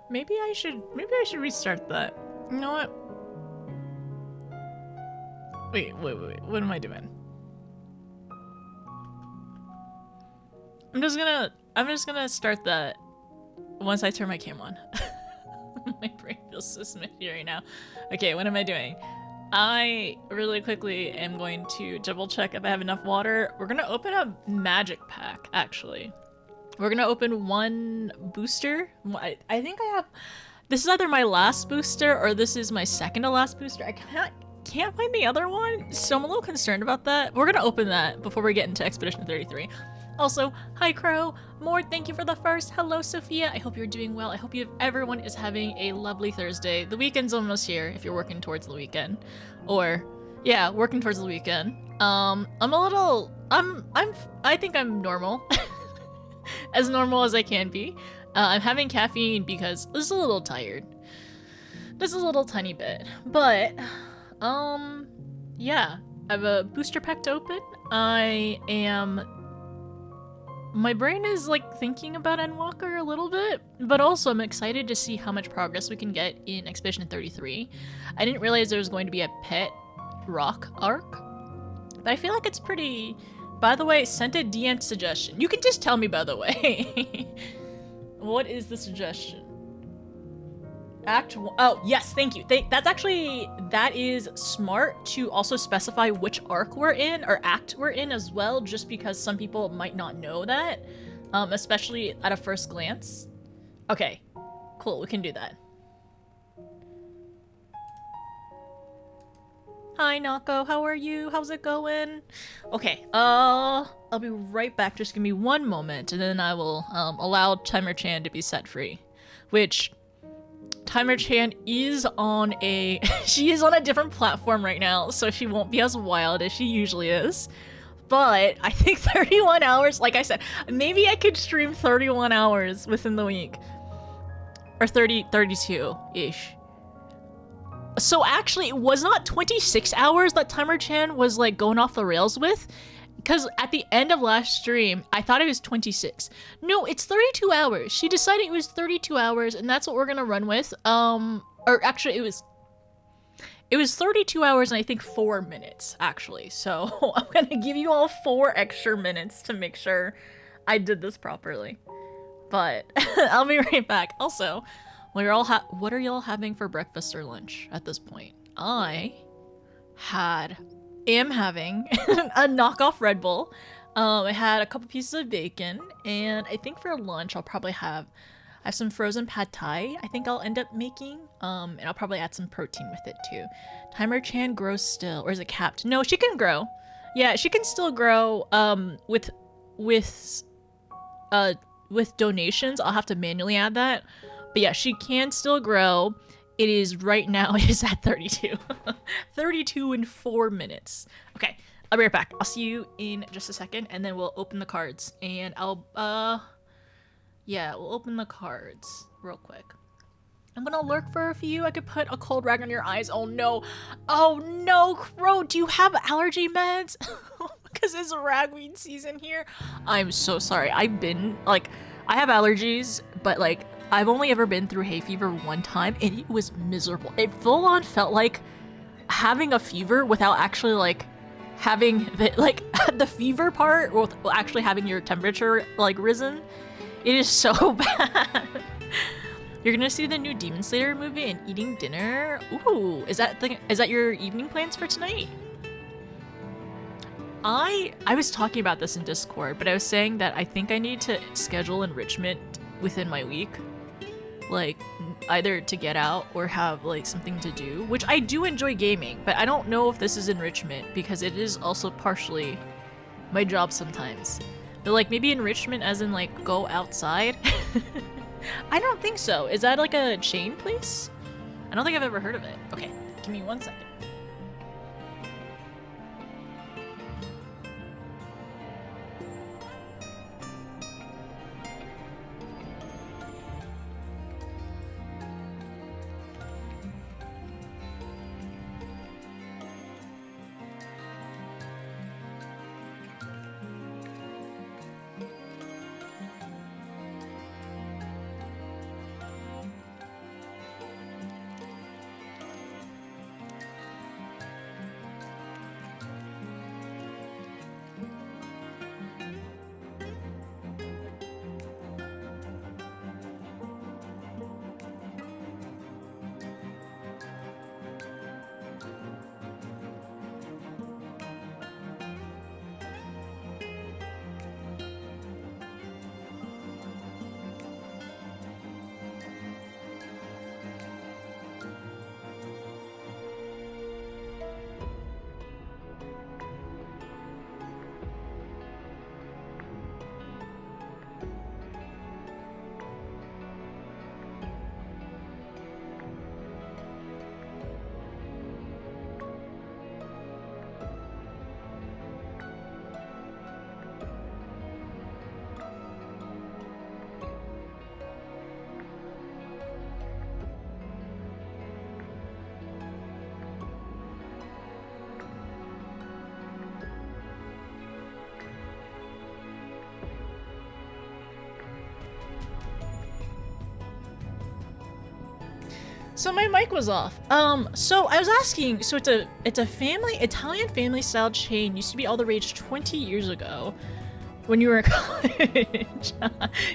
Maybe I should restart that. You know what? Wait. What am I doing? I'm just gonna start that once I turn my cam on. My brain feels so smushy right now. Okay, what am I doing? I really quickly am going to double check if I have enough water. We're gonna open a magic pack, actually. We're gonna open one booster. I think I have. This is either my last booster or this is my second to last booster. I can't find the other one, so I'm a little concerned about that. We're gonna open that before we get into Expedition 33. Also, hi Crow, Mord, thank you for the first. Hello Sophia, I hope you're doing well. I hope everyone is having a lovely Thursday. The weekend's almost here if you're working towards the weekend. Or, yeah, working towards the weekend. I think I'm normal. As normal as I can be. I'm having caffeine because this is a little tired. Just a little tiny bit. But, yeah. I have a booster pack to open. My brain is like thinking about Endwalker a little bit, but also I'm excited to see how much progress we can get in Expedition 33. I didn't realize there was going to be a pet rock arc, but I feel like it's pretty... By the way, sent a DM suggestion. You can just tell me, by the way. What is the suggestion? Act 1. Oh, yes, thank you. That is smart to also specify which arc we're in, or act we're in as well, just because some people might not know that, especially at a first glance. Okay, cool, we can do that. Hi, Nako, how are you? How's it going? Okay, I'll be right back. Just give me one moment, and then I will allow Timer Chan to be set free. Which, Timer Chan is on a... she is on a different platform right now, so she won't be as wild as she usually is. But I think 31 hours, like I said, maybe I could stream 31 hours within the week. Or 32-ish. So actually, it was not 26 hours that Timer Chan was like going off the rails with, because at the end of last stream, I thought it was 26. No, it's 32 hours. She decided it was 32 hours, and that's what we're gonna run with. Or actually, it was 32 hours and I think 4 minutes, actually. So I'm gonna give you all 4 extra minutes to make sure I did this properly. But I'll be right back. Also, what are y'all having for breakfast or lunch at this point? I am having a knockoff Red Bull. I had a couple pieces of bacon, and I think for lunch I'll probably I have some frozen pad thai I think I'll end up making, and I'll probably add some protein with it too. Timer Chan grows still, or is it capped? No, she can grow. Yeah, she can still grow, with donations. I'll have to manually add that. But yeah, she can still grow. It is right now, it is at 32. 32 in 4 minutes. Okay, I'll be right back. I'll see you in just a second, and then we'll open the cards. And yeah, we'll open the cards real quick. I'm gonna lurk for a few. I could put a cold rag on your eyes. Oh no. Oh no, Crow, do you have allergy meds? Because it's ragweed season here. I'm so sorry. I have allergies, but like, I've only ever been through hay fever one time, and it was miserable. It full on felt like having a fever without actually like having the fever part, or actually having your temperature like risen. It is so bad. You're gonna see the new Demon Slayer movie and eating dinner. Ooh, is that your evening plans for tonight? I was talking about this in Discord, but I was saying that I think I need to schedule enrichment within my week. Like, either to get out or have like something to do, which I do enjoy gaming, but I don't know if this is enrichment because it is also partially my job sometimes. But like maybe enrichment as in like go outside. I don't think so. Is that like a chain place? I don't think I've ever heard of it. Okay, give me 1 second. So my mic was off. So I was asking, so it's a family, Italian family style chain, used to be all the rage 20 years ago when you were in college.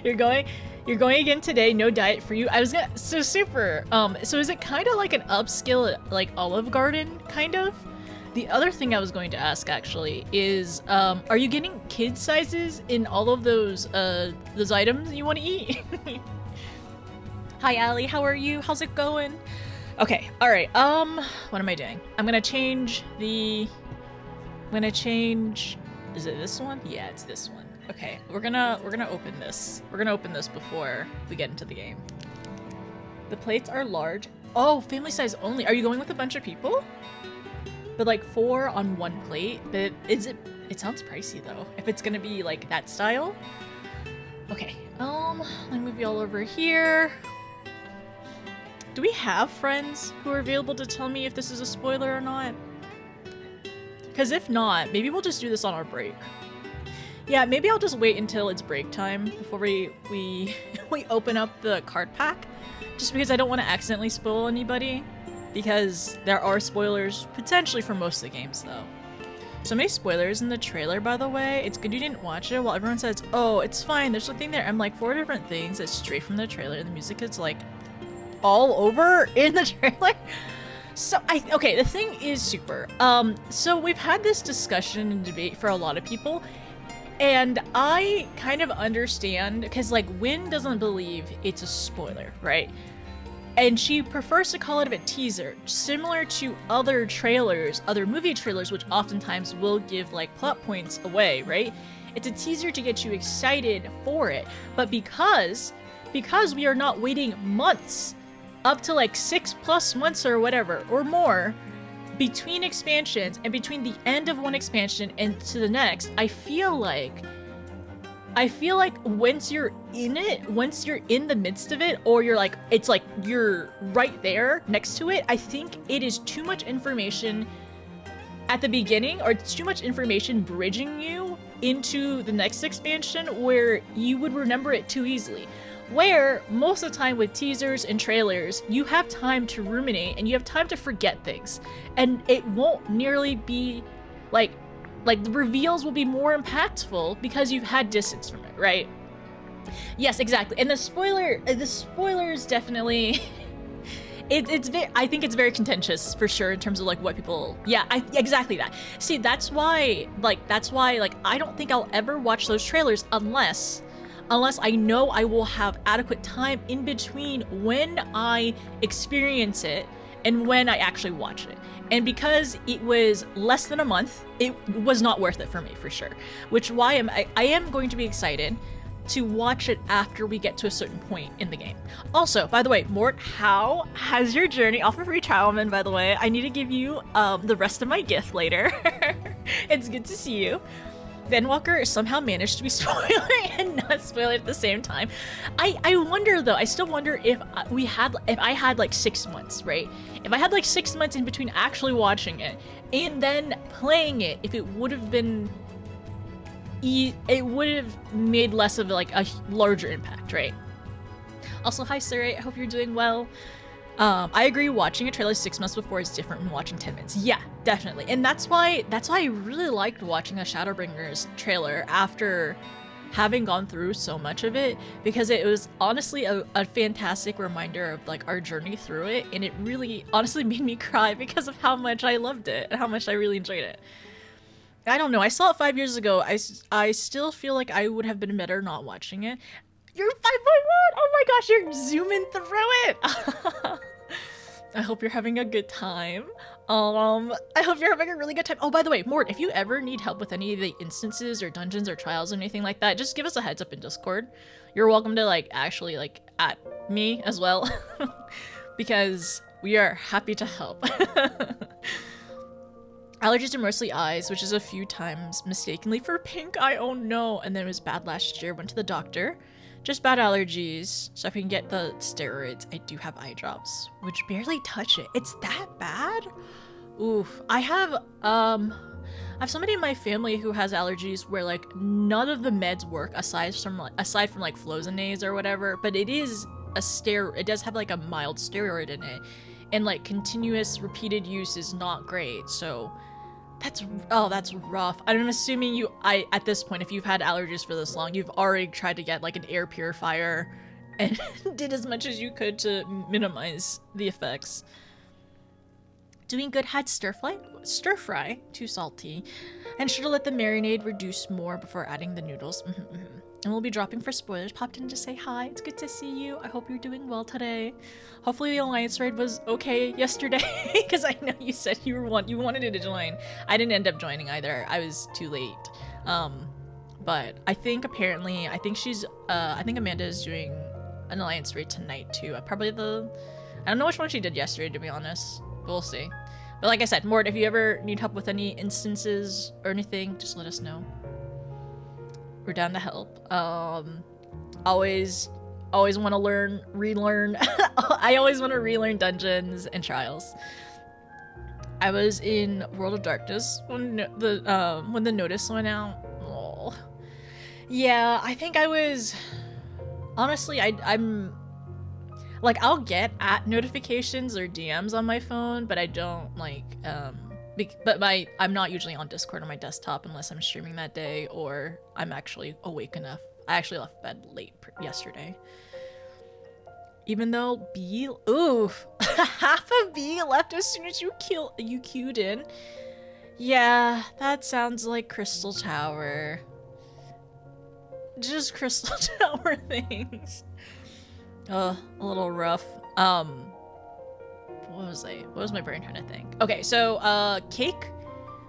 You're going again today, no diet for you. I was gonna, so super. So is it kind of like an upscale, like Olive Garden, kind of? The other thing I was going to ask actually is, are you getting kid sizes in all of those items you want to eat? Hi, Allie. How are you? How's it going? Okay. All right. What am I doing? I'm gonna change the. Is it this one? Yeah, it's this one. Okay. We're gonna open this. We're gonna open this before we get into the game. The plates are large. Oh, family size only. Are you going with a bunch of people? But like 4 on 1 plate. But is it? It sounds pricey though. If it's gonna be like that style. Okay. Let me move you all over here. Do we have friends who are available to tell me if this is a spoiler or not? Because if not, maybe we'll just do this on our break. Yeah, maybe I'll just wait until it's break time before we open up the card pack. Just because I don't want to accidentally spoil anybody. Because there are spoilers potentially for most of the games though. So many spoilers in the trailer, by the way. It's good you didn't watch it while everyone says, oh, it's fine, there's something there. I'm like 4 different things that's straight from the trailer and the music is like all over in the trailer. So okay, the thing is super. So we've had this discussion and debate for a lot of people, and I kind of understand because like Wynn doesn't believe it's a spoiler, right? And she prefers to call it a teaser, similar to other trailers, other movie trailers, which oftentimes will give like plot points away, right? It's a teaser to get you excited for it, but because we are not waiting months, up to like 6+ months or whatever, or more, between expansions and between the end of one expansion and to the next, I feel like once you're in it, once you're in the midst of it, or you're like, it's like you're right there next to it, I think it is too much information at the beginning, or it's too much information bridging you into the next expansion where you would remember it too easily. Where most of the time with teasers and trailers, you have time to ruminate and you have time to forget things. And it won't nearly be like the reveals will be more impactful because you've had distance from it, right? Yes, exactly. And the spoilers definitely I think it's very contentious for sure in terms of like what people, yeah, exactly that. See, that's why I don't think I'll ever watch those trailers unless I know I will have adequate time in between when I experience it and when I actually watch it. And because it was less than a month, it was not worth it for me for sure. Which why I am going to be excited to watch it after we get to a certain point in the game. Also, by the way, Mort, how has your journey off of retrialment, by the way? I need to give you the rest of my gift later. It's good to see you. Van Walker somehow managed to be spoiling and not spoiling at the same time. I wonder though, I still wonder if I had like 6 months, right? If I had like 6 months in between actually watching it and then playing it, if it would have been, it would have made less of like a larger impact, right? Also, hi Surrey, I hope you're doing well. I agree, watching a trailer 6 months before is different from watching 10 minutes. Yeah, definitely. And that's why I really liked watching a Shadowbringers trailer after having gone through so much of it, because it was honestly a fantastic reminder of like our journey through it, and it really honestly made me cry because of how much I loved it and how much I really enjoyed it. I don't know, I saw it 5 years ago. I still feel like I would have been better not watching it. You're 5.1! Oh my gosh, you're zooming through it! I hope you're having a good time. I hope you're having a really good time. Oh, by the way, Mort, if you ever need help with any of the instances or dungeons or trials or anything like that, just give us a heads up in Discord. You're welcome to like actually like at me as well, because we are happy to help. Allergies are mostly eyes, which is a few times mistakenly for pink eye. Oh no. And then it was bad last year. Went to the doctor. Just bad allergies, so if we can get the steroids, I do have eye drops, which barely touch it. It's that bad? Oof. I have somebody in my family who has allergies where like none of the meds work aside from like Flozanase or whatever, but it is it does have like a mild steroid in it, and like continuous repeated use is not great. So that's rough. I'm assuming at this point, if you've had allergies for this long, you've already tried to get like an air purifier and did as much as you could to minimize the effects. Doing good. Had stir fry, too salty, and should have let the marinade reduce more before adding the noodles. And we'll be dropping for spoilers. Popped in to say hi. It's good to see you. I hope you're doing well today. Hopefully the alliance raid was okay yesterday, because I know you said you wanted to join. I didn't end up joining either. I was too late. But I think I think Amanda is doing an alliance raid tonight too. I don't know which one she did yesterday, to be honest. We'll see. But like I said, Mort, if you ever need help with any instances or anything, just let us know. We're down to help. Always want to relearn. I always want to relearn dungeons and trials. I was in World of Darkness when the notice went out. Oh. Yeah, I think I was. Honestly, I'm. Like, I'll get notifications or DMs on my phone, but I don't, like, I'm not usually on Discord on my desktop unless I'm streaming that day or I'm actually awake enough. I actually left bed late yesterday. Even though half of B left as soon as you queued in. Yeah, that sounds like Crystal Tower. Just Crystal Tower things. A little rough. What was my brain trying to think? Okay, so cake,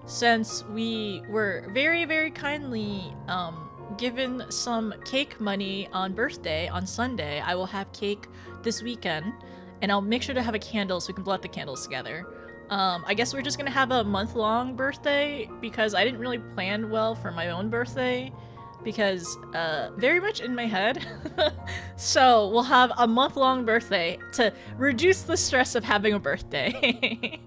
since we were very, very kindly given some cake money on birthday on Sunday, I will have cake this weekend, and I'll make sure to have a candle so we can blow out the candles together. I guess we're just gonna have a month-long birthday because I didn't really plan well for my own birthday, because very much in my head. So we'll have a month-long birthday to reduce the stress of having a birthday.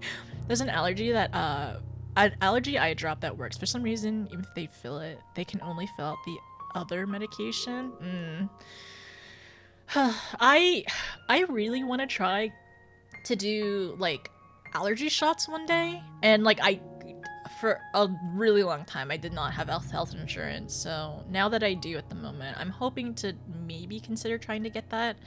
There's an allergy eye drop that works. For some reason, even if they fill it, they can only fill out the other medication. I really want to try to do like allergy shots one day, and like for a really long time I did not have health insurance, so now that I do at the moment, I'm hoping to maybe consider trying to get that,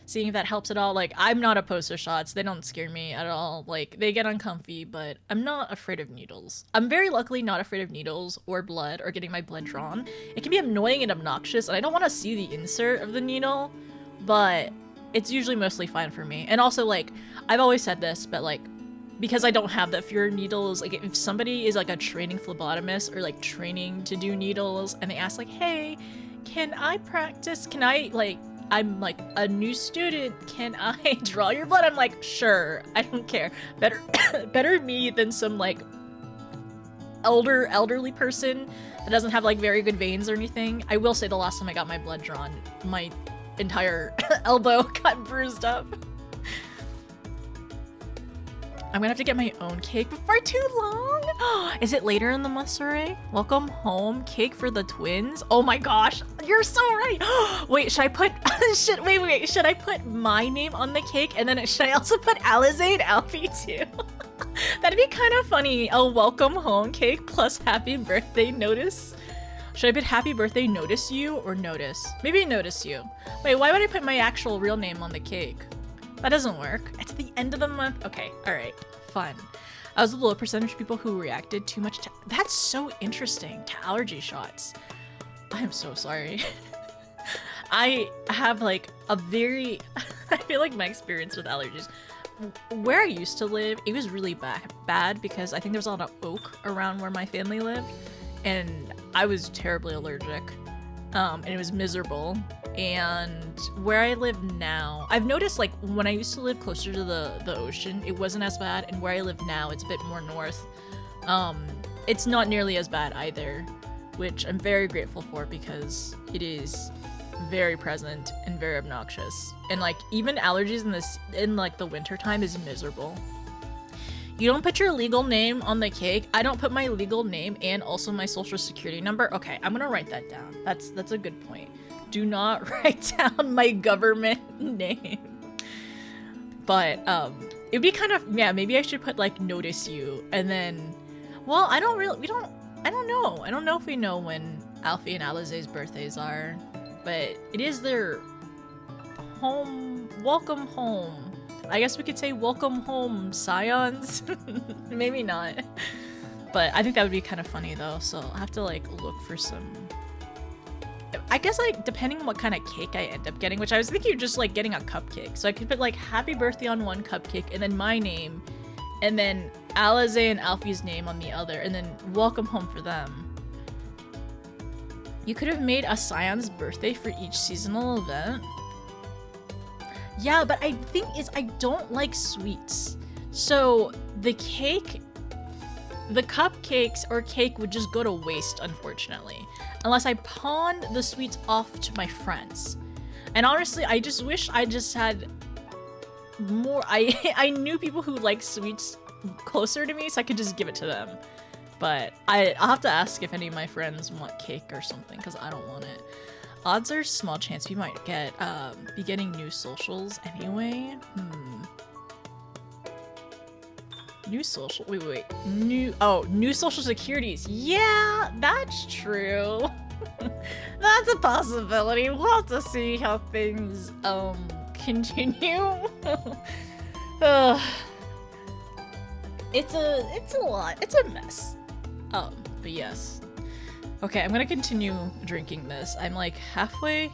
seeing if that helps at all. Like, I'm not opposed to shots, they don't scare me at all, like they get uncomfy, but I'm not afraid of needles. I'm very luckily not afraid of needles or blood or getting my blood drawn. It can be annoying and obnoxious, and I don't want to see the insert of the needle, but it's usually mostly fine for me. And also, like, I've always said this, but like, because I don't have that fear of needles, like if somebody is like a training phlebotomist or like training to do needles and they ask like, hey, can I practice? Can I, like, I'm like a new student, can I draw your blood? I'm like, sure, I don't care. Better me than some like elderly person that doesn't have like very good veins or anything. I will say the last time I got my blood drawn, my entire elbow got bruised up. I'm gonna have to get my own cake before too long. Is it later in the month, Saray? Welcome home cake for the twins. Oh my gosh, you're so right. Wait, should I put wait, should I put my name on the cake, and then should I also put Alize and Alfie too? That'd be kind of funny. A welcome home cake plus happy birthday notice. Should I put happy birthday notice you or notice? Maybe notice you. Wait, why would I put my actual real name on the cake? That doesn't work. It's the end of the month. Okay, all right, fun. I was a low percentage of people who reacted too much to— That's so interesting, to allergy shots. I am so sorry. I have like a very— I feel like my experience with allergies, where I used to live, it was really bad because I think there was a lot of oak around where my family lived, and I was terribly allergic. And it was miserable. And where I live now, I've noticed like when I used to live closer to the ocean, it wasn't as bad, and where I live now, it's a bit more north. It's not nearly as bad either, which I'm very grateful for because it is very present and very obnoxious. And like even allergies in like the winter time is miserable. You don't put your legal name on the cake. I don't put my legal name and also my social security number. Okay, I'm gonna write that down. That's a good point. do not write down my government name. But it'd be kind of, yeah, maybe I should put like notice you, and then, well, I don't know. I don't know if we know when Alfie and Alize's birthdays are, but it is their welcome home. I guess we could say welcome home, scions. Maybe not. But I think that would be kind of funny though, so I'll have to like look for some. I guess like depending on what kind of cake I end up getting, which I was thinking of just like getting a cupcake. So I could put like happy birthday on one cupcake and then my name and then Alize and Alfie's name on the other and then welcome home for them. You could have made a Scion's birthday for each seasonal event. Yeah, but I think I don't like sweets. So the cupcakes or cake would just go to waste, unfortunately. Unless I pawned the sweets off to my friends. And honestly, I just wish I just had more. I knew people who like sweets closer to me, so I could just give it to them. But I'll have to ask if any of my friends want cake or something, because I don't want it. Odds are small chance we might be getting new socials anyway. New social, wait. New social securities. Yeah, that's true. That's a possibility. We'll have to see how things, continue. It's a lot. It's a mess. But yes. Okay, I'm gonna continue drinking this. I'm like halfway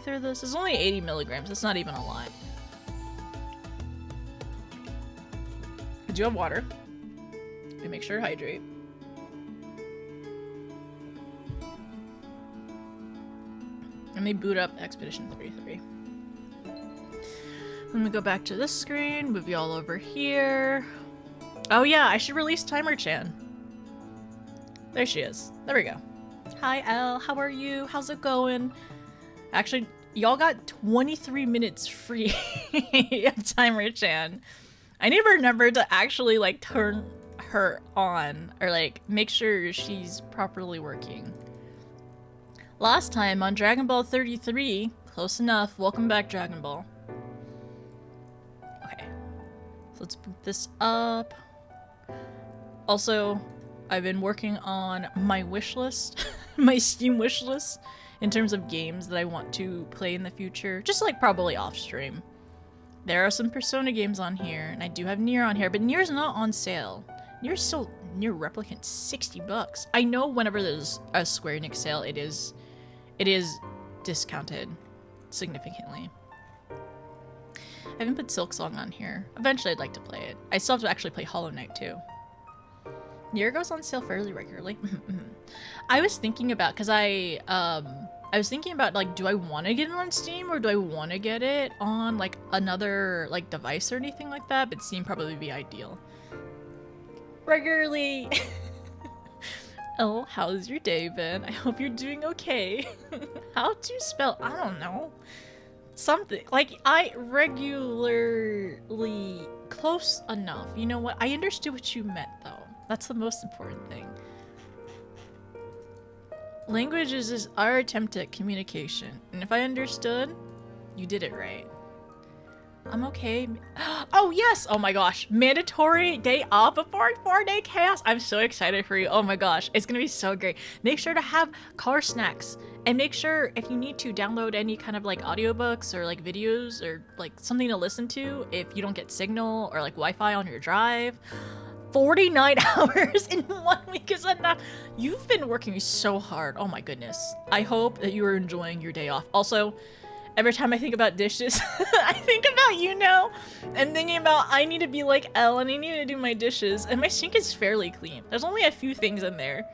through this. It's only 80 milligrams. It's not even a lot. Do you have water? And make sure to hydrate. Let me boot up Expedition 33. Let me go back to this screen, move you all over here. Oh yeah, I should release Timer-chan. There she is. There we go. Hi Elle, how are you? How's it going? Actually, y'all got 23 minutes free of Timer-chan. I need to remember to actually like turn her on or like make sure she's properly working. Last time on Dragon Ball 33, close enough. Welcome back, Dragon Ball. Okay, so let's boot this up. Also, I've been working on my wish list, my Steam wish list, in terms of games that I want to play in the future, just like probably off stream. There are some Persona games on here, and I do have Nier on here, but Nier's not on sale. Nier's still Nier Replicant $60. I know whenever there's a Square Enix sale, it is discounted significantly. I haven't put Silksong on here. Eventually I'd like to play it. I still have to actually play Hollow Knight too. Nier goes on sale fairly regularly. I was thinking about, because I was thinking about, like, do I want to get it on Steam or do I want to get it on, like, another, like, device or anything like that? But Steam probably would be ideal. Regularly. Oh, how's your day been? I hope you're doing okay. How to spell? I don't know. Something. Like, I regularly... Close enough. You know what? I understood what you meant, though. That's the most important thing. Language is our attempt at communication. And if I understood, you did it right. I'm okay. Oh, yes! Oh my gosh. Mandatory day off before 4-day chaos. I'm so excited for you. Oh my gosh. It's gonna be so great. Make sure to have car snacks. And make sure, if you need to, download any kind of like audiobooks or like videos or like something to listen to if you don't get signal or like Wi-Fi on your drive. 49 hours in 1 week is enough. You've been working so hard. Oh my goodness. I hope that you are enjoying your day off. Also, every time I think about dishes, I think about you now. And thinking about I need to be like Elle and I need to do my dishes. And my sink is fairly clean. There's only a few things in there.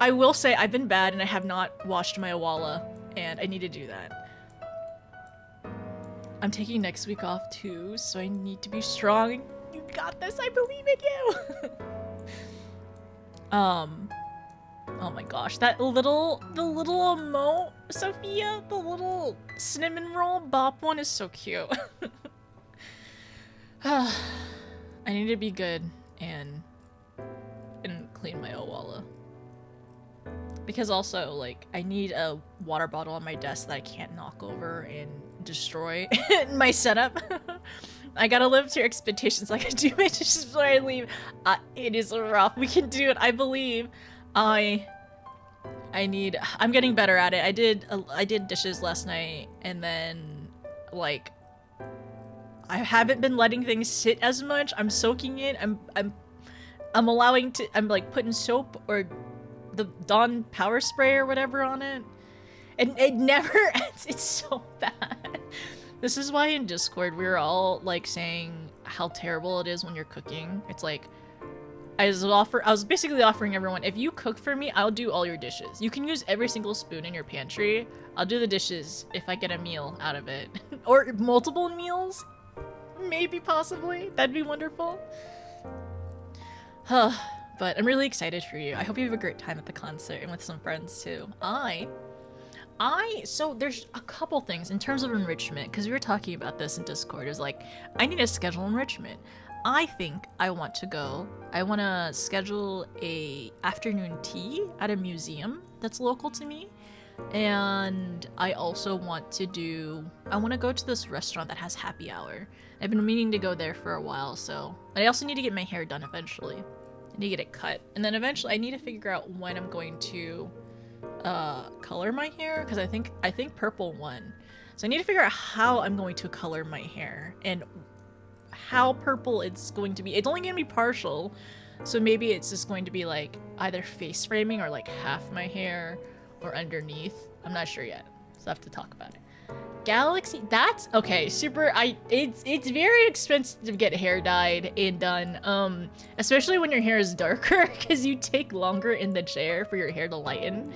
I will say I've been bad and I have not washed my Awala. And I need to do that. I'm taking next week off too, so I need to be strong. You got this, I believe in you. Oh my gosh, the little emote, Sophia, the little cinnamon roll bop one is so cute. I need to be good and clean my Owala. Because also, like, I need a water bottle on my desk that I can't knock over and destroy my setup. I gotta live to your expectations. I can do my dishes before I leave. It is rough. We can do it. I believe. I'm getting better at it. I did dishes last night, and then, like, I haven't been letting things sit as much. I'm soaking it. I'm like putting soap or the Dawn power spray or whatever on it. And it never ends. It's so bad. This is why in Discord we were all like saying how terrible it is when you're cooking. It's like I was basically offering everyone, if you cook for me, I'll do all your dishes. You can use every single spoon in your pantry. I'll do the dishes if I get a meal out of it. Or multiple meals. Maybe, possibly. That'd be wonderful. But I'm really excited for you. I hope you have a great time at the concert and with some friends too. So there's a couple things in terms of enrichment, because we were talking about this in Discord. Is like, I need to schedule enrichment. I think I want to schedule a afternoon tea at a museum that's local to me. And I also want to go to this restaurant that has happy hour. I've been meaning to go there for a while, so. I also need to get my hair done eventually. I need to get it cut. And then eventually I need to figure out when I'm going to color my hair, because I think purple won. So I need to figure out how I'm going to color my hair and how purple it's going to be. It's only going to be partial, so maybe it's just going to be like either face framing or like half my hair or underneath. I'm not sure yet, so I have to talk about it. Galaxy, that's okay. It's very expensive to get hair dyed and done, especially when your hair is darker, because you take longer in the chair for your hair to lighten.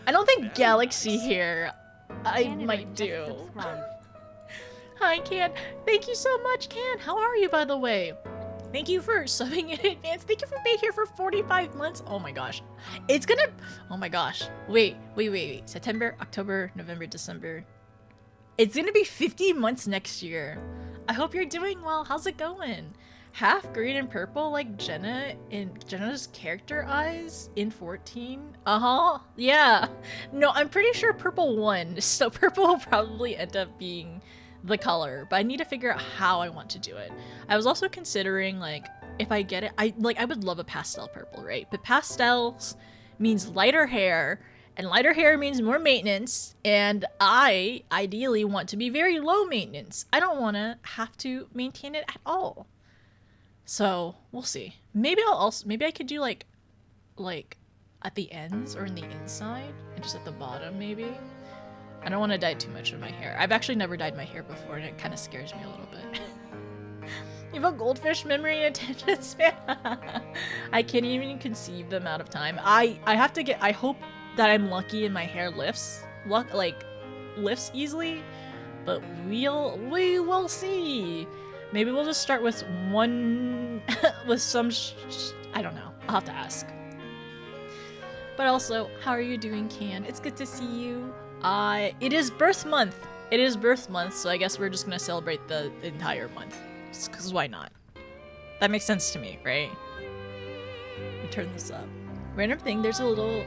I don't think Galaxy hair I might do. Hi, Can. Thank you so much, Can. How are you, by the way? Thank you for subbing in advance. Thank you for being here for 45 months. Oh my gosh. Oh my gosh. Wait. September, October, November, December. It's gonna be 50 months next year. I hope you're doing well. How's it going? Half green and purple like Jenna in Jenna's character eyes in 14? Uh-huh. Yeah. No, I'm pretty sure purple won. So purple will probably end up being the color, but I need to figure out how I want to do it. I was also considering, like, if I get it, I would love a pastel purple, right? But pastels means lighter hair, and lighter hair means more maintenance, and I ideally want to be very low maintenance. I don't want to have to maintain it at all. So we'll see. Maybe I could do like at the ends or in the inside and just at the bottom maybe. I don't want to dye too much of my hair. I've actually never dyed my hair before, and it kind of scares me a little bit. You have a goldfish memory and attention span. I can't even conceive the amount of time. I hope that I'm lucky and my hair lifts easily, but we will see. Maybe we'll just start with one, with some, I don't know. I'll have to ask. But also, how are you doing, Can? It's good to see you. It is birth month. So I guess we're just gonna celebrate the entire month. Because why not? That makes sense to me, right? Let me turn this up. Random thing, there's a little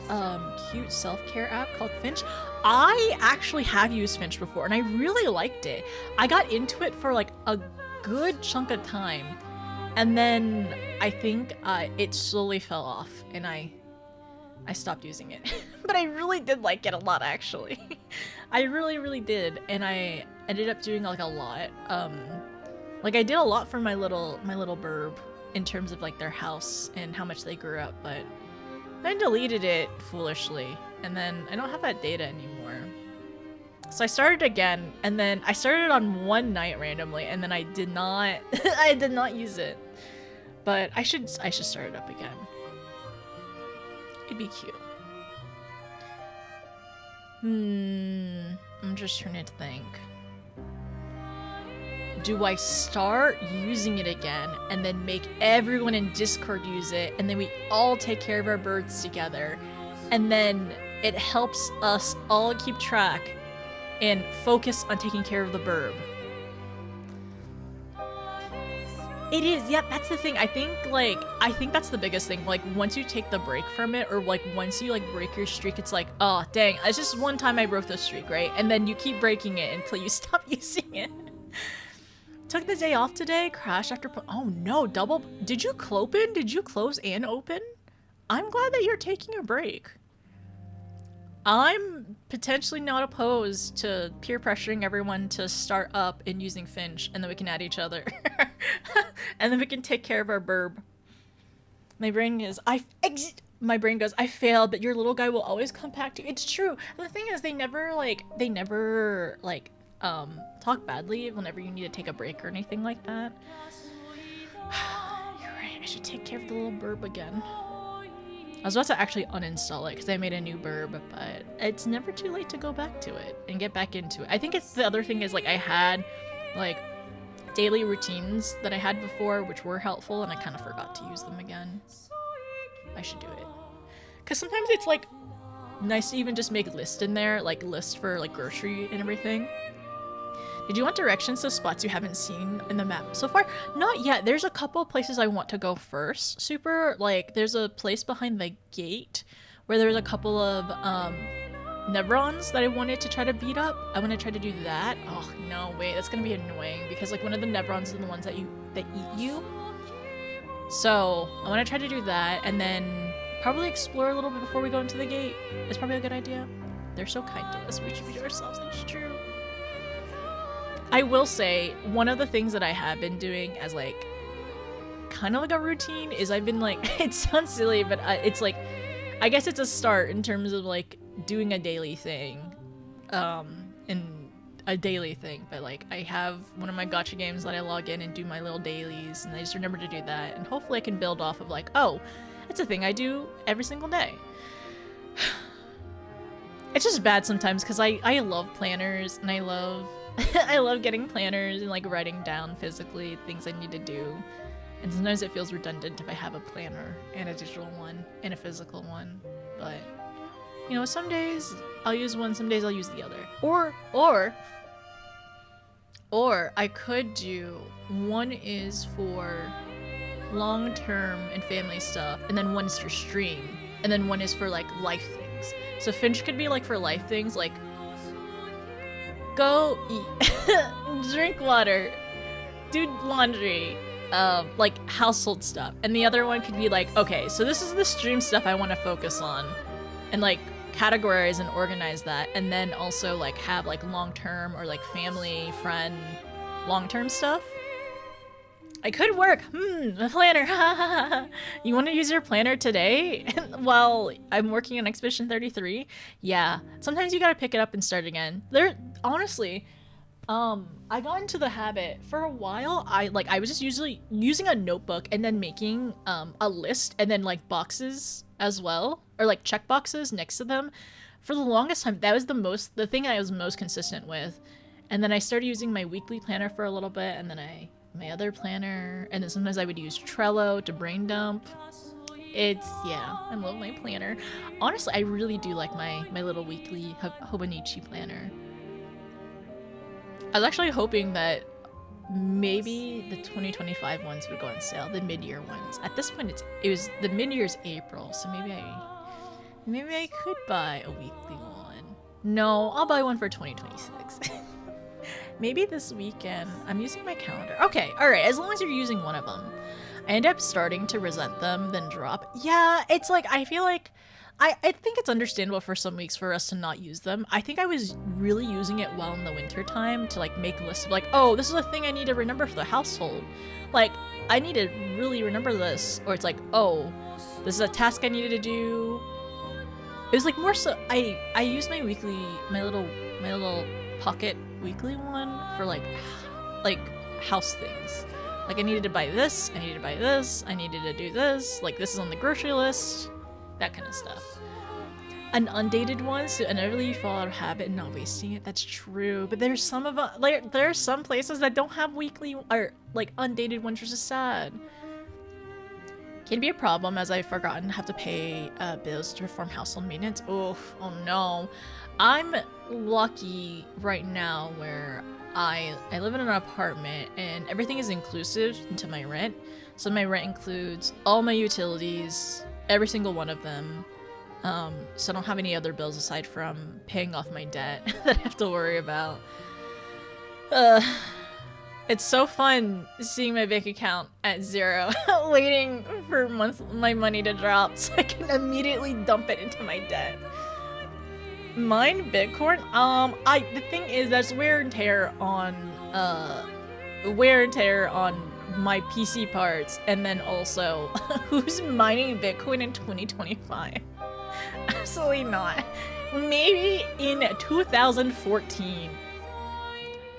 cute self-care app called Finch. I actually have used Finch before, and I really liked it. I got into it for like a good chunk of time, and then I think it slowly fell off, and I stopped using it. But I really did like it a lot, actually. I really did, and I ended up doing like a lot. Like I did a lot for my little burb in terms of like their house and how much they grew up, but I deleted it foolishly, and then I don't have that data anymore. So I started again, and then I started on one night randomly, and then I did not I did not use it. But I should start it up again. It'd be cute. I'm just trying to think. Do I start using it again and then make everyone in Discord use it, and then we all take care of our birds together, and then it helps us all keep track and focus on taking care of the burb? It is, yeah, that's the thing. I think that's the biggest thing. Like, once you take the break from it, or like once you like break your streak, it's like, oh dang, it's just one time I broke the streak, right? And then you keep breaking it until you stop using it. Took the day off today, crashed after oh no, double, did you clopen? Did you close and open? I'm glad that you're taking a break. I'm potentially not opposed to peer pressuring everyone to start up and using Finch, and then we can add each other. And then we can take care of our burb. My brain goes, I failed, but your little guy will always come back to you. It's true. And the thing is, they never talk badly whenever you need to take a break or anything like that. You're right, I should take care of the little burb again. I was about to actually uninstall it because I made a new burb, but it's never too late to go back to it and get back into it. I think it's the other thing is, like, I had like daily routines that I had before which were helpful, and I kind of forgot to use them again. I should do it. Because sometimes it's like nice to even just make list in there, like list for like grocery and everything. Did you want directions to spots you haven't seen in the map so far? Not yet. There's a couple places I want to go first. Super, like, there's a place behind the gate where there's a couple of Nevrons that I wanted to try to beat up. I want to try to do that. Oh, no, wait, that's going to be annoying because, like, one of the Nevrons are the ones that eat you. So, I want to try to do that and then probably explore a little bit before we go into the gate. It's probably a good idea. They're so kind to us. We should be to ourselves. It's true. I will say, one of the things that I have been doing as, like, kind of like a routine is I've been, like, it sounds silly, but it's, like, I guess it's a start in terms of, like, doing a daily thing. But, like, I have one of my gacha games that I log in and do my little dailies, and I just remember to do that, and hopefully I can build off of, like, oh, it's a thing I do every single day. It's just bad sometimes, because I love planners, and I love... I love getting planners and like writing down physically things I need to do, and sometimes it feels redundant if I have a planner and a digital one and a physical one. But you know, some days I'll use one, some days I'll use the other. Or I could do one is for long-term and family stuff, and then one is for stream, and then one is for like life things. So Finch could be like for life things, like go eat, drink water, do laundry, like household stuff. And the other one could be like, okay, so this is the stream stuff I want to focus on, and like categorize and organize that, and then also like have like long-term or like family, friend, long-term stuff. I could work. A planner. You want to use your planner today while I'm working on Expedition 33? Yeah. Sometimes you gotta pick it up and start again. Honestly, I got into the habit for a while. I was just usually using a notebook and then making a list and then like boxes as well, or like check boxes next to them. For the longest time, that was the thing I was most consistent with. And then I started using my weekly planner for a little bit, and then my other planner, and then sometimes I would use Trello to brain dump. I love my planner. Honestly, I really do like my little weekly Hobonichi planner. I was actually hoping that maybe the 2025 ones would go on sale, the mid-year ones. At this point, it was the mid-year's April, so maybe I could buy a weekly one. No, I'll buy one for 2026. Maybe this weekend. I'm using my calendar. Okay, alright, as long as you're using one of them. I end up starting to resent them, then drop. Yeah, it's like, I feel like, I think it's understandable for some weeks for us to not use them. I think I was really using it well in the winter time to like make lists of like, oh, this is a thing I need to remember for the household. Like, I need to really remember this. Or it's like, oh, this is a task I needed to do. It was like more so, I used my weekly, my little pocket weekly one for like house things. Like I needed to buy this, I needed to buy this, I needed to do this, like this is on the grocery list, that kind of stuff. An undated one, so I never really fall out of habit and not wasting it. That's true, but there's some of there are some places that don't have weekly or like undated ones, which is sad. Can be a problem as I've forgotten to have to pay bills to perform household maintenance. Oof, oh no. I'm lucky right now where I live in an apartment and everything is inclusive into my rent. So my rent includes all my utilities, every single one of them. So I don't have any other bills aside from paying off my debt that I have to worry about. It's so fun seeing my bank account at 0, waiting for my money to drop so I can immediately dump it into my debt. Mine Bitcoin? The thing is that's wear and tear on my PC parts, and then also who's mining Bitcoin in 2025? Absolutely not. Maybe in 2014.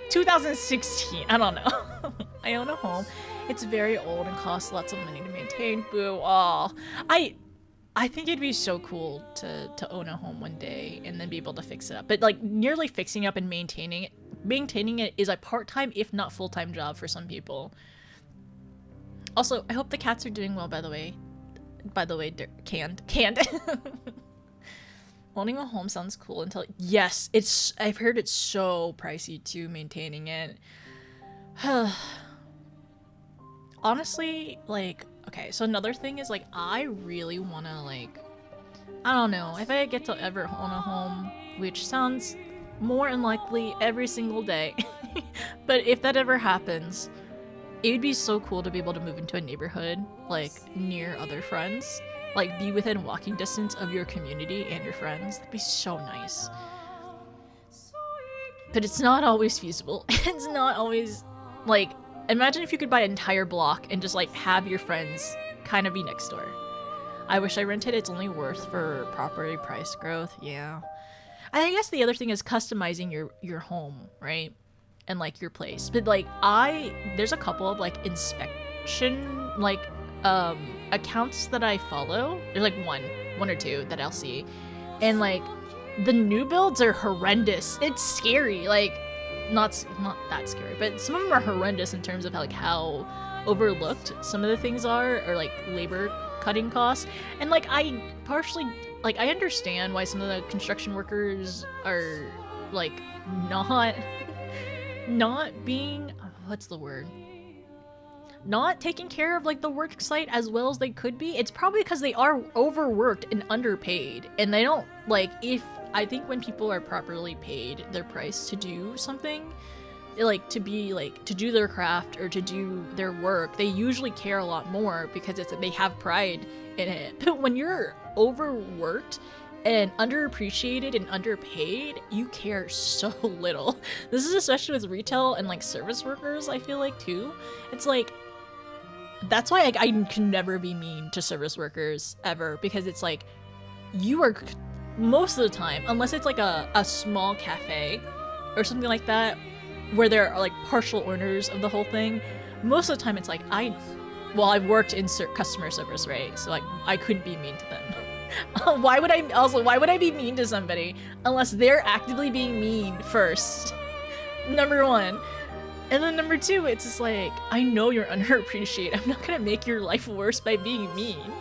2016, I don't know. I own a home. It's very old and costs lots of money to maintain. Boo. Aw. I think it'd be so cool to own a home one day and then be able to fix it up. But like nearly fixing up and maintaining it is a part-time, if not full-time job for some people. Also, I hope the cats are doing well, by the way. By the way, they're canned. Owning a home sounds cool until, yes, I've heard it's so pricey too, maintaining it. Honestly, like, okay, so another thing is, like, I really wanna, like, I don't know, if I get to ever own a home, which sounds more unlikely every single day, but if that ever happens, it would be so cool to be able to move into a neighborhood, like, near other friends. Like, be within walking distance of your community and your friends. That'd be so nice. But it's not always feasible. It's not always, like, imagine if you could buy an entire block and just, like, have your friends kind of be next door. I wish I rented. It's only worth for property price growth. Yeah. I guess the other thing is customizing your home, right? And, like, your place. But, like, there's a couple of, like, inspection, like, accounts that I follow. There's like one or two that I'll see, and like the new builds are horrendous. It's scary, like not that scary, but some of them are horrendous in terms of like how overlooked some of the things are, or like labor cutting costs. And like I partially, like, I understand why some of the construction workers are like not being, what's the word? Not taking care of like the work site as well as they could be. It's probably because they are overworked and underpaid, and they don't, like, I think when people are properly paid their price to do something, like to do their craft or to do their work, they usually care a lot more because they have pride in it. But when you're overworked and underappreciated and underpaid, you care so little. This is especially with retail and like service workers, I feel like, too. It's like, that's why I can never be mean to service workers ever, because it's like, you are most of the time, unless it's like a small cafe or something like that where they're like partial owners of the whole thing, most of the time it's like, I've worked in customer service, right? So like I couldn't be mean to them. Why would I be mean to somebody unless they're actively being mean first? Number one. And then number two, it's just like, I know you're underappreciated. I'm not gonna make your life worse by being mean.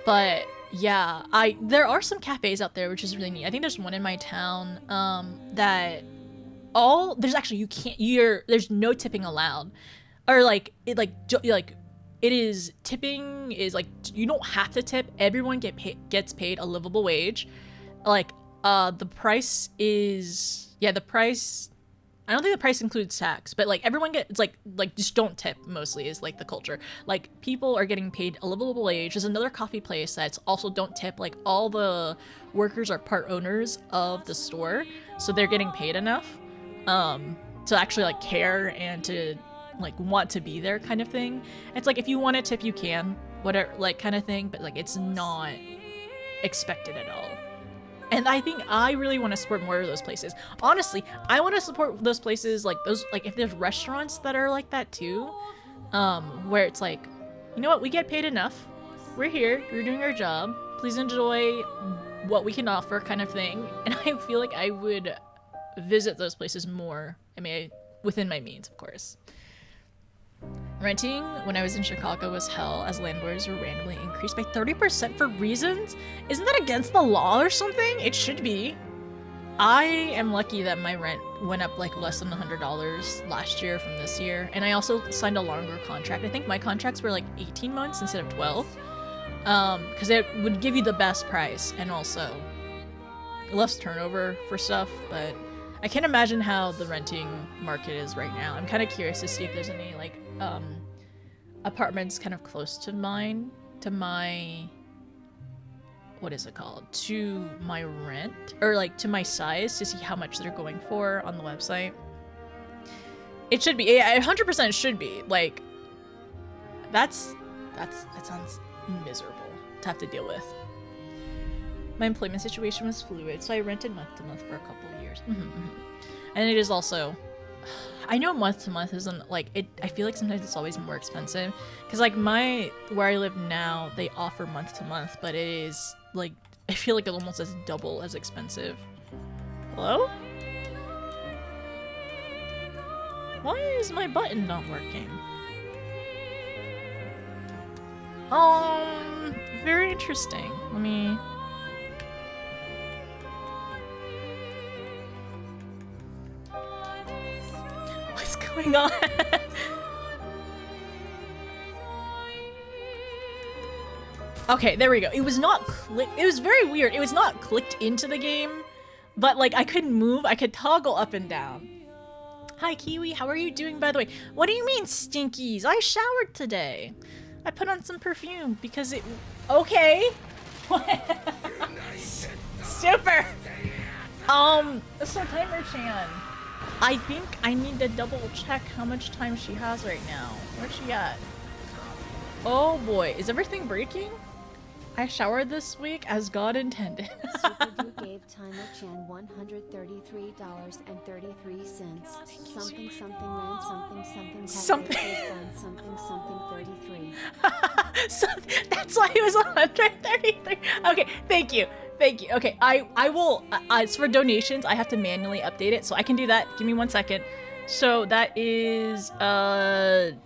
But yeah, there are some cafes out there, which is really neat. I think there's one in my town there's no tipping allowed, or tipping is like, you don't have to tip. Everyone gets paid a livable wage. Like the price is, yeah, the price, I don't think the price includes tax, but like everyone gets, like just don't tip, mostly is like the culture. Like people are getting paid a livable wage. There's another coffee place that's also don't tip. Like all the workers are part owners of the store, so they're getting paid enough to actually like care and to like want to be there, kind of thing. It's like, if you want to tip, you can, whatever, like kind of thing, but like it's not expected at all. And I think I really want to support more of those places. Honestly, I want to support those places, like those, like if there's restaurants that are like that too, where it's like, you know what, we get paid enough, we're here, we're doing our job, please enjoy what we can offer, kind of thing. And I feel like I would visit those places more. I mean, within my means, of course. Renting when I was in Chicago was hell, as landlords were randomly increased by 30% for reasons. Isn't that against the law or something? It should be. I am lucky that my rent went up like less than $100 last year from this year, and I also signed a longer contract. I think my contracts were like 18 months instead of 12, because it would give you the best price and also less turnover for stuff. But I can't imagine how the renting market is right now. I'm kind of curious to see if there's any like apartments kind of close to mine, to my, what is it called, to my rent, or like to my size, to see how much they're going for on the website. It should be, 100% should be, like, that sounds miserable to have to deal with. My employment situation was fluid, so I rented month to month for a couple of years. And it is also, I know month to month isn't like it. I feel like sometimes it's always more expensive because like where I live now, they offer month to month, but it is like I feel like it's almost as double as expensive. Hello? Why is my button not working? Very interesting. Let me. What's going on? Okay, there we go. It was not it was very weird. It was not clicked into the game, but like I couldn't move. I could toggle up and down. Hi Kiwi, how are you doing by the way? What do you mean stinkies? I showered today. I put on some perfume because it... Okay. Super. So Timer-chan, I think I need to double check how much time she has right now. Where's she at? Oh boy, is everything breaking? I showered this week as God intended. Super gave Timer-chan $133.33. Something ran something 33. So that's why it was 133. Okay, thank you. Okay, I will. As for donations, I have to manually update it, so I can do that. Give me 1 second. So that is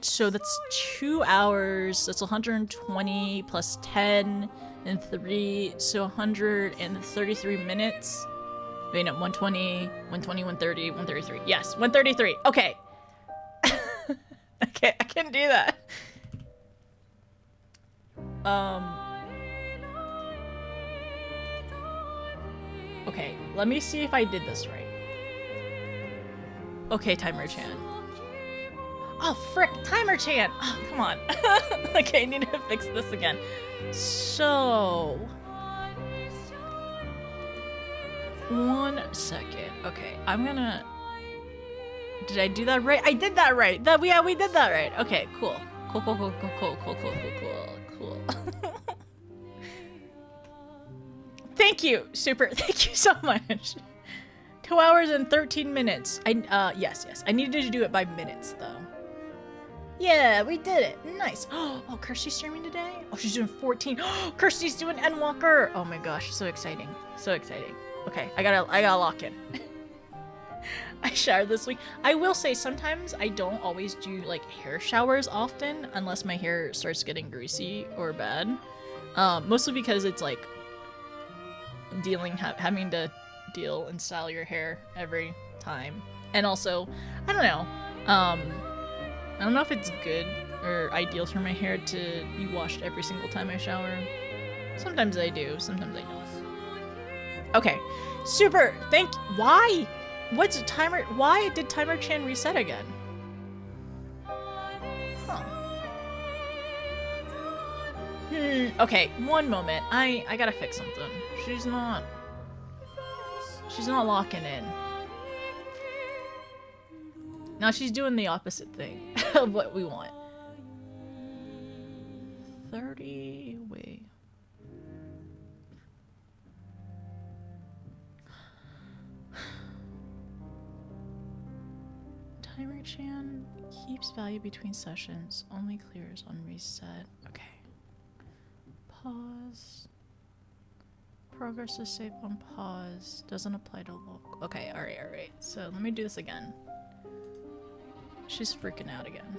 so that's 2 hours. That's 120 plus 10 and 3, so 133 minutes. Wait, no, 120, 130, 133. Yes, 133. Okay. Okay, I can do that. Okay, let me see if I did this right. Okay, Timer-chan. Oh, frick, Timer-chan! Oh, come on. Okay, I need to fix this again. So... 1 second. Okay, I'm gonna... Did I do that right? I did that right! Yeah, we did that right. Okay, cool. Cool. Thank you, Super. Thank you so much. 2 hours and 13 minutes. Yes. I needed to do it by minutes, though. Yeah, we did it. Nice. Oh, Kirsty's streaming today? Oh, she's doing 14. Kirsty's doing Endwalker. Oh my gosh, so exciting. So exciting. Okay, I gotta lock in. I showered this week. I will say sometimes I don't always do like hair showers often unless my hair starts getting greasy or bad. Mostly because it's like having to deal and style your hair every time. And also, I don't know. I don't know if it's good or ideal for my hair to be washed every single time I shower. Sometimes I do, sometimes I don't. Okay, Super, why? Why did Timer-chan reset again? Huh. Okay, 1 moment. I gotta fix something. She's not locking in. Now she's doing the opposite thing of what we want. 30, wait. Timer-chan keeps value between sessions, only clears on reset. Okay. Pause. Progress is saved on pause. Doesn't apply to local. Okay, alright. So let me do this again. She's freaking out again.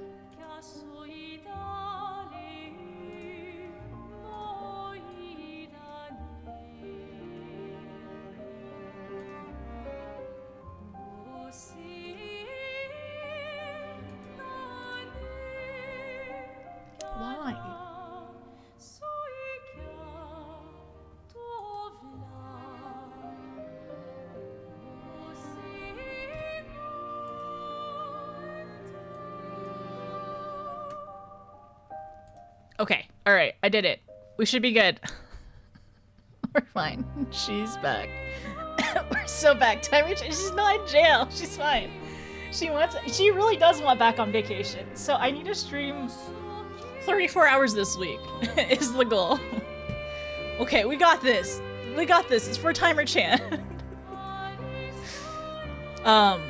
Okay, alright, I did it. We should be good. We're fine. She's back. We're so back. She's not in jail. She's fine. She really does want back on vacation. So I need to stream 34 hours this week is the goal. Okay, we got this. We got this. It's for Timer Chan. But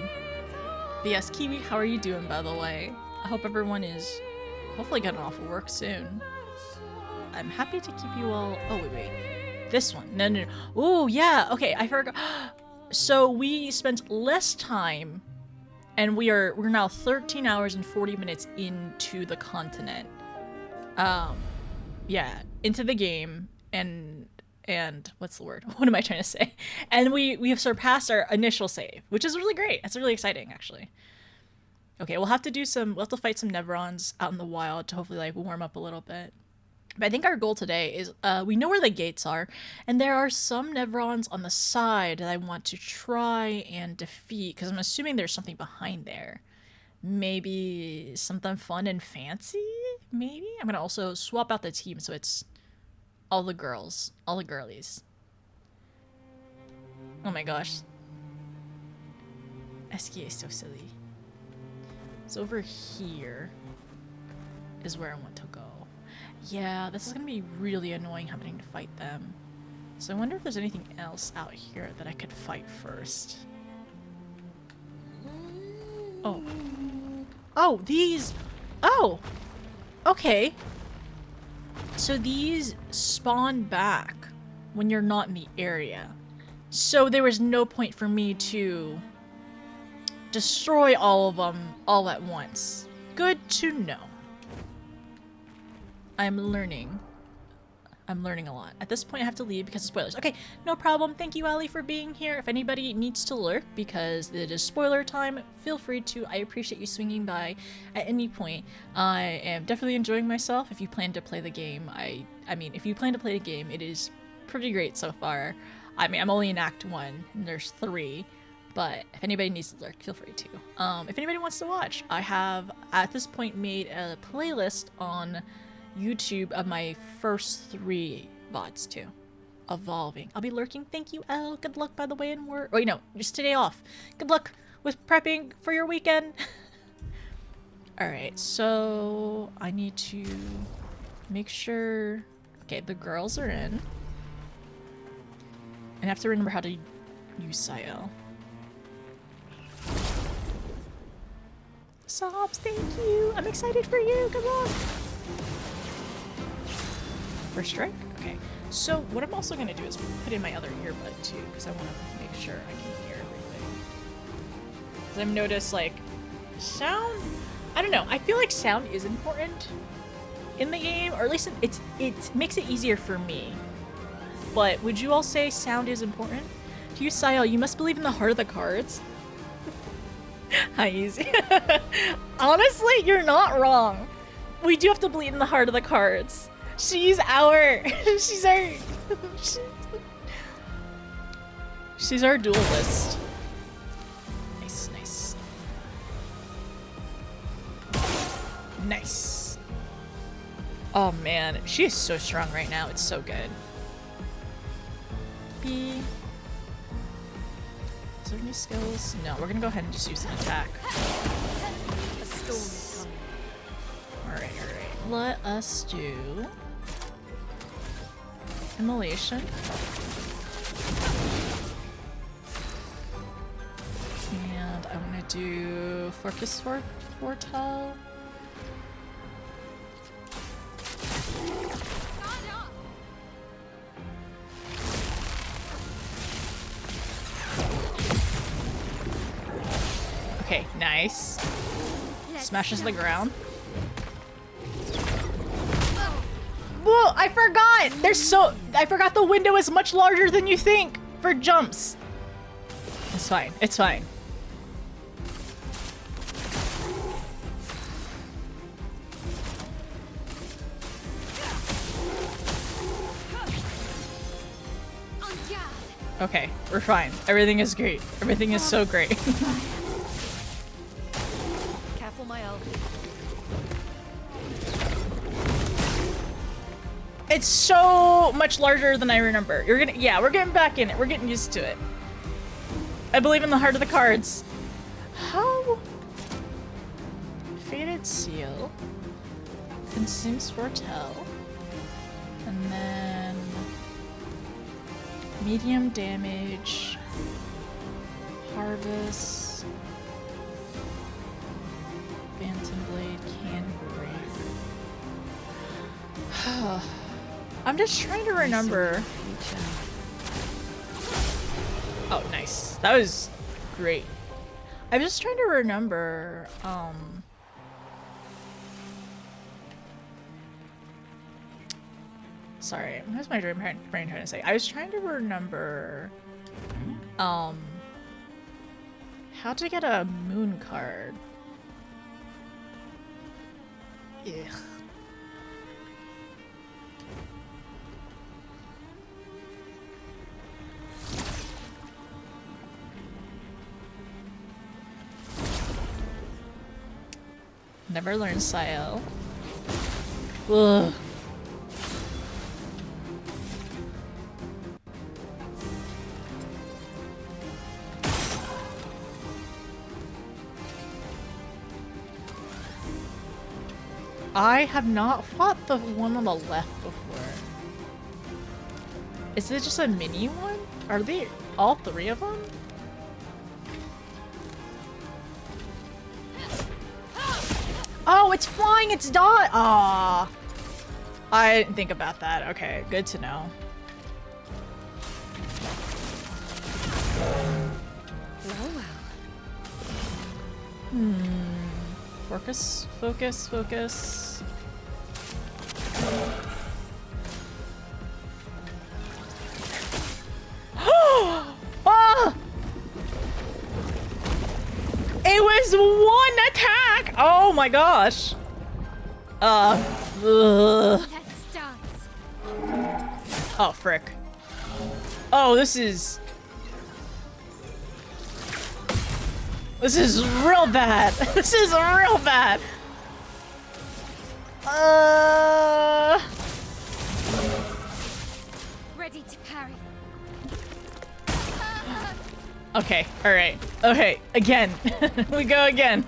yes, Kiwi, how are you doing, by the way? I hope everyone is hopefully getting off of work soon. I'm happy to keep you all... Oh, wait. This one. No. Oh, yeah. Okay, I forgot. So we spent less time, and we're now 13 hours and 40 minutes into the continent. Yeah, into the game, and what's the word? What am I trying to say? And we have surpassed our initial save, which is really great. That's really exciting, actually. Okay, we'll have to fight some Nevrons out in the wild to hopefully like warm up a little bit. But I think our goal today is, we know where the gates are, and there are some Nevrons on the side that I want to try and defeat, because I'm assuming there's something behind there. Maybe something fun and fancy? Maybe? I'm gonna also swap out the team so it's all the girls. All the girlies. Oh my gosh. Esquie is so silly. So over here is where I want to go. Yeah, this is gonna be really annoying having to fight them. So I wonder if there's anything else out here that I could fight first. Oh. Oh, these... Oh! Okay. So these spawn back when you're not in the area. So there was no point for me to destroy all of them all at once. Good to know. I'm learning a lot. At this point I have to leave because of spoilers. Okay, no problem. Thank you, Ali, for being here. If anybody needs to lurk because it is spoiler time, feel free to. I appreciate you swinging by at any point. I am definitely enjoying myself. If you plan to play the game, I mean, if you plan to play the game, it is pretty great so far. I mean, I'm only in Act 1, and there's 3. But if anybody needs to lurk, feel free to. If anybody wants to watch, I have, at this point, made a playlist on YouTube of my first 3 VODs too. Evolving. I'll be lurking. Thank you, Elle. Good luck, by the way, in work. Oh, no, just today off. Good luck with prepping for your weekend. Alright, so I need to make sure... Okay, the girls are in. And I have to remember how to use Sael. Sobs, thank you. I'm excited for you. Good luck. First strike? Okay. So what I'm also going to do is put in my other earbud too, because I want to make sure I can hear everything. Because I've noticed, like, sound... I don't know. I feel like sound is important in the game, or at least it makes it easier for me. But would you all say sound is important? To you, Sael, you must believe in the heart of the cards. Hi, Easy. Honestly, you're not wrong. We do have to believe in the heart of the cards. She's our she's our duelist. Nice, nice. Nice. Oh man, she is so strong right now. It's so good. B. Is there any skills? No, we're gonna go ahead and just use an attack. A storm is coming. Alright. Let us do Immolation. And I want to do Focus Foretell. Okay, nice. Smashes the ground. Whoa, I forgot! I forgot the window is much larger than you think for jumps. It's fine, it's fine. Okay, we're fine. Everything is great. Everything is so great. Careful, my elf. It's so much larger than I remember. We're getting back in it. We're getting used to it. I believe in the heart of the cards. How? Faded Seal. Consumes Foretell. And then medium damage. Harvest. Phantom Blade can break. I'm just trying to remember. Oh, nice. That was great. I'm just trying to remember, sorry, what's my brain trying to say? I was trying to remember, how to get a moon card. Ugh. Never learned Sael. Ugh. I have not fought the one on the left before. Is it just a mini one? Are they all three of them? Oh, it's flying its dot! Aww. I didn't think about that. Okay, good to know. Well. Focus, focus, focus. Ah! It was one attack! Oh my gosh. Ugh. Let's dance. Oh, frick. Oh, this is real bad. This is real bad. Ready to parry. Okay, alright. Okay, again. We go again.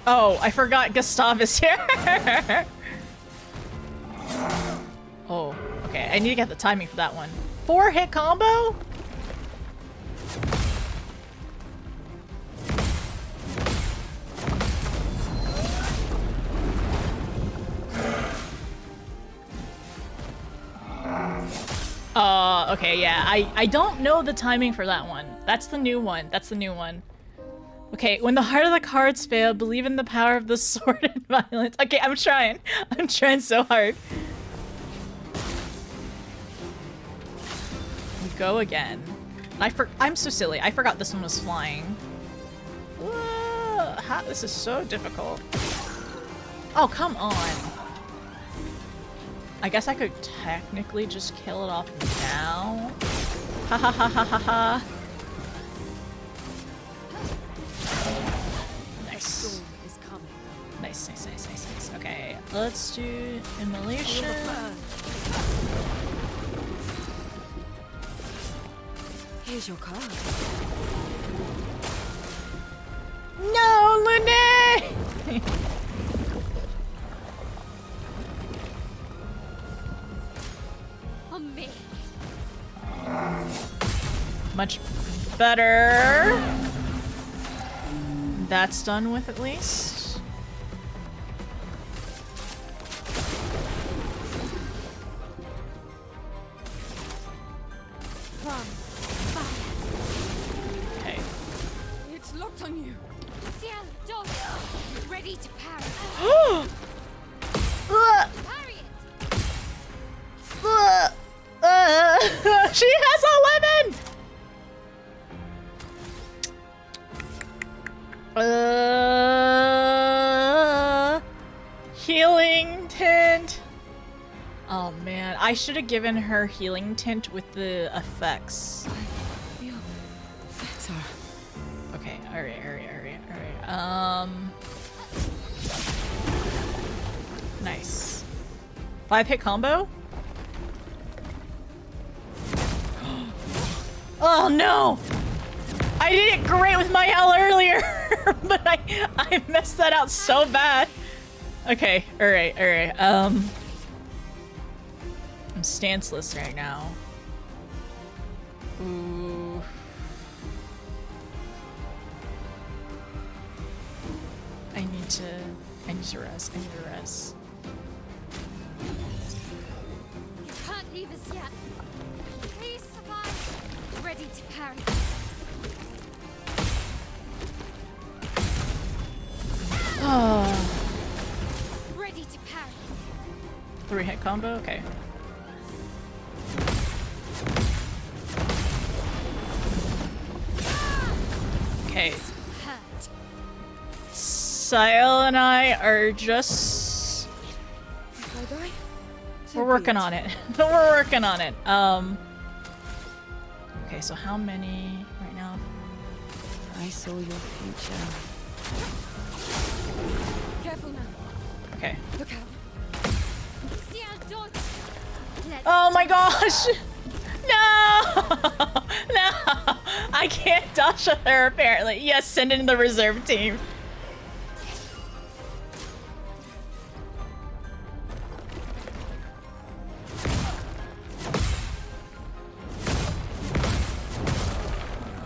Oh, I forgot Gustav is here. Oh, okay. I need to get the timing for that one. 4-hit combo? Okay, yeah. I don't know the timing for that one. That's the new one. That's the new one. Okay, when the heart of the cards fail, believe in the power of the sword and violence. Okay, I'm trying. I'm trying so hard. We go again. I'm so silly. I forgot this one was flying. Whoa, this is so difficult. Oh, come on. I guess I could technically just kill it off now. Ha ha ha ha ha ha. Nice. Nice, nice, nice, nice, nice. Okay, let's do immolation. Here's your card. No, Lune! On me. Much better. That's done with at least. Okay. It's locked on you. Ciel, dodge. Ready to parry. Parry it. She has 11! Healing tint. Oh man, I should have given her healing tint with the effects. I feel better. Okay, alright. Nice. 5-hit combo? Oh no! I did it great with my L earlier, but I messed that out so bad. Okay, alright, alright. I'm stanceless right now. Ooh. I need to rest. I need to rest. You can't leave us yet. Please survive. Ready to parry. Oh. Ready to parry. 3-hit combo? Okay. Okay. Hurt. Sile and I are just... If I die, We're working on it. We're working on it. Okay, so how many right now? I saw your future. Careful now. Okay. Look out. See our dodge. Let's Oh my gosh! No! No! I can't dodge with her apparently. Yes, send in the reserve team.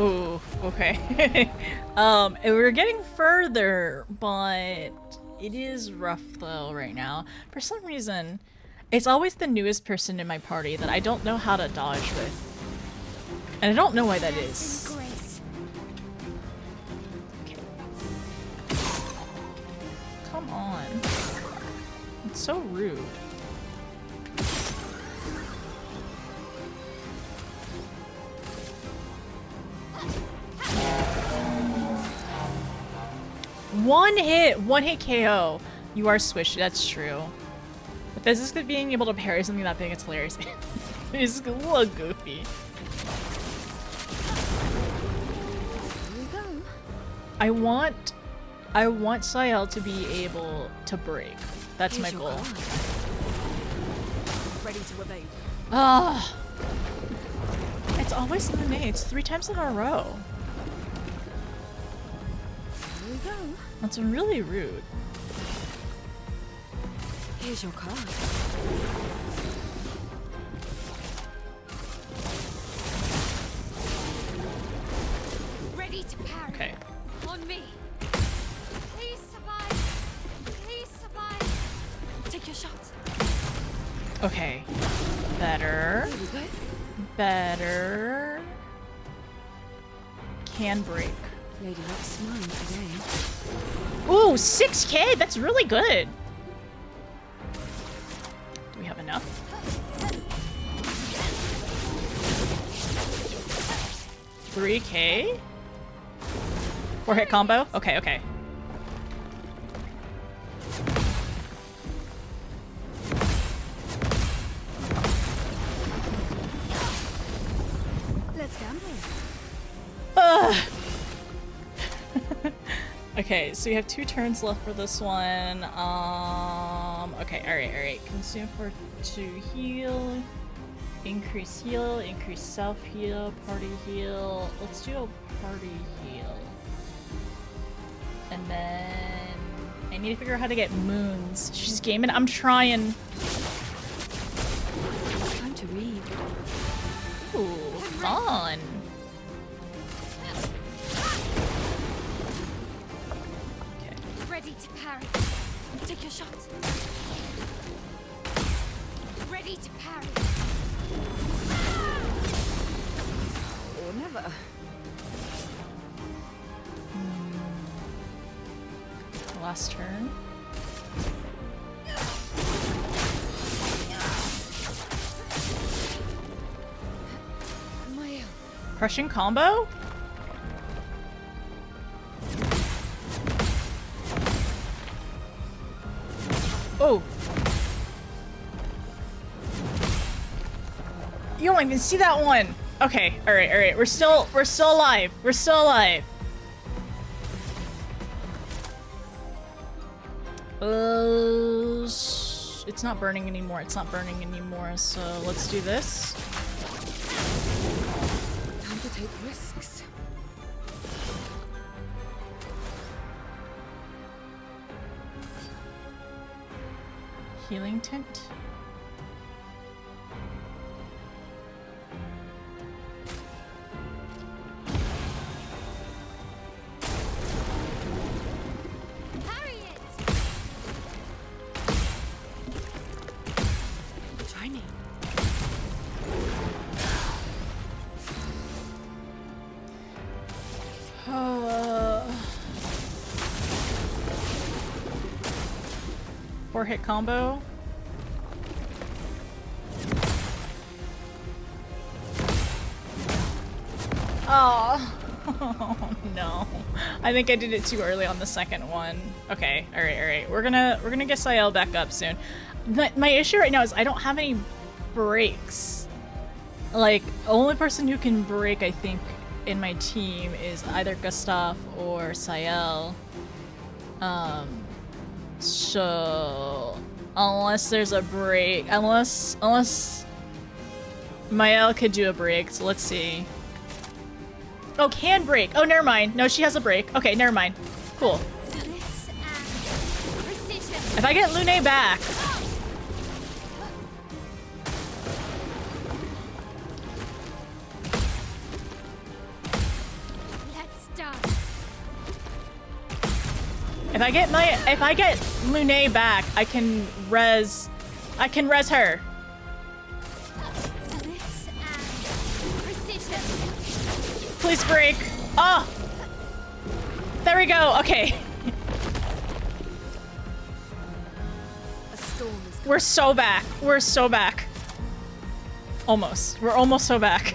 Ooh, okay. And we're getting further, but it is rough though right now. For some reason, it's always the newest person in my party that I don't know how to dodge with. And I don't know why that is. grace. Okay. Come on. It's so rude. One hit KO. You are swishy, that's true. But this is being able to parry something that big, it's hilarious. It's a little goofy. Here we go. I want Sael to be able to break. That's my Here's your goal. card. Ready to evade. Ah, it's always the nades 3 times in a row. Here we go. That's really rude. Here's your card. Ready to parry. Okay. On me. Please survive. Please survive. Take your shot. Okay. Better. Here we go. Better. Can break. Lady looks smiling today. Ooh, 6K? That's really good. Do we have enough? $3K? 4-hit combo? Okay, okay. Let's gamble. Ugh. Okay, so you have 2 turns left for this one. Okay, alright. Consume for 2 heal. Increase heal, increase self heal, party heal. Let's do a party heal. And then I need to figure out how to get moons. She's gaming. I'm trying. Time to read. Ooh, fun. Okay. Ready to parry. Take your shot. Ready to parry. Or never. Last turn. My Crushing combo? Oh. You don't even see that one. Okay, alright. We're still alive. We're still alive. It's not burning anymore. It's not burning anymore. So let's do this. Time to take risks. Healing tint. Parry it! Try me. Four hit combo. Oh. Oh no. I think I did it too early on the second one. Okay, alright. We're gonna get Sayel back up soon. My issue right now is I don't have any breaks. Like, only person who can break, I think, in my team is either Gustav or Sayel. So unless there's a break, unless Mael could do a break, so let's see. Oh, can break. Oh, never mind. No, she has a break. Okay, never mind. Cool. This and precision. If I get Lune back. Let's dance. If I get Lune back, I can res her. This and precision. Please break. Oh! There we go. Okay. A storm is We're so back. We're so back. Almost. We're almost so back.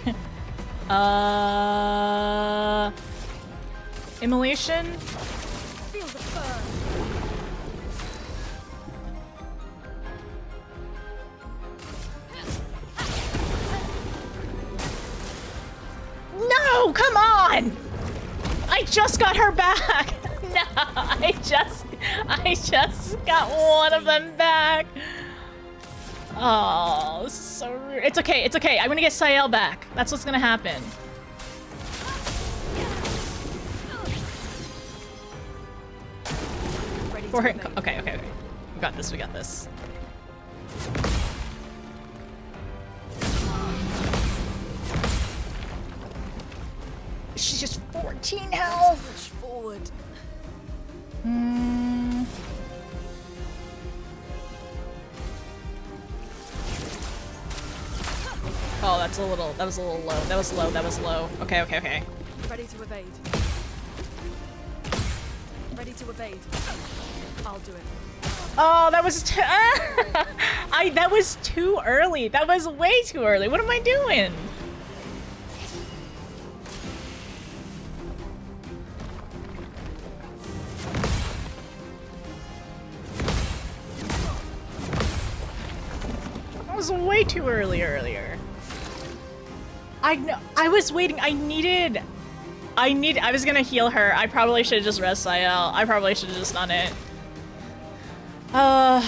Immolation? feel the burn. No! Come on! I just got her back! No, I just got one of them back. Oh, this is so rude. It's okay, it's okay. I'm gonna get Sayel back. That's what's gonna happen. Ready For to her. evade. Okay. We got this, we got this. She's just 14 health. Push forward. Oh, that was a little low. That was low. Okay. Ready to evade. Ready to evade. I'll do it. Oh, that was that was too early. That was way too early. What am I doing? That was way too early earlier. I know. I was waiting. I was gonna heal her. I probably should have just res Sayel. I probably should have just done it. I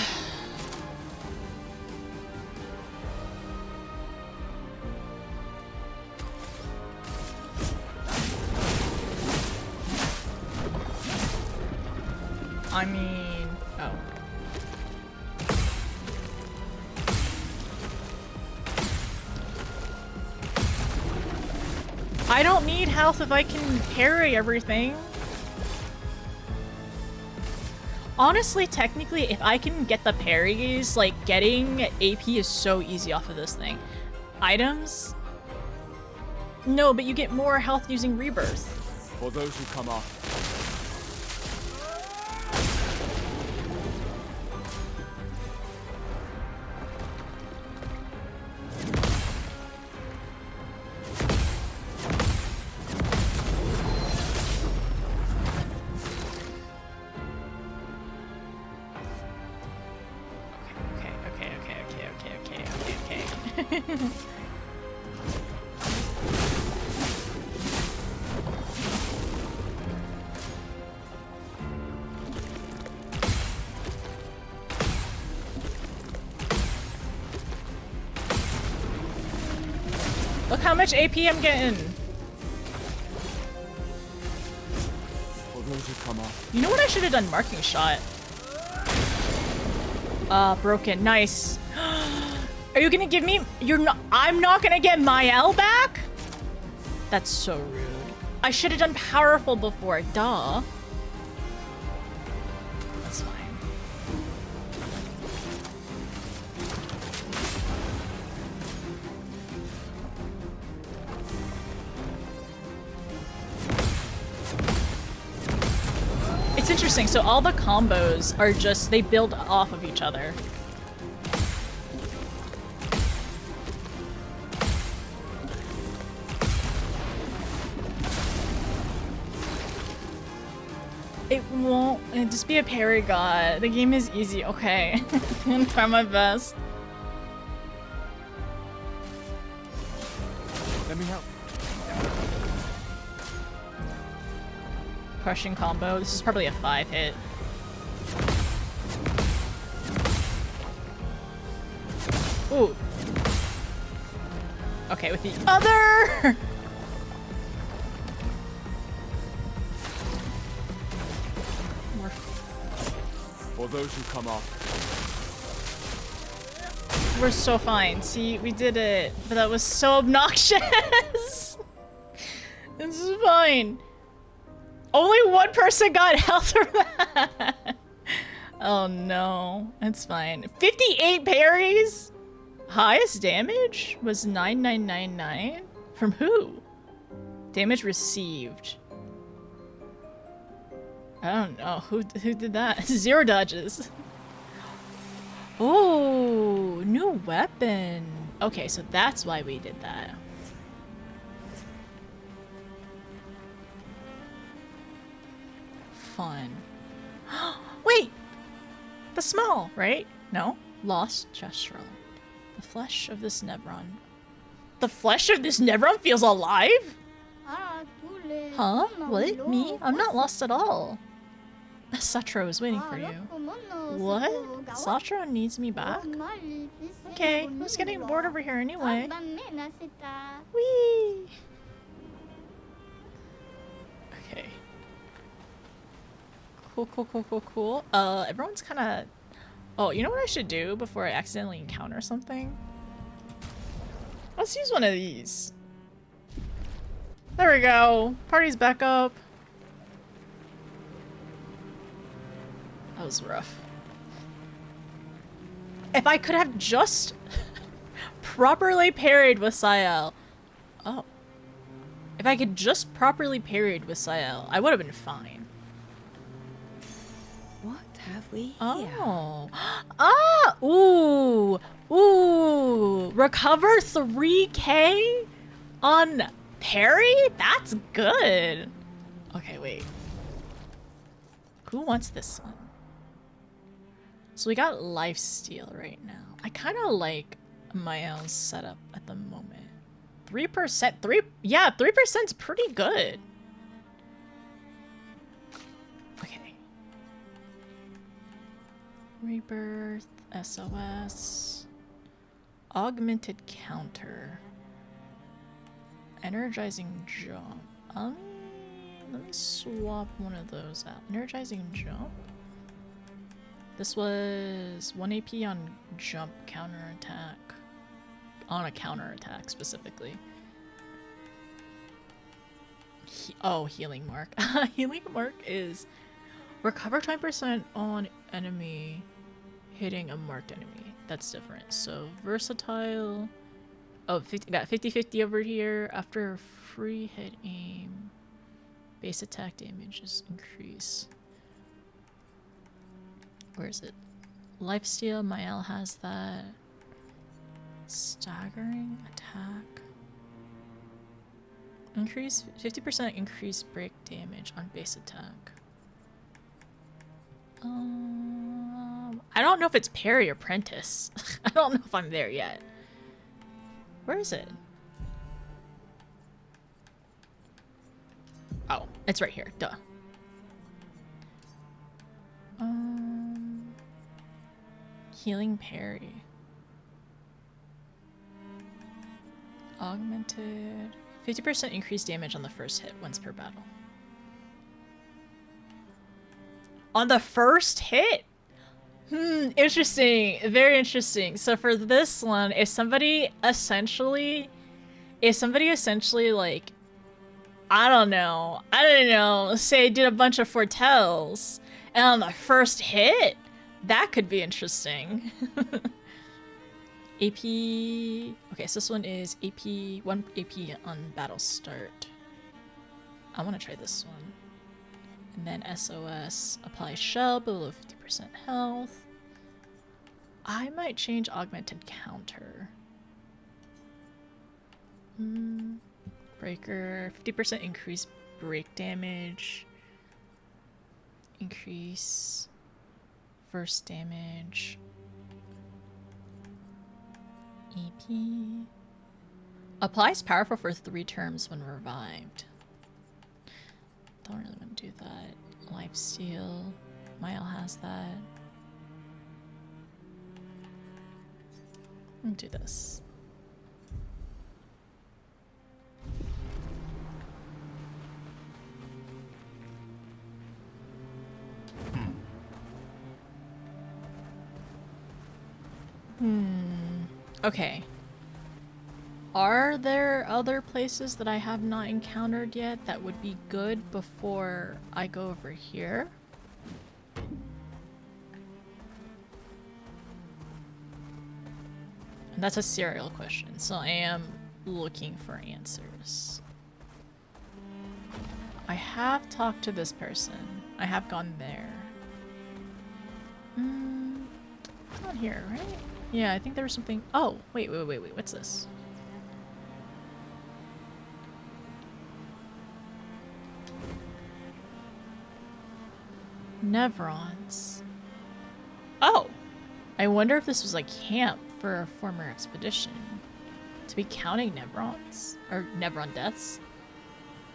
mean, oh. I don't need health if I can parry everything. Honestly, technically, if I can get the parries, like, getting AP is so easy off of this thing. Items? No, but you get more health using Rebirth. For those who come after. Okay. how much AP I'm getting. For those who come off. You know what I should have done? Marking shot. Broken. Nice. Are you gonna give me? You're not. I'm not gonna get my L back? That's so rude. I should have done powerful before. Duh. That's fine. It's interesting. So all the combos are just, they build off of each other. It won't. It'll just be a parry god. The game is easy. Okay. I'm gonna try my best. Let me help. Crushing combo. This is probably a 5-hit. Ooh. Okay, with the other! More. For those who come off. We're so fine. See, we did it. But that was so obnoxious. This is fine. Only one person got health from that. Oh no. It's fine. 58 parries? Highest damage was 9999? From who? Damage received. I don't know. Who did that? 0 dodges. Oh, new weapon. Okay, so that's why we did that. Fun. Wait! The small, right? No? Lost Gestural. The flesh of this Nevron. The flesh of this Nevron feels alive? Huh? What? Me? I'm not lost at all. Satra is waiting for you. What? Satra needs me back? Okay, who's getting bored over here anyway? Whee! Okay. Cool. Everyone's kind of... Oh, you know what I should do before I accidentally encounter something? Let's use one of these. There we go. Party's back up. That was rough. If I could have just properly parried with Sayel. Oh. If I could just properly parried with Sayel, I would have been fine. What have we here? Oh. Ah! Ooh! Ooh! Recover 3k on parry? That's good. Okay, wait. Who wants this one? So we got lifesteal right now. I kind of like Mael's setup at the moment. 3%? Yeah, 3%'s pretty good. Okay. Rebirth, SOS, augmented counter, energizing jump. Let me swap one of those out. Energizing jump. This was 1 AP on jump counterattack. On a counterattack specifically. Healing mark. Healing mark is recover 20% on enemy hitting a marked enemy. That's different. So versatile. Oh, got 50-50 over here. After free hit aim, base attack damage is increase. Where is it? Lifesteal, Mael has that. Staggering attack. Increase 50% increased break damage on base attack. I don't know if it's parry or apprentice. I don't know if I'm there yet. Where is it? Oh, it's right here. Duh. Healing parry. Augmented. 50% increased damage on the first hit once per battle. On the first hit? Interesting. Very interesting. So for this one, if somebody essentially like, I don't know, say did a bunch of foretells, and on the first hit, that could be interesting. AP. Okay, so this one is AP, 1 AP on battle start. I want to try this one. And then SOS, apply shell below 50% health. I might change augmented counter. Breaker, 50% increase break damage. Increase first damage. EP. Applies powerful for 3 terms when revived. Don't really want to do that. Lifesteal. Mile has that. I'm gonna do this. Okay. Are there other places that I have not encountered yet that would be good before I go over here? And that's a serial question, so I am looking for answers. I have talked to this person. I have gone there. It's not here, right? Yeah, I think there was something. Oh, wait. What's this? Nevrons. Oh! I wonder if this was like camp for a former expedition. To be counting Nevrons. Or Nevron deaths.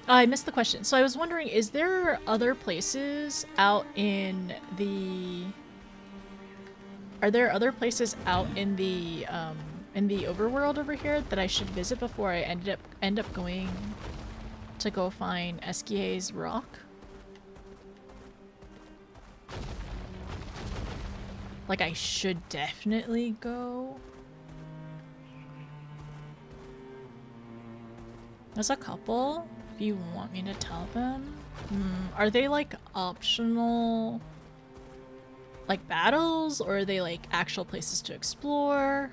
I missed the question. So I was wondering, is there other places out in the... Are there other places out in the overworld over here that I should visit before I end up going to go find Esquie's rock? Like I should definitely go. There's a couple, if you want me to tell them. Are they like optional like battles, or are they like actual places to explore?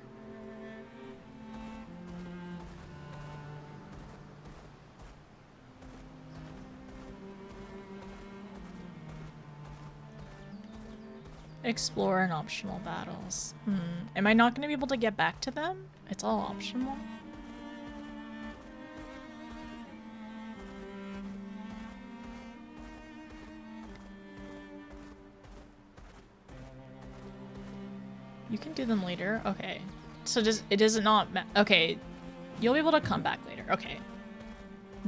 Explore and optional battles. Am I not going to be able to get back to them? It's all optional. You can do them later. Okay. So it does not okay. You'll be able to come back later. Okay.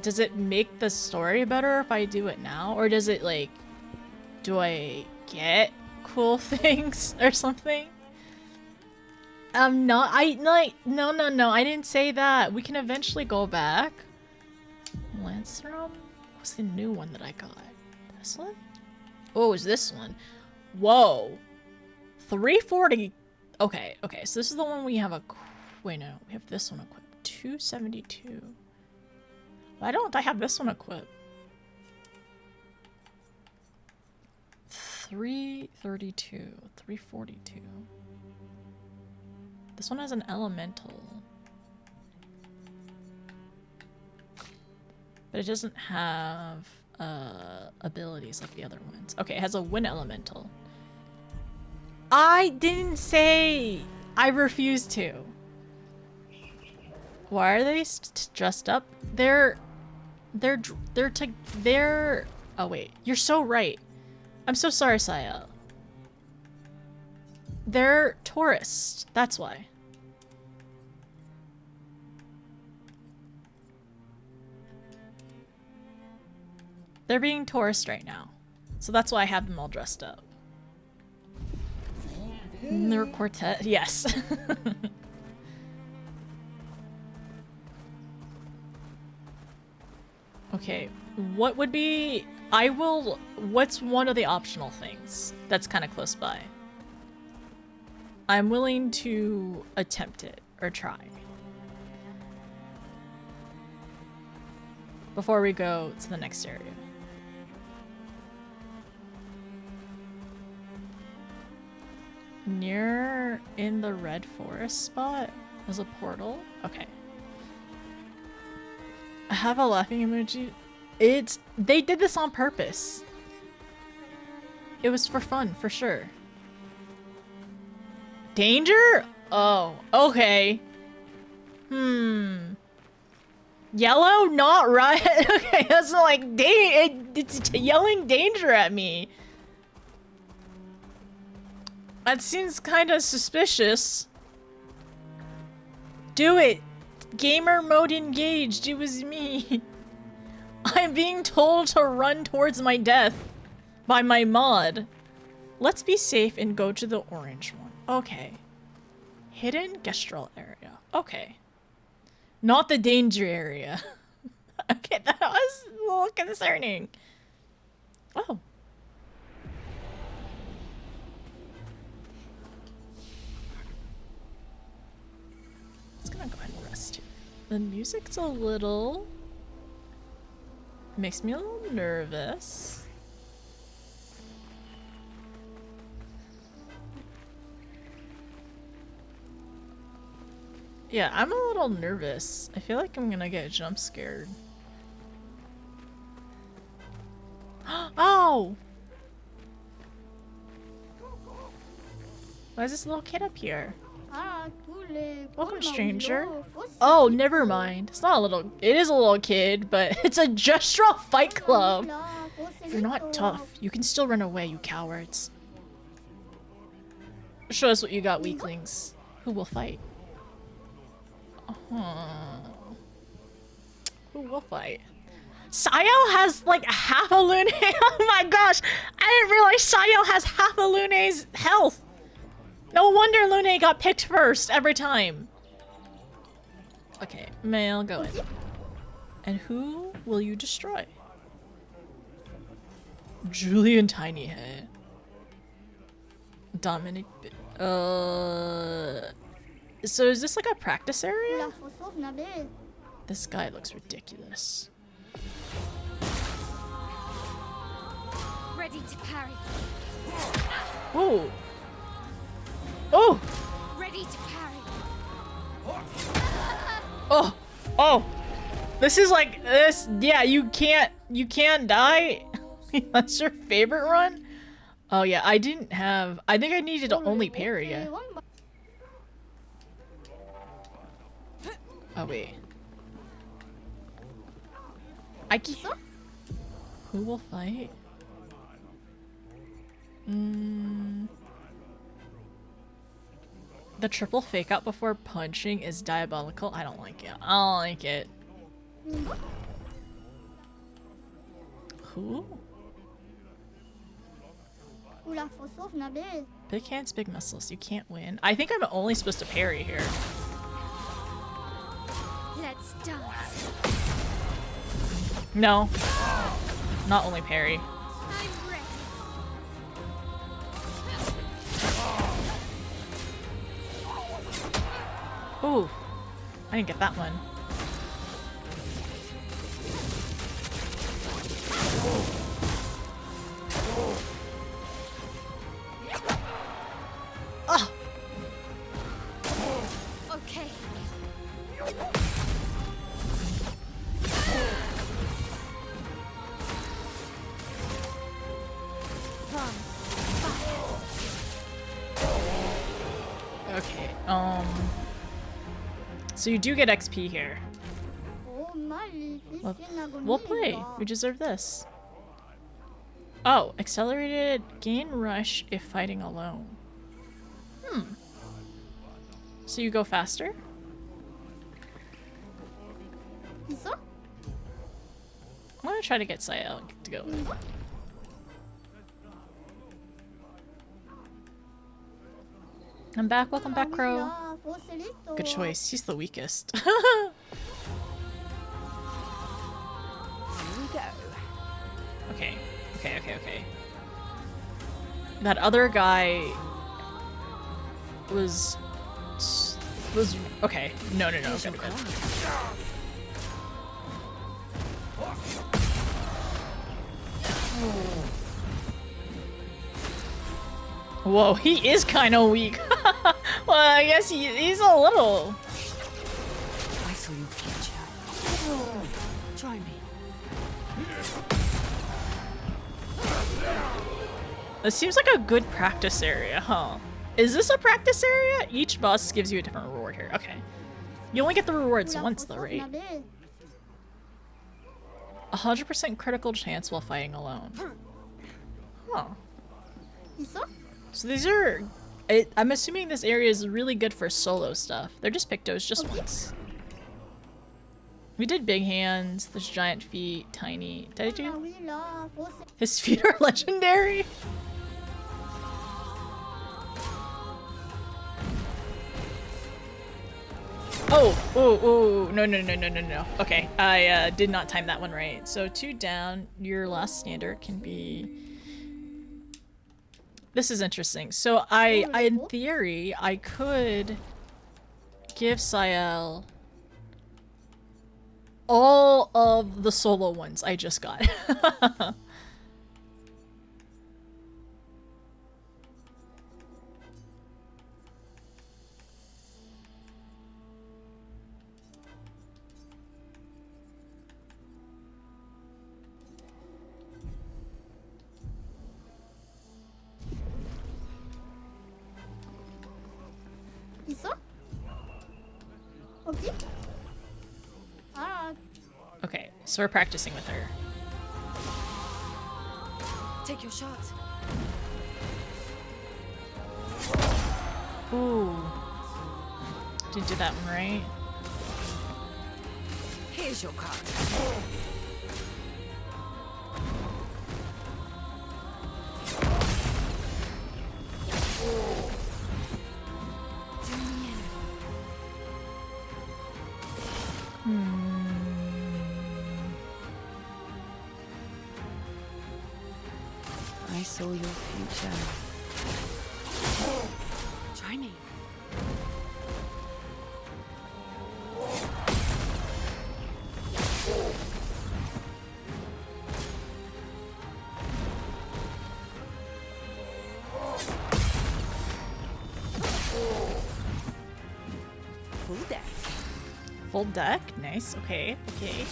Does it make the story better if I do it now? Or does it like, do I get cool things or something? No, I didn't say that. We can eventually go back. Lancerum? What's the new one that I got? This one? Oh, is this one? Whoa. 340. Okay, so this is the one we have a... Wait, no. We have this one equipped. 272. Why don't I have this one equipped? 332. 342. This one has an elemental. But it doesn't have abilities like the other ones. Okay, it has a wind elemental. I didn't say. I refuse to. Why are they dressed up? They're. Oh wait, you're so right. I'm so sorry, Saya. They're tourists. That's why. They're being tourists right now. So that's why I have them all dressed up. They're quartet. Yes. Okay, what would be... I will... What's one of the optional things that's kind of close by? I'm willing to attempt it, or try. Before we go to the next area. Near in the red forest spot is a portal. Okay. I have a laughing emoji. They did this on purpose. It was for fun, for sure. Danger? Oh, okay. Yellow, not right. Okay, that's not like it's yelling danger at me. That seems kind of suspicious. Do it. Gamer mode engaged. It was me. I'm being told to run towards my death by my mod. Let's be safe and go to the orange one. Okay. Hidden Gestral area. Okay. Not the danger area. Okay, that was a little concerning. Oh. Just gonna go ahead and rest here. The music's a little... makes me a little nervous. Yeah, I'm a little nervous. I feel like I'm gonna get jump scared. Oh! Why is this little kid up here? Welcome, stranger. Oh, never mind. It's not a little... It is a little kid, but it's a Gestral Fight Club. If you're not tough, you can still run away, you cowards. Show us what you got, weaklings. Who will fight? Who will fight? Sayo has like half a Lune. Oh my gosh! I didn't realize Sayo has half a Lune's health. No wonder Lune got picked first every time. Okay, Mail, go in. And who will you destroy? Julian Tiny Head. Dominic. So is this like a practice area? This guy looks ridiculous. Ready to parry. Oh. Oh. Ready to parry. Oh. Oh. This is like this. Yeah, you can't die. That's your favorite run? Oh yeah, I didn't have. I think I needed to only parry. Yeah. Oh wait. I can't. Who will fight? The triple fake out before punching is diabolical. I don't like it. I don't like it. Who? Big hands, big muscles. You can't win. I think I'm only supposed to parry here. Let's dance. No. Not only parry. I'm ready. Ooh. I didn't get that one. Oh. Okay. Okay. So you do get XP here. We'll play. We deserve this. Oh, accelerated gain rush if fighting alone. So you go faster? I'm gonna try to get Sayo to go. I'm back. Welcome back, Crow. Good choice. He's the weakest. Okay. Okay, okay, okay. That other guy was okay. No, no, no. Good, good. Whoa, he is kind of weak. Well, I guess he's a little. I saw your future. Try me. This seems like a good practice area, huh? Is this a practice area? Each boss gives you a different reward here. Okay. You only get the rewards once though, right? 100% critical chance while fighting alone. Huh. So these are... I'm assuming this area is really good for solo stuff. They're just pictos just once. We did big hands, there's giant feet, tiny... Did I do? His feet are legendary? Oh, oh, oh, no, no, no, no, no, no. Okay, I did not time that one right. So 2 down, your last standard can be... This is interesting. So in theory, I could give Sael all of the solo ones I just got. Okay, so we're practicing with her. Take your shot. Ooh. Didn't do that one right. Here's your card. I saw your future. Try me. Full deck. Full deck? Nice. Okay, okay.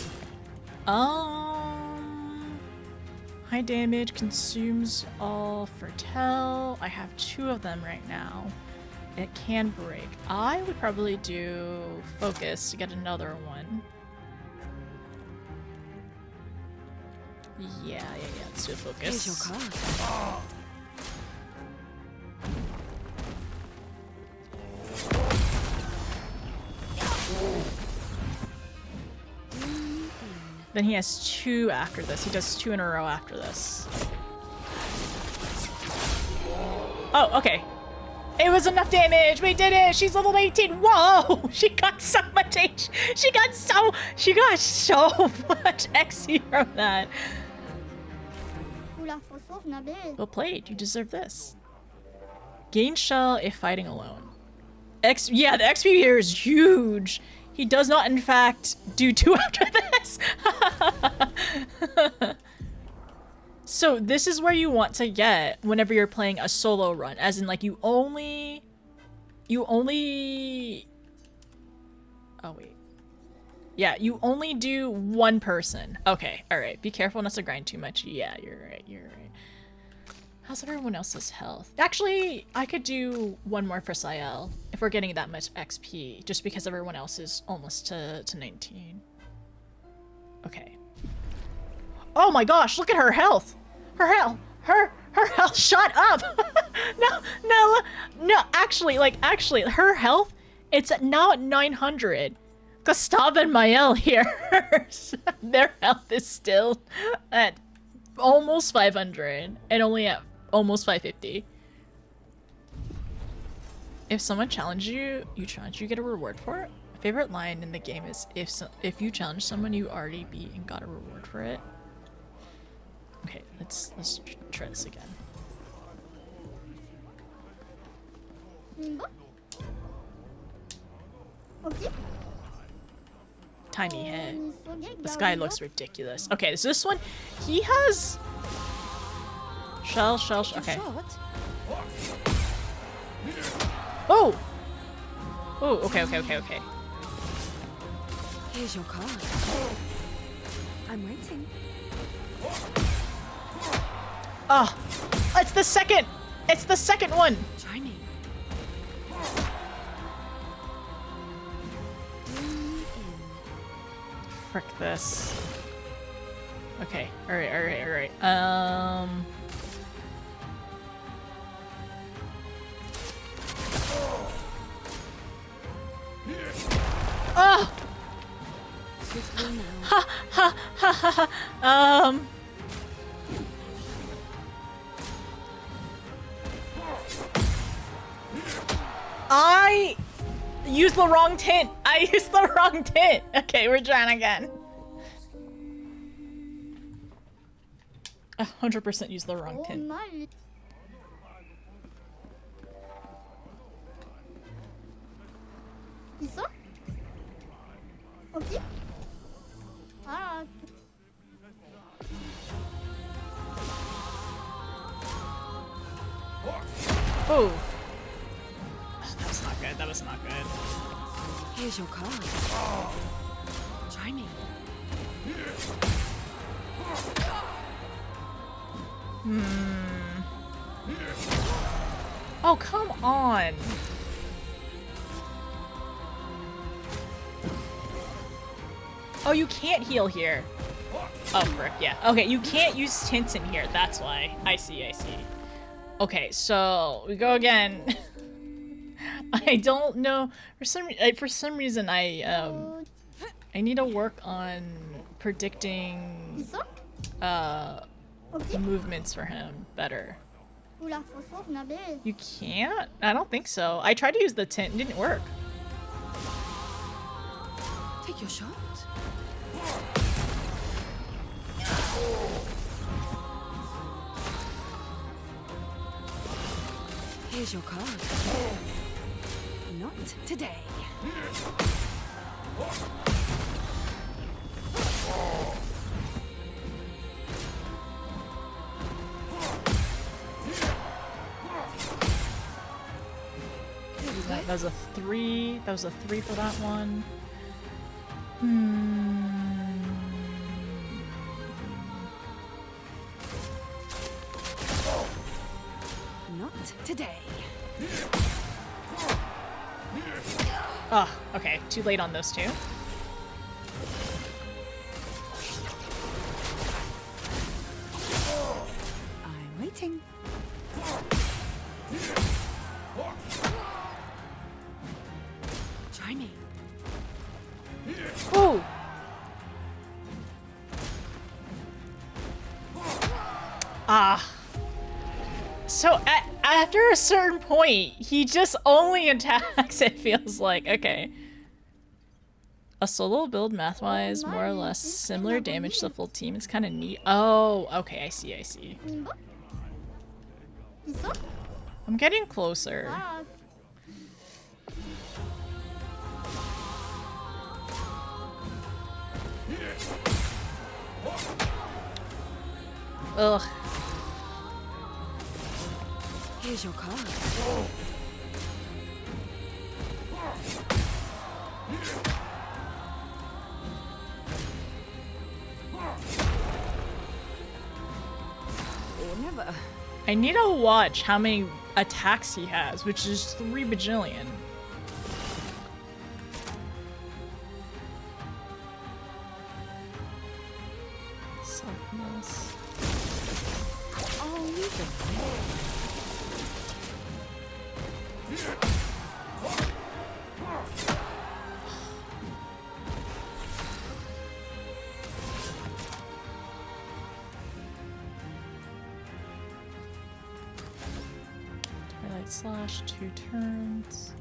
High damage, consumes all foretell. I have 2 of them right now. It can break. I would probably do focus to get another one. Yeah, let's do focus. Here's your card. Then he has 2 after this. He does 2 in a row after this. Oh, okay. It was enough damage. We did it. She's level 18. Whoa! She got so much H. She got so much XP from that. Well played. You deserve this. Gain shell if fighting alone. Yeah, the XP here is huge. He does not, in fact, do 2 after this. So this is where you want to get whenever you're playing a solo run, as in like you only... Oh wait. Yeah, you only do 1 person. Okay, alright. Be careful not to grind too much. Yeah, you're right, you're right. How's everyone else's health? Actually, I could do 1 more for Sael if we're getting that much XP, just because everyone else is almost to 19. Okay. Oh my gosh, look at her health! Her health shot up! No, actually, her health, it's now at 900. Gustav and Mael here, their health is still at almost 500 and only at almost 550. If someone challenges you, you get a reward for it. My favorite line in the game is if you challenge someone you already beat and got a reward for it. Okay, let's try this again. Tiny head. This guy looks ridiculous. Okay, is this one? He has shell. Okay. Shot? Oh. Oh. Okay. Here's your card. I'm waiting. Ah, it's the second. It's the second one. Try me. Frick this. Okay. All right. Oh. Swiftly now. I used the wrong tint. Okay, we're trying again. 100% used the wrong tint. 있어? 없지? 알아. Oh. That was not good. Here's your card. Try me. Oh, come on. Oh, you can't heal here. Oh, frick, yeah. Okay, you can't use tints in here. That's why. I see. Okay, so we go again. I don't know. For some reason, I need to work on predicting 있어? 없지? movements for him better. Oula, faut sauve, Nabil. You can't? I don't think so. I tried to use the tint, it didn't work. Take your shot. Here's your card. Not today. That was a 3. That was a 3 for that one. Not today. Oh, okay. Too late on those two. I'm waiting. Try me. Ooh! Ah. So after a certain point, he just only attacks, it feels like. Okay. A solo build, math-wise, more or less similar damage to the full team. It's kind of neat. Oh, okay, I see. 있어? 있어? I'm getting closer. 알아. Ugh. Here's your card. Or never. I need to watch how many attacks he has, which is 3 bajillion. Softness. I'll leave it. Twilight Slash, 2 turns.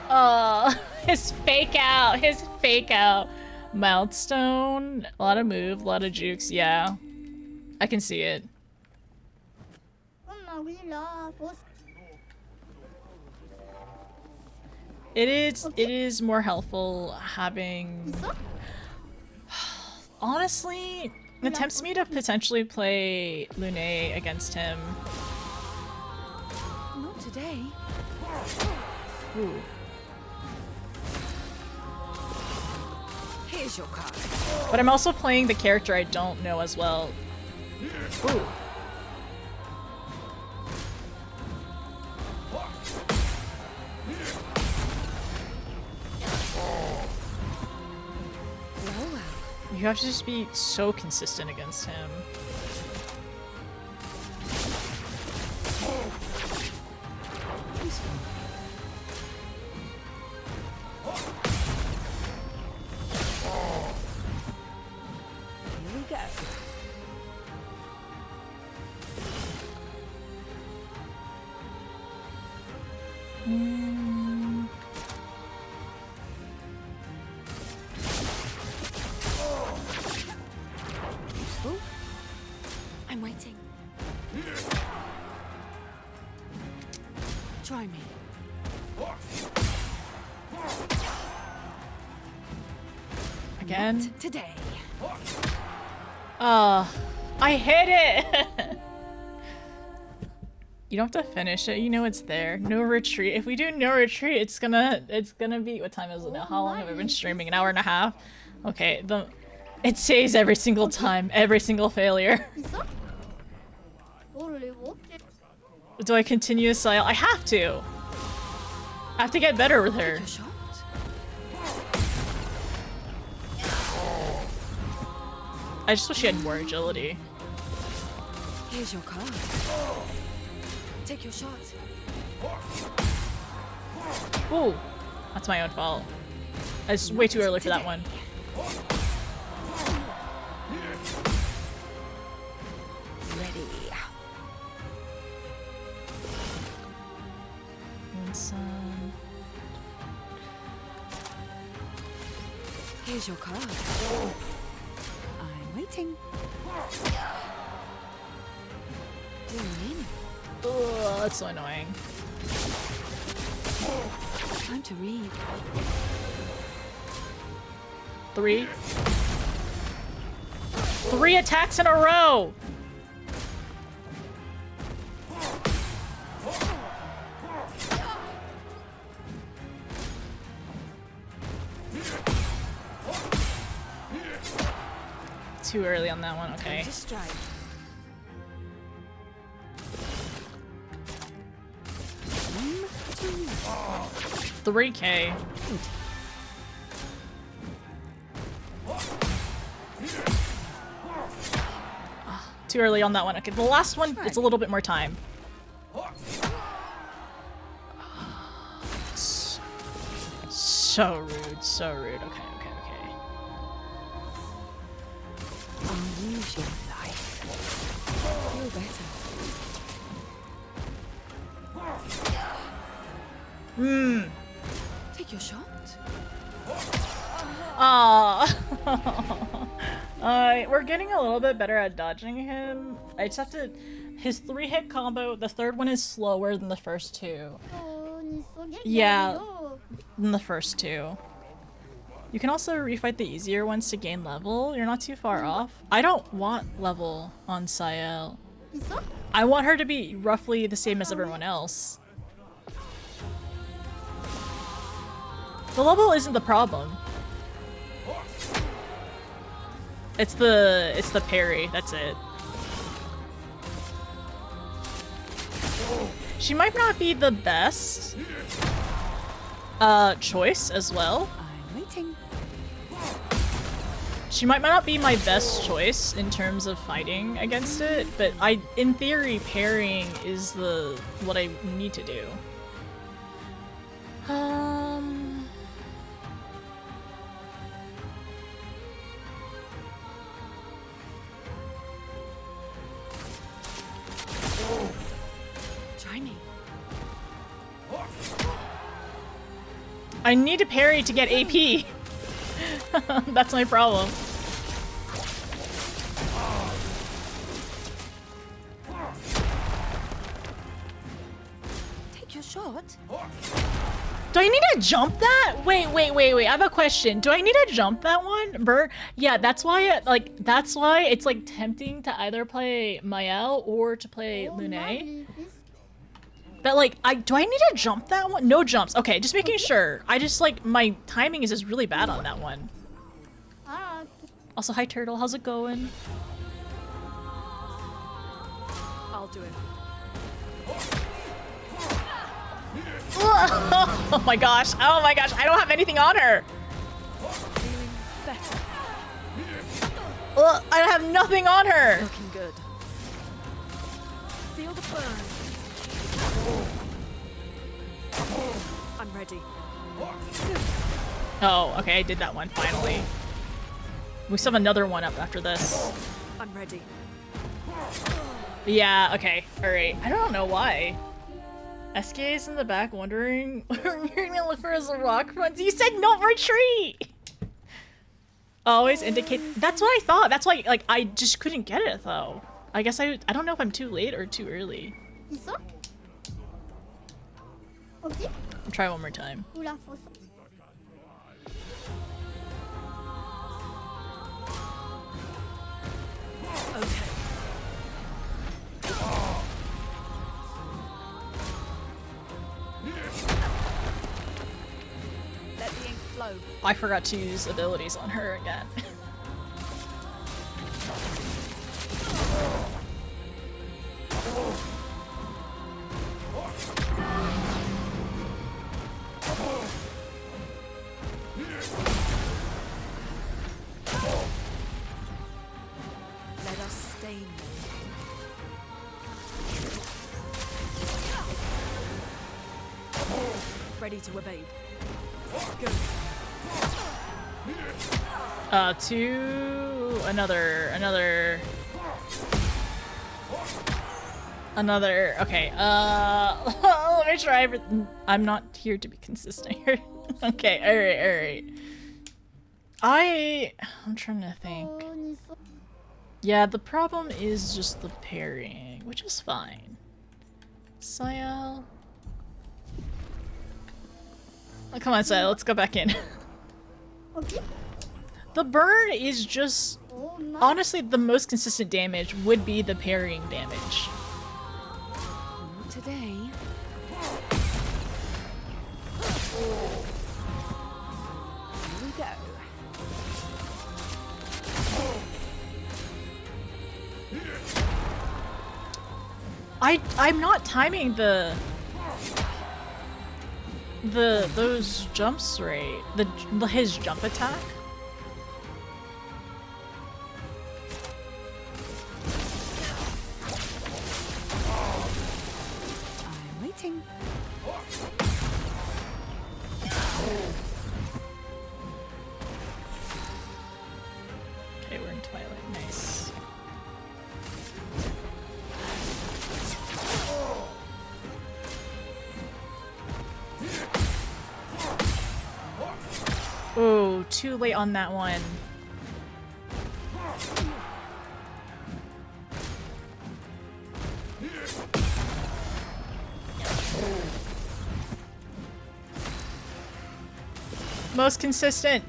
Oh, his fake out. His fake out. Milestone. A lot of move, a lot of jukes. Yeah. I can see it. Oh, bah oui, là, faut... It is more helpful having... C'est ça? Honestly, it tempts me to potentially play Lune against him. Not today. Ooh. Here's your card. But I'm also playing the character I don't know as well. Ooh. Well. You have to just be so consistent against him. Peaceful. Here we go. Useful. I'm waiting. Try me. Again? Not today. I hit it! You don't have to finish it, you know it's there. No retreat. If we do no retreat, it's gonna be, what time is it now? How long have I been streaming? An hour and a half? Okay, it saves every single time, every single failure. C'est ça? Oh, les ok. Do I continue Sayal? I have to! I have to get better with her. Take your shot. I just wish she had more agility. Here's your card. Take your shot. Ooh, that's my own fault. It's way too early for that one. Ready. Here's your card. I'm waiting. Lean in. Ugh, that's so annoying. Time to read. 3 attacks in a row! Too early on that one, okay. Just strike. To read. 3k. Too early on that one. Okay, the last one, it's a little bit more time. So rude, so rude. Okay, okay, okay. Unleash your life. Feel better. Take your shot. We're getting a little bit better at dodging him. I just have to... His 3-hit combo, the third one is slower than the first two. Oh, ni so get Yeah. go. Than the first two. You can also refight the easier ones to gain level. You're not too far off. I don't want level on Sayel. C'est ça? I want her to be roughly the same as everyone else. The level isn't the problem. It's the parry, that's it. She might not be the best choice as well. I'm waiting. She might not be my best choice in terms of fighting against it, but in theory, parrying is what I need to do. Try me. I need to parry to get AP. That's my problem. Take your shot. Do I need to jump that? Wait. I have a question. Do I need to jump that one? Yeah, that's why that's why it's like tempting to either play Mael or to play Lune. But like do I need to jump that one? No jumps. Okay, just making sure. I just like my timing is just really bad on that one. Also, hi Turtle, how's it going? I'll do it. Oh my gosh, I don't have anything on her. Feeling better. I have nothing on her. Looking good. Feel the burn. I'm ready. Oh, okay, I did that one finally. We still have another one up after this. I'm ready. Yeah, okay, alright. I don't know why. Esquie is in the back wondering you're gonna look for us a rock front. You said no retreat! Always indicate. That's what I thought. That's why like I just couldn't get it though. I guess I don't know if I'm too late or too early. I'll try one more time. Okay. Let the ink flow. I forgot to use abilities on her again. Let us stain them. Ready to evade. Go. To another, okay, let me try I'm not here to be consistent here. Okay, alright. I'm trying to think. Yeah, the problem is just the parrying, which is fine. Sayal. Oh, come on, Sayal, let's go back in. The burn is just honestly the most consistent damage would be the parrying damage. Not today. Here we go. I'm not timing those jumps right. His jump attack. I'm waiting. Okay, we're in Twilight. Nice. Oh, too late on that one. Most consistent.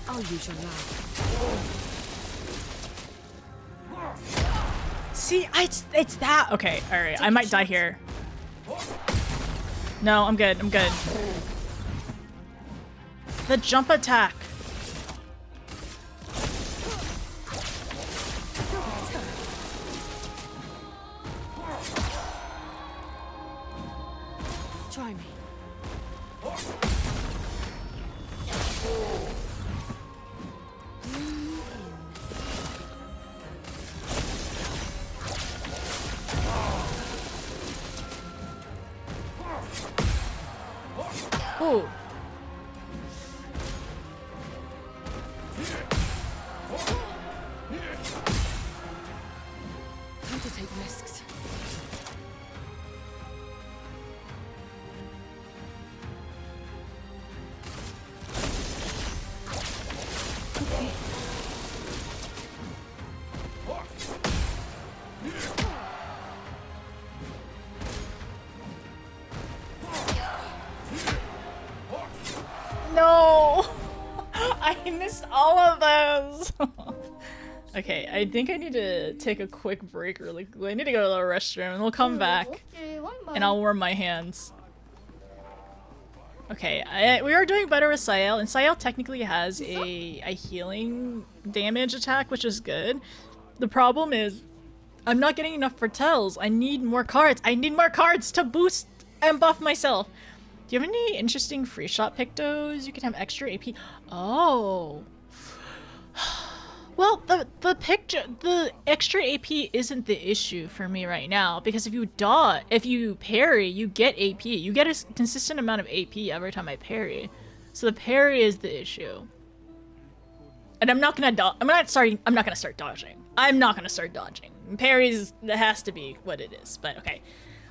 I'll use your laugh. See, it's that. Okay, all right. I might die here. No, I'm good. I'm good. The jump attack. Try me. Ooh. Time to take risks. waste all of those. Okay, I think I need to take a quick break really quickly. I need to go to the restroom and we'll come back and I'll warm my hands. Okay, we are doing better with Sael, and Sael technically has a healing damage attack, which is good. The problem is I'm not getting enough foretells. I need more cards. I need more cards to boost and buff myself. Do you have any interesting free shot pictos? You can have extra AP. Oh. Well, the extra AP isn't the issue for me right now, because if you parry, you get AP. You get a consistent amount of AP every time I parry. So the parry is the issue. And I'm not gonna start dodging. I'm not gonna start dodging. Parries, that has to be what it is, but okay.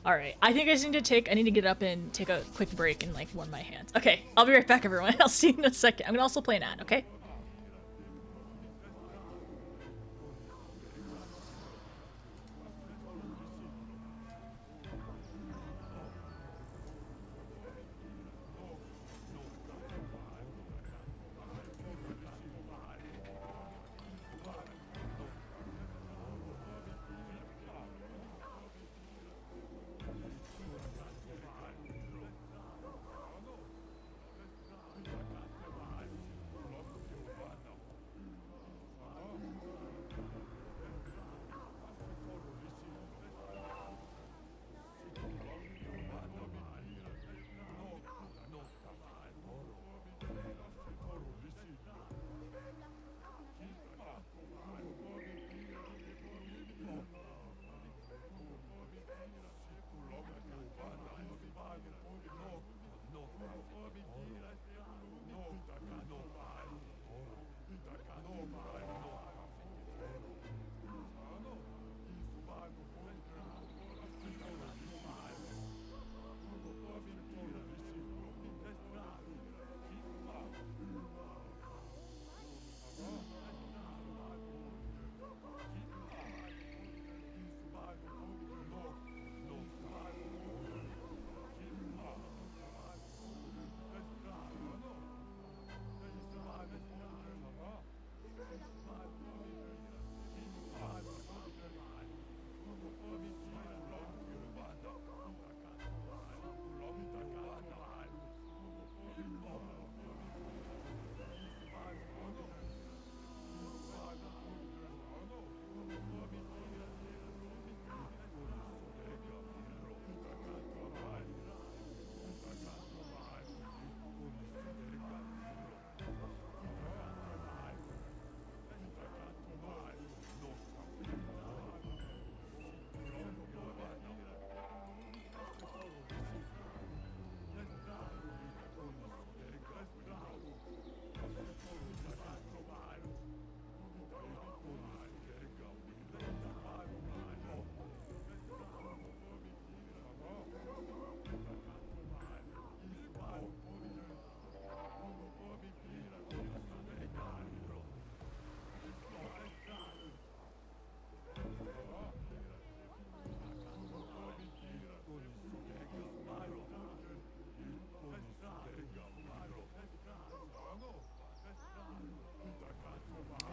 Alright, I think I need to get up and take a quick break and like warm my hands. Okay, I'll be right back everyone. I'll see you in a second. I'm gonna also play an ad, okay?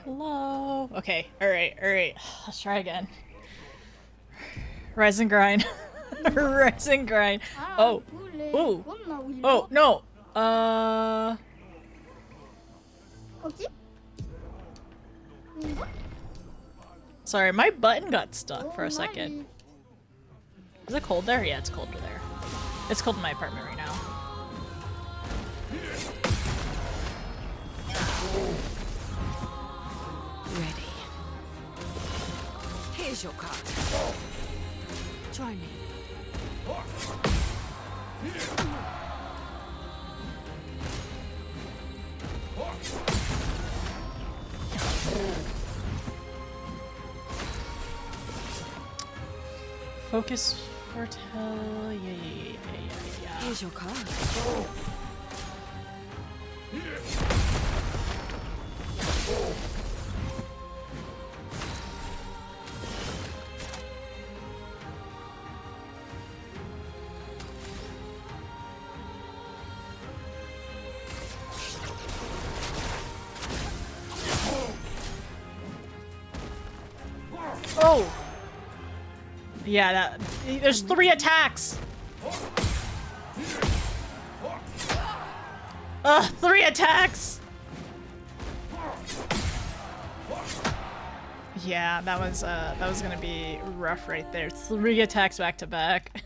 Hello. Okay. All right. Let's try again. Rise and grind. Rise and grind. Oh. Ooh. Oh no. Sorry, my button got stuck for a second. Is it cold there? Yeah, it's colder there. It's cold in my apartment right now. Ready. Here's your card. Try me. Focus foretell. Yeah. Here's your card. Oh! Yeah, there's 3 attacks! Ugh, 3 attacks! Yeah, that was gonna be rough right there. 3 attacks back to back.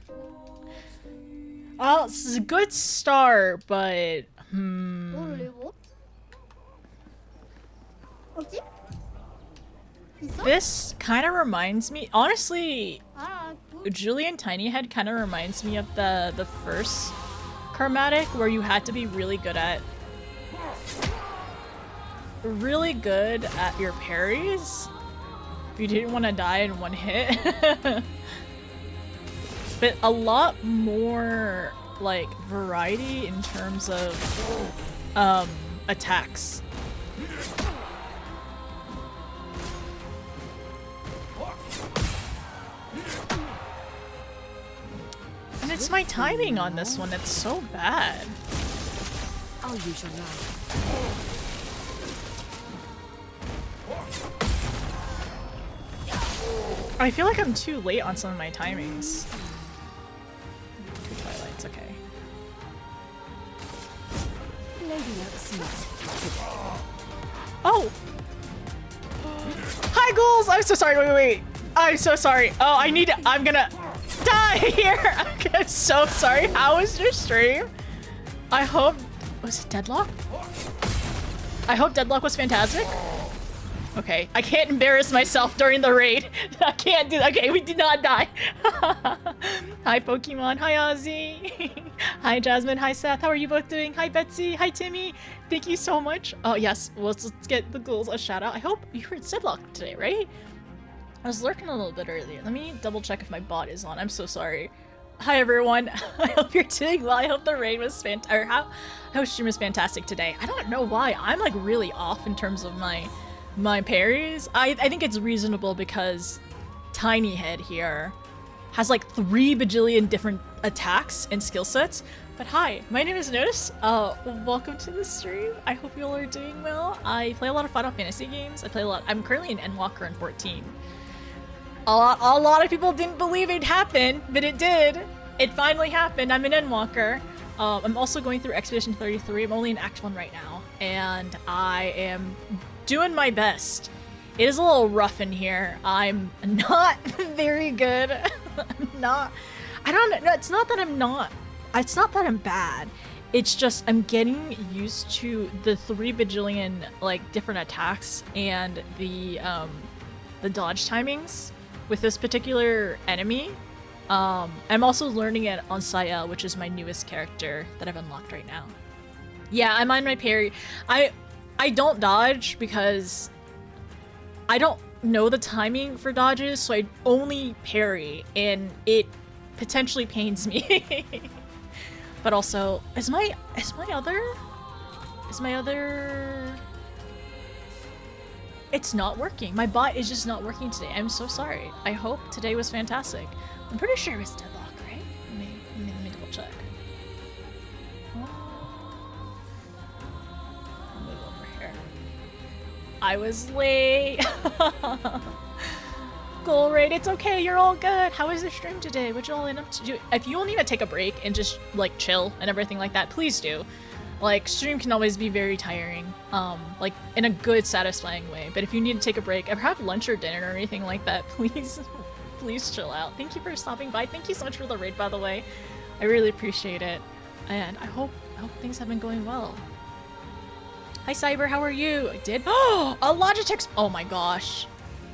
Oh, it's a good start, but Holy what? Okay. this kind of reminds me. Honestly, Ah, good. Julian Tinyhead kind of reminds me of the first Karmatic, where you had to be really good at your parries. If you didn't want to die in one hit. But a lot more like variety in terms of attacks. And it's my timing on this one that's so bad. I'll use your knife. I feel like I'm too late on some of my timings. 2 Twilights, okay. Lady outside. Oh! Hi, ghouls! I'm so sorry, wait. I'm so sorry. Oh, I'm gonna die here! I'm so sorry. How was your stream? I hope, was it Deadlock? I hope Deadlock was fantastic. Okay, I can't embarrass myself during the raid. I can't do that. Okay, we did not die. Hi, Pokemon. Hi, Ozzy. Hi, Jasmine. Hi, Seth. How are you both doing? Hi, Betsy. Hi, Timmy. Thank you so much. Oh, yes. Well, let's get the ghouls a shout out. I hope you were at Deadlock today, right? I was lurking a little bit earlier. Let me double check if my bot is on. I'm so sorry. Hi, everyone. I hope you're doing well. I hope the raid was fantastic. Or how stream was fantastic today. I don't know why. I'm like really off in terms of my parries. I think it's reasonable because Tinyhead here has like 3 bajillion different attacks and skill sets. But hi, my name is Notice. Welcome to the stream. I hope you all are doing well. I play a lot of Final Fantasy games. I'm currently an Endwalker in 14. A lot of people didn't believe it'd happen, but it did. It finally happened. I'm an Endwalker. I'm also going through Expedition 33. I'm only in Act 1 right now, and I am doing my best. It is a little rough in here. I'm not very good. It's not that I'm bad. It's just I'm getting used to the 3 bajillion like different attacks and the dodge timings with this particular enemy. I'm also learning it on Sayel, which is my newest character that I've unlocked right now. Yeah, I'm on my parry. I don't dodge because I don't know the timing for dodges, so I only parry, and it potentially pains me. But also, is my other? It's not working. My bot is just not working today. I'm so sorry. I hope today was fantastic. I'm pretty sure it was Deadlock, right? Let me double check. I'll move over here. I was late. Goal raid, it's okay, you're all good. How was the stream today? What y'all end up to do? If you all need to take a break and just like chill and everything like that, please do. Like, stream can always be very tiring, like in a good, satisfying way. But if you need to take a break, ever have lunch or dinner or anything like that, please, please chill out. Thank you for stopping by. Thank you so much for the raid, by the way. I really appreciate it, and I hope things have been going well. Hi, Cyber. How are you? I did. Oh, a Logitech. Oh my gosh.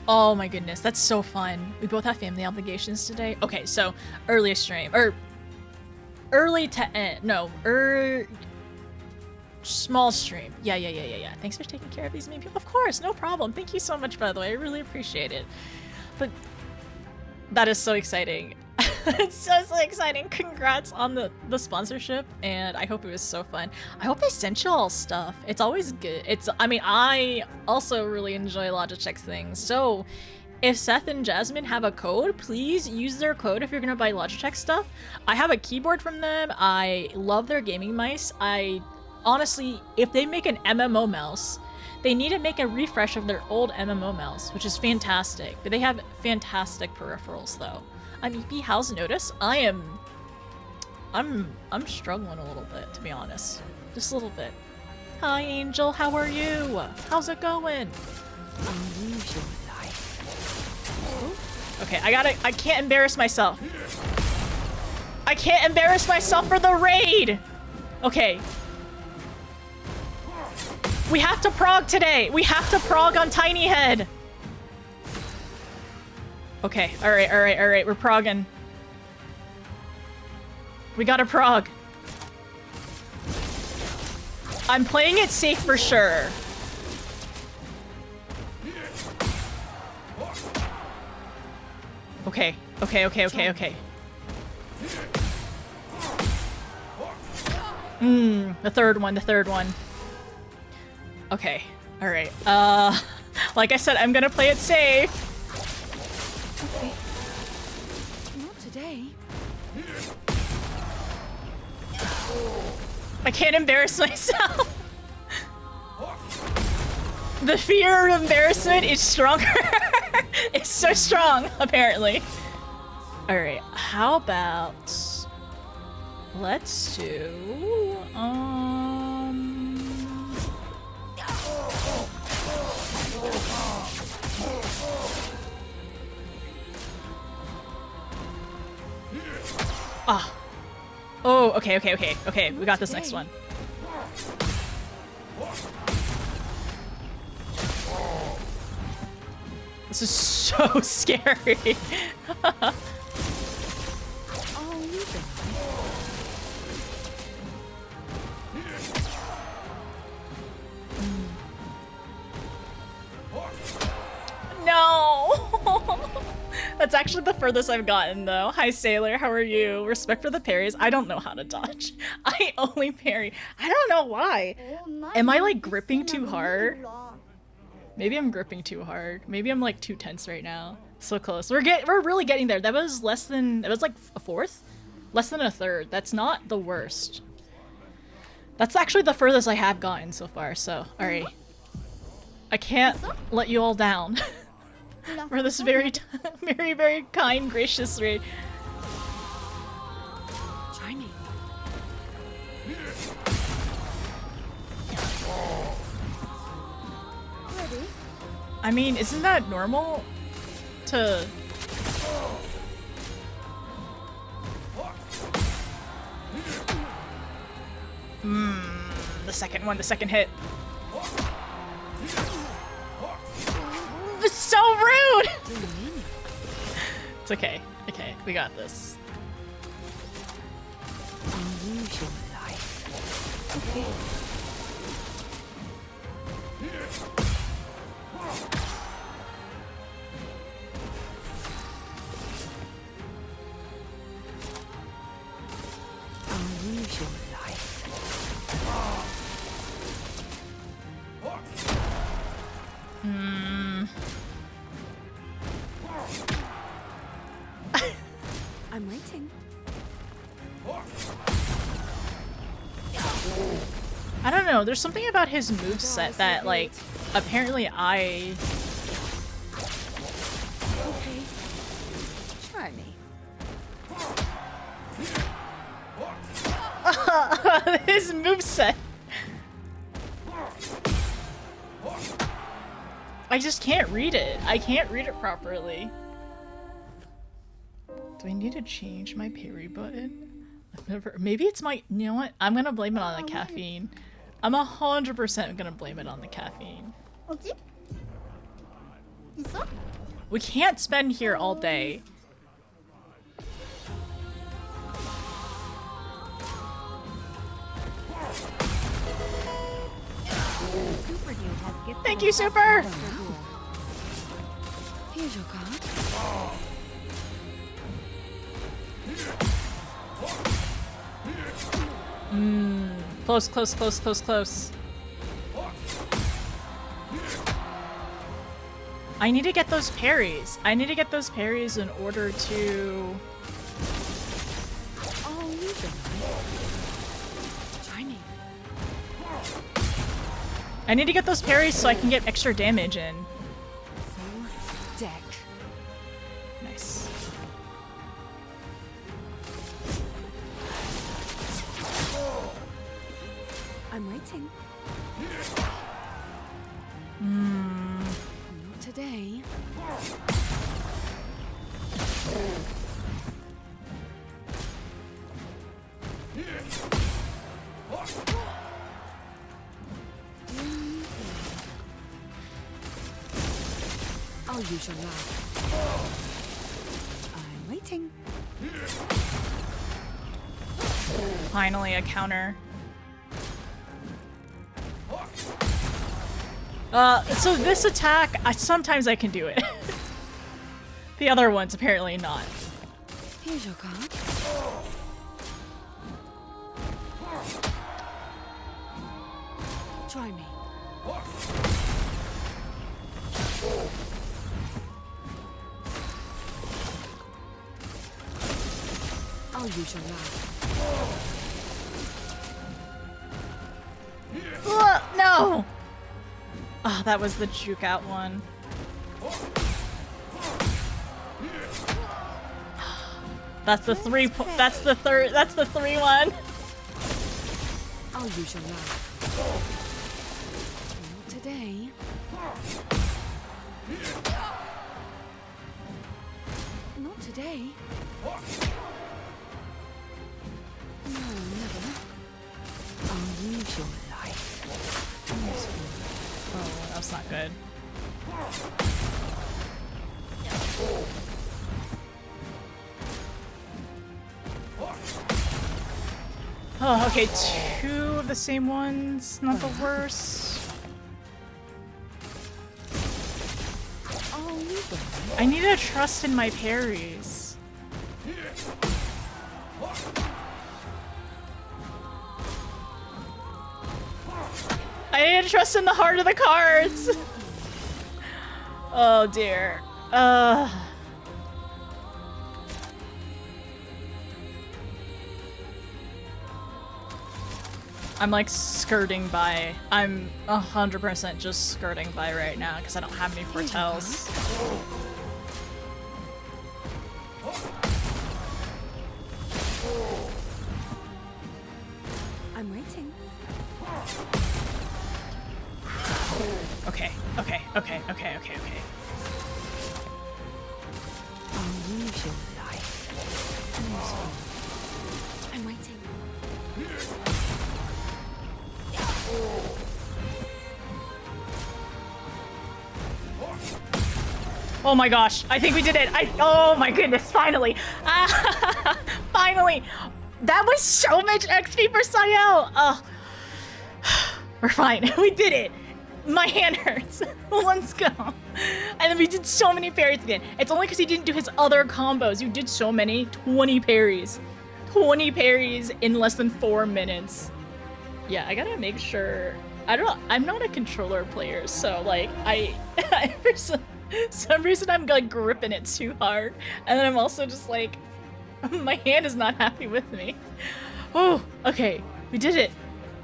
Oh my goodness, that's so fun. We both have family obligations today. Okay, so early stream or early to end. No, small stream. Yeah. Thanks for taking care of these people. Of course, no problem. Thank you so much, by the way. I really appreciate it. But that is so exciting. It's so exciting. Congrats on the sponsorship, and I hope it was so fun. I hope they sent you all stuff. It's always good. I also really enjoy Logitech's things. So if Seth and Jasmine have a code, please use their code if you're gonna buy Logitech stuff. I have a keyboard from them. I love their gaming mice. Honestly, if they make an MMO mouse They need to make a refresh of their old MMO mouse, which is fantastic. But they have fantastic peripherals though. I'm EP, how's notice? I'm struggling a little bit, to be honest. Just a little bit. Hi Angel, how are you? How's it going? Unusual life. Okay, I can't embarrass myself. I can't embarrass myself for the raid! Okay. We have to prog today! We have to prog on Tiny Head! Okay, alright, we're progging. We gotta prog. I'm playing it safe for sure. Okay. The third one. Okay. Alright. Like I said, I'm gonna play it safe. Okay. Not today. I can't embarrass myself. The fear of embarrassment is stronger. It's so strong, apparently. Alright, how about... Let's do... Ah. Oh, okay, we got this next one. This is so scary. Oh, you been No! That's actually the furthest I've gotten, though. Hi, Sailor. How are you? Respect for the parries. I don't know how to dodge. I only parry. I don't know why. Am I, like, gripping too hard? Maybe I'm gripping too hard. Maybe I'm, like, too tense right now. So close. We're really getting there. That was less than... That was, like, a fourth? Less than a third. That's not the worst. That's actually the furthest I have gotten so far, so... Alright. I can't let you all down. For this very, very kind, gracious raid. Charming. I mean, isn't that normal to... The second one, the second hit. It's so rude! It's okay. Okay, we got this. Unusual life. Okay. Unusual life. I'm waiting. I don't know, there's something about his moveset that, like, apparently I... Okay. Try me. His moveset. I just can't read it. I can't read it properly. Do I need to change my parry button? I've never... Maybe it's my... You know what? I'm gonna blame it on the caffeine. I'm 100% gonna blame it on the caffeine. 어디? 있어? We can't spend here all day. Thank you, Super! Here's your card. Close, close, close, close, close. I need to get those parries. I need to get those parries in order to... Oh, you've been Try me. I need to get those parries so I can get extra damage in. Full deck. Nice. I'm waiting. Not today. I'll use your laugh. I'm waiting. Finally a counter. So this attack, sometimes I can do it. The other ones apparently not. Here's your card. Try me. I'll use your laugh. No! Oh, that was the juke out one. That's the that's the three one. I'll use your laugh. Not today. Not today. No, never. I'll use your life. Oh, that's not good. Oh, okay, 2 of the same ones, not the worst. I'll use them. I need to trust in my parries. I need to trust in the heart of the cards. Oh dear. I'm like skirting by. I'm 100% just skirting by right now because I don't have any foretells. I'm waiting. Okay. I'll use your life. I'm waiting. Oh my gosh, I think we did it. Oh my goodness, finally. Finally. That was so much XP for Sayel. Oh. We're fine. We did it. My hand hurts. Let's go. And then we did so many parries again. It's only because he didn't do his other combos. You did so many. 20 parries. 20 parries in less than 4 minutes. Yeah, I gotta make sure. I'm not a controller player, so like for some reason I'm like gripping it too hard. And then I'm also just like, my hand is not happy with me. Oh, okay. We did it.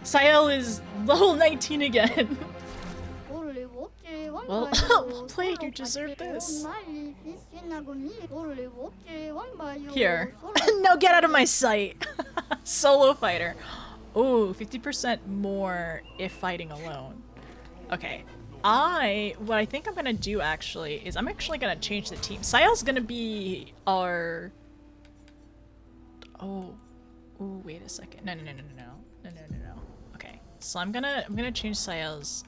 Sayel is level 19 again. Well, well played, you deserve this. Here. No, get out of my sight. Solo fighter. Ooh, 50% more if fighting alone. Okay. What I think I'm gonna do actually is I'm actually gonna change the team. Sayel's gonna be our... Oh. Ooh, wait a second. No. Okay. So I'm gonna change Sayel's,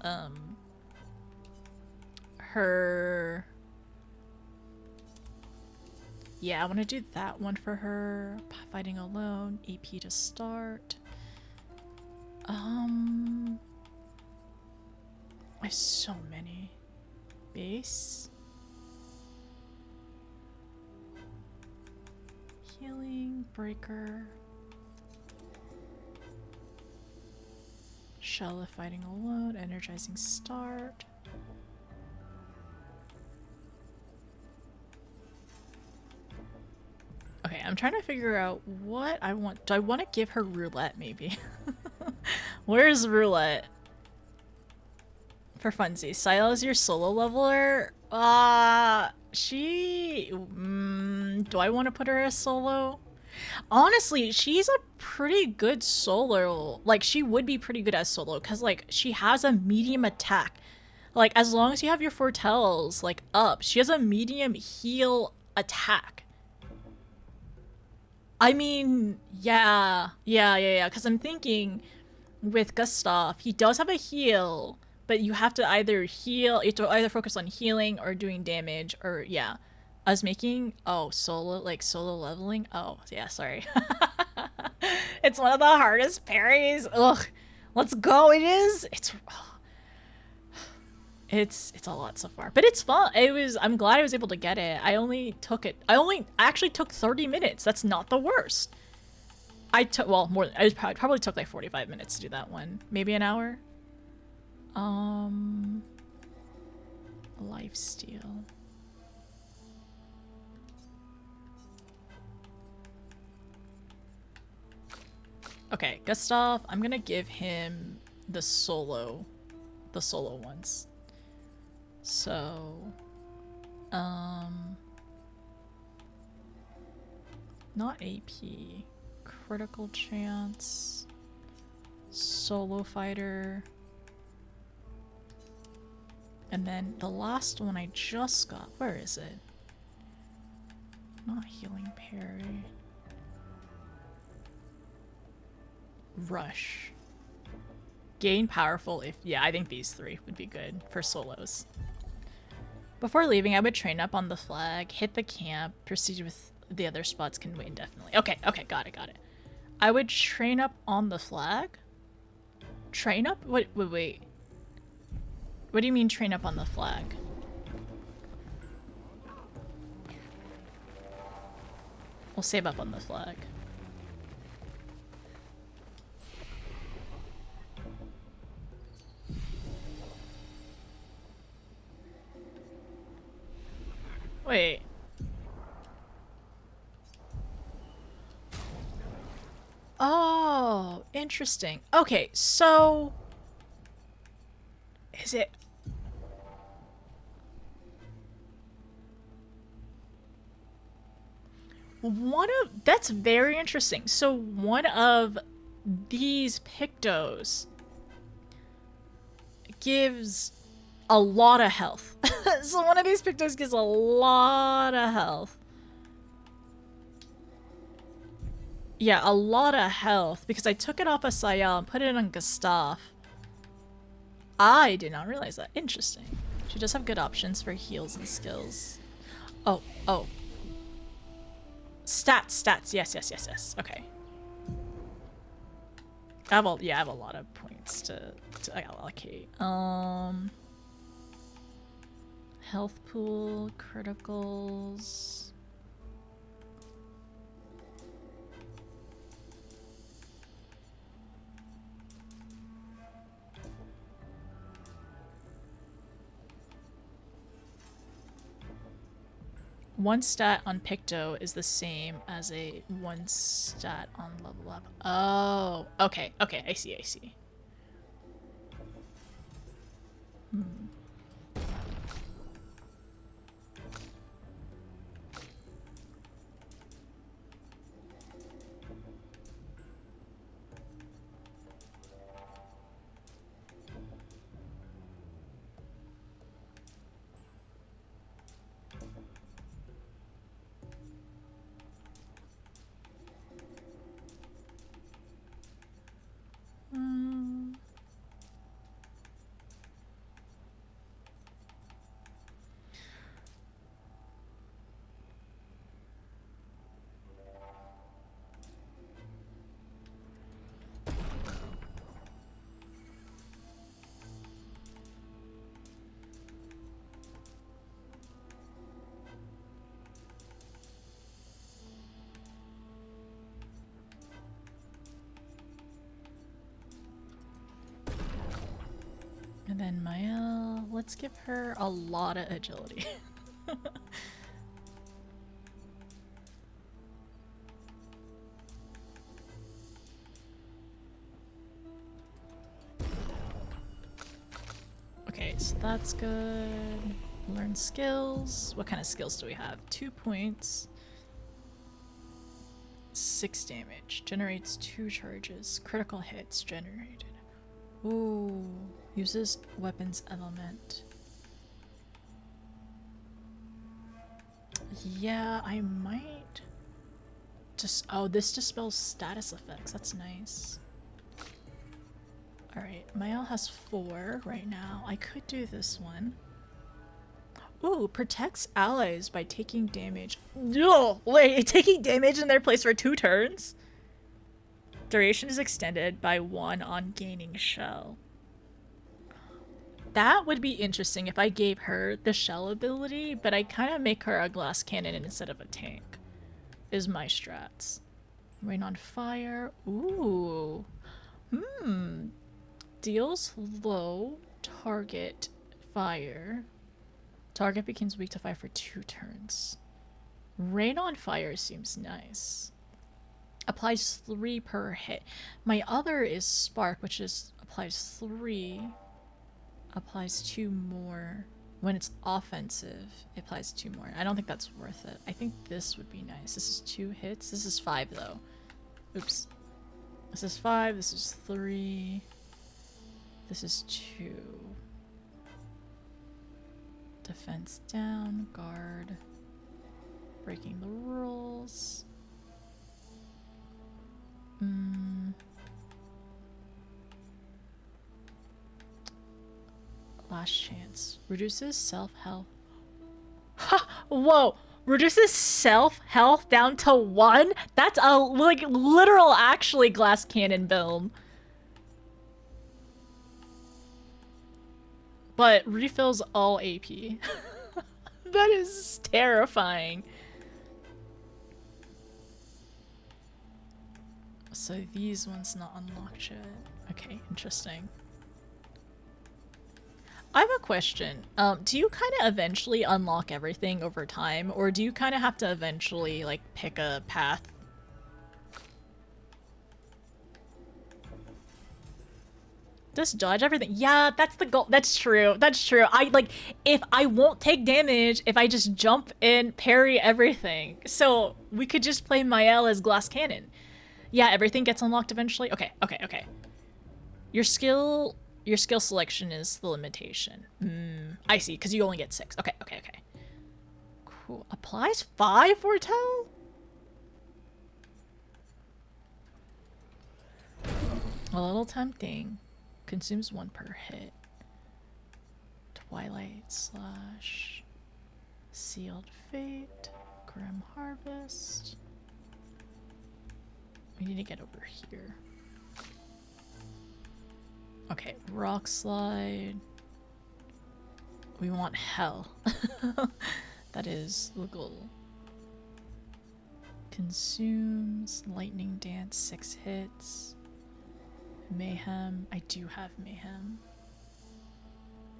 her... Yeah, I want to do that one for her. Fighting alone. EP to start. There's so many. Base. Healing. Breaker. Shella fighting alone. Energizing start. Okay, I'm trying to figure out what I want. Do I want to give her roulette, maybe? Where's roulette? For funsies, Syla is your solo leveler. Do I want to put her as solo? Honestly, she's a pretty good solo. Like, she would be pretty good as solo because, like, she has a medium attack. Like, as long as you have your foretells, like, up, she has a medium heal attack. I mean, yeah. Because I'm thinking with Gustav, he does have a heal, but you have to either focus on healing or doing damage, or yeah. I was making solo leveling. Oh yeah, sorry. It's one of the hardest parries. Ugh, let's go. It is. It's a lot so far, but it's fun. I'm glad I was able to get it. I actually took 30 minutes. That's not the worst. I took, well, more than, I probably took like 45 minutes to do that one. Maybe an hour. Lifesteal. Okay, Gustav, I'm gonna give him the solo ones. So, not AP. Critical chance. Solo fighter. And then the last one I just got, where is it? Not healing parry. Rush. Gain powerful if, yeah, I think these three would be good for solos. Before leaving, I would train up on the flag, hit the camp, proceed with the other spots can wait indefinitely. Okay, got it. I would train up on the flag? Train up? Wait. What do you mean train up on the flag? We'll save up on the flag. Wait. Oh, interesting. Okay, so is it that's very interesting. So one of these Pictos gives a lot of health. So one of these Pictos gives a lot of health. Yeah, a lot of health, because I took it off of Sayal and put it on Gustav. I did not realize that. Interesting. She does have good options for heals and skills. Oh. Stats. Yes. Okay. I have a lot of points to allocate. Health pool, criticals. One stat on Picto is the same as a one stat on level up. Oh, okay, I see. And then Maya, let's give her a lot of agility. Okay, So that's good. Learn skills. What kind of skills do we have? 2 points. 6 damage. Generates 2 charges. Critical hits generated. Ooh. Uses weapons element. Yeah, I might just... Oh, this dispels status effects. That's nice. Alright, Mael has 4 right now. I could do this one. Ooh, protects allies by taking damage. No, wait, taking damage in their place for 2 turns? Duration is extended by 1 on gaining shell. That would be interesting if I gave her the shell ability, but I kind of make her a glass cannon instead of a tank. Is my strats. Rain on fire. Ooh. Deals low target fire. Target becomes weak to fire for 2 turns. Rain on fire seems nice. Applies 3 per hit. My other is spark, which is applies 3. Applies 2 more. When it's offensive, it applies 2 more. I don't think that's worth it. I think this would be nice. This is 2 hits. This is 5 though. Oops. This is 5. This is 3. This is 2. Defense down. Guard. Breaking the rules. Last chance. Reduces self-health. Ha! Whoa! Reduces self-health down to 1? That's a, like, literal actually glass cannon build. But refills all AP. That is terrifying. So these ones not unlocked yet. Okay, interesting. I have a question. Do you kind of eventually unlock everything over time, or do you kind of have to eventually, like, pick a path? Just dodge everything. Yeah, that's the goal. That's true. That's true. If I won't take damage, if I just jump and parry everything. So we could just play Mael as glass cannon. Yeah, everything gets unlocked eventually. Okay, okay, okay. Your skill selection is the limitation. I see, because you only get 6. Okay, okay, okay. Cool. Applies 5 foretell? A little tempting. Consumes 1 per hit. Twilight slash Sealed Fate. Grim Harvest. We need to get over here. Okay, Rock Slide. We want Hell. That is the goal. Consumes. Lightning Dance, 6 hits. Mayhem. I do have Mayhem.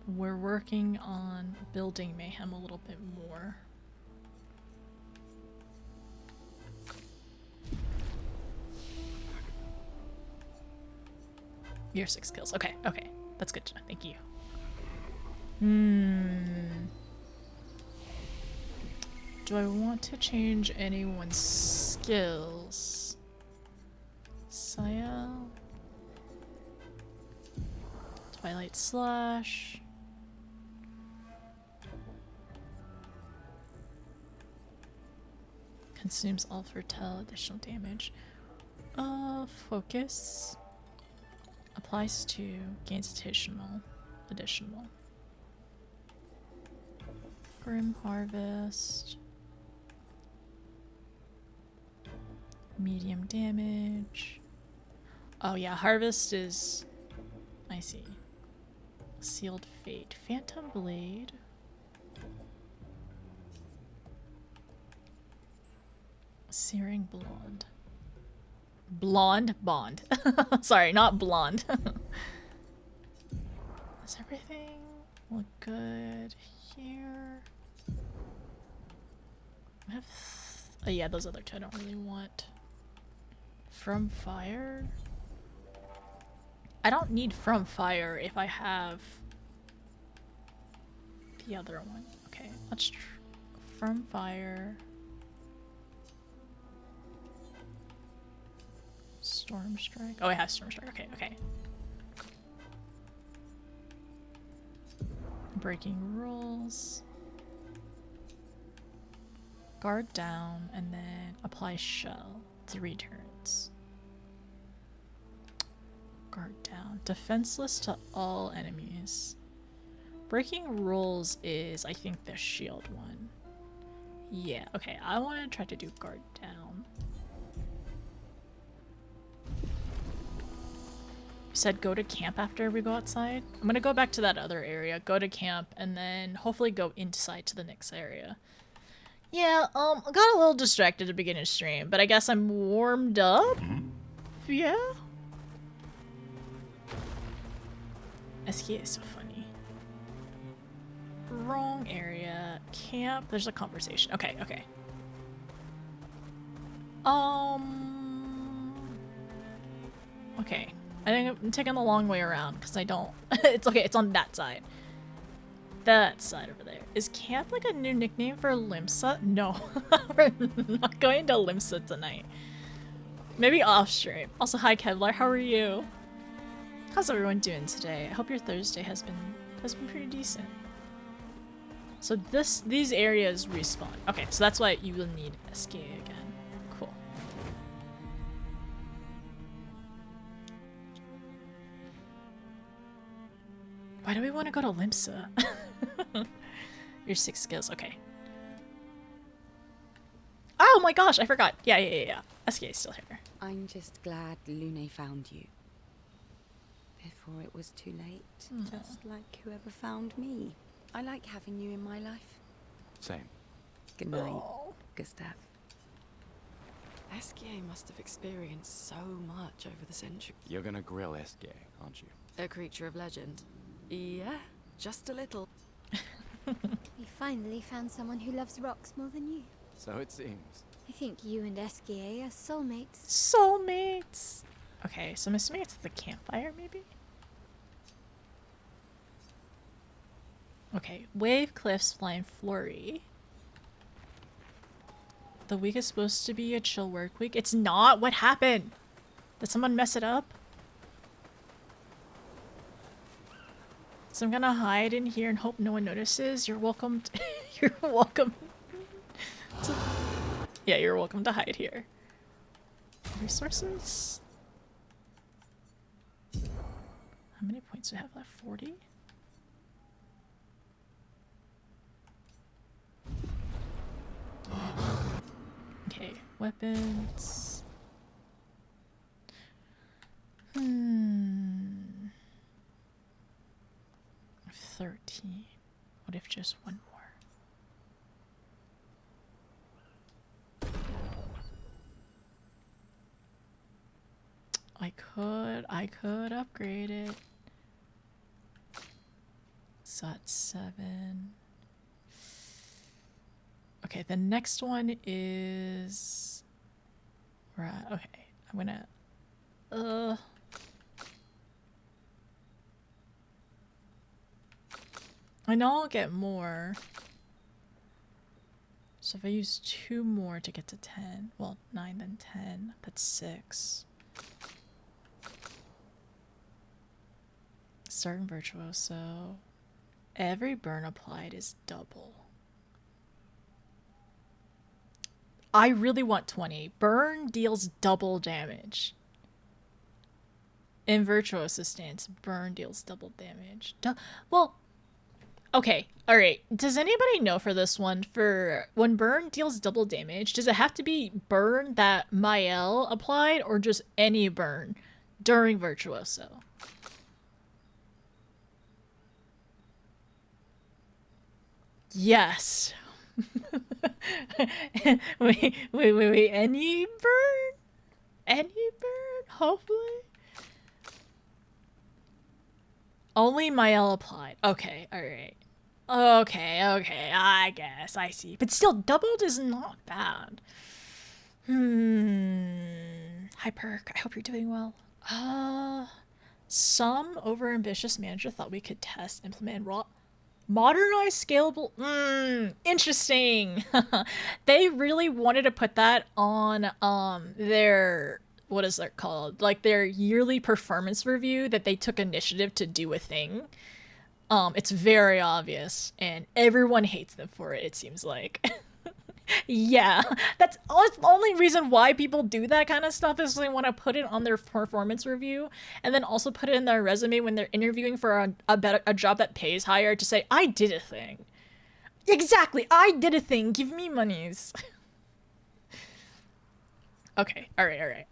We're working on building Mayhem a little bit more. Your 6 kills. Okay, okay. That's good to know. Thank you. Do I want to change anyone's skills? Sayel? Twilight Slash. Consumes all foretell, additional damage. Focus. Applies to, gains additional. Grim Harvest. Medium damage. Oh yeah, Harvest is, I see. Sealed Fate. Phantom Blade. Searing Blonde. Blonde Bond. Sorry, not blonde. Does everything look good here? I have oh yeah, those other 2 I don't really want. From Fire? I don't need From Fire if I have the other one. Okay, let's firm fire. Storm strike. Oh, I have storm strike. Okay, okay. Breaking rules. Guard down and then apply shell. 3 turns. Guard down. Defenseless to all enemies. Breaking rules is, I think, the shield one. Yeah, okay. I want to try to do guard down. You said go to camp after we go outside? I'm gonna go back to that other area, go to camp, and then hopefully go inside to the next area. Yeah, I got a little distracted at the beginning of stream, but I guess I'm warmed up? Yeah? Esquie is so funny. Wrong area. Camp. There's a conversation. Okay, okay. Okay. I think I'm taking the long way around because I don't. It's okay. It's on that side. That side over there. Is camp like a new nickname for Limsa? No. We're not going to Limsa tonight. Maybe off stream. Also, hi Kevlar. How are you? How's everyone doing today? I hope your Thursday has been pretty decent. So these areas respawn. Okay, so that's why you will need Esquie again. Cool. Why do we want to go to Limsa? Your 6 skills, okay. Oh my gosh, I forgot. Yeah. Esquie is still here. I'm just glad Lune found you. Before it was too late. Just like whoever found me. I like having you in my life. Same. Good night, Oh. Gustav. Esquie must have experienced so much over the century. You're gonna grill Esquie, aren't you? A creature of legend. Yeah, just a little. We finally found someone who loves rocks more than you. So it seems. I think you and Esquie are soulmates. Soulmates! Okay, so I'm assuming it's the campfire, maybe? Okay, wave, cliffs, flying flurry. The week is supposed to be a chill work week. It's not? What happened? Did someone mess it up? So I'm gonna hide in here and hope no one notices. You're welcome. You're welcome. Yeah, you're welcome to hide here. Resources? How many points do I have left? 40? Okay, weapons. 13. What if just one more? I could upgrade it. So that's 7. Okay, the next one is right. Okay, I'm gonna I know I'll get more. So if I use 2 more to get to 10, well, 9 then 10, that's 6. Start in Virtuoso. Every burn applied is double. I really want 20. Burn deals double damage. In Virtuoso stance, burn deals double damage. Well, okay, alright. Does anybody know for this one, for when burn deals double damage, does it have to be burn that Mael applied or just any burn during Virtuoso? Yes. wait. Any burn? Any burn? Hopefully. Only Mael applied. Okay, alright. Okay, I guess. I see. But still, doubled is not bad. Hi, Perk. I hope you're doing well. Some overambitious manager thought we could test, implement, and raw. Modernized scalable. Interesting. They really wanted to put that on their, what is that called? Like their yearly performance review that they took initiative to do a thing. It's very obvious and everyone hates them for it seems like. Yeah, that's the only reason why people do that kind of stuff is they want to put it on their performance review and then also put it in their resume when they're interviewing for a job that pays higher to say, I did a thing. Exactly, I did a thing. Give me monies. Okay, all right.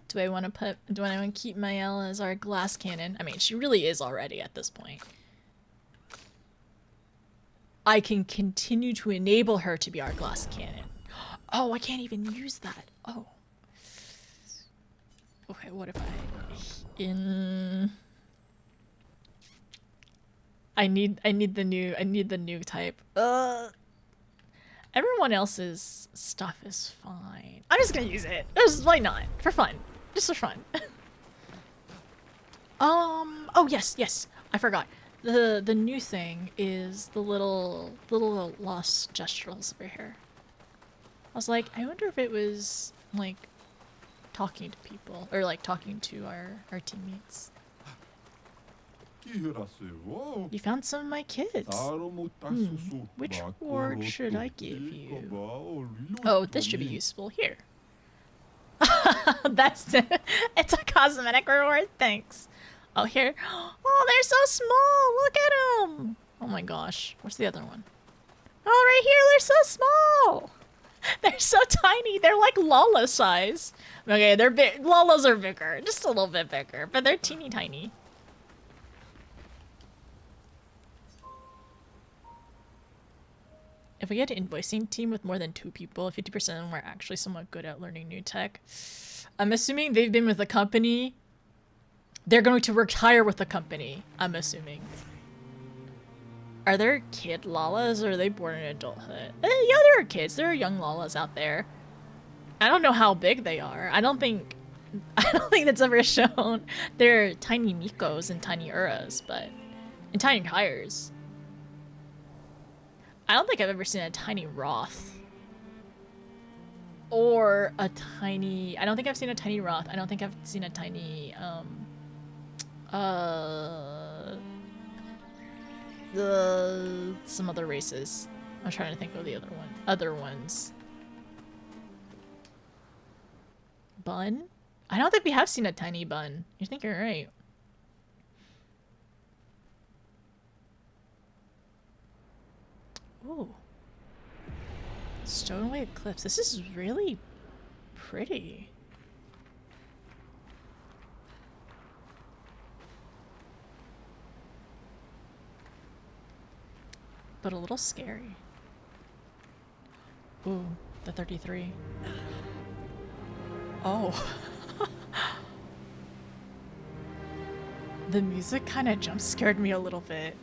Do I want to keep Maëlle as our glass cannon? I mean, she really is already at this point. I can continue to enable her to be our glass cannon. Oh, I can't even use that. Oh. Okay, what if I need the new type. Everyone else's stuff is fine. I'm just gonna use it. Why not? For fun. Just for fun. Oh yes. I forgot. The new thing is the little lost gesturals over here. I was like, I wonder if it was like talking to people or like talking to our teammates. You found some of my kids. Which word should I give you? Oh, this should be useful. Here. That's it. It's a cosmetic reward. Thanks. Oh, here. Oh, they're so small. Look at them. Oh my gosh. What's the other one? Oh, right here. They're so small. They're so tiny. They're like Lala size. Okay, they're big. Lalas are bigger. Just a little bit bigger. But they're teeny tiny. If we get an invoicing team with more than 2 people, 50% of them are actually somewhat good at learning new tech. I'm assuming they've been with the company. They're going to retire with the company, I'm assuming. Are there kid Lalas or are they born in adulthood? Yeah, there are kids. There are young Lalas out there. I don't know how big they are. I don't think that's ever shown. They're tiny Mikos and tiny Uras, but and tiny Hires. I don't think I've ever seen a tiny Roth. Or a tiny... I don't think I've seen a tiny Roth. I don't think I've seen a tiny... some other races. I'm trying to think of the other ones. Bun? I don't think we have seen a tiny bun. You think you're right. Ooh. Stone Wave Cliffs. This is really pretty. But a little scary. Ooh, the 33. Oh. The music kind of jump scared me a little bit.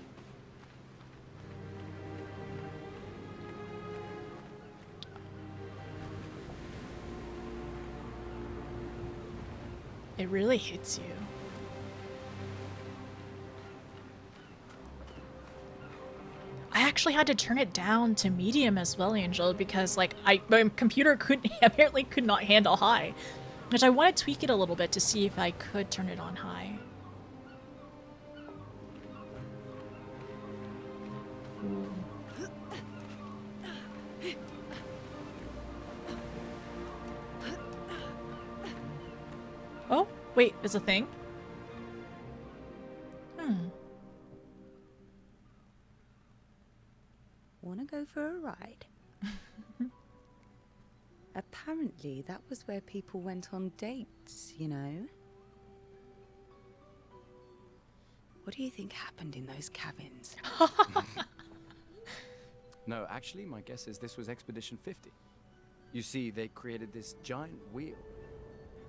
It really hits you. I actually had to turn it down to medium as well, Angel, because like my computer apparently could not handle high. Which I want to tweak it a little bit to see if I could turn it on high. Oh, wait, there's a thing? Wanna go for a ride? Apparently, that was where people went on dates, you know? What do you think happened in those cabins? No, actually, my guess is this was Expedition 50. You see, they created this giant wheel,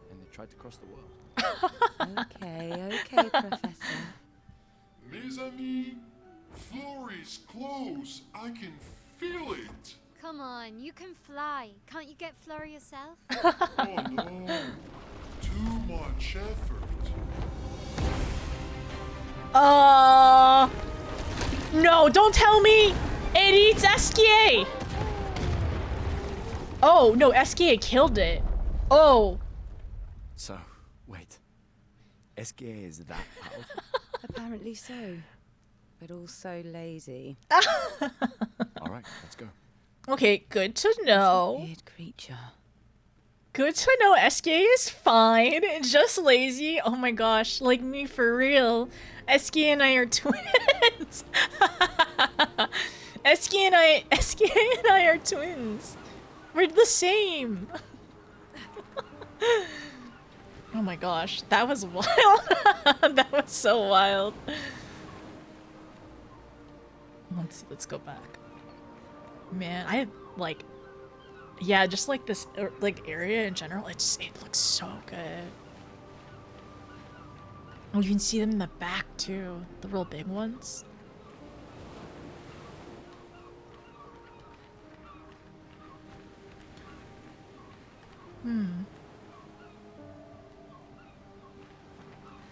and they tried to cross the world. Okay, Professor. Mes amis, Florey's close. I can feel it. Come on, you can fly. Can't you get Flurry yourself? Oh no, too much effort. No, don't tell me! It eats Esquie! Oh, no, Esquie killed it. Oh. So, wait. Esquie is that powerful? Apparently so. But also lazy. Alright, let's go. Okay, good to know. Weird creature. Good to know Esquie is fine. Just lazy. Oh my gosh, like me for real. Esquie and I are twins. Esquie and I are twins. We're the same. Oh my gosh, that was wild. That was so wild. Let's go back. Man, I like, yeah, just like this like area in general. It looks so good. Oh, you can see them in the back too, the real big ones.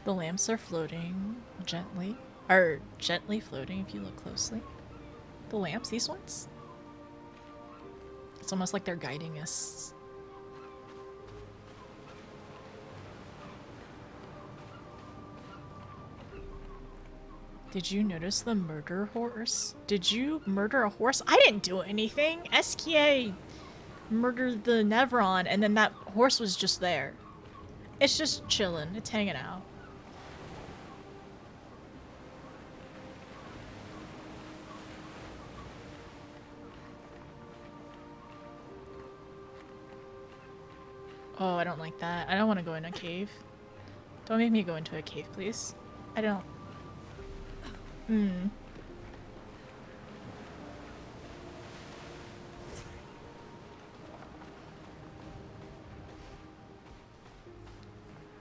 The lamps are floating gently, or gently floating if you look closely. The lamps, these ones? It's almost like they're guiding us. Did you notice the murder horse? Did you murder a horse? I didn't do anything! Esquie murdered the Nevron and then that horse was just there. It's just chilling. It's hanging out. Oh, I don't like that. I don't want to go in a cave. Don't make me go into a cave, please. I don't.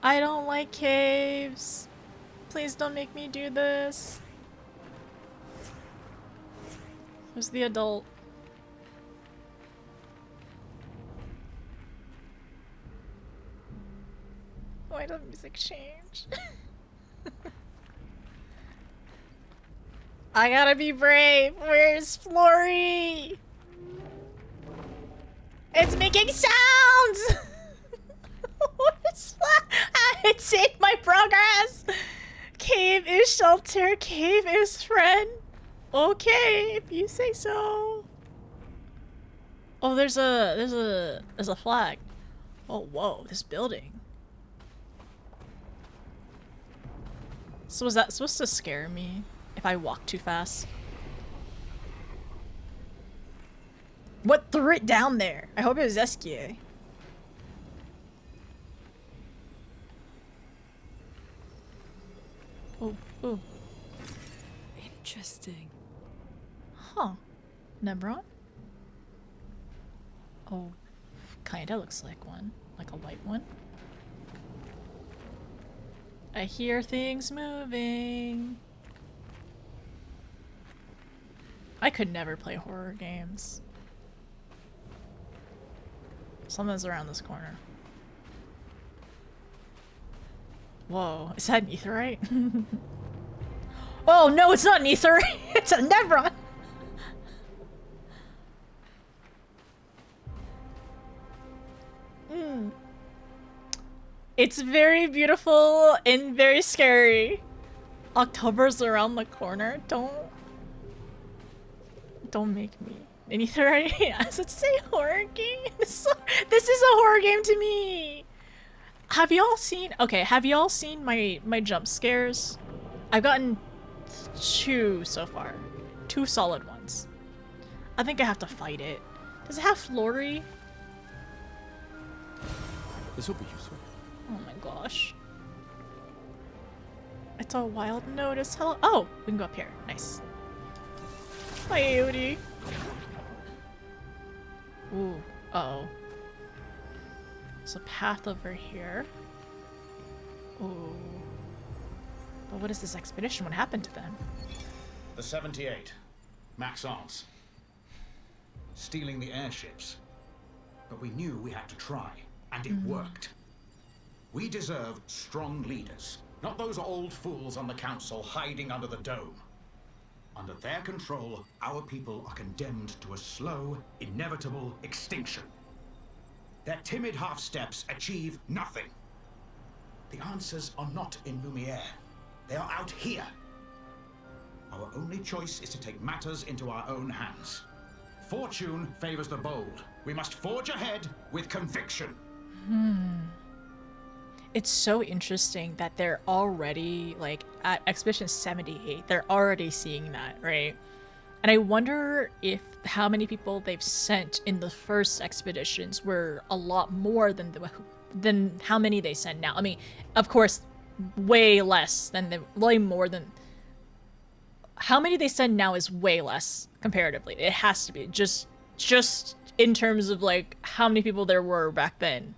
I don't like caves. Please don't make me do this. Who's the adult? Why did the music change? I gotta be brave. Where's Flory? It's making sounds! What is that? It's in my progress! Cave is shelter, cave is friend. Okay, if you say so. Oh, there's a flag. Oh, whoa, this building. So was that supposed to scare me if I walk too fast? What threw it down there? I hope it was Esquie. Oh, oh. Interesting. Huh. Nebron? Oh, kinda looks like one. Like a white one. I hear things moving. I could never play horror games. Someone's around this corner. Whoa, is that an aetherite? Oh no, it's not an aetherite! It's a Nebron! It's very beautiful and very scary. October's around the corner. Don't make me. And aetherite, as it say horror game? This is a horror game to me! Have y'all seen my jump scares? I've gotten 2 so far. 2 solid ones. I think I have to fight it. Does it have Flory? This will be useful. Oh my gosh. It's a wild notice. Hello. Oh, we can go up here. Nice. Hi, Aody. Ooh. Uh-oh. There's a path over here. Ooh. But what is this expedition? What happened to them? The 78. Maxence. Stealing the airships. But we knew we had to try, and it worked. We deserve strong leaders, not those old fools on the council hiding under the dome. Under their control, our people are condemned to a slow, inevitable extinction. Their timid half-steps achieve nothing. The answers are not in Lumiere. They are out here. Our only choice is to take matters into our own hands. Fortune favors the bold. We must forge ahead with conviction. It's so interesting that they're already, like, at Expedition 78, they're already seeing that, right? And I wonder if how many people they've sent in the first expeditions were a lot more than how many they send now. I mean, of course, way less than way more than... How many they send now is way less, comparatively. It has to be. Just in terms of, like, how many people there were back then.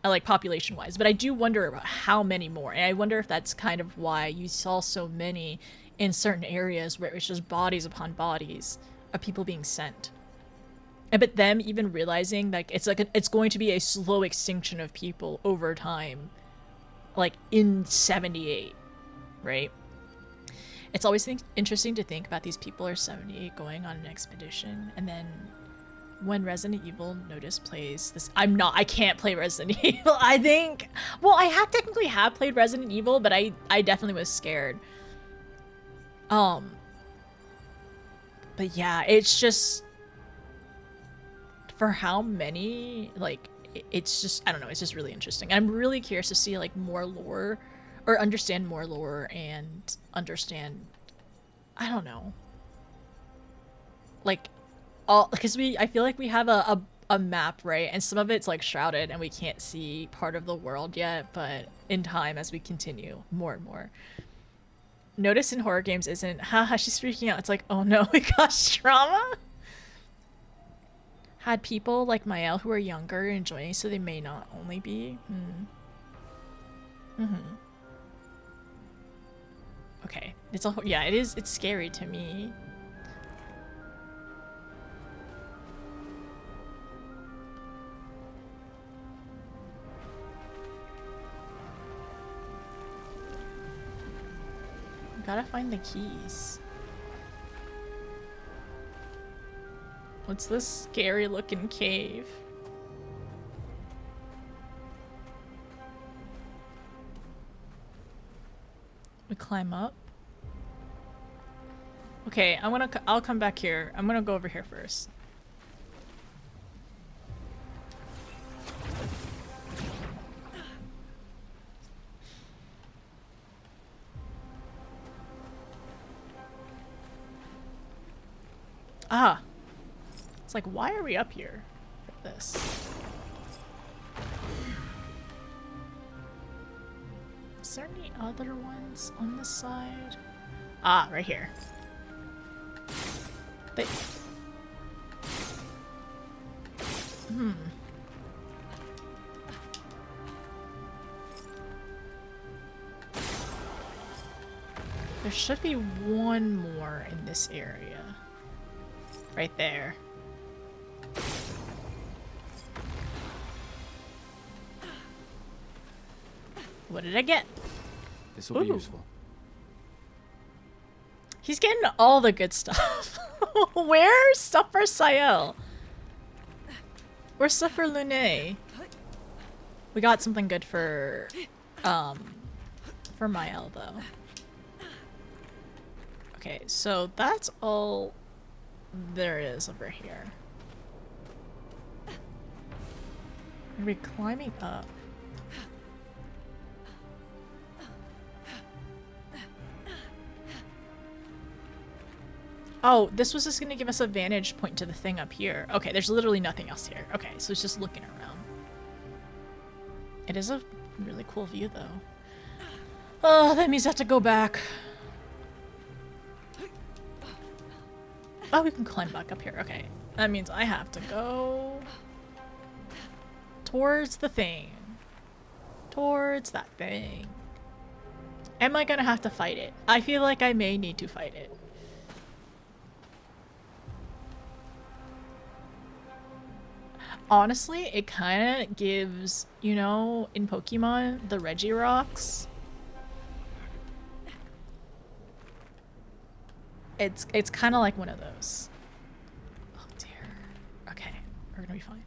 Like, population-wise. But I do wonder about how many more. And I wonder if that's kind of why you saw so many in certain areas where it was just bodies upon bodies of people being sent. But them even realizing, like, it's going to be a slow extinction of people over time. Like, in 78. Right? It's always interesting to think about these people are 78 going on an expedition, and then when Resident Evil Notice plays this, I can't play Resident Evil. I think, well, I technically have played Resident Evil, but I definitely was scared. But yeah, it's just, for how many, like, it's just, I don't know, it's just really interesting. I'm really curious to see, like, more lore, or understand more lore, and understand, I don't know, like, all, because I feel like we have a map, right, and some of it's like shrouded and we can't see part of the world yet, but in time, as we continue more and more. Notice in horror games isn't, haha, she's freaking out, it's like, oh no, we got trauma. Had people like Mael who are younger and joining, so they may not only be okay, it's a, yeah, it's scary to me. Gotta find the keys. What's this scary looking cave? We climb up. Okay, I'll come back here. I'm gonna go over here first. Ah. It's like, why are we up here for this? Is there any other ones on this side? Ah, right here. But... There should be one more in this area. Right there. What did I get? This will be useful. He's getting all the good stuff. Where's stuff for Sael? Where's stuff for Lune? We got something good for Mael though. Okay, so that's all there is over here. Are we climbing up? Oh, this was just gonna give us a vantage point to the thing up here. Okay, there's literally nothing else here. Okay, so it's just looking around. It is a really cool view though. Oh, that means I have to go back. Oh, we can climb back up here. Okay. That means I have to go towards the thing. Towards that thing. Am I gonna have to fight it? I feel like I may need to fight it. Honestly, it kind of gives, you know, in Pokemon, the Regirocks. It's kind of like one of those. Oh dear. Okay, we're gonna be fine.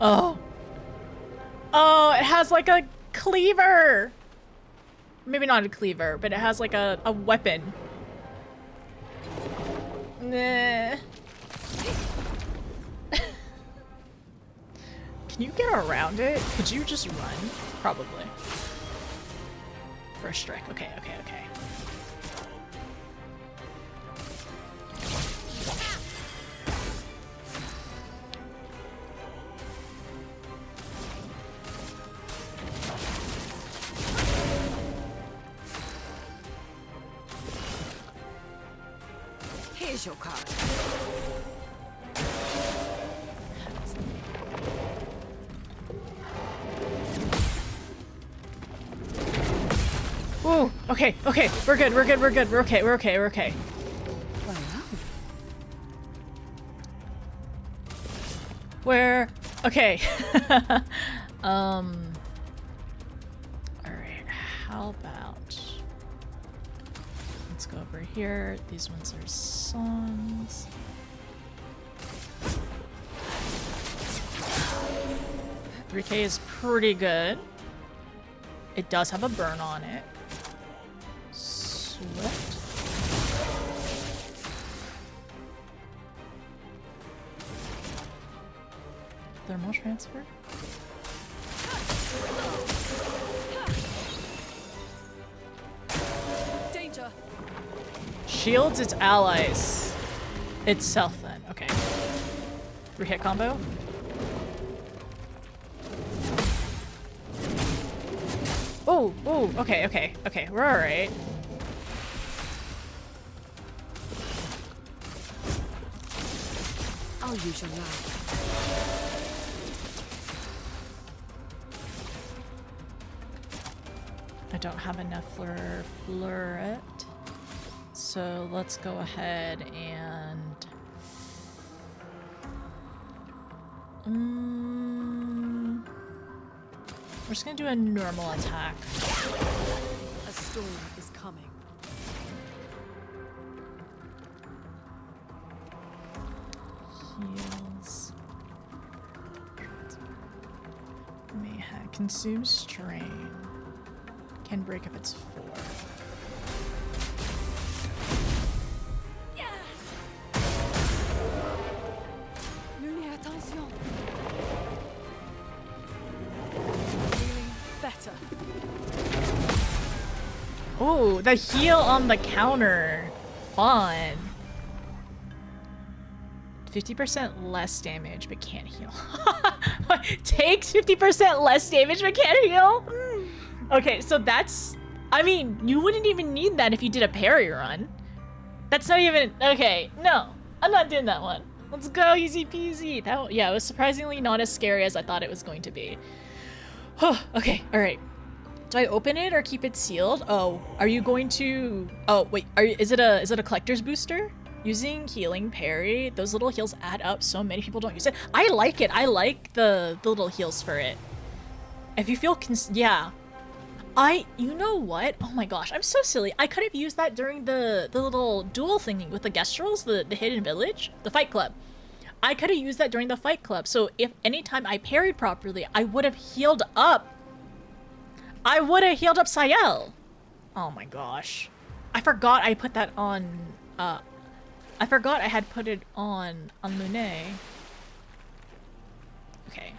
Oh. Oh, it has like a cleaver. Maybe not a cleaver, but it has like a weapon. Nah. Can you get around it? Could you just run? Probably. First strike. Okay, okay, okay. Here's your card. Ooh, okay, okay, we're good, we're good, we're good, we're okay, we're okay, we're okay. Where? Okay. Alright, how about... Let's go over here. These ones are songs. $3K is pretty good. It does have a burn on it. Swift. Thermal transfer. Danger. Shields its allies. Itself then. Okay. 3-hit combo. Oh, oh, okay, okay, okay. We're alright. I'll use your life. I don't have enough for Fleuret. So let's go ahead and... we're just gonna do a normal attack. A storm is coming. Heals. Mayhem. Consume strain. Can break if it's 4. Lune, attention. Feeling better. Oh, the heal on the counter. Fun. 50% less damage, but can't heal. Takes 50% less damage, but can't heal? Okay, so that's... I mean, you wouldn't even need that if you did a parry run. That's not even... Okay, no. I'm not doing that one. Let's go, easy peasy. That, yeah, it was surprisingly not as scary as I thought it was going to be. Okay, alright. Do I open it or keep it sealed? Oh, are you going to... Oh, wait, is it a collector's booster? Using healing parry, those little heals add up. So many people don't use it. I like it. I like the little heals for it. If you feel... yeah. You know what? Oh my gosh, I'm so silly. I could have used that during the little duel thingy with the Gestrels, the hidden village, the fight club. I could have used that during the fight club. So if anytime I parried properly, I would have healed up. I would have healed up Sayel. Oh my gosh. I forgot I put that on, I forgot I had put it on Lune. Okay.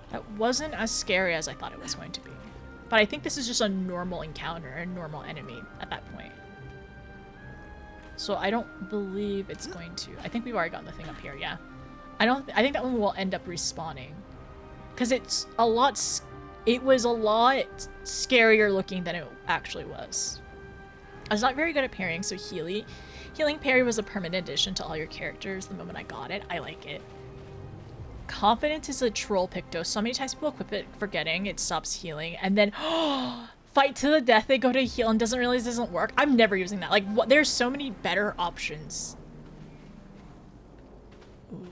That wasn't as scary as I thought it was going to be. But I think this is just a normal encounter, a normal enemy at that point. So I don't believe it's going to... I think we've already gotten the thing up here, yeah. I think that one will end up respawning. Because it's a lot... It was a lot scarier looking than it actually was. I was not very good at parrying, so healing parry was a permanent addition to all your characters the moment I got it. I like it. Confidence is a troll pick though. So many times people equip it forgetting it stops healing, and then fight to the death they go to heal and doesn't realize it doesn't work. I'm never using that. Like, what? There's so many better options. Ooh.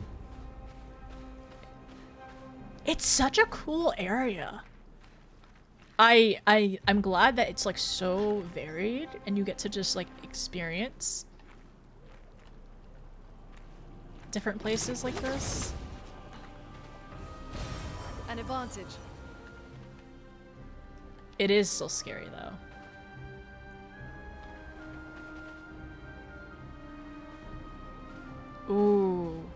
It's such a cool area. I'm glad that it's like so varied and you get to just like experience different places like this. An advantage. It is still scary though. Ooh,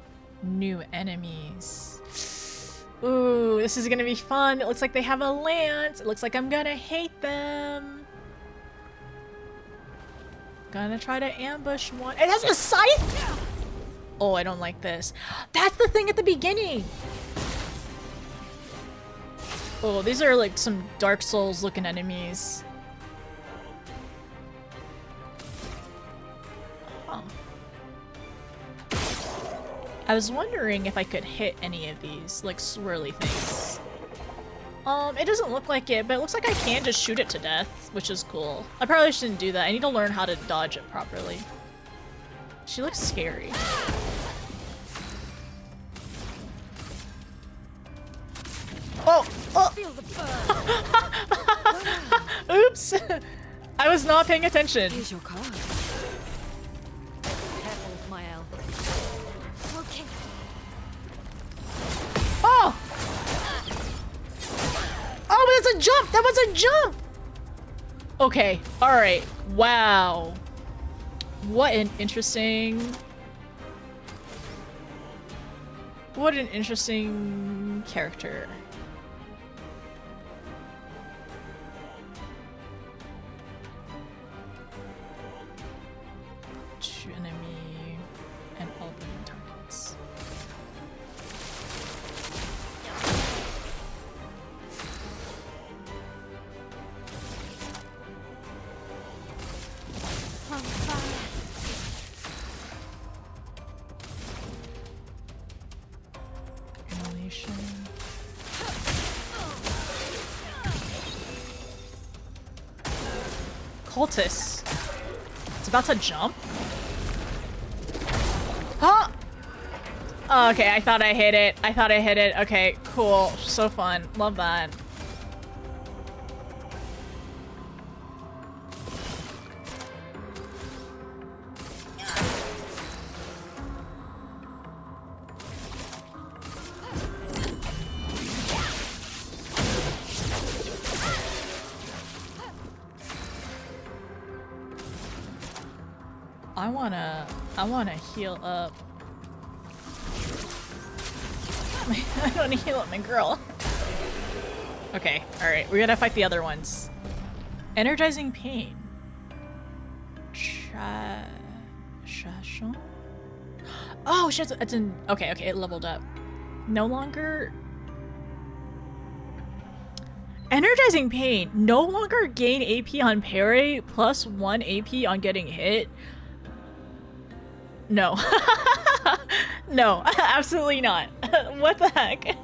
new enemies. Ooh, this is gonna be fun. It looks like they have a lance. It looks like I'm gonna hate them. Gonna try to ambush one. It has a scythe! Oh, I don't like this. That's the thing at the beginning! Oh, these are like some Dark Souls looking enemies. Huh. I was wondering if I could hit any of these, like, swirly things. It doesn't look like it, but it looks like I can just shoot it to death, which is cool. I probably shouldn't do that. I need to learn how to dodge it properly. She looks scary. Oh! Oh! Feel the burn. Oops! I was not paying attention. Here's your card. Careful, Mael. Okay. Oh! Oh, but it's a jump! That was a jump! Okay, alright. Wow. What an interesting... What an interesting character. To enemy and all moving targets. On fire. Annihilation. Cultist. It's about to jump. Huh? Oh, okay, I thought I hit it. I thought I hit it. Okay, cool. So fun. Love that. I wanna heal up. I wanna heal up my girl. Okay, alright, we gotta fight the other ones. Energizing pain. Chachon? Oh, shit, it's in. Okay, okay, it leveled up. No longer. Energizing pain. No longer gain AP on parry, plus 1 AP on getting hit. No. No, absolutely not. What the heck?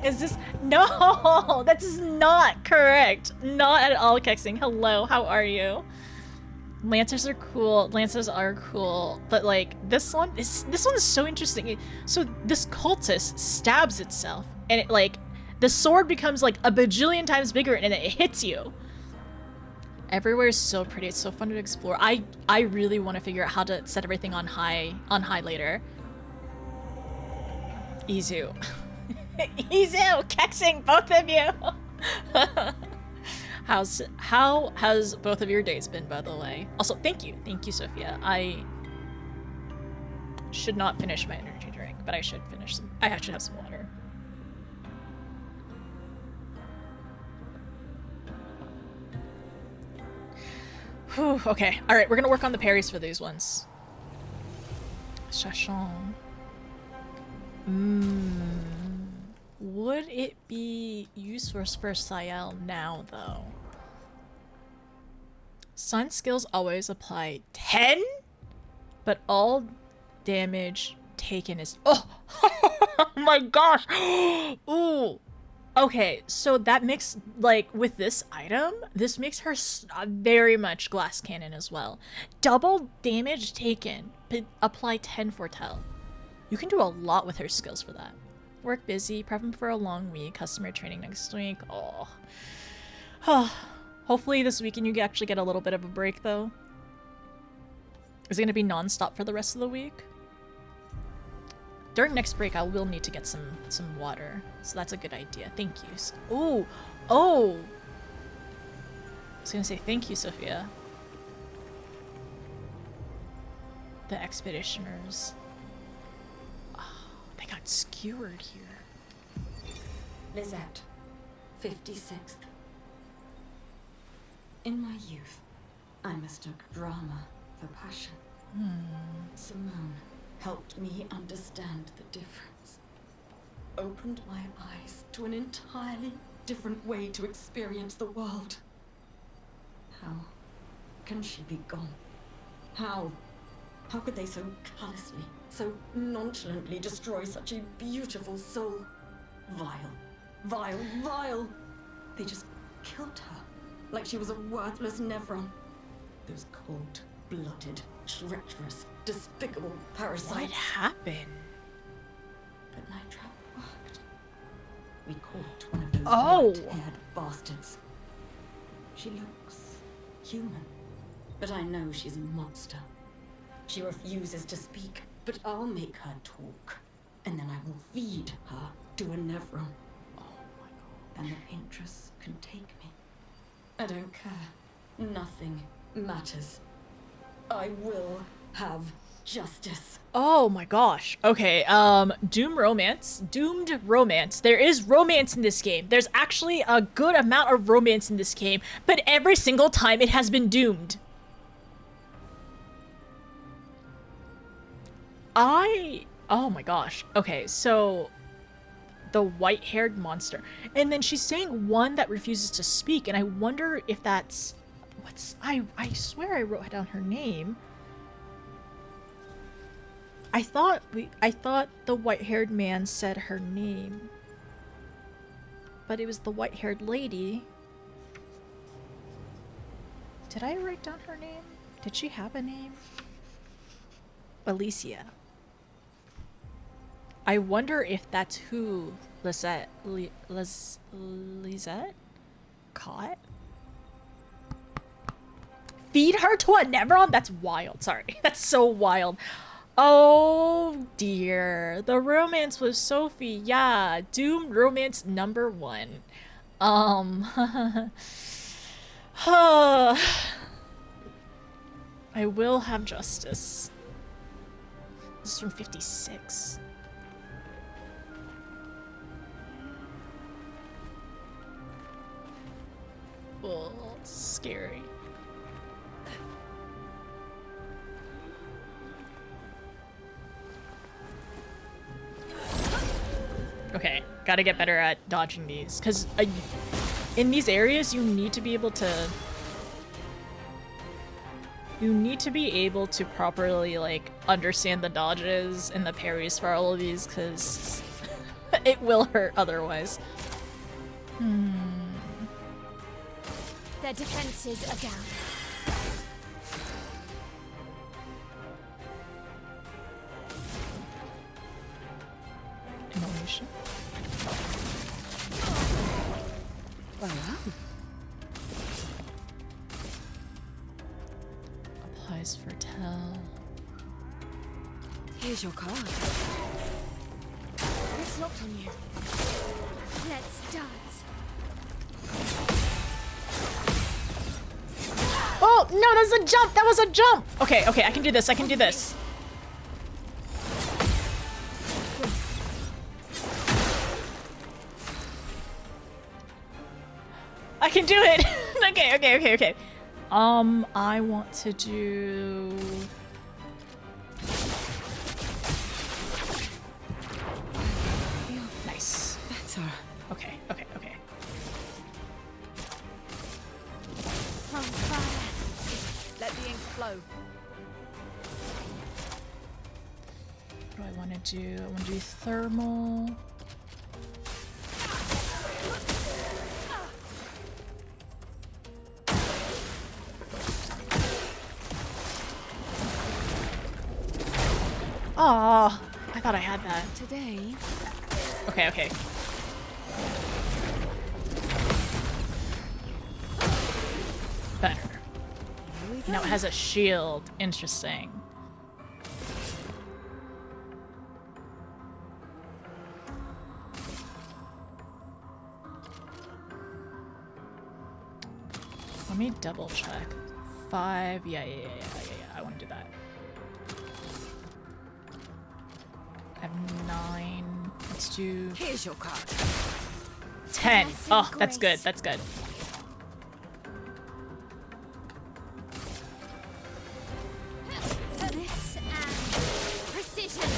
Is this? No, that is not correct. Not at all, Kexing. Hello, how are you? Lancers are cool. Lancers are cool, but like this one is so interesting. So this cultist stabs itself, and it like the sword becomes like a bajillion times bigger, and it hits you. Everywhere is so pretty. It's so fun to explore. I really want to figure out how to set everything on high later. Izu. Izu! Kexing, both of you! How has both of your days been, by the way? Also, thank you, Sophia. I should not finish my energy drink, but I should finish some. I should have some water. Whew, okay, all right, we're gonna work on the parries for these ones. Chachon. Would it be useful for Sayel now, though? Sun skills always apply 10, but all damage taken is. Oh, oh my gosh! Ooh. Okay, so that makes, like, with this item, this makes her very much glass cannon as well. Double damage taken, but apply 10 foretell. You can do a lot with her skills for that. Work busy, prepping for a long week, customer training next week. Oh. Hopefully this weekend you actually get a little bit of a break, though. Is it going to be non-stop for the rest of the week? During next break, I will need to get some water. So that's a good idea. Thank you. Oh! Oh! I was going to say thank you, Sophia. The expeditioners. Oh, they got skewered here. Lizette, 56th. In my youth, I mistook drama for passion. Simone helped me understand the difference. Opened my eyes to an entirely different way to experience the world. How can she be gone? How could they so callously, so nonchalantly destroy such a beautiful soul? Vile, vile, vile! They just killed her, like she was a worthless Nevron. Those cold-blooded, treacherous, despicable parasites. What happened? But Night Trap worked. We caught one of those white-haired bastards. She looks human, but I know she's a monster. She refuses to speak, but I'll make her talk, and then I will feed her to a Nevron. Oh my God. And the Pinterest can take me. I don't care. Nothing matters. I will have justice. Oh my gosh. Okay, Doomed romance. There is romance in this game. There's actually a good amount of romance in this game, but every single time it has been doomed. Oh my gosh. Okay, so the white-haired monster. And then she's saying one that refuses to speak, and I wonder if that's I swear I wrote down her name. I thought the white-haired man said her name. But it was the white-haired lady. Did I write down her name? Did she have a name? Alicia. I wonder if that's who Lisette caught? Feed her to a Nevron? That's wild. Sorry. That's so wild. Oh dear. The romance with Sophie. Yeah. Doomed romance number 1. I will have justice. This is from 56. Oh, it's scary. Okay, gotta get better at dodging these, because in these areas you need to be able to properly, like, understand the dodges and the parries for all of these, because it will hurt otherwise. Their defenses are down. Immolation. Applies for tell. Here's your card. It's locked on you. Let's dance. Oh, no, that's a jump! That was a jump! Okay, I can do this, I can do this. I can do it! Okay. I want to do... Nice. Better. Okay. On fire. Let the ink flow. What do I want to do? I want to do thermal. Oh, I thought I had that. Today. Okay. Better. Now it has a shield. Interesting. Let me double check. 5. Yeah. I want to do that. I have 9. Let's do Here's your card. 10. Blessing Oh, that's good. grace. That's good. Finesse and precision.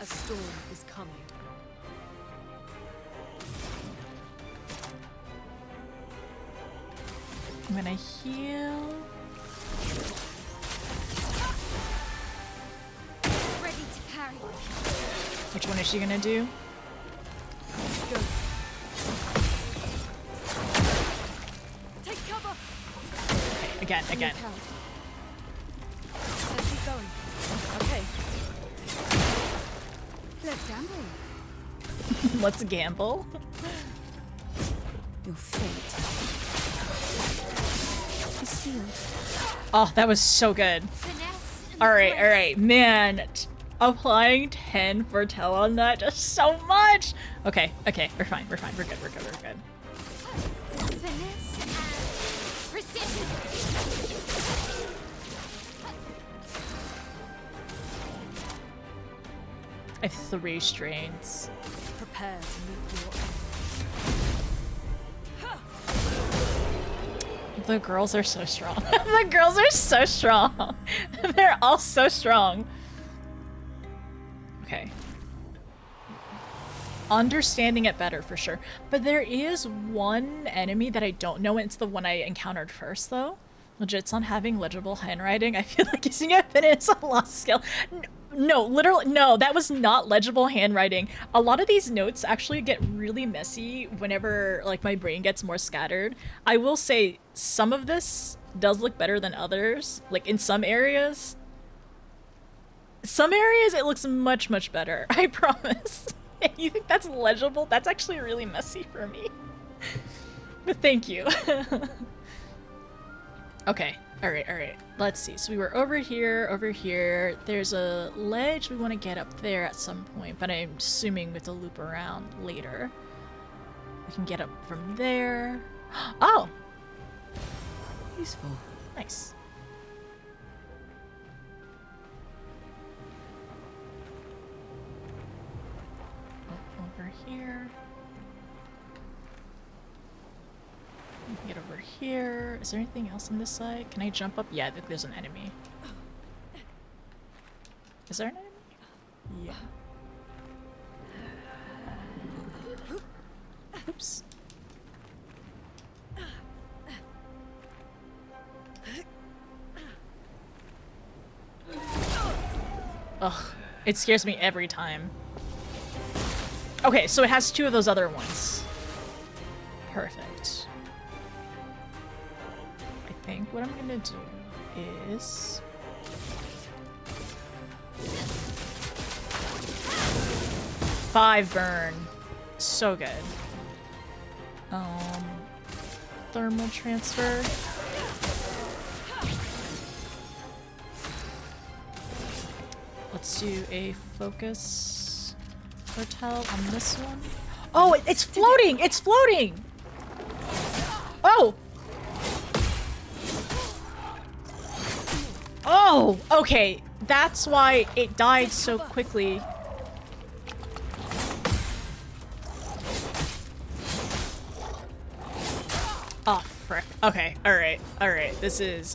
A storm is coming. I'm gonna heal. Ready to carry. Which one is she gonna do? Go. Take cover. Okay, again. Look out. Let's keep going. Okay. Let's gamble. Let's gamble. Your fate is sealed. Oh, that was so good. Finesse and All grace. right, man. Applying 10 for tell on that just so much. Okay, we're fine. We're good. Finesse and precision. I have 3 strains. Prepare to meet your end. The girls are so strong. The girls are so strong. They're all so strong. Okay. Understanding it better for sure. But there is one enemy that I don't know, and it's the one I encountered first though. Legit's on having legible handwriting. I feel like using a pen is a lost skill. No, literally, no, that was not legible handwriting. A lot of these notes actually get really messy whenever like my brain gets more scattered. I will say some of this does look better than others. Like in some areas it looks much, much better. I promise. You think that's legible? That's actually really messy for me. But thank you. Okay. All right. Let's see. So we were over here. There's a ledge we want to get up there at some point, but I'm assuming we have to loop around later. We can get up from there. Oh! Useful. Nice. Over here. We can get over here. Is there anything else on this side? Can I jump up? Yeah, I think there's an enemy. Is there an enemy? Yeah. Oops. Ugh, it scares me every time. Okay, so it has 2 of those other ones. Perfect. I think what I'm gonna do is... Five burn. So good. Thermal transfer. Let's do a focus foretell on this one. Oh, it's floating! It's floating! Oh! Oh! Okay, that's why it died so quickly. Oh, frick. Okay, alright. This is,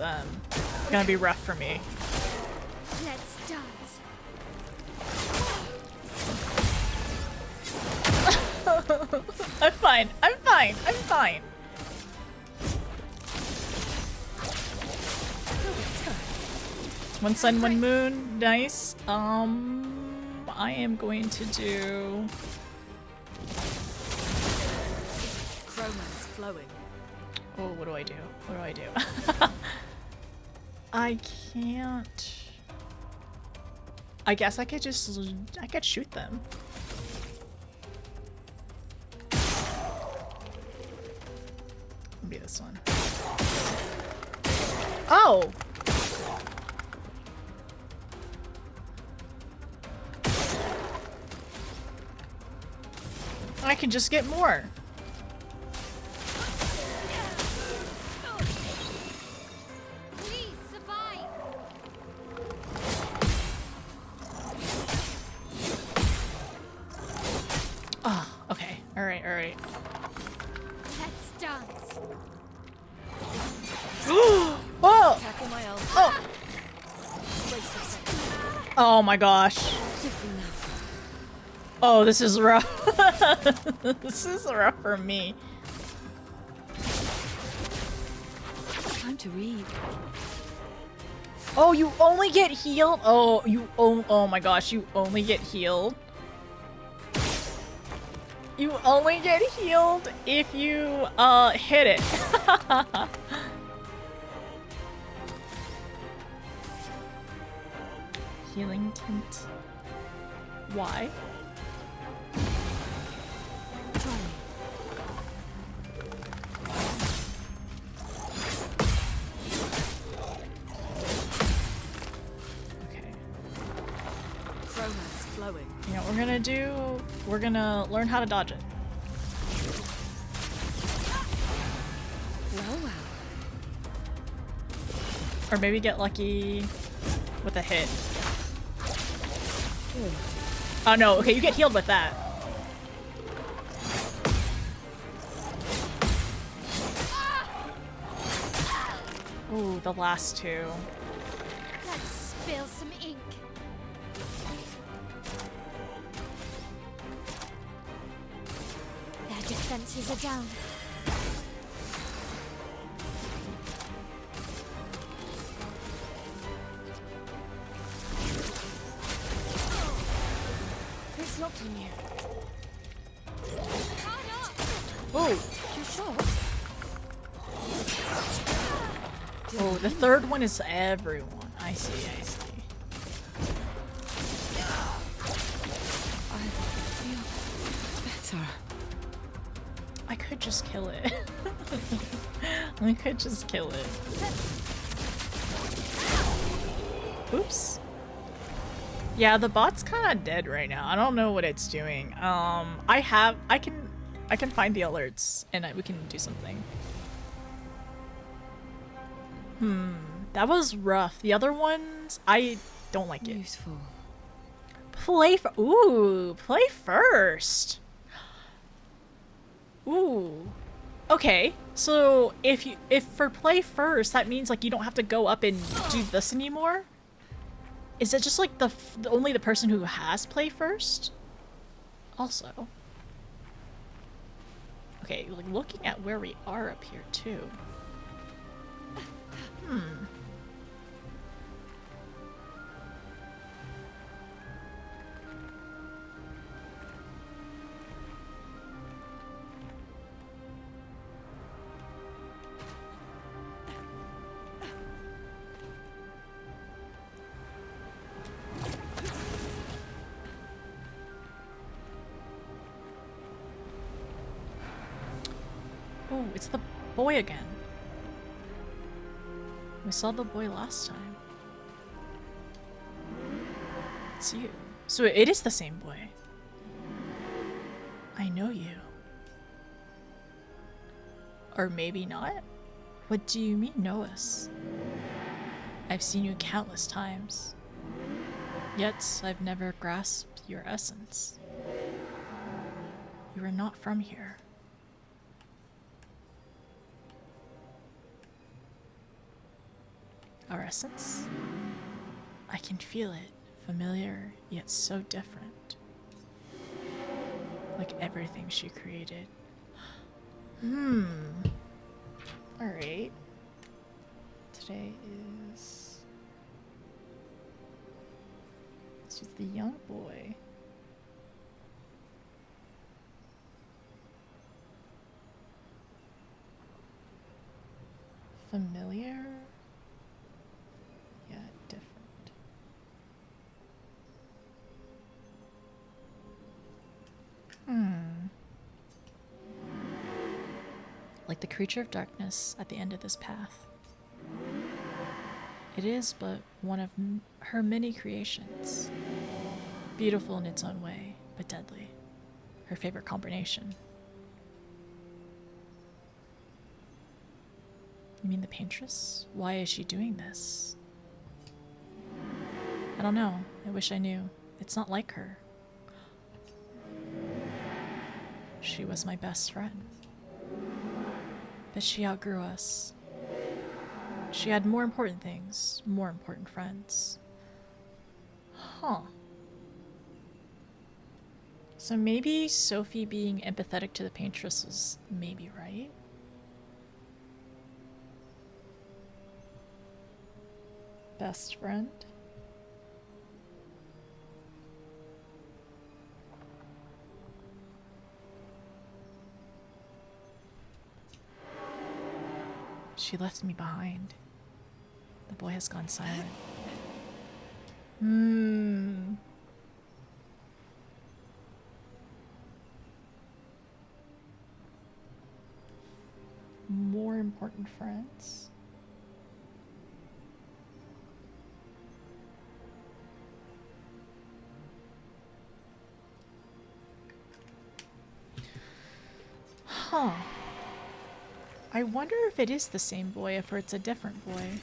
gonna be rough for me. Let's dance. I'm fine. One sun, one moon. Nice. I am going to do... Chroma's flowing. Oh, what do I do? I can't... I guess I could just... I could shoot them. Maybe this one. Oh! I can just get more. Please survive. Oh, okay. Alright, alright. Let's dance. Whoa! Tackle my elbow. Oh! Oh my gosh. Oh, this is rough. This is rough for me. Time to read. Oh, you only get healed? Oh, oh my gosh, you only get healed? You only get healed if you, hit it. Healing tint. Why? Try me. Okay. Romance flowing. You know what we're gonna do? We're gonna learn how to dodge it. Well, well. Or maybe get lucky with a hit. Oh no, okay, you get healed with that. Ooh, the last two. Let's spill some ink. Their defenses are down. It's locked on you. Hard up. Ooh. Too short. Oh, the third one is everyone. I see, I see. I feel better. I could just kill it. I could just kill it. Oops. Yeah, the bot's kind of dead right now. I don't know what it's doing. I can find the alerts and we can do something. That was rough. The other ones, I don't like it. Useful. Play first. Ooh. Okay. So if for play first, that means like you don't have to go up and do this anymore? Is it just like only the person who has play first? Also. Okay, like looking at where we are up here too. Oh, it's the boy again. We saw the boy last time. It's you. So it is the same boy. I know you. Or maybe not? What do you mean, know us? I've seen you countless times. Yet I've never grasped your essence. You are not from here. Our essence? I can feel it, familiar yet so different. Like everything she created. Alright. Today is... She's the young boy. Familiar? Yeah, different. like the creature of darkness at the end of this path. It is but one of her many creations, beautiful in its own way, but deadly. Her favorite combination. You mean the paintress? Why is she doing this? I don't know. I wish I knew. It's not like her. She was my best friend. But she outgrew us. She had more important things, more important friends. Huh. So maybe Sophie being empathetic to the paintress was maybe right? Best friend? She left me behind. The boy has gone silent. More important friends? Huh. I wonder if it is the same boy, if it's a different boy.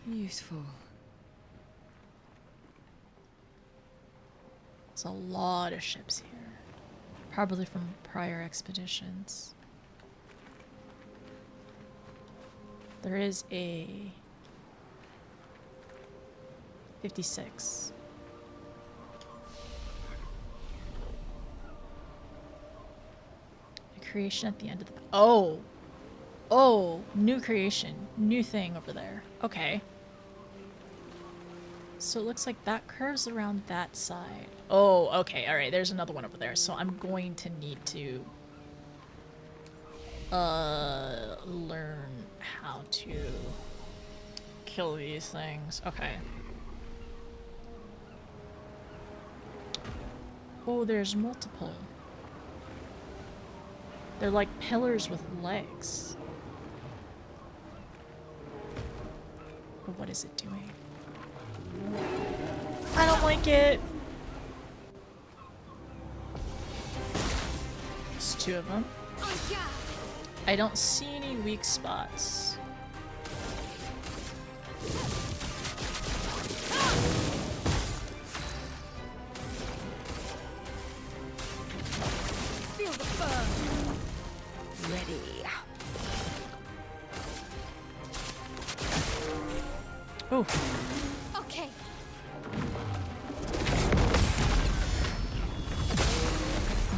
Useful. There's a lot of ships here. Probably from prior expeditions. There is a 56. A creation at the end of the... Oh! Oh! New creation. New thing over there. Okay. So it looks like that curves around that side. Oh, okay. Alright, there's another one over there. So I'm going to need to... learn how to kill these things. Okay. Oh, there's multiple. They're like pillars with legs. But what is it doing? I don't like it. There's two of them. I don't see any weak spots. Feel the burn. Ready. Oh. Okay.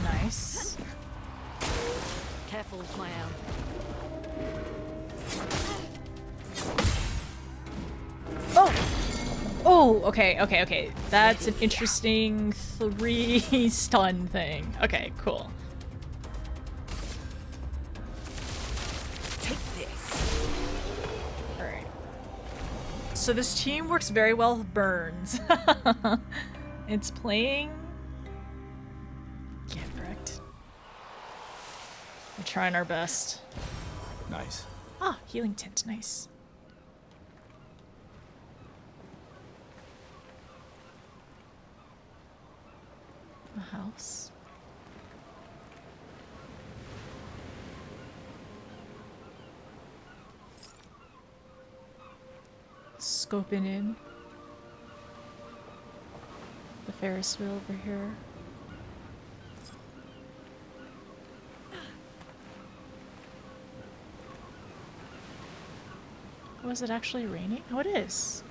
Nice. Careful, my own. Oh! Oh, okay. That's an interesting 3 stun thing. Okay, cool. Take this. Alright. So this team works very well with burns. It's playing... Get wrecked. We're trying our best. Nice. Ah, healing tint, nice. A house. Scoping in. The Ferris wheel over here. Was it actually raining? Oh, it is.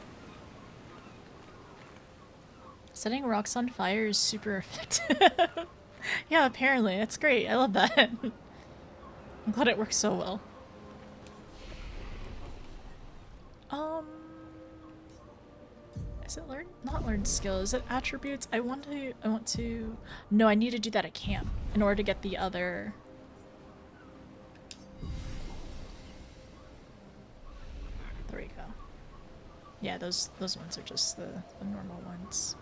Setting rocks on fire is super effective. Yeah, apparently. That's great. I love that. I'm glad it works so well. Is it learn? Not learn skill. Is it attributes? I want to... No, I need to do that at camp in order to get the other... There we go. Yeah, those ones are just the normal ones.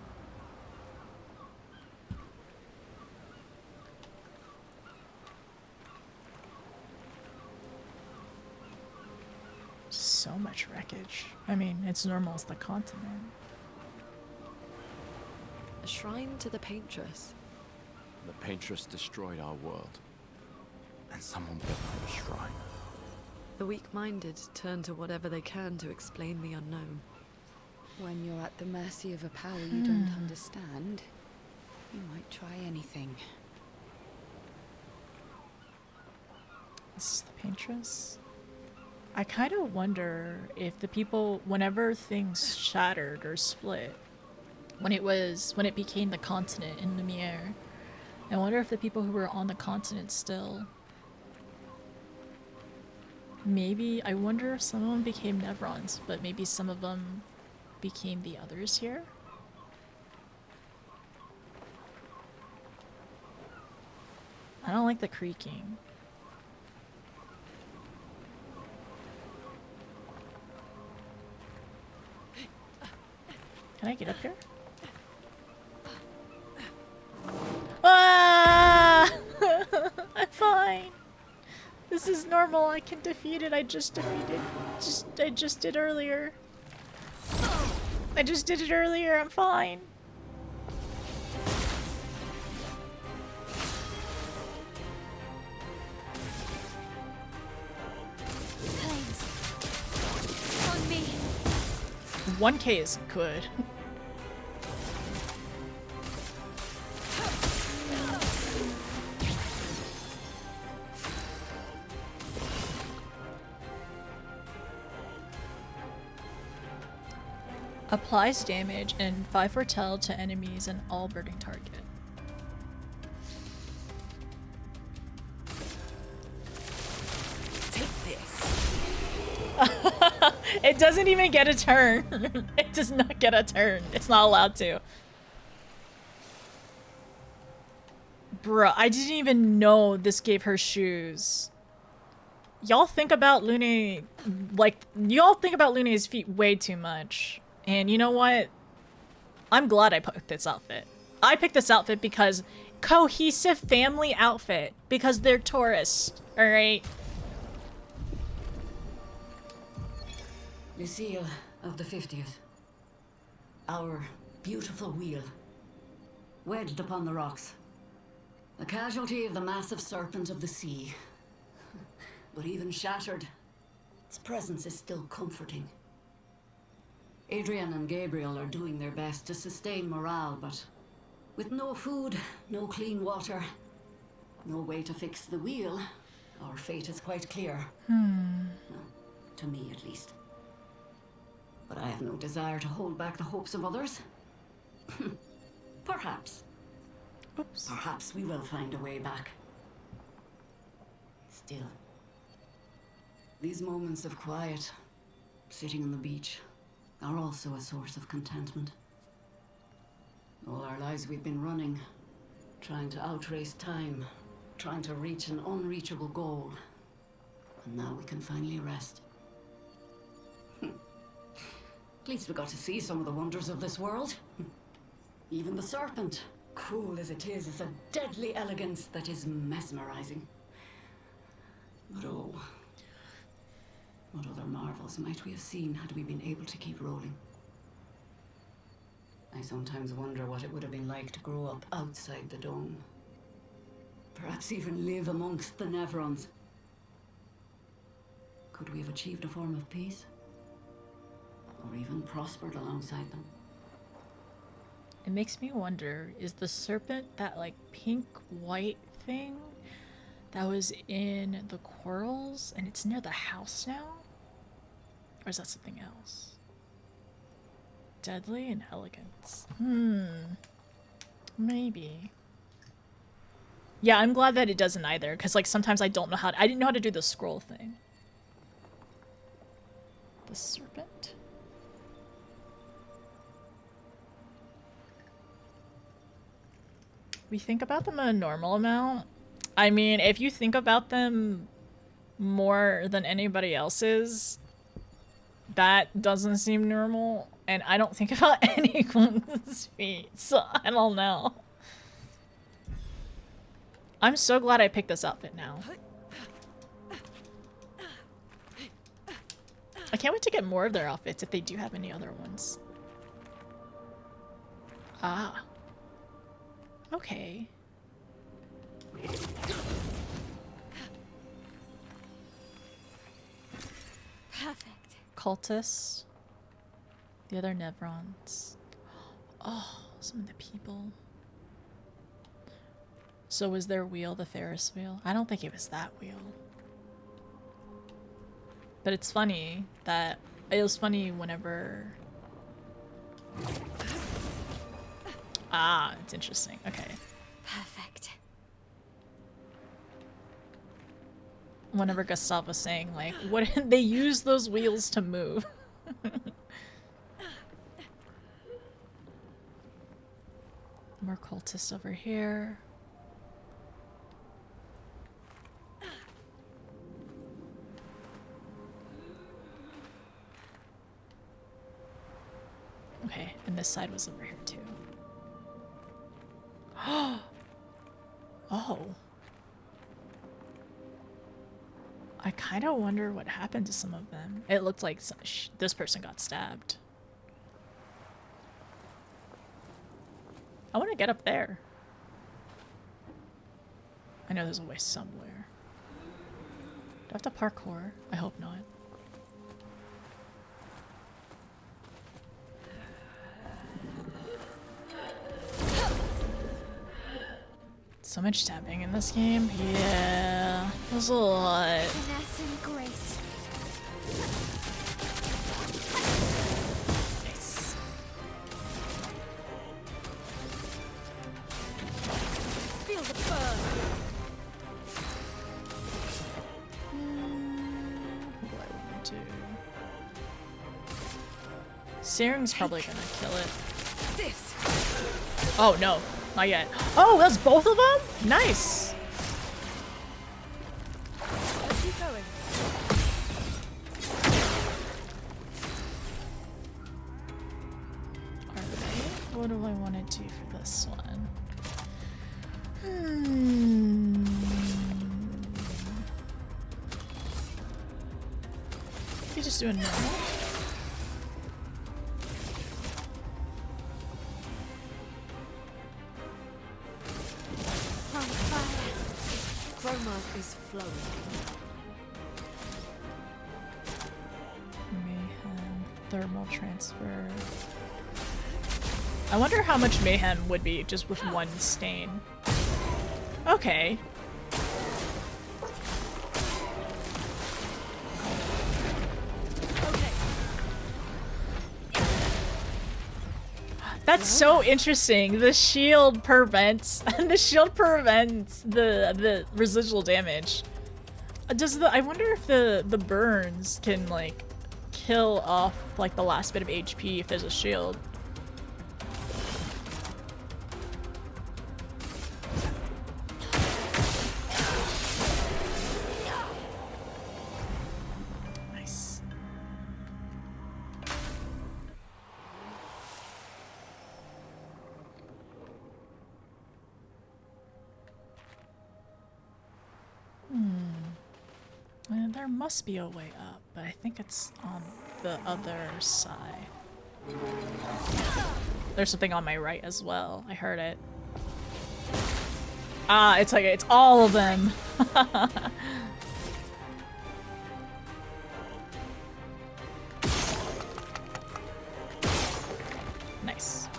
so much wreckage. I mean, it's normal as the continent. A shrine to the Paintress. The Paintress destroyed our world. And someone built her a shrine. The weak-minded turn to whatever they can to explain the unknown. When you're at the mercy of a power you don't understand, you might try anything. This is the Paintress. I kind of wonder if the people, whenever things shattered or split, when it became the continent in Lumiere, I wonder if the people who were on the continent still, maybe, I wonder if some of them became Nevrons, but maybe some of them became the others here? I don't like the creaking. Can I get up here? Ah! I'm fine. This is normal. I can defeat it. I just did earlier. I just did it earlier. I'm fine. Flames. On me. 1K is good. Applies damage and 5 foretell to enemies and all burning target. Take this. It doesn't even get a turn. It does not get a turn. It's not allowed to. Bruh, I didn't even know this gave her shoes. Y'all think about Lune, like, y'all think about Lune's feet way too much. And you know what? I'm glad I picked this outfit. I picked this outfit because cohesive family outfit. Because they're tourists, alright? Lucille of the 50th. Our beautiful wheel. Wedged upon the rocks. A casualty of the massive serpent of the sea. But even shattered, its presence is still comforting. Adrian and Gabriel are doing their best to sustain morale, but with no food, no clean water, no way to fix the wheel, our fate is quite clear. Well, to me at least. But I have no desire to hold back the hopes of others. Perhaps. Oops. Perhaps we will find a way back. Still, these moments of quiet, sitting on the beach, are also a source of contentment. All our lives we've been running, trying to outrace time, trying to reach an unreachable goal. And now we can finally rest. At least we got to see some of the wonders of this world. Even the serpent, cool as it is a deadly elegance that is mesmerizing. But oh, what other marvels might we have seen had we been able to keep rolling? I sometimes wonder what it would have been like to grow up outside the dome. Perhaps even live amongst the Nevrons. Could we have achieved a form of peace? Or even prospered alongside them? It makes me wonder, is the serpent that like pink-white thing that was in the corals and it's near the house now? Or is that something else? Deadly and elegance. Maybe. Yeah, I'm glad that it doesn't either, because like sometimes I don't know how to, I didn't know how to do the scroll thing. The serpent. We think about them a normal amount. I mean, if you think about them more than anybody else's, that doesn't seem normal. And I don't think about anyone's feet, so I don't know. I'm so glad I picked this outfit now. I can't wait to get more of their outfits if they do have any other ones. Ah. Okay. Perfect. Cultists. The other Nevrons. Oh, some of the people. So was their wheel the Ferris wheel? I don't think it was that wheel. But it's funny that it was funny whenever. Ah, it's interesting. Okay. Perfect. Whenever Gustav was saying like, what they use those wheels to move. More cultists over here. Okay, and this side was over here too. Oh. I kind of wonder what happened to some of them. It looked like this person got stabbed. I want to get up there. I know there's a way somewhere. Do I have to parkour? I hope not. So much stabbing in this game. Yeah, there's a lot. Finesse and grace. Nice. Feel the burn. What do I want to do? Searing's probably gonna kill it. This. Oh no, not yet. Oh, that's both of them? Nice. Let's keep going. Alright, what do I want to do for this one? You just doing normal? On fire. Chroma is flowing. Mayhem, thermal transfer. I wonder how much mayhem would be just with one stain. Okay. That's so interesting. The shield prevents the residual damage. I wonder if the burns can like kill off like the last bit of HP if there's a shield. Nice. And there must be a way up, but I think it's on the other side. There's something on my right as well. I heard it. Ah, it's like it's all of them. Nice.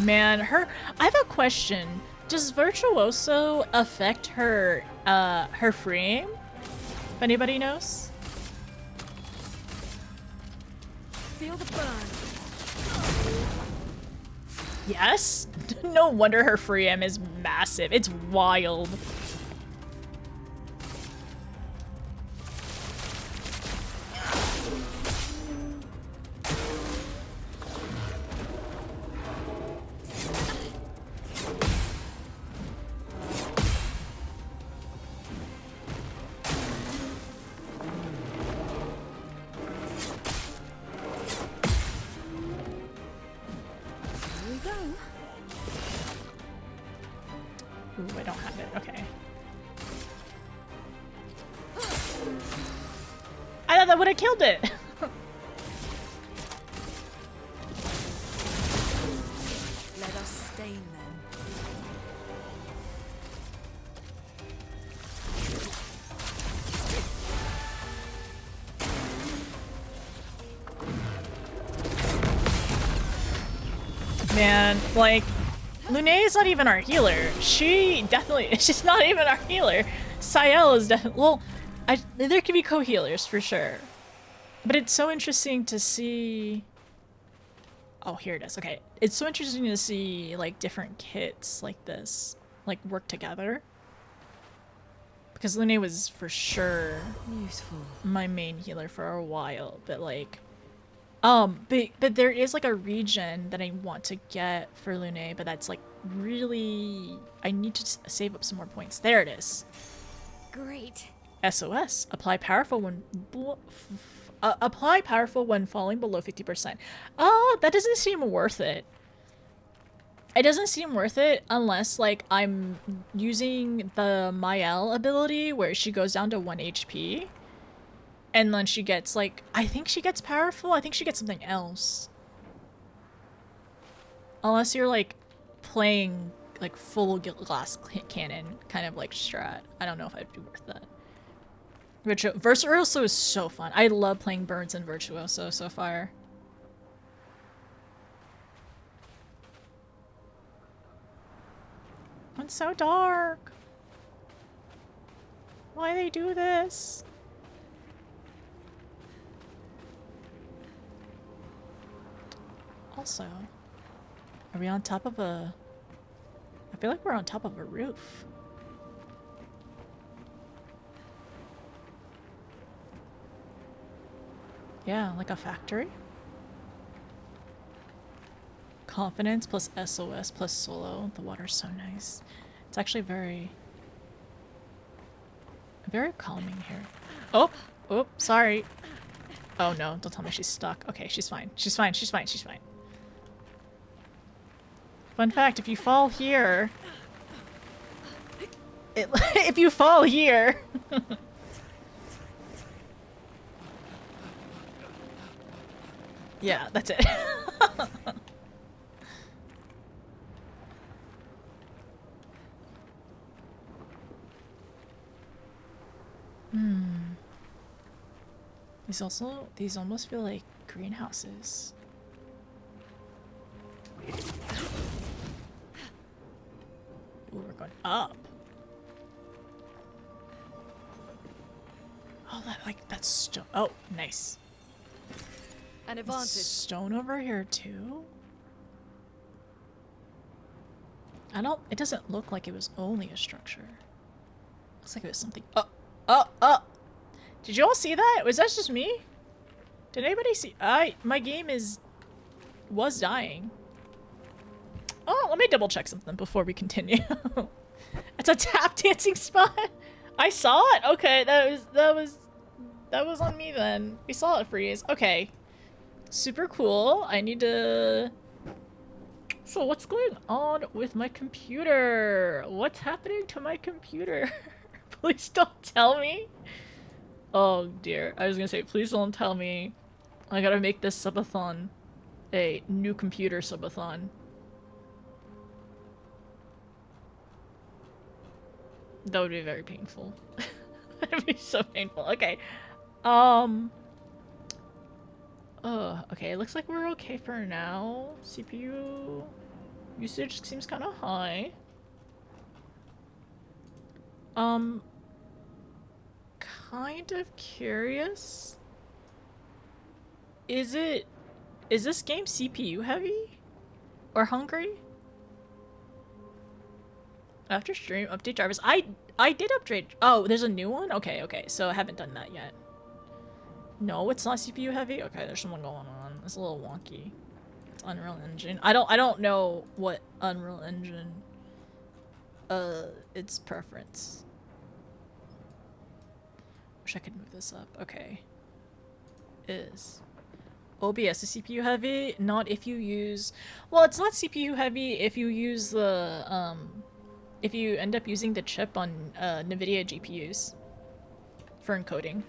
Man, I have a question. Does Virtuoso affect her frame? If anybody knows? Feel the burn. Yes? No wonder her free M is massive. It's wild. Ooh, I don't have it. Okay. I thought that would have killed it. Let us stain them. Man, like, Lunae is not even our healer. She's not even our healer. Sael is definitely, well, there could be co-healers for sure. But it's so interesting to see, oh, here it is, okay. It's so interesting to see, like, different kits like this, like, work together. Because Lunae was for sure useful, my main healer for a while, but like, but there is like a region that I want to get for Lunae, but that's like really, I need to save up some more points. There it is. Great. SOS. Apply powerful when apply powerful when falling below 50%. Oh, that doesn't seem worth it. It doesn't seem worth it unless like I'm using the Mael ability where she goes down to 1 HP. And then she gets, like, I think she gets powerful. I think she gets something else. Unless you're, like, playing, like, full glass cannon kind of, like, strat. I don't know if I'd be worth that. Virtuoso is so fun. I love playing Burns and Virtuoso so far. It's so dark. Why they do this? Also, are we on top of a... I feel like we're on top of a roof. Yeah, like a factory. Confidence plus SOS plus solo. The water's so nice. It's actually very calming here. Oh! Oh, sorry. Oh no, don't tell me she's stuck. Okay, she's fine. She's fine, she's fine, she's fine. Fun fact, if you fall here... if you fall here... yeah, that's it. These almost feel like greenhouses. Ooh, we're going up. Oh, that's stone. Oh, nice. An advantage. Stone over here too. It doesn't look like it was only a structure. Looks like it was something. Oh. Did you all see that? Was that just me? Did anybody see? My game was dying. Oh, let me double check something before we continue. It's a tap dancing spot. I saw it. Okay, that was on me then. We saw it freeze. Okay, super cool. I need to. So what's going on with my computer? What's happening to my computer? Please don't tell me. Oh dear. I was gonna say, please don't tell me. I gotta make this subathon a new computer subathon. That would be very painful. That would be so painful. Okay. Okay, it looks like we're okay for now. CPU usage seems kind of high. Kind of curious. Is this game CPU heavy? Or hungry? After stream, update drivers. I did upgrade. Oh, there's a new one? Okay, so I haven't done that yet. No, it's not CPU heavy? Okay, there's something going on. It's a little wonky. It's Unreal Engine. I don't know what Unreal Engine its preference. Wish I could move this up. Okay. Is OBS is CPU heavy? Not if you use, well, it's not CPU heavy if you use the if you end up using the chip on NVIDIA GPUs for encoding.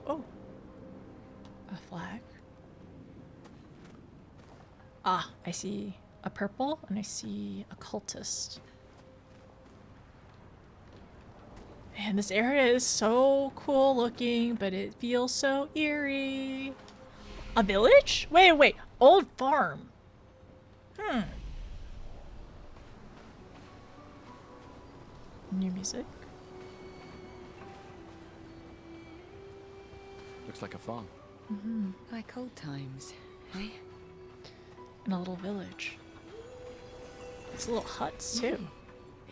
Oh, a flag. Ah, I see a purple and I see a cultist. Man, this area is so cool looking, but it feels so eerie. A village? Wait. Old farm. New music. Looks like a farm. Like old times, eh? In a little village. It's little huts too.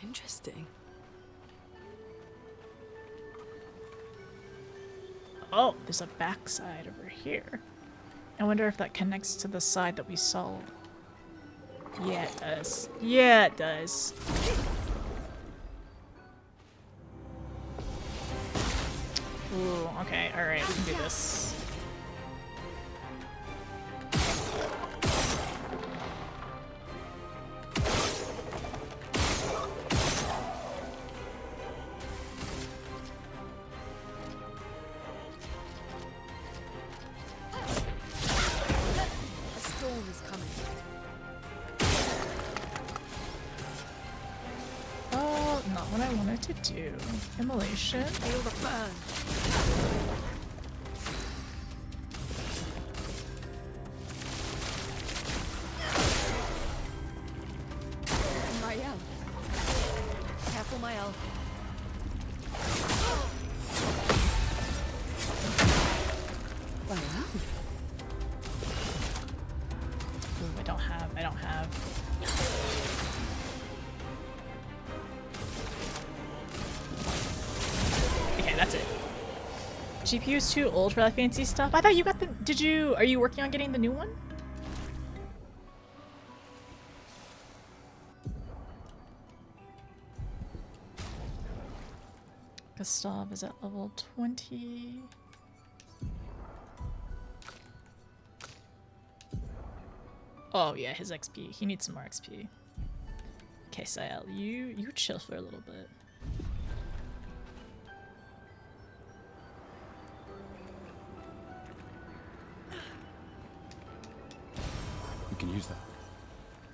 Interesting. Oh, there's a backside over here. I wonder if that connects to the side that we saw. Yeah, it does. Yeah, it does. Ooh, okay, alright, we can do this. A storm is coming. Oh, not what I wanted to do. Immolation. Feel the burn. Mael. Careful, Mael. Well, Ooh, I don't have. Okay, that's it. GPU's too old for that fancy stuff. I thought you got the, are you working on getting the new one? Gustav is at level 20. Oh yeah, his XP. He needs some more XP. Okay, Sael, you chill for a little bit. We can use that.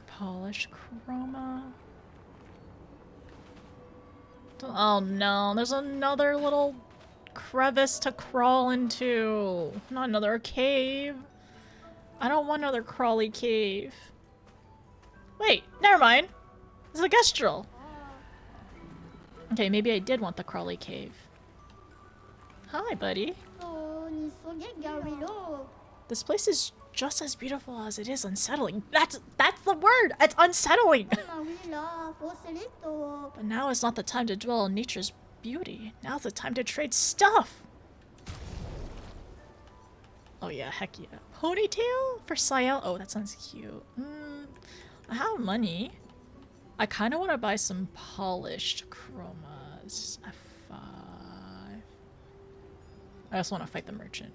Polish chroma. Oh no, there's another little crevice to crawl into. Not another cave. I don't want another crawly cave. Wait, never mind. It's a Gestral. Okay, maybe I did want the crawly cave. Hi, buddy. This place is just as beautiful as it is unsettling. That's the word! It's unsettling! But now is not the time to dwell on nature's beauty. Now's the time to trade stuff! Oh yeah, heck yeah. Ponytail for Sael? Oh, that sounds cute. I have money. I kind of want to buy some polished chromas. F5. I also want to fight the merchant.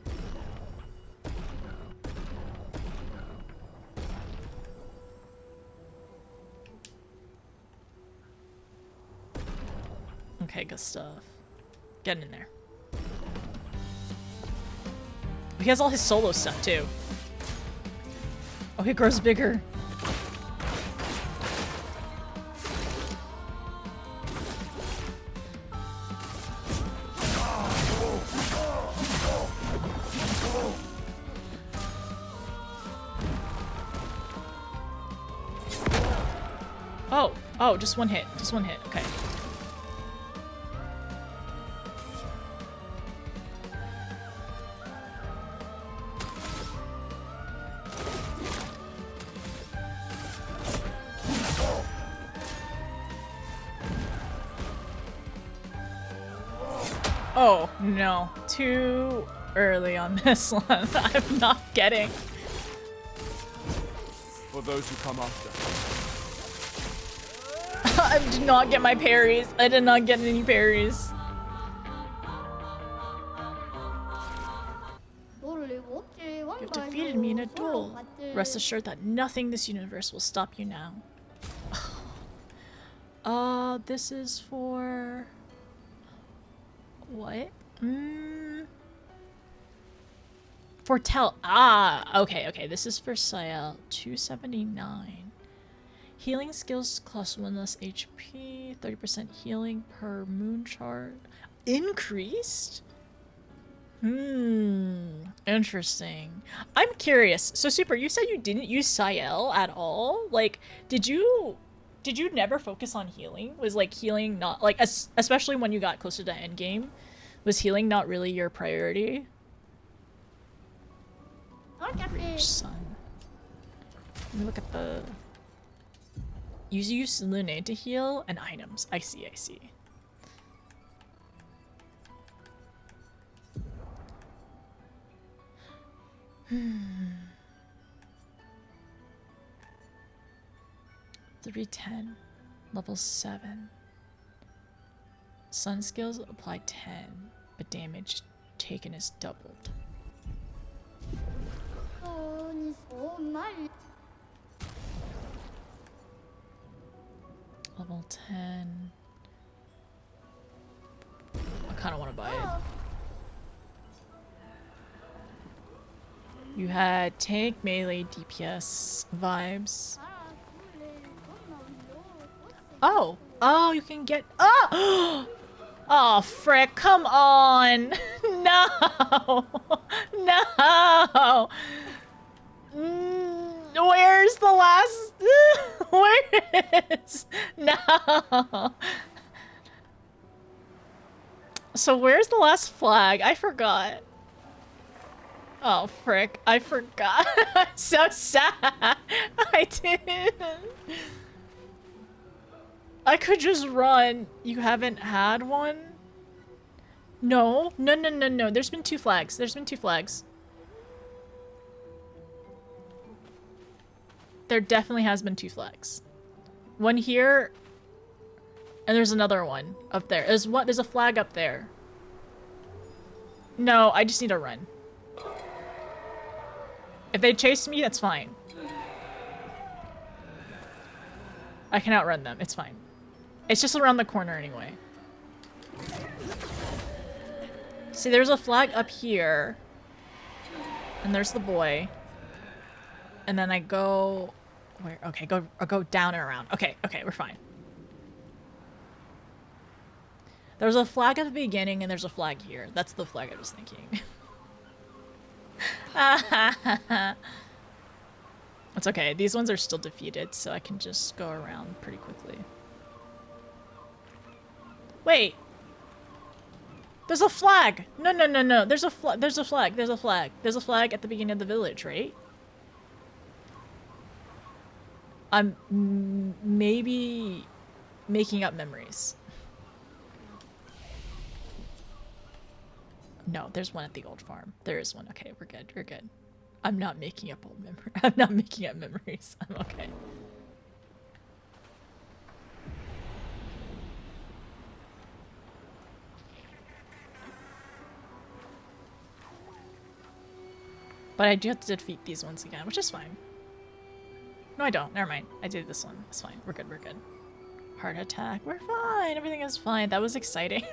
Okay, Gustav. Get in there. He has all his solo stuff too. Oh, he grows bigger. Oh, just one hit. Just one hit. Okay. Oh, no. Too early on this one. I'm not getting. For those who come after. I did not get my parries. I did not get any parries. You've defeated me in a duel. Rest assured that nothing in this universe will stop you now. This is for... What? For okay, this is for Sael. 279. Healing skills cost 1 less HP, 30% healing per moon chart. Increased? Interesting. I'm curious. So Super, you said you didn't use Sael at all? Like, did you never focus on healing? Was like healing not like especially when you got closer to endgame? Was healing not really your priority? Reach sun. Let me look at the... Use Lune to heal and items. I see. Hmm. 310. Level 7. Sun skills apply 10, but damage taken is doubled. Level 10. I kind of want to buy it. You had tank, melee, DPS vibes. Oh! Oh, you can get... Oh! Oh, frick, come on! No! No! Where's the last... Where is... No! So where's the last flag? I forgot. Oh, frick. I forgot. I'm so sad. I didn't. I could just run. You haven't had one? No. No. There's been 2 flags. There definitely has been 2 flags. One here, and there's another one up there. There's a flag up there. No, I just need to run. If they chase me, that's fine. I can outrun them. It's fine. It's just around the corner anyway. See, there's a flag up here. And there's the boy. And then I go... Where? Okay, I'll go down and around. Okay, we're fine. There's a flag at the beginning and there's a flag here. That's the flag I was thinking. It's okay. These ones are still defeated, so I can just go around pretty quickly. Wait! There's a flag! No. There's a flag. There's a flag at the beginning of the village, right? I'm maybe making up memories. No, there's one at the old farm. There is one. Okay, we're good. I'm not making up old memories. I'm not making up memories. I'm okay. But I do have to defeat these ones again, which is fine. No, I don't. Never mind. I did this one. It's fine. We're good. Heart attack. We're fine. Everything is fine. That was exciting.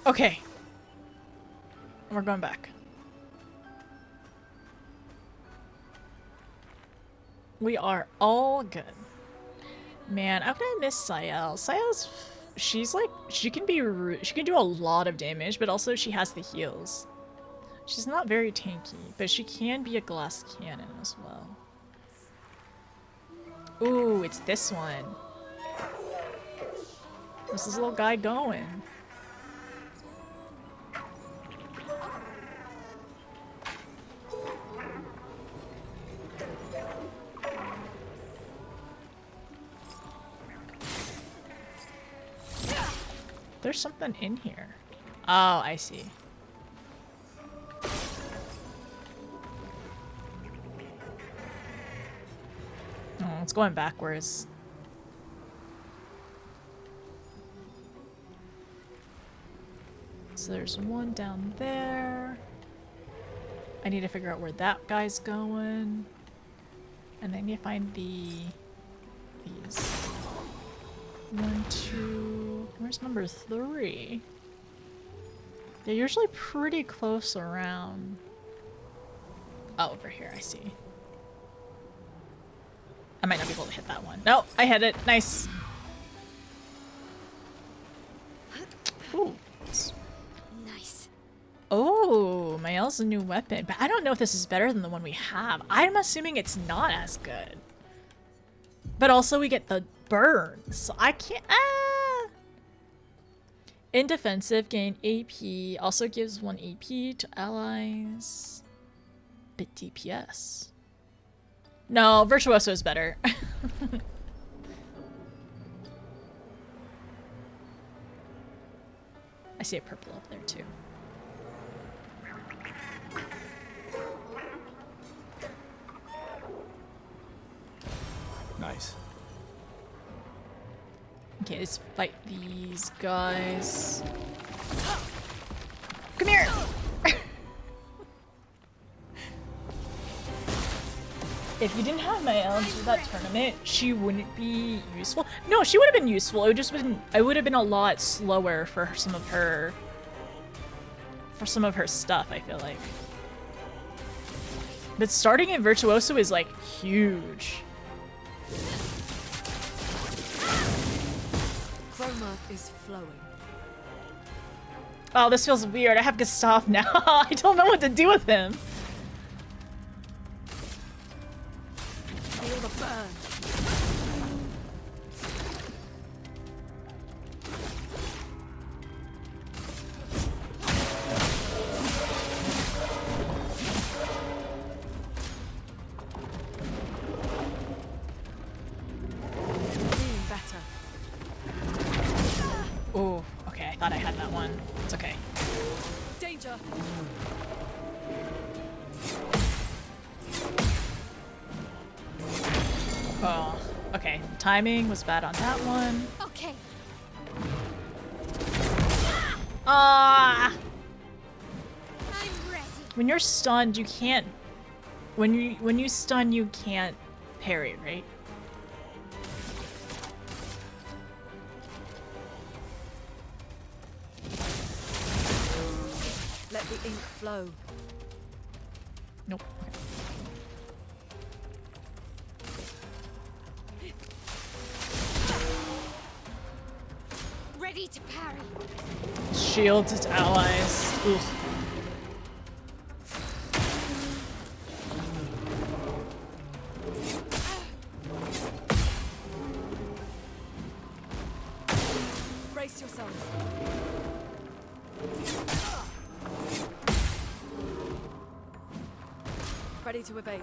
Okay. We're going back. We are all good. Man, I'm gonna miss Sael. She's like, she can do a lot of damage, but also she has the heals. She's not very tanky, but she can be a glass cannon as well. Ooh, it's this one. Where's this little guy going? There's something in here. Oh, I see. It's going backwards. So there's one down there. I need to figure out where that guy's going. And I need to find these. 1, 2. Where's number 3? They're usually pretty close around. Oh, over here, I see. I might not be able to hit that one. No, I hit it. Nice. Ooh. Nice. Oh, Mael's a new weapon. But I don't know if this is better than the one we have. I'm assuming it's not as good. But also we get the burns. So I can't... Ah! In defensive, gain AP. Also gives 1 AP to allies. Bit DPS. No, Virtuoso is better. I see a purple up there too. Nice. Okay, let's fight these guys. Come here! If you didn't have Mael do that tournament, she wouldn't be useful. No, she would have been useful. It would just been, I would have been a lot slower for some of her stuff, I feel like. But starting in Virtuoso is like huge. Chroma is flowing. Oh, this feels weird. I have Gustav now. I don't know what to do with him. Feel the burn. Being better. Oh, okay. I thought I had that one. It's okay. Danger. Oh, okay. Timing was bad on that one. Okay. Ah! I'm ready. When you're stunned, you can't. When you stun, you can't parry, right? Let the ink flow. Nope. Ready to parry. Shields its allies. Ugh. Brace yourselves. Ready to evade.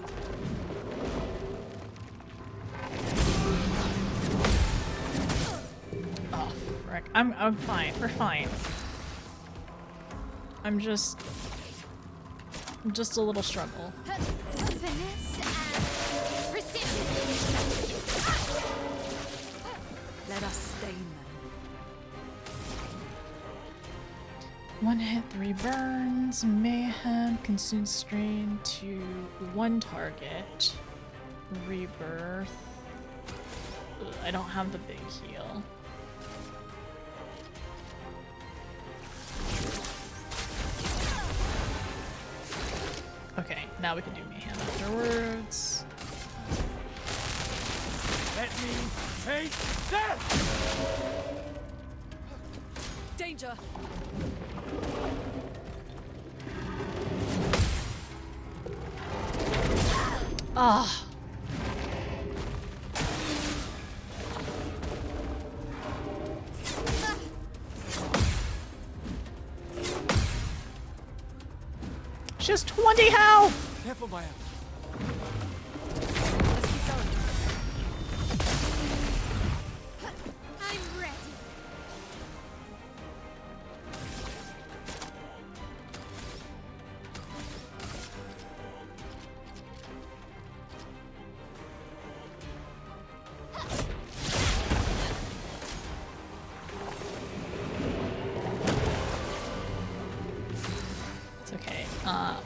Oh, frick. I'm fine. We're fine. I'm just a little struggle. Finesse and precision. Let us stain them. 1 hit, 3 burns. Mayhem, consume strain to 1 target. Rebirth. Ugh, I don't have the big heal. Okay, now we can do Mayhem afterwards. Let me take that! Danger. Ah. She has 20 health! Careful, Maya. Let's keep going. I'm ready.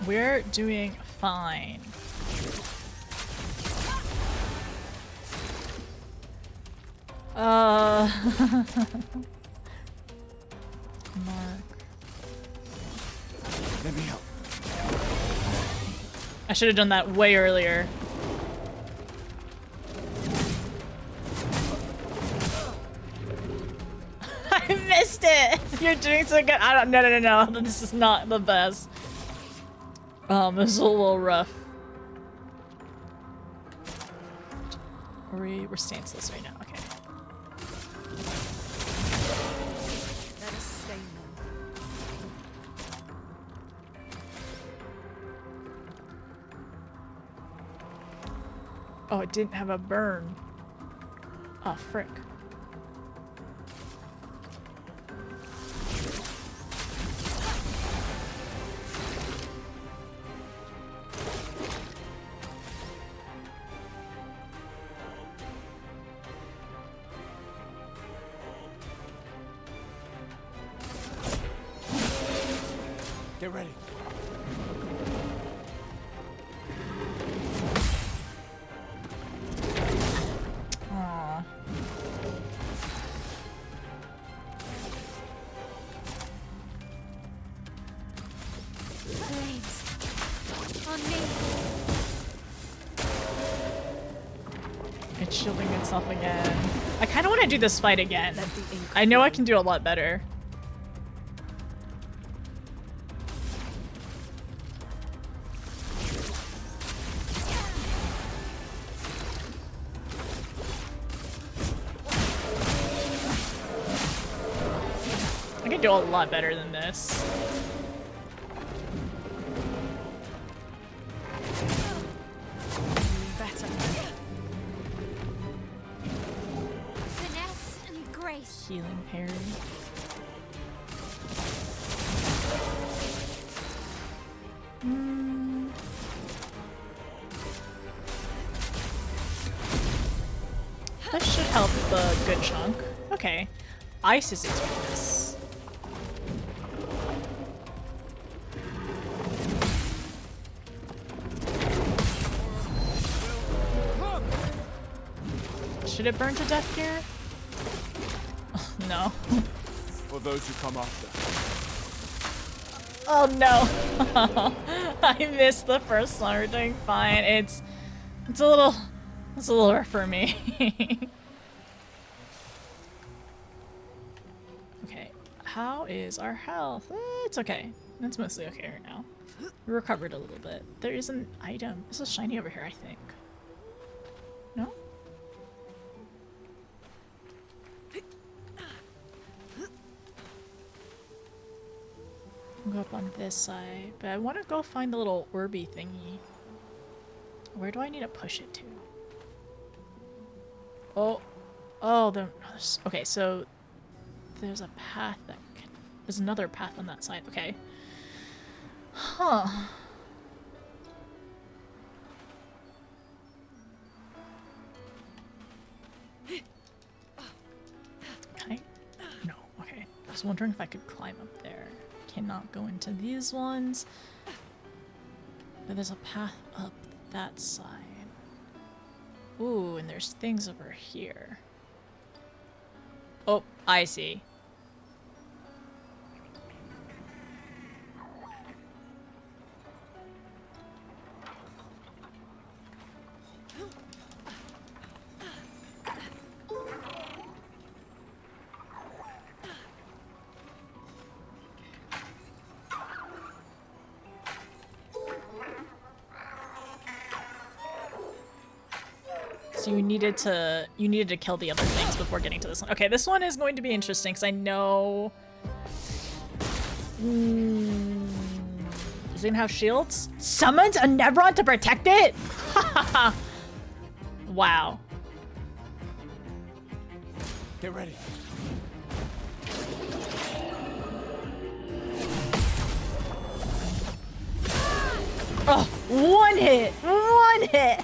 We're doing fine. Mark. Let me help. I should have done that way earlier. I missed it! You're doing so good. I don't. No. This is not the best. This is a little rough. We're stanceless right now. Okay. Let us stain them. Oh, it didn't have a burn. Oh, frick. Get ready. Aww. Flames. On me. It's shielding itself again. I kind of want to do this fight again. Let the ink I know I flow. can do a lot better. I can do a lot better than this. Better. Finesse and grace. Healing parry. That should help the good chunk. Okay. Ice is its weakness. Should it burn to death here? No. For those who come after. Oh no. I missed the first one. We're doing fine. It's a little rough for me. Okay. How is our health? It's okay. It's mostly okay right now. We recovered a little bit. There is an item. This is shiny over here, I think. No? I'll go up on this side, but I want to go find the little orby thingy. Where do I need to push it to? Oh, okay, so there's a path that can, there's another path on that side. Okay. Huh. Can I? No. Okay. I was wondering if I could climb up there. Cannot go into these ones. But there's a path up that side. Ooh, and there's things over here. Oh, I see. So you needed to kill the other things before getting to this one. Okay, this one is going to be interesting because I know. Does it even have shields? Summons a Nevron to protect it? Wow. Get ready. Oh, one hit! One hit!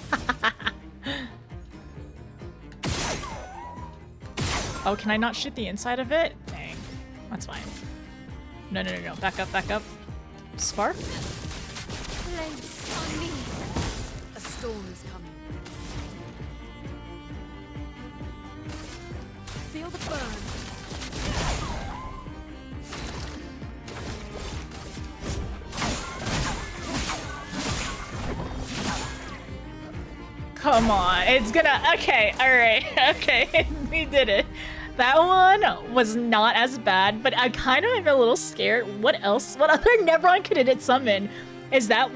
Oh, can I not shoot the inside of it? Dang. That's fine. No. Back up, back up. Spark? flames on me. A storm is coming. Feel the burn. Come on, it's gonna. Okay, alright, okay, we did it. That one was not as bad, but I kind of am a little scared. What else? What other Nevron can it summon? Is that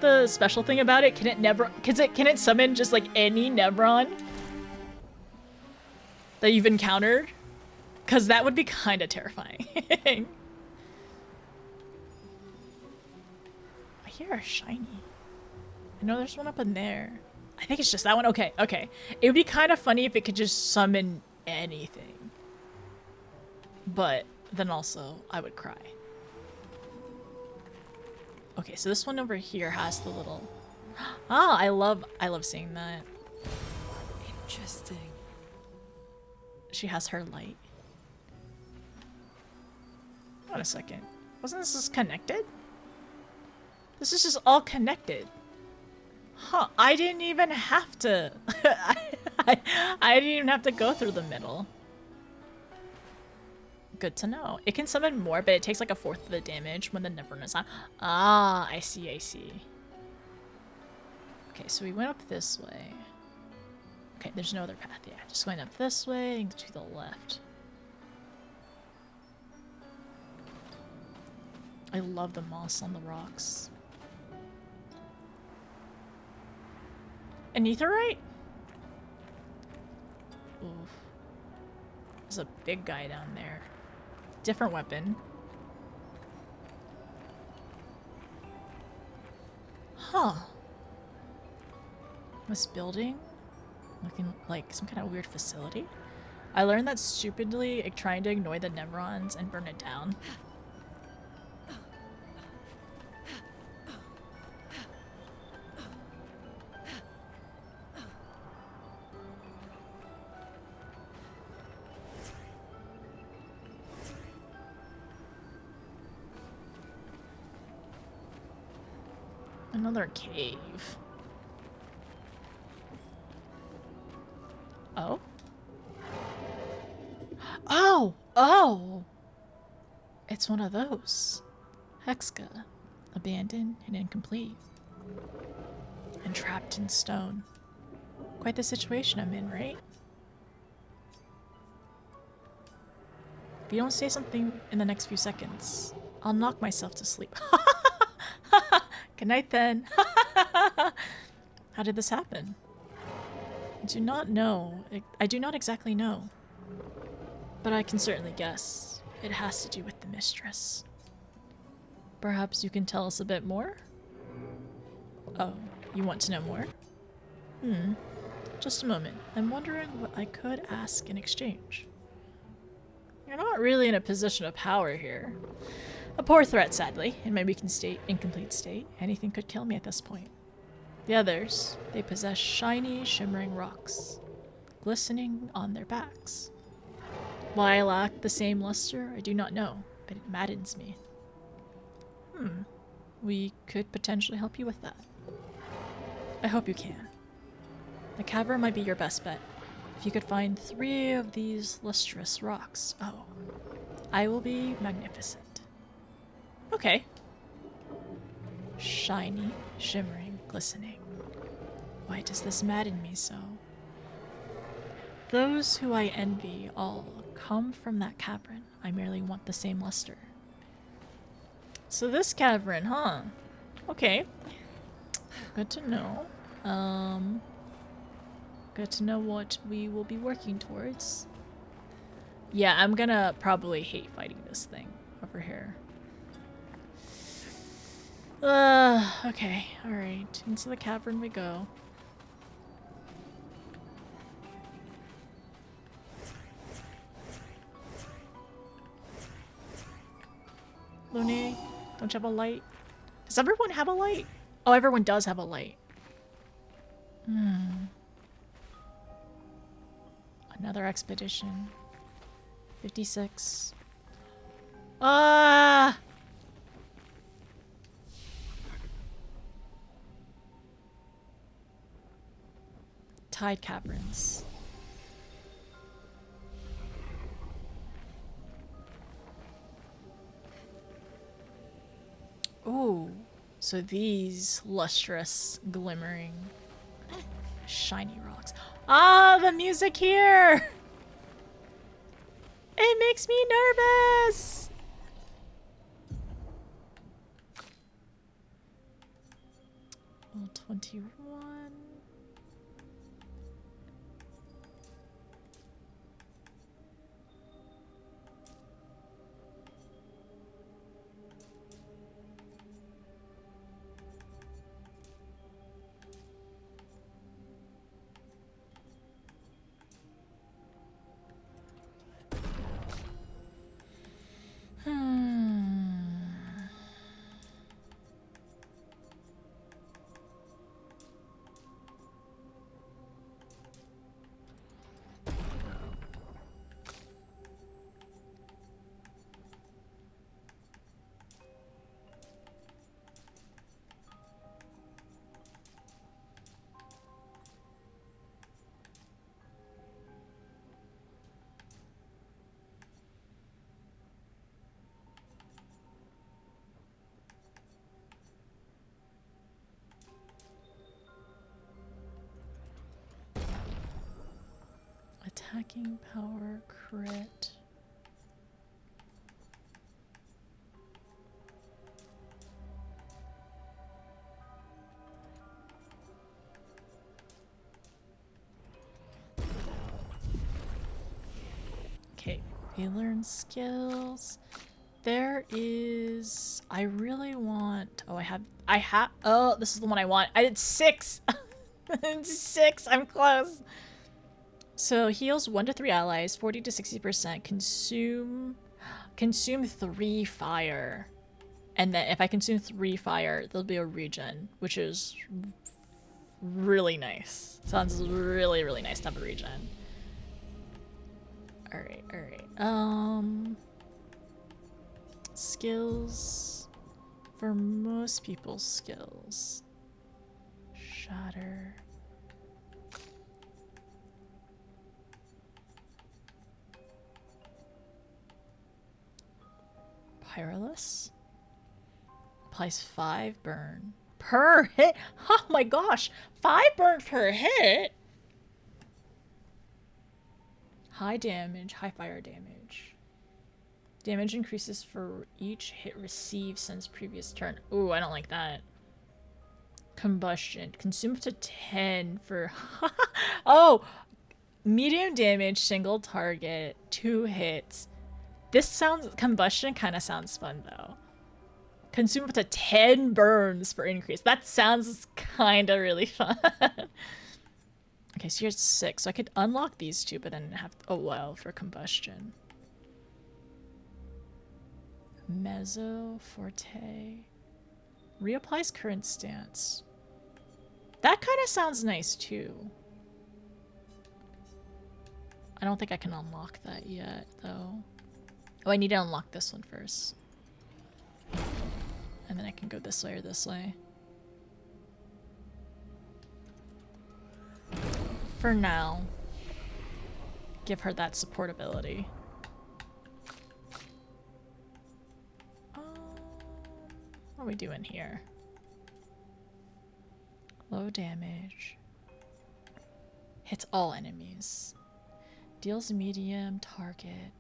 the special thing about it? Can it summon just like any Nevron that you've encountered? Because that would be kind of terrifying. I hear a shiny. I know there's one up in there. I think it's just that one. Okay, okay. It would be kind of funny if it could just summon anything. But then also, I would cry. Okay, so this one over here has the little... Ah, I love seeing that. Interesting. She has her light. Hold on a second. Wasn't this just connected? This is just all connected. Huh, I didn't even have to... I didn't even have to go through the middle. Good to know. It can summon more, but it takes like 1/4 of the damage when the Nevron is on. Ah, I see, I see. Okay, so we went up this way. Okay, there's no other path. Yeah, just going up this way and to the left. I love the moss on the rocks. An etherite? Oof. There's a big guy down there. Different weapon. Huh. This building? Looking like some kind of weird facility. I learned that stupidly trying to ignore the Nevrons and burn it down. Another cave. Oh? Oh! Oh! It's one of those. Hexka. Abandoned and incomplete. And trapped in stone. Quite the situation I'm in, right? If you don't say something in the next few seconds, I'll knock myself to sleep. Good night then. How did this happen? I do not know. I do not exactly know. But I can certainly guess. It has to do with the mistress. Perhaps you can tell us a bit more? Oh, you want to know more? Just a moment. I'm wondering what I could ask in exchange. You're not really in a position of power here. A poor threat, sadly. In my weakened state, incomplete state, anything could kill me at this point. The others, they possess shiny, shimmering rocks, glistening on their backs. Why I lack the same luster, I do not know, but it maddens me. We could potentially help you with that. I hope you can. The cavern might be your best bet. If you could find 3 of these lustrous rocks, oh, I will be magnificent. Okay. Shiny, shimmering, glistening. Why does this madden me so? Those who I envy all come from that cavern. I merely want the same luster. So this cavern, huh? Okay. Good to know. Good to know what we will be working towards. Yeah, I'm gonna probably hate fighting this thing over here. Okay, alright. Into the cavern we go. Lune, don't you have a light? Does everyone have a light? Oh, everyone does have a light. Another expedition. 56. Tide Caverns. Ooh, so these lustrous, glimmering, shiny rocks. Ah, the music here! It makes me nervous! Level 21. Attacking power crit. Okay, we learn skills. There is, I really want, oh, oh, this is the one I want. I did 6. 6, I'm close. So heals 1 to 3 allies, 40 to 60%, consume 3 fire. And then if I consume 3 fire, there'll be a regen, which is really nice. Sounds really, really nice to have a regen. Alright, alright. Skills. For most people's skills. Shatter. Pyrolus. Applies 5 burn per hit. Oh my gosh, 5 burn per hit. High damage, high fire damage. Damage increases for each hit received since previous turn. Ooh, I don't like that. Combustion. Consume up to 10 for... Oh! Medium damage, single target, 2 hits. This sounds... Combustion kind of sounds fun, though. Consume up to 10 burns for increase. That sounds kind of really fun. Okay, so you're at 6. So I could unlock these 2, but then have a while for combustion. Mezzo, Forte. Reapplies current stance. That kind of sounds nice, too. I don't think I can unlock that yet, though. Oh, I need to unlock this one first. And then I can go this way or this way. For now, give her that support ability. What are we doing here? Low damage. Hits all enemies. Deals medium target.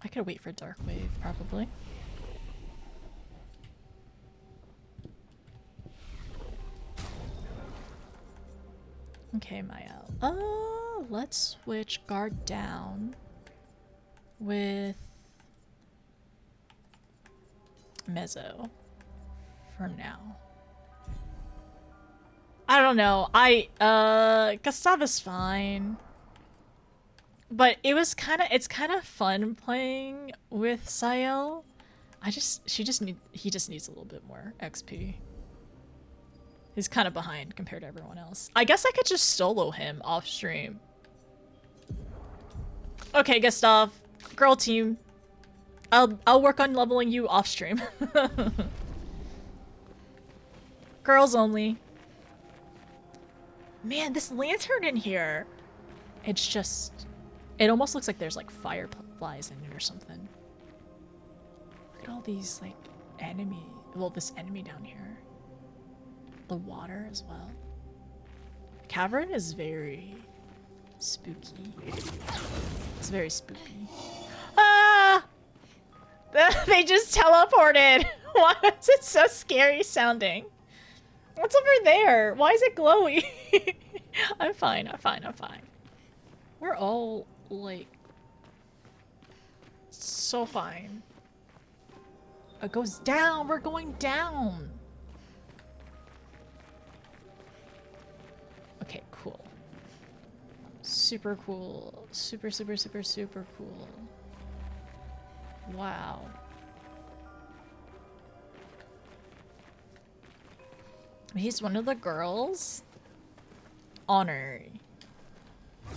I could wait for Dark Wave, probably. Okay, Maya. Let's switch guard down with Mezzo for now. I don't know. Gustav is fine. But it's kind of fun playing with Sael. He just needs a little bit more XP. He's kind of behind compared to everyone else. I guess I could just solo him off stream. Okay, Gustav, girl team. I'll work on leveling you off stream. Girls only. Man, this lantern in here. It's just... It almost looks like there's like fireflies in it or something. Look at all these like enemy... Well, this enemy down here. The water as well. The cavern is very spooky. It's very spooky. Ah! They just teleported! Why is it so scary sounding? What's over there? Why is it glowy? I'm fine, I'm fine, I'm fine. We're all, like... so fine. It goes down! We're going down! Okay, cool. Super cool. Super, super, super, super cool. Wow. He's one of the girls? Honorary.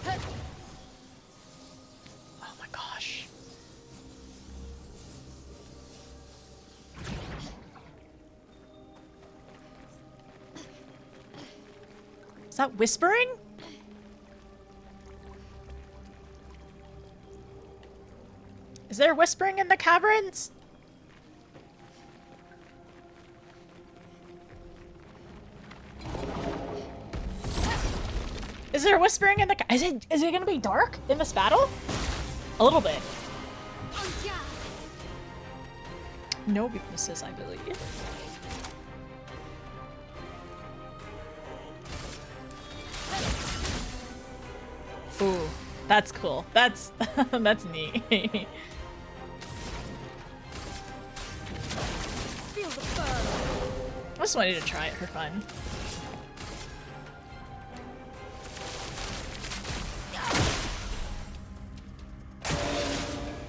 Oh my gosh. Is that whispering? Is there whispering in the caverns? Is there whispering in the is it gonna be dark in this battle? A little bit. No weaknesses, I believe. Ooh, that's cool. That's that's neat. I just wanted to try it for fun.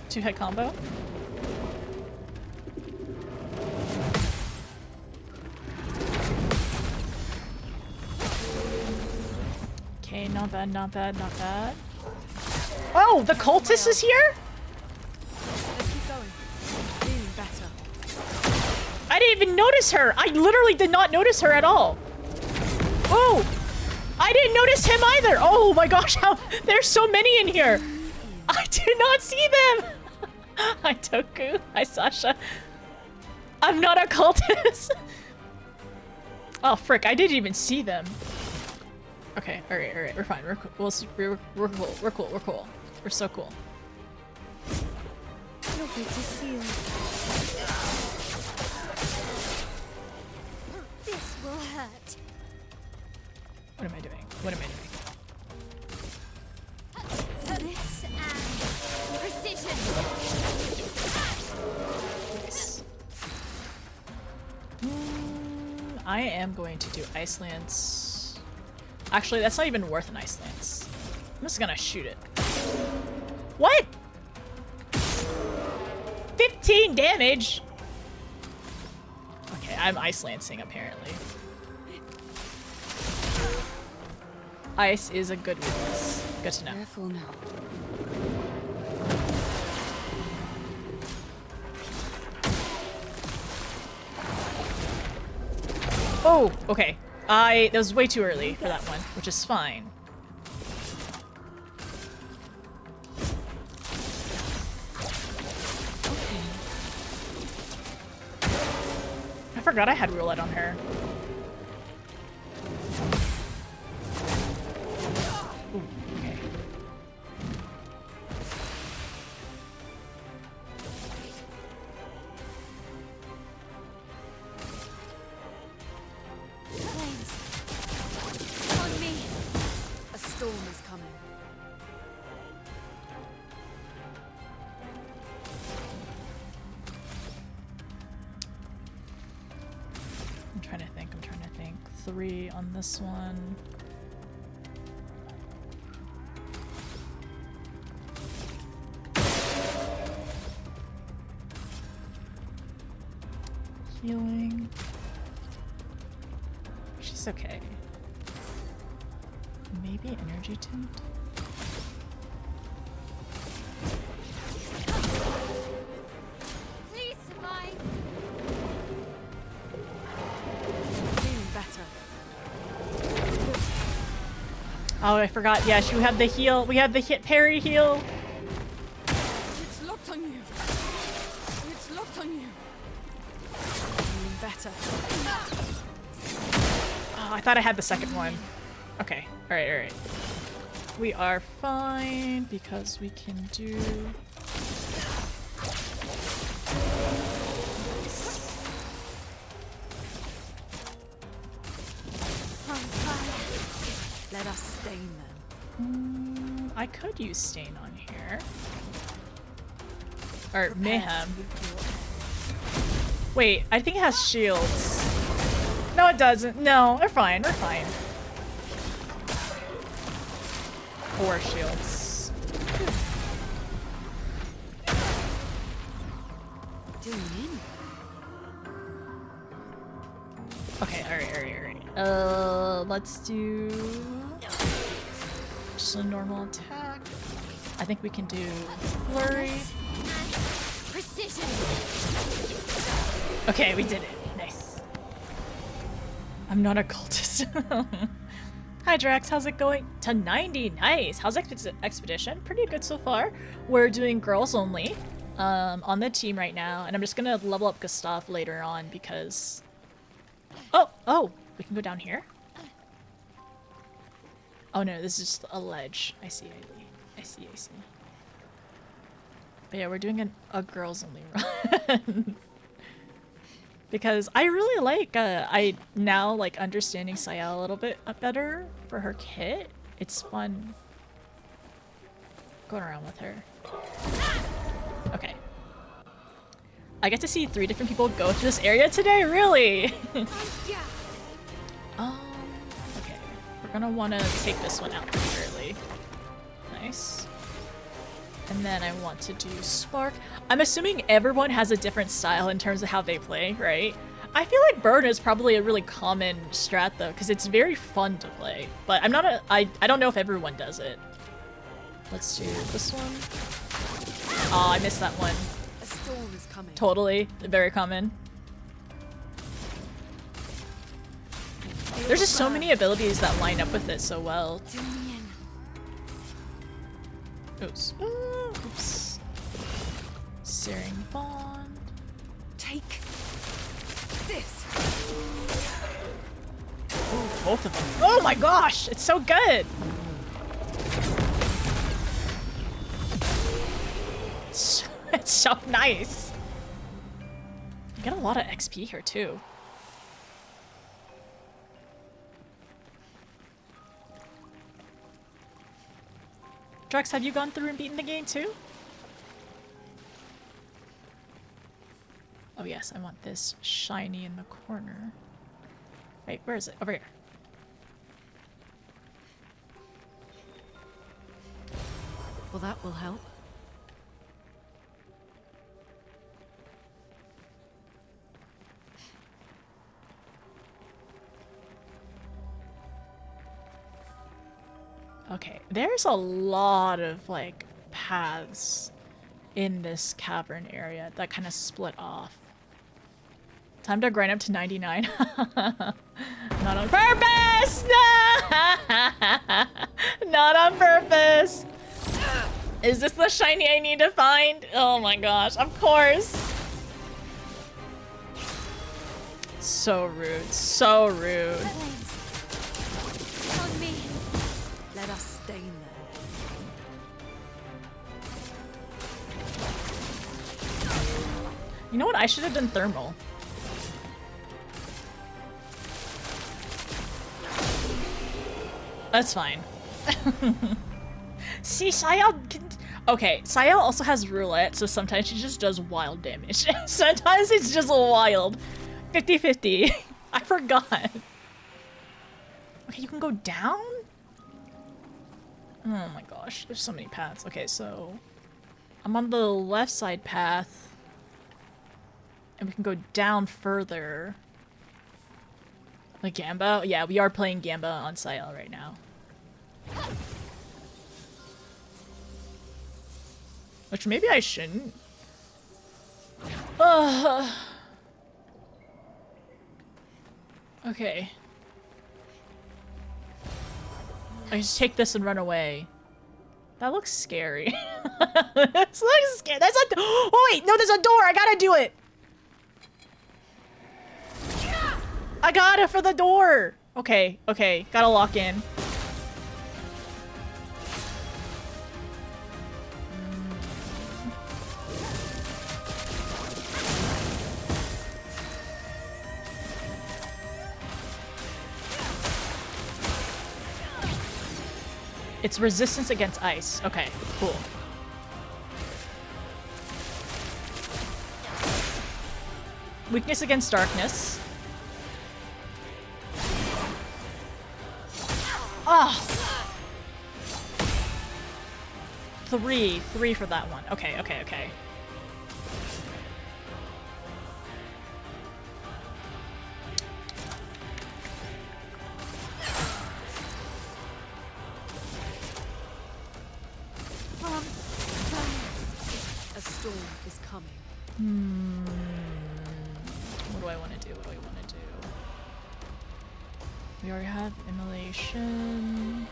Two-hit combo. Okay, not bad, not bad, not bad. Oh, the cultist is here? Let's keep going. Feeling better. I didn't even notice her. I literally did not notice her at all. Oh, I didn't notice him either. Oh my gosh, how there's so many in here. I did not see them. Hi Toku. Hi Sasha. I'm not a cultist. Oh frick, I didn't even see them. Okay, alright, we're fine. We're cool. We're cool. We're cool. We're cool. We're so cool. Lovely to see you. This will hurt. What am I doing? What am I doing? This and precision. Nice. I am going to do Ice Lance. Actually, that's not even worth an Ice Lance. I'm just gonna shoot it. What? 15 damage? Okay, I'm Ice Lancing apparently. Ice is a good weakness. Good to know. Careful now. Oh, okay. That was way too early for that one, which is fine. I forgot I had roulette on her. Ooh, okay. Flames. On me. A storm is coming. I'm trying to think. 3 on this one. Healing. She's okay. Maybe energy tint? Please survive. Feeling Oh, I forgot. Yeah, we have the heal. We have the hit parry heal. It's locked on you. It's locked on you. Better. Oh, I thought I had the second one. Okay. All right. All right. We are fine because we can do. Let us stain them. I could use stain on here. Or mayhem. Wait, I think it has shields. No, it doesn't. No, we're fine. We're fine. 4 shields. Okay, alright. Let's do just a normal attack. I think we can do flurry. Precision. Okay, we did it. Nice. I'm not a cultist. Hi Drax, how's it going? To 90, nice. How's expedition? Pretty good so far. We're doing girls only on the team right now, and I'm just gonna level up Gustav later on because. Oh, we can go down here. Oh no, this is just a ledge. I see. But yeah, we're doing a girls only run. Because I really like, I now like understanding Sayel a little bit better for her kit. It's fun going around with her. Okay. I get to see 3 different people go through this area today, really? Okay. We're gonna wanna take this one out pretty early. Nice. And then I want to do Spark. I'm assuming everyone has a different style in terms of how they play, right? I feel like Burn is probably a really common strat though, because it's very fun to play. But I'm not I don't know if everyone does it. Let's do this one. Oh, I missed that one. A storm is coming. Totally. Very common. There's just so many abilities that line up with it so well. Oops. Oops. Searing Bond. Take this. Ooh, both of them. Oh my gosh! It's so good! It's so nice. You get a lot of XP here too. Drex, have you gone through and beaten the game too? Oh yes, I want this shiny in the corner. Wait, where is it? Over here. Well, that will help. Okay, there's a lot of like paths in this cavern area that kind of split off. Time to grind up to 99. Not on purpose! Not on purpose! Is this the shiny I need to find? Oh my gosh, of course! So rude, so rude. On me. Let us stain them. You know what? I should have done thermal. That's fine. See, Sayel can... Okay, Sayel also has roulette, so sometimes she just does wild damage. Sometimes it's just wild. 50-50. I forgot. Okay, you can go down? Oh my gosh, there's so many paths. Okay, so I'm on the left side path. And we can go down further. Like Gamba? Yeah, we are playing Gamba on Sayel right now. Which maybe I shouldn't. Okay. I just take this and run away. That looks scary. This looks scary. That's a oh wait, no, there's a door. I gotta do it. I got it for the door. Okay, okay, gotta lock in. It's resistance against ice. Okay, cool. Weakness against darkness. Ah! 3 for that one. Okay, okay, okay. A storm is coming. What do I want to do? What do I want to do? We already have immolation.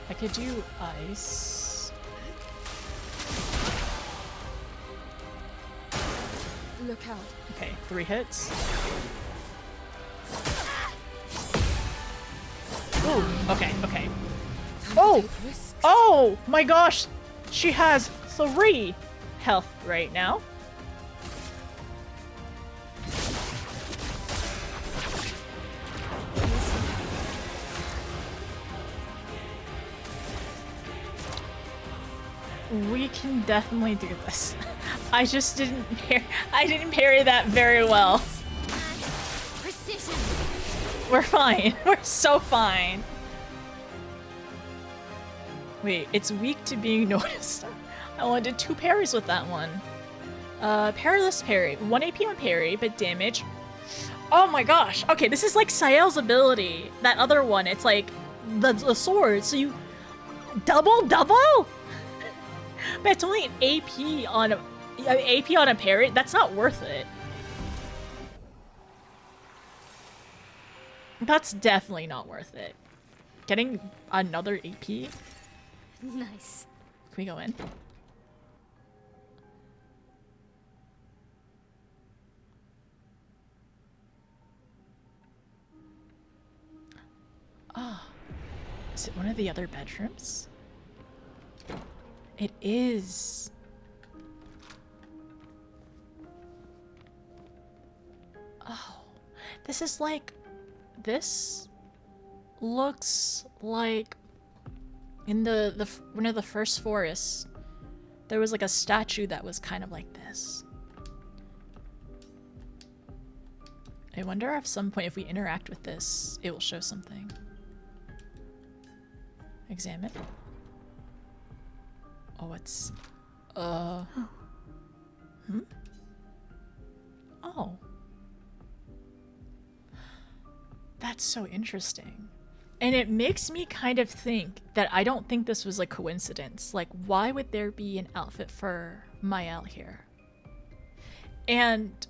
I could do ice. Look out. Okay, 3 hits. Ooh, okay, okay. Oh! Oh my gosh! She has 3 health right now. We can definitely do this. I just didn't parry that very well. Precision. We're fine. We're so fine. Wait, it's weak to being noticed. I only did 2 parries with that one. Perilous parry. 1 AP on parry, but damage. Oh my gosh. Okay, this is like Sael's ability. That other one, it's like the sword. So you double? But it's only an AP on a parry. That's not worth it. That's definitely not worth it. Getting another AP? Nice. Can we go in? Ah. Is it one of the other bedrooms? It is. Oh. This is like... This looks like in one of the first forests, there was like a statue that was kind of like this. I wonder if some point if we interact with this, it will show something. Examine. Oh, it's... Hmm? Oh. That's so interesting. And it makes me kind of think that I don't think this was a coincidence. Like, why would there be an outfit for Mael here? And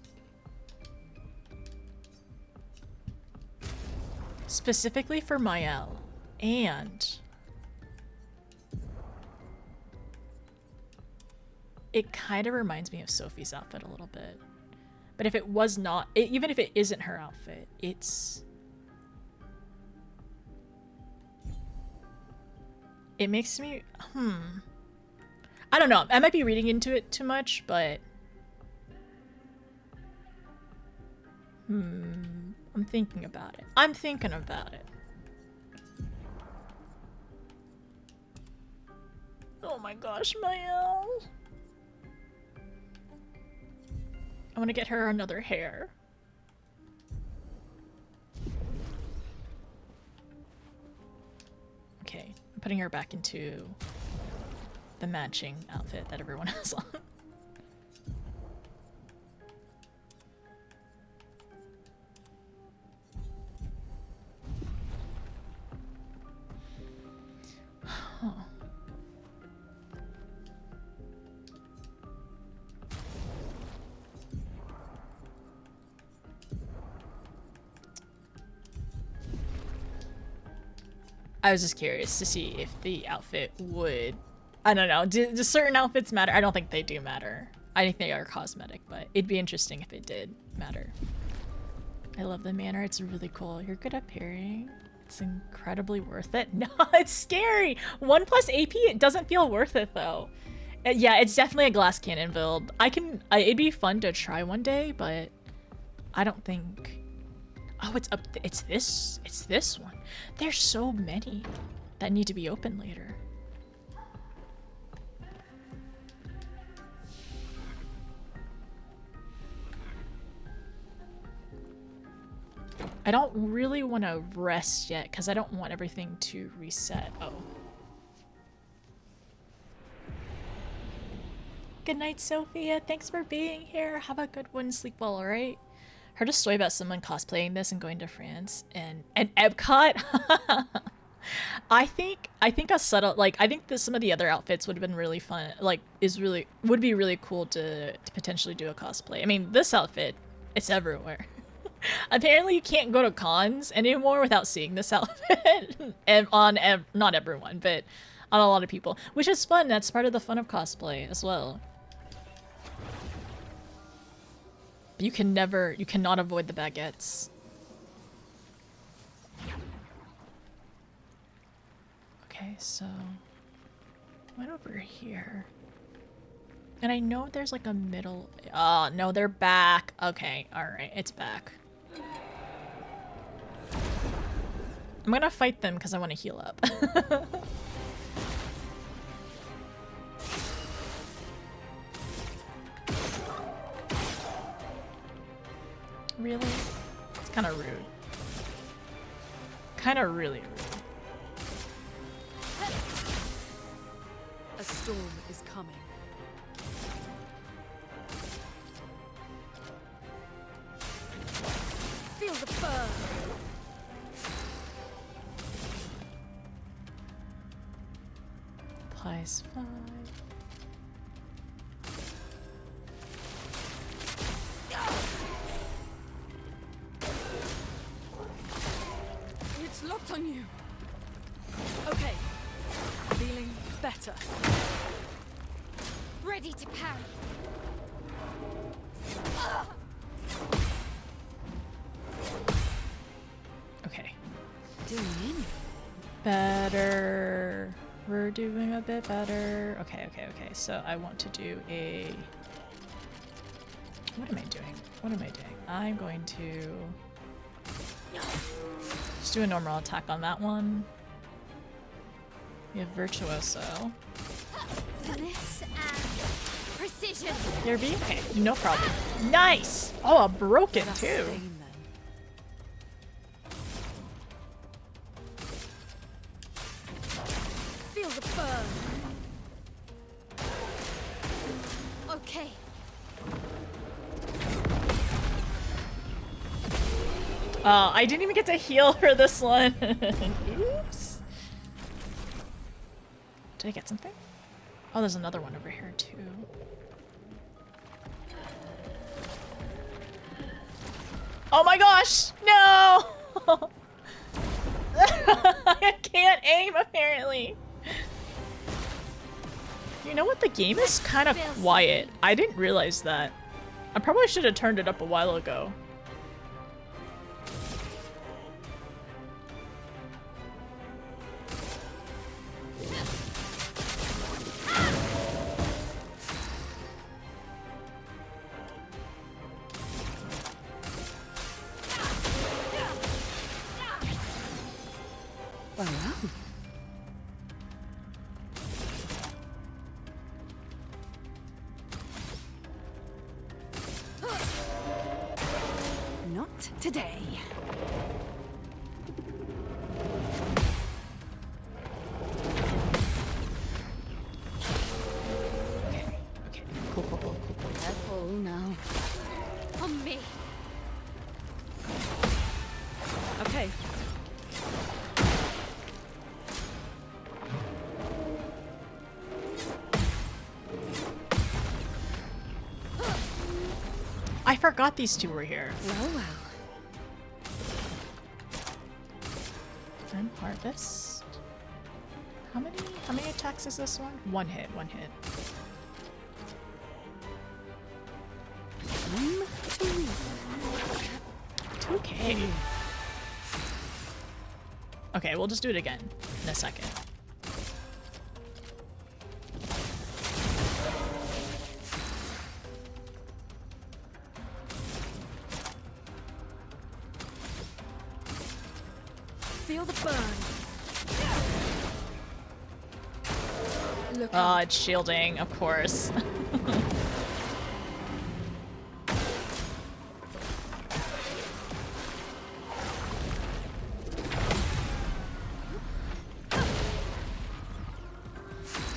specifically for Mael. And it kind of reminds me of Sophie's outfit a little bit. But if it was not, even if it isn't her outfit, it's... It makes me, I don't know. I might be reading into it too much, but... I'm thinking about it. I'm thinking about it. Oh my gosh, Mael. I want to get her another hair. Okay, I'm putting her back into the matching outfit that everyone has on. Huh. I was just curious to see if the outfit would... I don't know. Do certain outfits matter? I don't think they do matter. I think they are cosmetic, but it'd be interesting if it did matter. I love the manor. It's really cool. You're good at parrying. It's incredibly worth it. No, it's scary. 1+ AP, it doesn't feel worth it though. Yeah, it's definitely a glass cannon build. It'd be fun to try one day, but I don't think... Oh, it's this one. There's so many that need to be open later. I don't really want to rest yet because I don't want everything to reset. Oh. Good night, Sophia. Thanks for being here. Have a good one. Sleep well, alright? Heard a story about someone cosplaying this and going to France and Epcot. I think a subtle, like, I think that some of the other outfits would have been really fun. Like, would be really cool to potentially do a cosplay. I mean, this outfit, it's everywhere. Apparently you can't go to cons anymore without seeing this outfit. And not everyone, but on a lot of people, which is fun. That's part of the fun of cosplay as well. You cannot avoid the baguettes. Okay, so went over here. And I know there's like a middle. Oh, no, they're back. Okay, alright, it's back. I'm gonna fight them because I want to heal up. Really? It's kind of rude. Kind of really rude. A storm is coming. Feel the burn. Applies 5. It's locked on you. Okay. Feeling better. Ready to parry. Okay. Doing in. Better. We're doing a bit better. Okay. So I want to do a... What am I doing? I'm going to just do a normal attack on that one. We have Virtuoso. Finesse and precision. Derby? Okay, no problem. Nice! Oh, a broken That's too. Spain, then. Feel the burn. Okay. I didn't even get to heal for this one. Oops. Did I get something? Oh, there's another one over here too. Oh my gosh! No! I can't aim apparently. You know what? The game is kind of quiet. I didn't realize that. I probably should have turned it up a while ago. Not today. Okay. Cool. Careful now. On me. Okay. I forgot these two were here. Well. Time harvest. How many attacks is this one? One hit. Time to read. 2K. Okay, we'll just do it again in a second. Feel the burn. Look Oh, out. it's shielding, of course.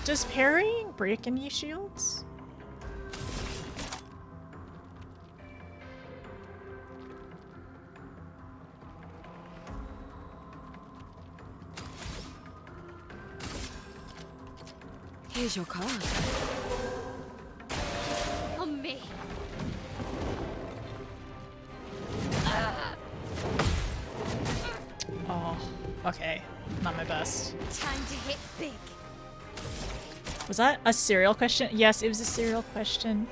Does parrying break any shields? Here's your card. On me. Oh, okay. Not my best. Time to hit big. Was that a serial question? Yes, it was a serial question.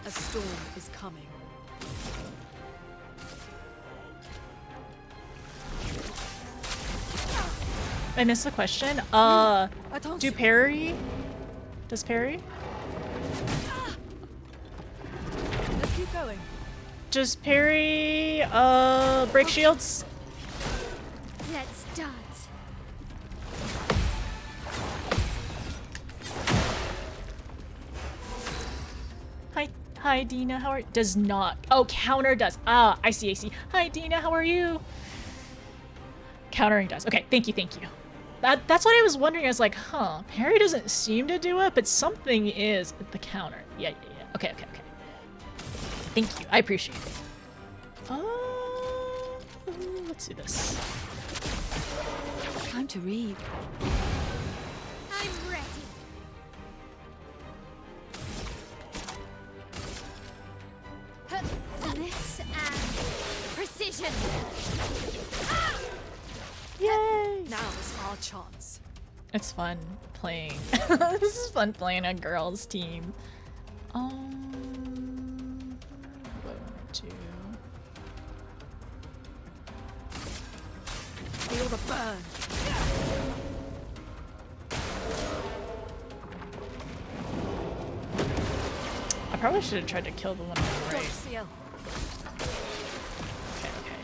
A storm is coming. I missed the question. I told Do you. parry? Does parry? Let's keep going. Does parry, break shields? Let's dance. Hi, Dina. How are? Does not. Oh, counter does. Ah, I see. Hi, Dina. How are you? Countering does. Okay, thank you. That's what I was wondering. I was like, huh, parry doesn't seem to do it, but something is the counter. Yeah. Okay. Thank you. I appreciate it. Let's do this. Time to read. I'm ready. Finesse and precision. Yay! Now's our chance. It's fun playing. This is fun playing a girls' team. What do I want to do? Feel the burn. I probably should have tried to kill the one on the right. CL. Okay.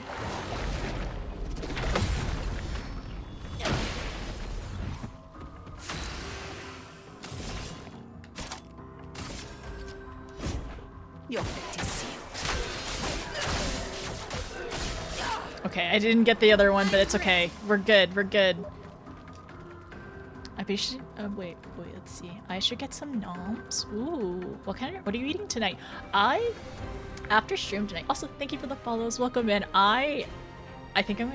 Your fate is sealed. Okay, I didn't get the other one, but it's okay. We're good. I should. Wait. Let's see. I should get some noms. Ooh, what are you eating tonight? After stream tonight. Also, thank you for the follows. Welcome in. I think I'm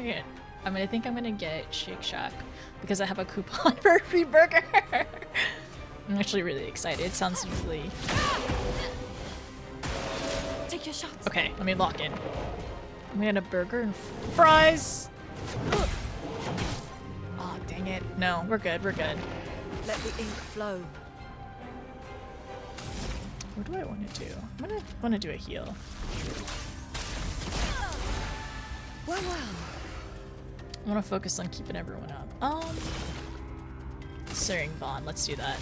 gonna get Shake Shack because I have a coupon for a free burger. I'm actually really excited. It sounds really. Take your shots. Okay, let me lock in. I'm gonna get a burger and fries. Oh, dang it. No, we're good. Let the ink flow. What do I want to do? I'm gonna want to do a heal. Well. I want to focus on keeping everyone up. Searing Bond. Let's do that.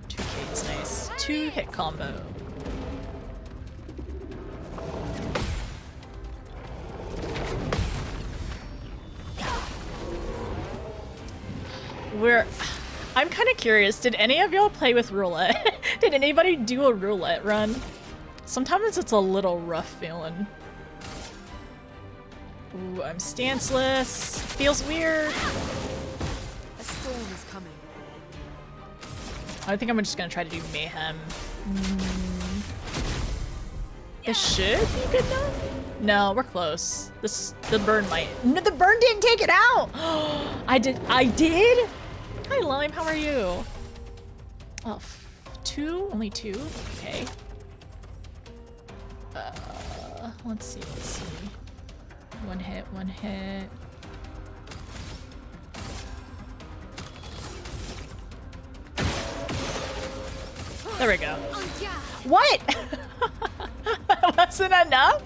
2K is nice. 2-hit combo. I'm kind of curious, did any of y'all play with roulette? Did anybody do a roulette run? Sometimes it's a little rough feeling. Ooh, I'm stanceless. Feels weird. A storm is coming. I think I'm just gonna try to do mayhem. This should be good enough? No, we're close. The burn might. No, the burn didn't take it out! I did? Hi, Lime, how are you? Oh, 2? Only 2? Okay. Let's see, let's see. One hit, one hit. There we go. What? That wasn't enough?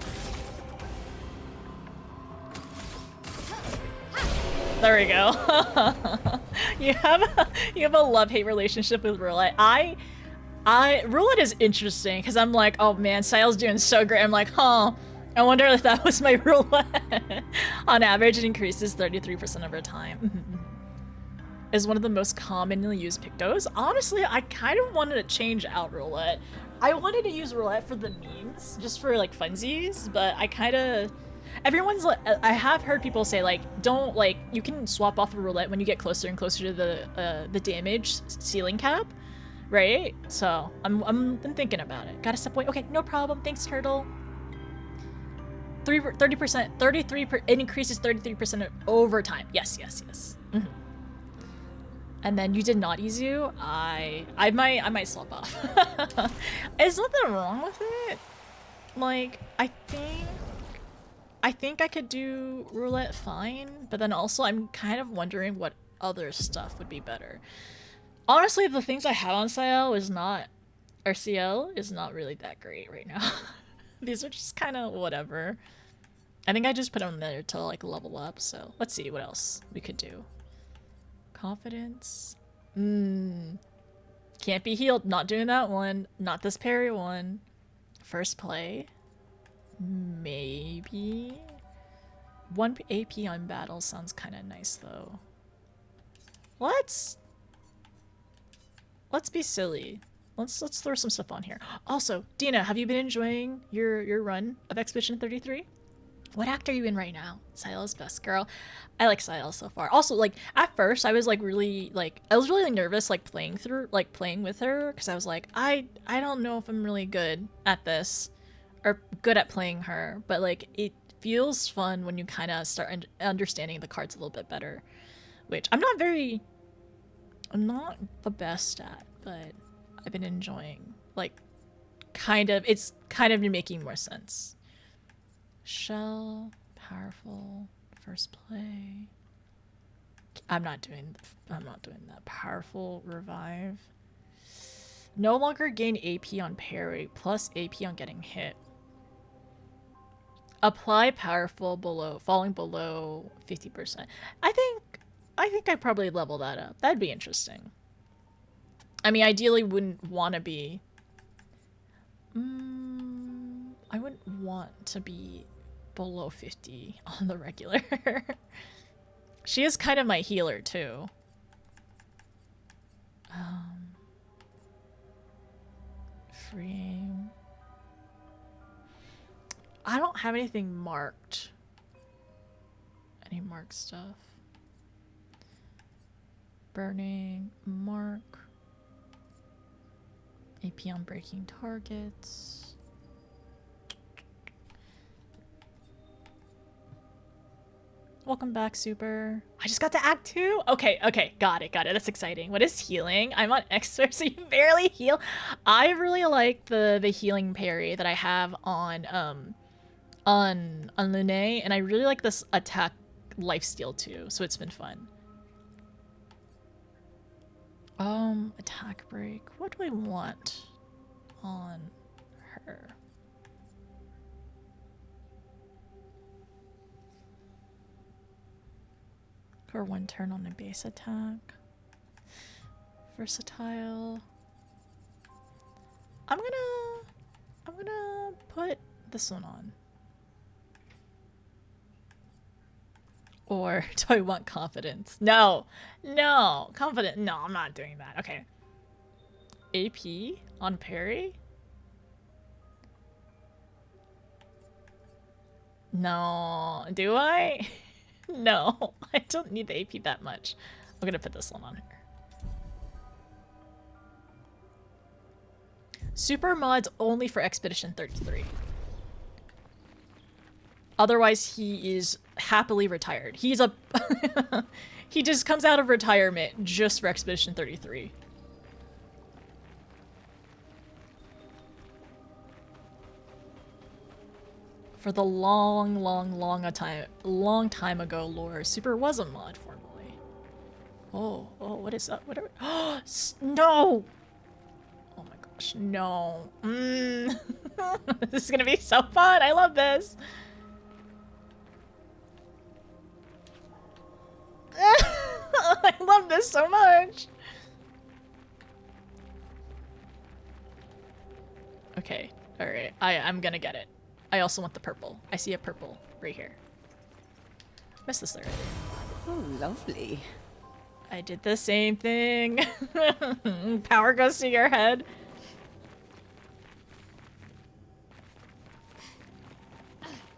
There we go. you have a love-hate relationship with roulette. Roulette is interesting because I'm like, oh man, Sile's doing so great. I'm like, huh. I wonder if that was my roulette. On average, it increases 33% over time. Is one of the most commonly used pictos. Honestly, I kind of wanted to change out roulette. I wanted to use roulette for the memes, just for like funsies, but I kind of... Everyone's like, I have heard people say like, don't like, you can swap off a roulette when you get closer and closer to the damage ceiling cap, right? So I'm thinking about it. Gotta step away. Okay, no problem. Thanks, Turtle. 30%, 33%. It increases 33% over time. Yes, yes, yes. Mm-hmm. And then you did not Izu. I might swap off. There's nothing wrong with it. Like, I think I could do roulette fine, but then also I'm kind of wondering what other stuff would be better. Honestly, the things I have on CL is not really that great right now. These are just kind of whatever. I think I just put them there to like level up, so let's see what else we could do. Confidence. Can't be healed. Not doing that one. Not this parry one. First play. Maybe. 1 AP on battle sounds kind of nice though. Let's be silly. Let's throw some stuff on here. Also, Dina, have you been enjoying your run of Expedition 33? What act are you in right now? Sila's best girl. I like Sila so far. Also, like at first I was like really nervous like playing with her because I was like I don't know if I'm really good at this or good at playing her, but like it feels fun when you kind of start understanding the cards a little bit better, which I'm not the best at, but I've been enjoying. Like it's kind of making more sense. Shell, powerful, first play. I'm not doing that. Powerful, revive. No longer gain AP on parry, plus AP on getting hit. Apply powerful falling below 50%. I think I'd probably level that up. That'd be interesting. I mean, ideally wouldn't want to be... I wouldn't want to be below 50 on the regular. She is kind of my healer too. Freeing. I don't have anything marked. Any marked stuff. Burning, mark. AP on breaking targets. Welcome back, Super. I just got to Act 2? Okay, got it. That's exciting. What is healing? I'm on Extra, so you barely heal. I really like the healing parry that I have on Lune, and I really like this attack lifesteal too, so it's been fun. Attack break. What do I want on her? Or 1 turn on a base attack. Versatile. I'm gonna put this one on. Or do I want confidence? No, confident. No, I'm not doing that. Okay. AP on parry? No, do I? No, I don't need the AP that much. I'm gonna put this one on her. Super mods only for Expedition 33. Otherwise, he is happily retired. He's a... he just comes out of retirement just for Expedition 33. For the long time ago lore, Super was a mod formerly. Oh, what is up? What are we? Oh, no! Oh my gosh, no. This is gonna be so fun. I love this. I love this so much. Okay, alright. I'm gonna get it. I also want the purple. I see a purple right here. Missed this already. Oh, lovely. I did the same thing. Power goes to your head.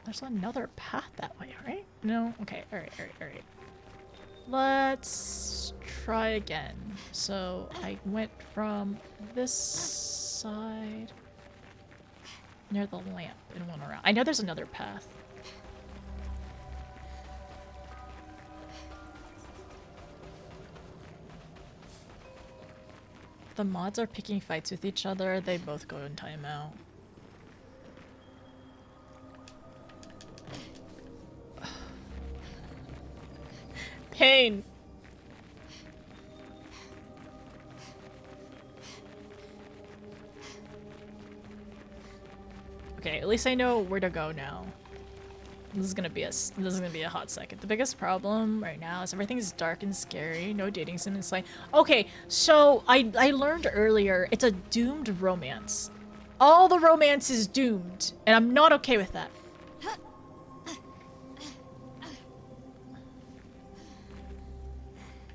There's another path that way, right? No? Okay, alright. Let's try again. So I went from this side near the lamp and went around. I know there's another path. The mods are picking fights with each other. They both go in timeout. Pain. Okay, at least I know where to go now. This is gonna be a hot second. The biggest problem right now is everything's dark and scary. No dating sim. It's like, okay, so I learned earlier it's a doomed romance. All the romance is doomed, and I'm not okay with that.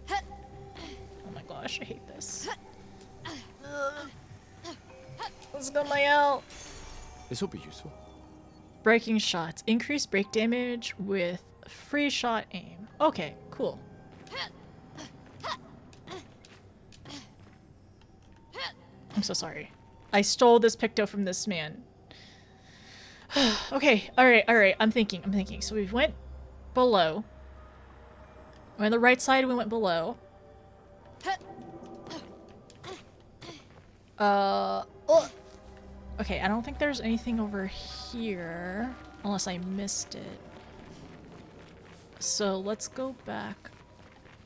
Oh my gosh, I hate this. Let's go, my out. This will be useful. Breaking shots. Increase break damage with free shot aim. Okay, cool. I'm so sorry. I stole this picto from this man. Okay, alright. I'm thinking. So we went below. On the right side, we went below. Okay, I don't think there's anything over here, unless I missed it. So let's go back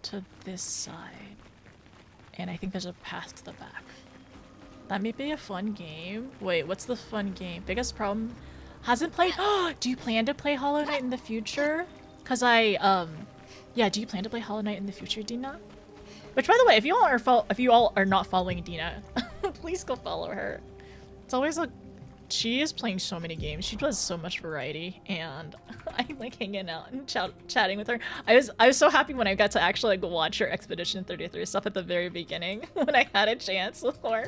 to this side. And I think there's a path to the back. That may be a fun game. Wait, what's the fun game? Biggest problem? Hasn't played? Do you plan to play Hollow Knight in the future? Cause yeah, do you plan to play Hollow Knight in the future, Dina? Which, by the way, if you all are not following Dina, please go follow her. It's always she is playing so many games. She does so much variety, and I like hanging out and chatting with her. I was so happy when I got to actually like watch her Expedition 33 stuff at the very beginning when I had a chance before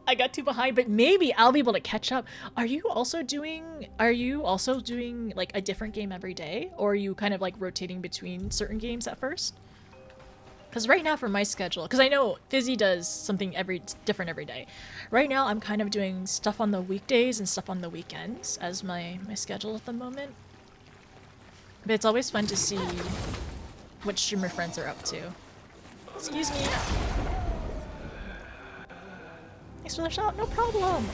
I got too behind. But maybe I'll be able to catch up. Are you also doing like a different game every day, or are you kind of like rotating between certain games at first? Because right now for my schedule, because I know Fizzy does something different every day. Right now I'm kind of doing stuff on the weekdays and stuff on the weekends as my schedule at the moment. But it's always fun to see what streamer friends are up to. Excuse me. Thanks for the shot, no problem.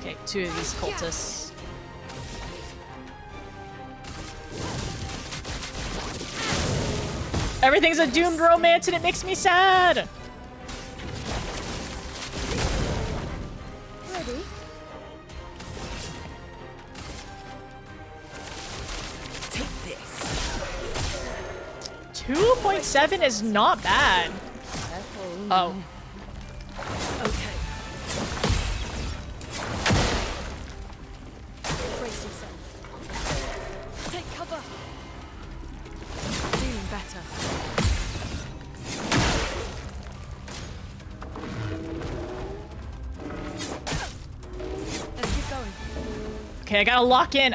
Okay, 2 of these cultists. Everything's a doomed romance and it makes me sad! Ready? Take this. 2.7 is not bad. Oh. Okay. Brace yourself. Take cover. Feeling better. Let's keep going. Okay, I gotta lock in.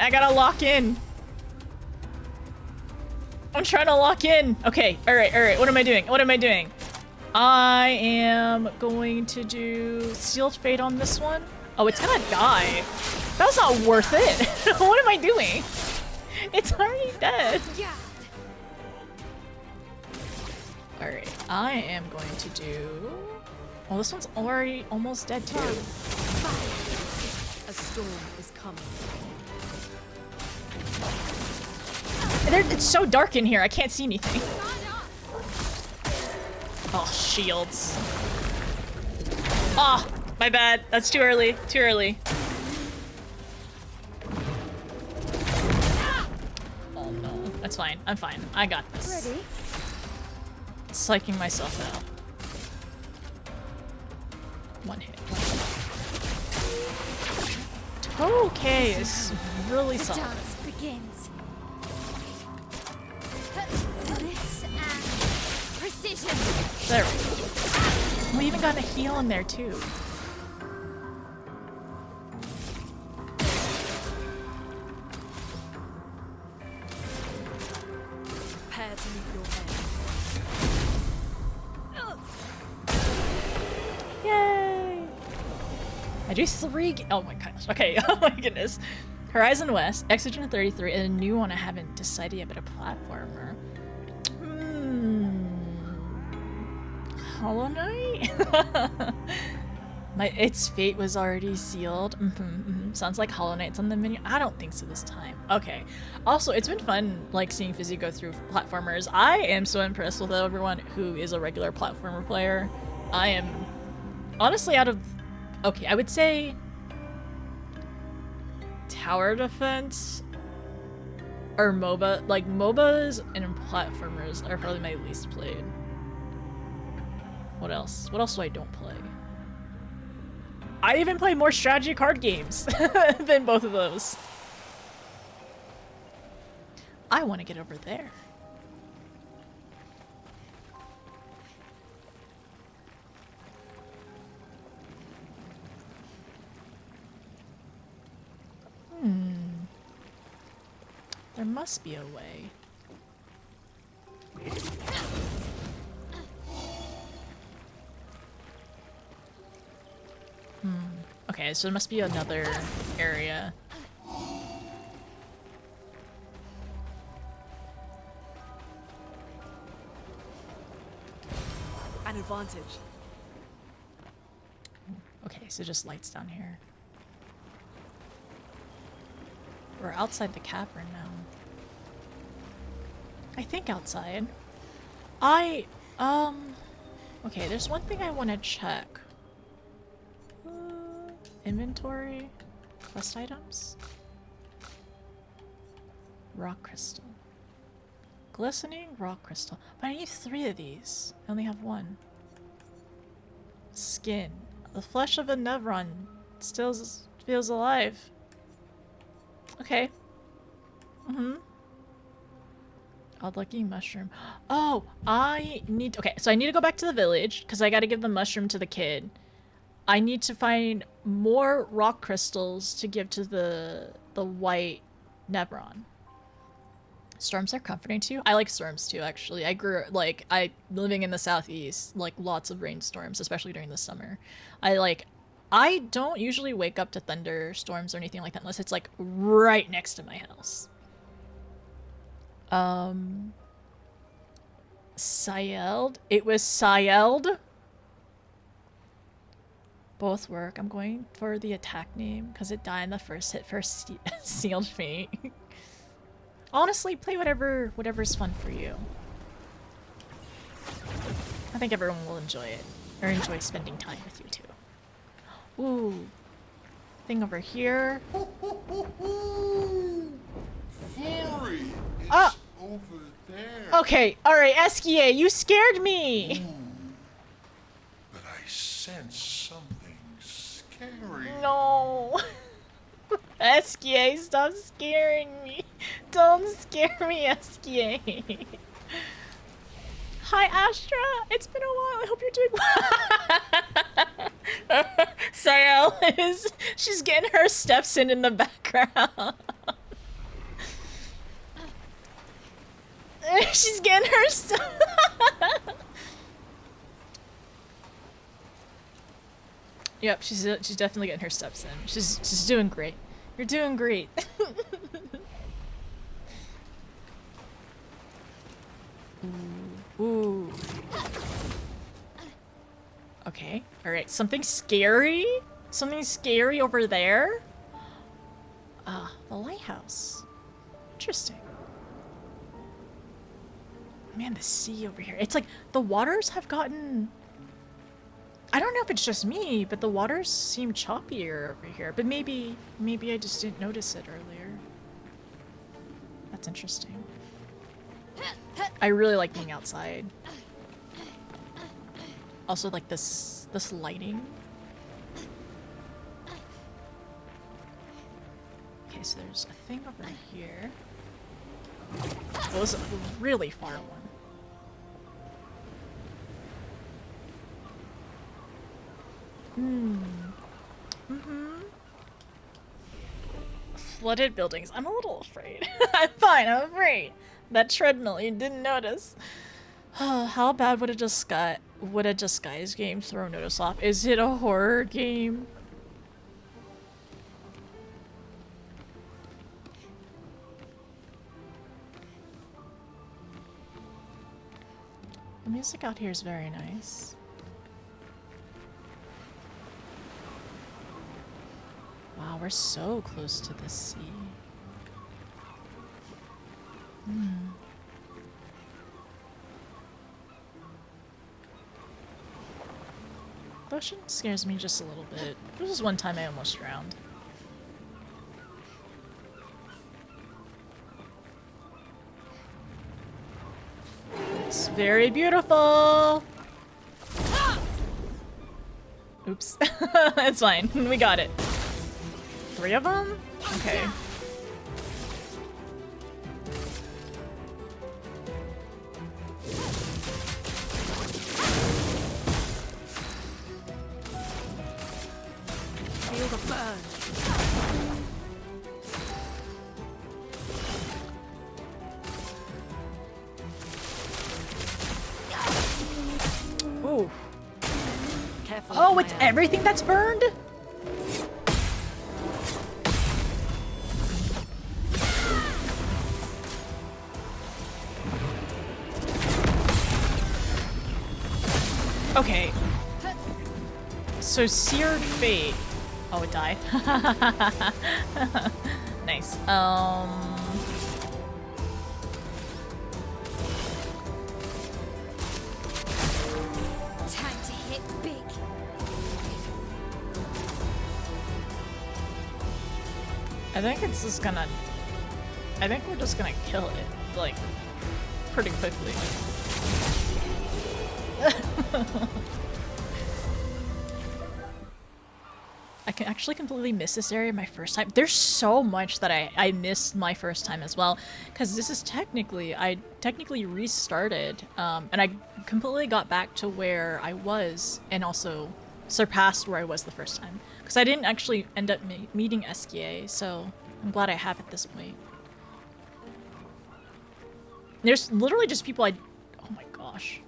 I'm trying to lock in. Okay, alright. What am I doing? I am going to do Sealed Fate on this one. Oh, it's gonna die. That was not worth it. What am I doing? It's already dead. Yeah. Alright, I am going to do... Oh, this one's already almost dead too. As A storm is coming. It's so dark in here, I can't see anything. Oh, shields. Ah, my bad. That's too early. Too early. Oh no. That's fine. I'm fine. I got this. Ready? Psyching myself out. One hit. Okay, is really The solid. dance begins. This and precision. There we go. We even got a heal in there too. Prepare to meet your end. Yay! I do 3. Oh my gosh. Okay. Oh my goodness. Horizon West, Exogen 33, and a new one I haven't decided yet, but a platformer. Hollow Knight? Its fate was already sealed. Sounds like Hollow Knight's on the menu. I don't think so this time. Okay. Also, it's been fun, like, seeing Fizzy go through platformers. I am so impressed with everyone who is a regular platformer player. I am honestly out of... Okay, I would say... Tower defense or MOBA. Like, MOBAs and platformers are probably my least played. What else? What else do I don't play? I even play more strategy card games than both of those. I want to get over there. There must be a way. Okay, so there must be another area. An advantage. Okay, so just lights down here. We're outside the cavern now. I think outside. Okay, there's one thing I want to check. Inventory? Quest items? Rock crystal. Glistening rock crystal. But I need 3 of these. I only have 1. Skin. The flesh of a Nevron still feels alive. Okay. Odd lucky mushroom. Oh, I need... Okay, so I need to go back to the village because I got to give the mushroom to the kid. I need to find more rock crystals to give to the white Nevron. Storms are comforting to you? I like storms too, actually. I grew, like, living in the southeast, like, lots of rainstorms, especially during the summer. I don't usually wake up to thunderstorms or anything like that unless it's, like, right next to my house. Sayeld? It was Sayeld? Both work. I'm going for the attack name because it died in the first hit for Sealed Fate. Honestly, play whatever's fun for you. I think everyone will enjoy it. Or enjoy spending time with you too. Ooh. Thing over here. Flurry! It's Ah! over there. Okay, alright, Esquie, you scared me! But I sense something scary. No. Esquie, stop scaring me. Don't scare me, Esquie. Hi, Astra. It's been a while. I hope you're doing well. Sayel she's getting her steps in the background. She's getting her steps. Yep, she's definitely getting her steps in. She's doing great. You're doing great. Ooh. Okay. All right. Something scary? Something scary over there? The lighthouse. Interesting. Man, the sea over here. It's like the waters have gotten... I don't know if it's just me, but the waters seem choppier over here. But maybe I just didn't notice it earlier. That's interesting. I really like being outside. Also like this lighting. Okay, so there's a thing over here. Well, this is a really far one. Flooded buildings. I'm a little afraid. I'm fine, I'm afraid. That treadmill, you didn't notice. How bad would a disguise game throw notice off? Is it a horror game? The music out here is very nice. Wow, we're so close to the sea. The ocean scares me just a little bit. There was one time I almost drowned. It's very beautiful! Oops. It's fine. We got it. 3 of them? Okay. Feel the burn. Ooh. Careful. Oh, it's everything that's burned? Okay. So Seared Fate. Oh, it died. Nice. Time to hit big. I think it's just gonna... I think we're just gonna kill it, like, pretty quickly. I can actually completely miss this area my first time. There's so much that I missed my first time as well, because this is I technically restarted, and I completely got back to where I was, and also surpassed where I was the first time. Because I didn't actually end up meeting Esquie, so I'm glad I have at this point. There's literally just people oh my gosh.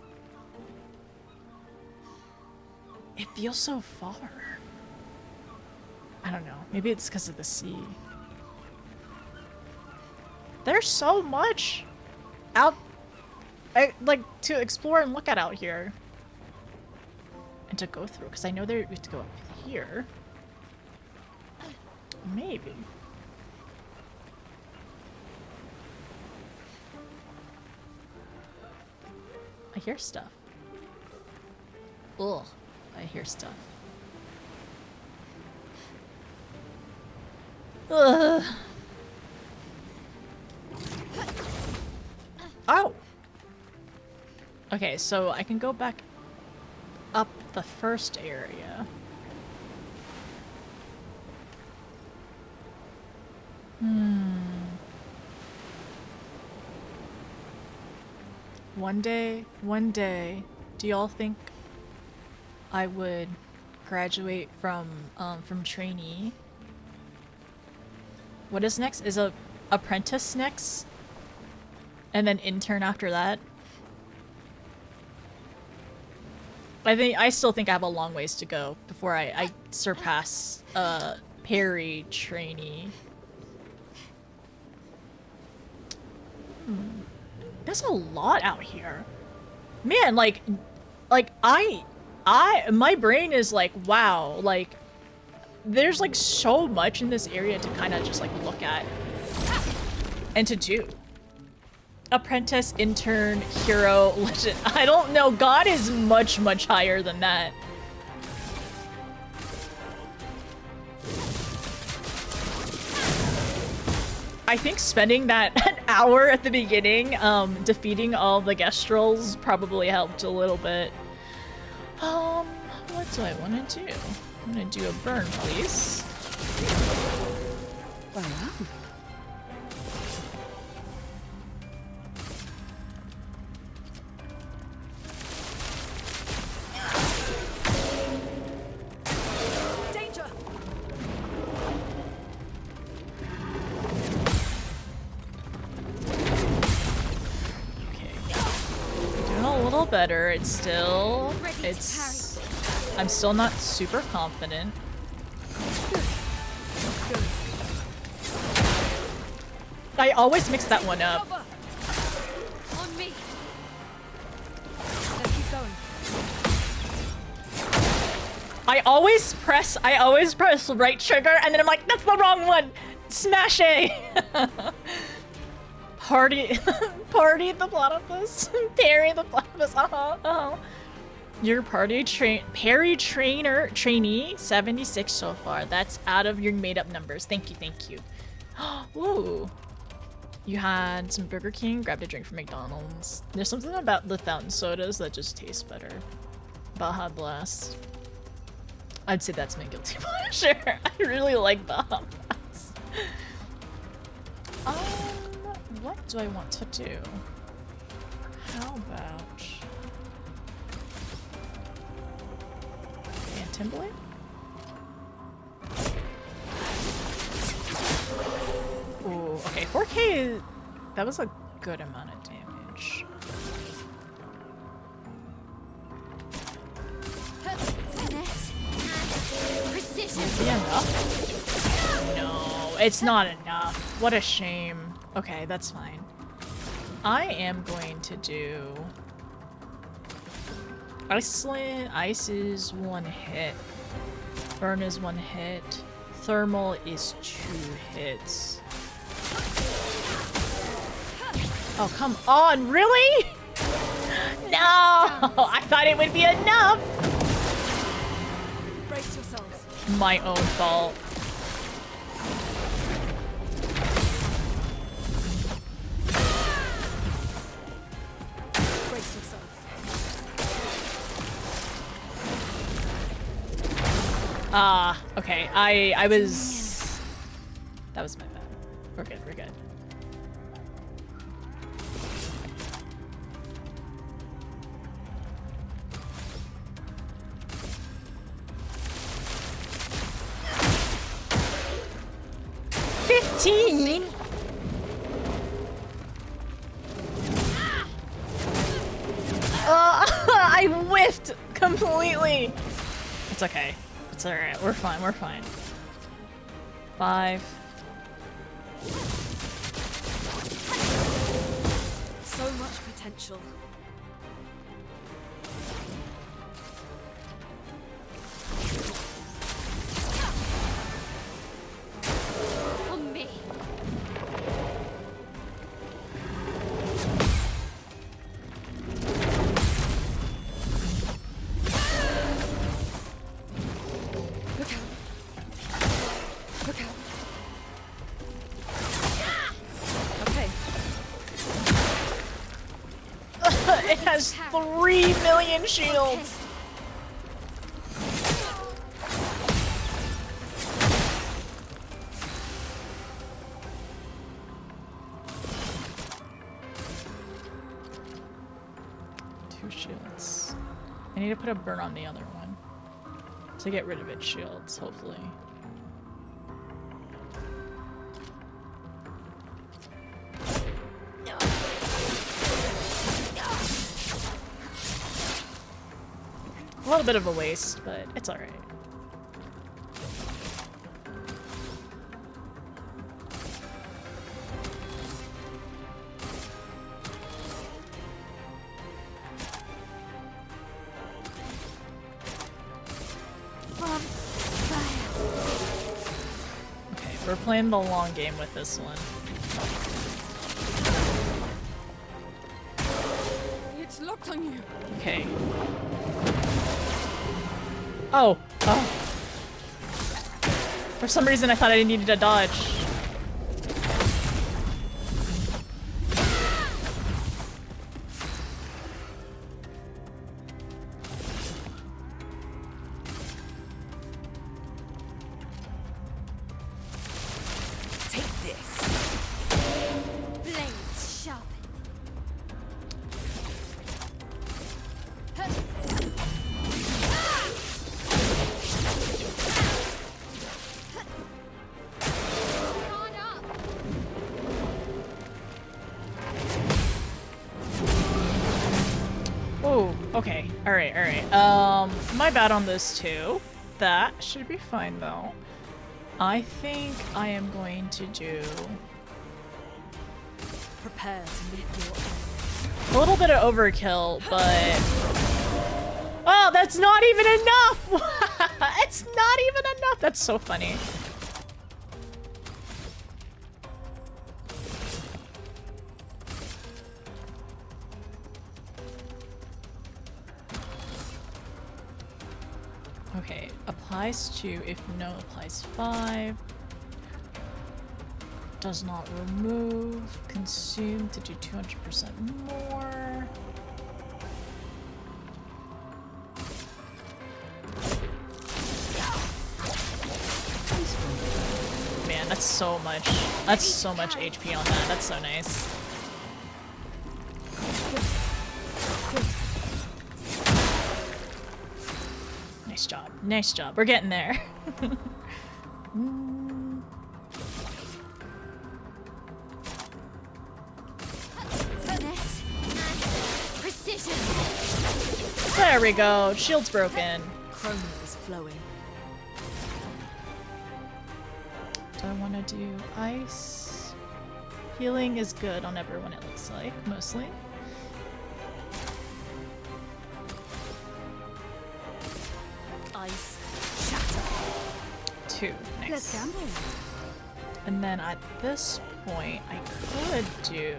It feels so far. I don't know. Maybe it's because of the sea. There's so much like to explore and look at out here. And to go through, because I know we have to go up here. Maybe. I hear stuff. Ugh, I hear stuff. Ugh. Oh! Okay, so I can go back up the first area. One day, do y'all think I would graduate from trainee? What is next? Is a apprentice next? And then intern after that? I still think I have a long ways to go before I surpass Perry trainee. There's a lot out here. Man, my brain is like, wow, like there's like so much in this area to kind of just like look at and to do. Apprentice, intern, hero, legend. I don't know. God is much, much higher than that. I think spending that an hour at the beginning defeating all the Gestrels probably helped a little bit. What do I want to do? I'm gonna do a burn, please. Wow. Danger! Doing a little better. It's still... I'm still not super confident. I always mix that one up. On me. Let's keep going. I always press right trigger and then I'm like, that's the wrong one! Smash A! Party the platypus. Parry the platypus. Your party trainee 76 so far. That's out of your made up numbers. Thank you. Ooh. You had some Burger King, grabbed a drink from McDonald's. There's something about the fountain sodas that just taste better. Baja Blast. I'd say that's my guilty pleasure. I really like Baja Blast. What do I want to do? How about Phantom Blade? Ooh, okay, 4K, that was a good amount of damage. Finesse and precision. Yeah, enough? No, it's not enough. What a shame. Okay, that's fine. I am going to do... Ice is 1 hit. Burn is 1 hit. Thermal is 2 hits. Oh, come on, really? No! I thought it would be enough! Brace yourselves. My own fault. Brace yourselves. Okay. I was... That was my bad. We're good. 15? I whiffed completely. It's okay. It's alright. We're fine. 5. So much potential. On me. Look out. Okay. It has 3 million shields. Two shields. I need to put a burn on the other one to get rid of its shields, hopefully. A little bit of a waste, but it's alright. On fire. we're playing the long game with this one. It's locked on you. Okay. Oh. Oh. For some reason I thought I needed to dodge. Okay, alright, alright. My bad on this too. That should be fine though. I think I am going to do Prepare to meet your a little bit of overkill, but oh, that's not even enough! It's not even enough! That's so funny. Okay, applies 2, if no, applies 5. Does not remove, consume to do 200% more. Man, that's so much. That's so much HP on that. That's so nice. Nice job. Nice job. We're getting there. Finesse and precision. There we go. Shield's broken. chroma is flowing. Do I want to do ice? Healing is good on everyone, it looks like, mostly. Ice shatter. 2. Nice. Let's gamble. And then at this point, I could do...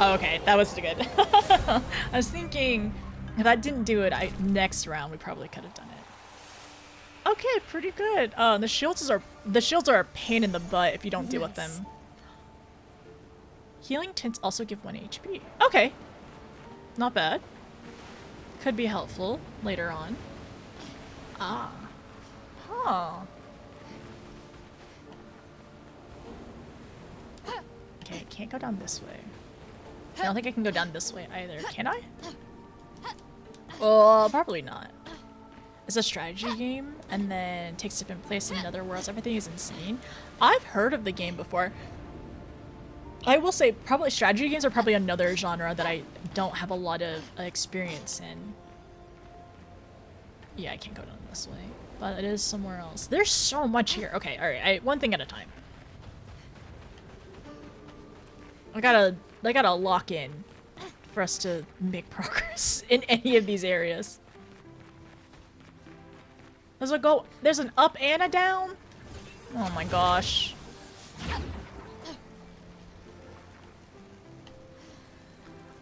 Oh, okay, that was good. I was thinking, if I didn't do it, next round we probably could have done it. Okay, pretty good. The shields are a pain in the butt if you don't deal with them. Healing tints also give 1 HP. Okay, not bad. Could be helpful later on. Ah. Huh. Okay, I can't go down this way. I don't think I can go down this way either. Can I? Well, probably not. It's a strategy game, and then takes different place in other worlds. Everything is insane. I've heard of the game before. I will say, probably strategy games are probably another genre that I don't have a lot of experience in. Yeah, I can't go down this way, but it is somewhere else. There's so much here. Okay, alright, one thing at a time. I gotta lock in for us to make progress in any of these areas. There's an up and a down? Oh my gosh.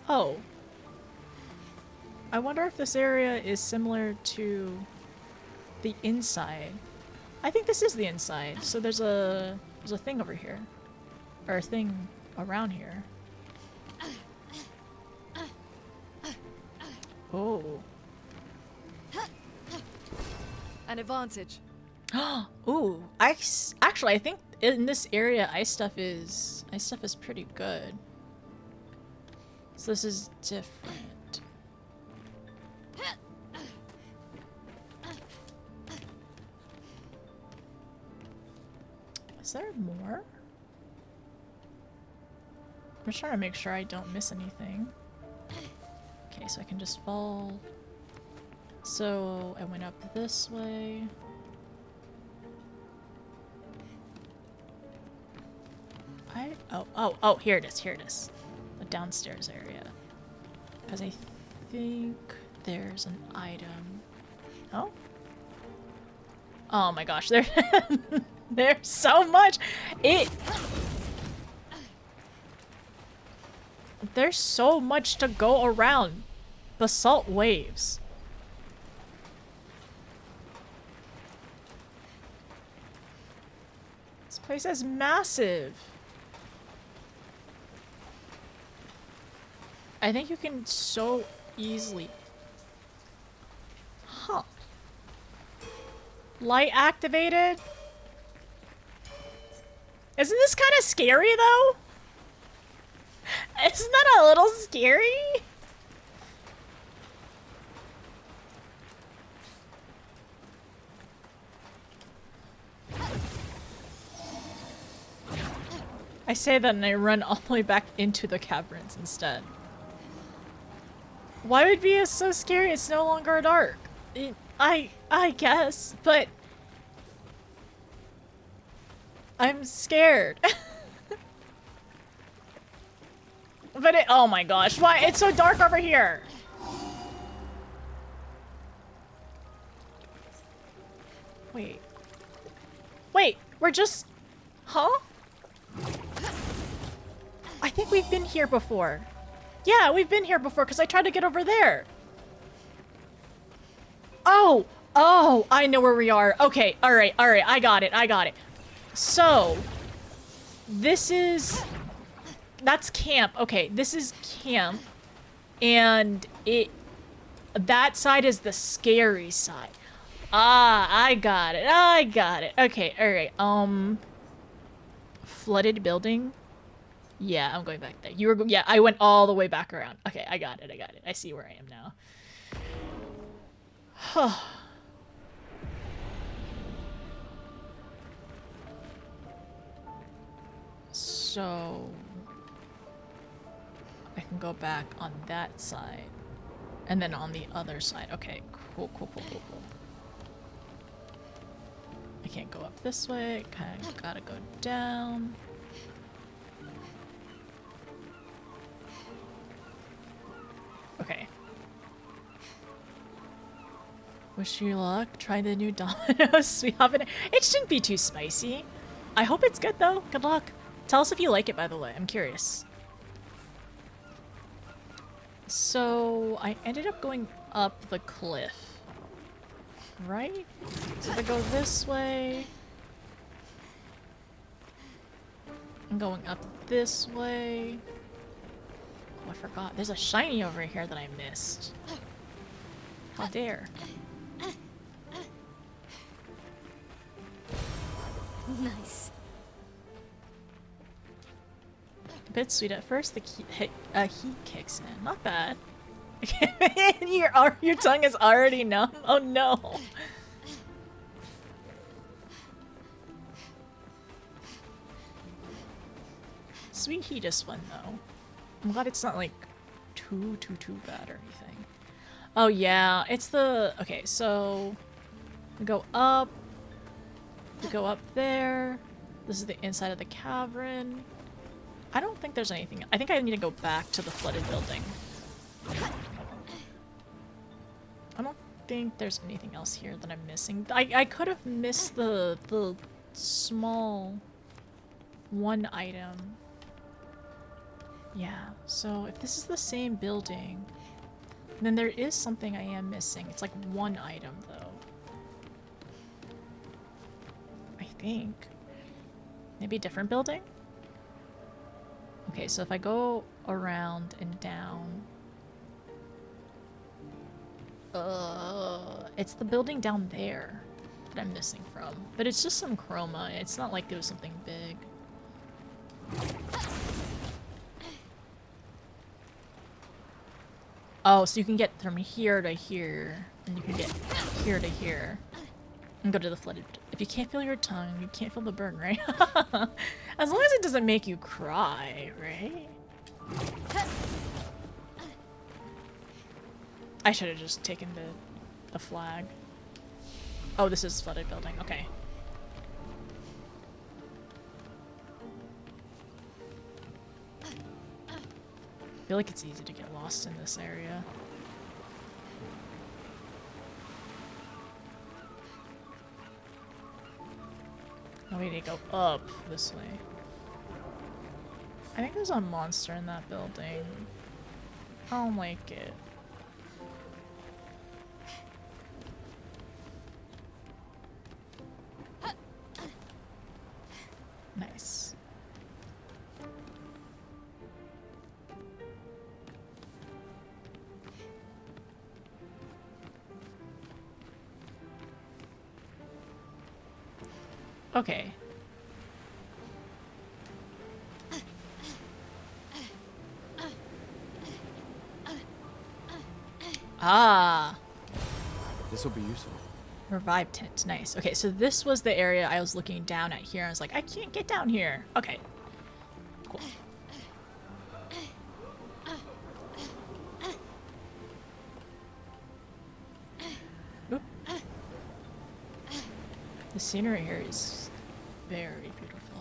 Oh. I wonder if this area is similar to the inside. I think this is the inside. So there's a thing over here. Or a thing around here. Oh. An advantage. Ooh, ice. Actually, I think in this area, ice stuff is pretty good. So this is different. Is there more? I'm just trying to make sure I don't miss anything. Okay, so I can just fall. So I went up this way. Oh, here it is, here it is. The downstairs area. Because I think there's an item. Oh? Oh my gosh, there's so much. There's so much to go around. Basalt waves. This place is massive. I think you can so easily... Huh. Light activated? Isn't this kind of scary though? Isn't that a little scary? I say that and I run all the way back into the caverns instead. Why would it be so scary? It's no longer dark. I guess, but I'm scared. But oh my gosh, why? It's so dark over here. Wait. Wait, we're just... Huh? I think we've been here before. Yeah, we've been here before because I tried to get over there. Oh! Oh, I know where we are. Okay, alright, I got it. So, this is... That's camp. Okay, this is camp. And that side is the scary side. Ah, I got it. Okay, alright. Flooded building? Yeah, I'm going back there. Yeah, I went all the way back around. Okay, I got it. I see where I am now. So... I can go back on that side. And then on the other side. Okay, cool. I can't go up this way. Kind of gotta go down. Okay. Wish you luck. Try the new Domino's. We haven't. It shouldn't be too spicy. I hope it's good though. Good luck. Tell us if you like it, by the way. I'm curious. So I ended up going up the cliff. Right? So if I go this way. I'm going up this way. Oh, I forgot. There's a shiny over here that I missed. How dare. Nice. A bit sweet at first, the heat kicks in. Not bad. Your tongue is already numb? Oh no. Sweet heat is fun though. I'm glad it's not like too bad or anything. Oh yeah, it's the... Okay, so... We go up. We go up there. This is the inside of the cavern. I don't think there's anything. I think I need to go back to the flooded building. I don't think there's anything else here that I'm missing. I could have missed the small one item. Yeah, so if this is the same building, then there is something I am missing. It's like one item though. I think. Maybe a different building? Okay, so if I go around and down... it's the building down there that I'm missing from. But it's just some chroma. It's not like it was something big. Oh, so you can get from here to here, and you can get here to here. And go to the flooded... If you can't feel your tongue, you can't feel the burn, right? As long as it doesn't make you cry, right? I should have just taken the flag. Oh, this is flooded building. Okay. I feel like it's easy to get lost in this area. We need to go up this way. I think there's a monster in that building. I don't like it. Nice. Okay. Ah. This will be useful. Revive tent. Nice. Okay, so this was the area I was looking down at here. I was like, I can't get down here. Okay. Cool. Oop. The scenery here is very beautiful.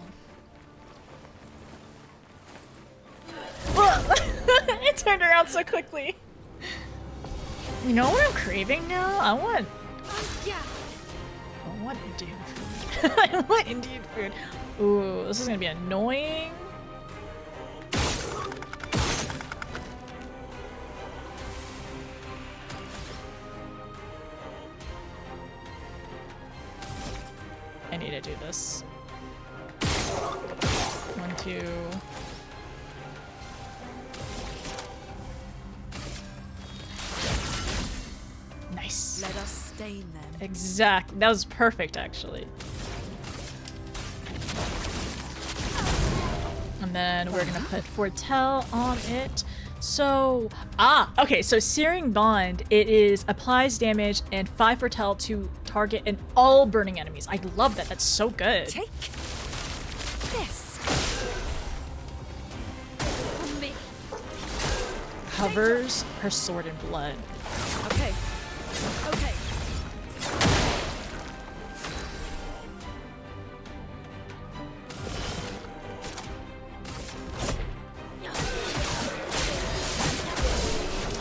It turned around so quickly. You know what I'm craving now? I want Indian food. I want Indian food. Ooh, this is gonna be annoying. I need to do this. 1, 2. Nice. Let us stain them. Exactly. That was perfect, actually. And then we're gonna put Fortell on it. So, okay, so Searing Bond, it is applies damage and 5 Fortell to target and all burning enemies. I love that. That's so good. Take this. For me. Covers her sword in blood. Okay. Okay.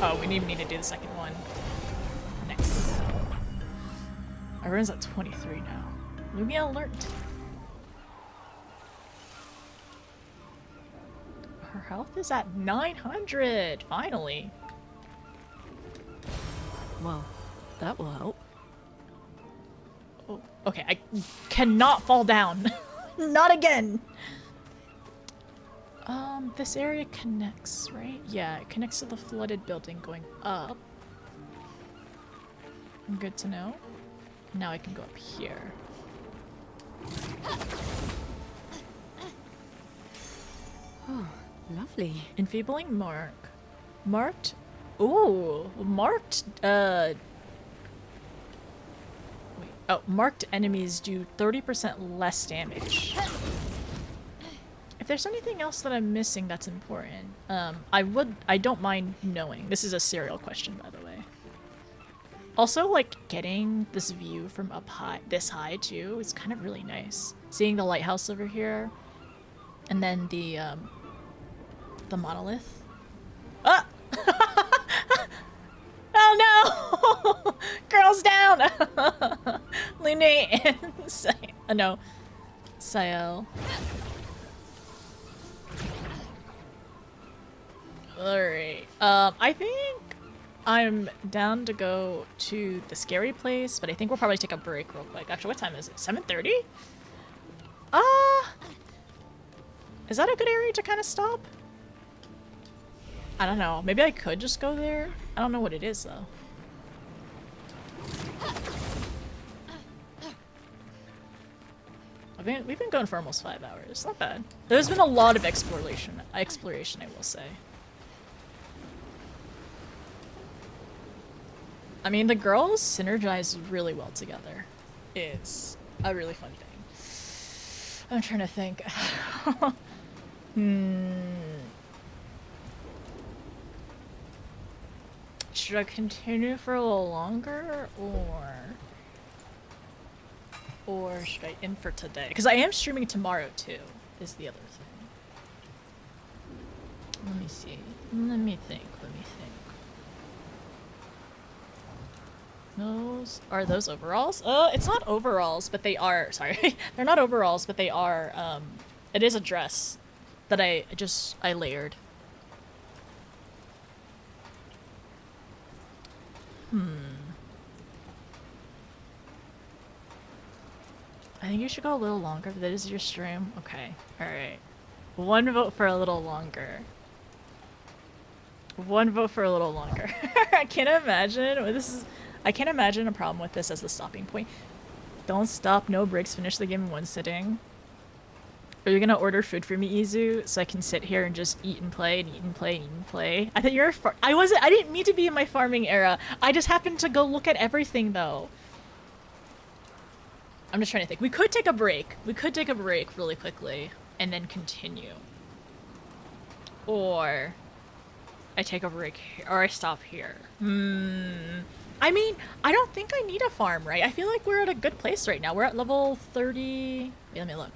Oh, we even need to do the second one. Nice. Everyone's at 23 now. Lumia alert. Her health is at 900. Finally. Well, that will help. Oh, okay, I cannot fall down. Not again. This area connects, right? Yeah, it connects to the flooded building going up. Good to know. Now I can go up here. Oh, lovely. Enfeebling mark. Marked? Ooh, marked, wait. Oh, marked enemies do 30% less damage. If there's anything else that I'm missing that's important, I don't mind knowing. This is a serial question, by the way. Also, like, getting this view from up high, this high too, is kind of really nice. Seeing the lighthouse over here, and then the monolith. Ah! Oh no! Girls down! Lune and no. Sael. Alright. I think I'm down to go to the scary place, but I think we'll probably take a break real quick. Actually, what time is it? 7:30? Is that a good area to kind of stop? I don't know. Maybe I could just go there. I don't know what it is, though. We've been going for almost 5 hours. Not bad. There's been a lot of exploration, I will say. I mean, the girls synergize really well together. It's a really fun thing. I'm trying to think. Should I continue for a little longer, or should I end for today? Because I am streaming tomorrow too, is the other thing. Let me see. Let me think. Are those overalls? It's not overalls, but they are. Sorry, they're not overalls, but they are. It is a dress that I layered. I think you should go a little longer. That is your stream. Okay. All right. One vote for a little longer. One vote for a little longer. I can't imagine. I can't imagine a problem with this as the stopping point. Don't stop. No breaks. Finish the game in one sitting. Are you gonna order food for me, Izu, so I can sit here and just eat and play and eat and play and eat and play? I thought you were. I didn't mean to be in my farming era. I just happened to go look at everything though. I'm just trying to think. We could take a break. We could take a break really quickly and then continue. Or I take a break here, or I stop here. I mean, I don't think I need a farm, right? I feel like we're at a good place right now. We're at level 30. Wait, let me look.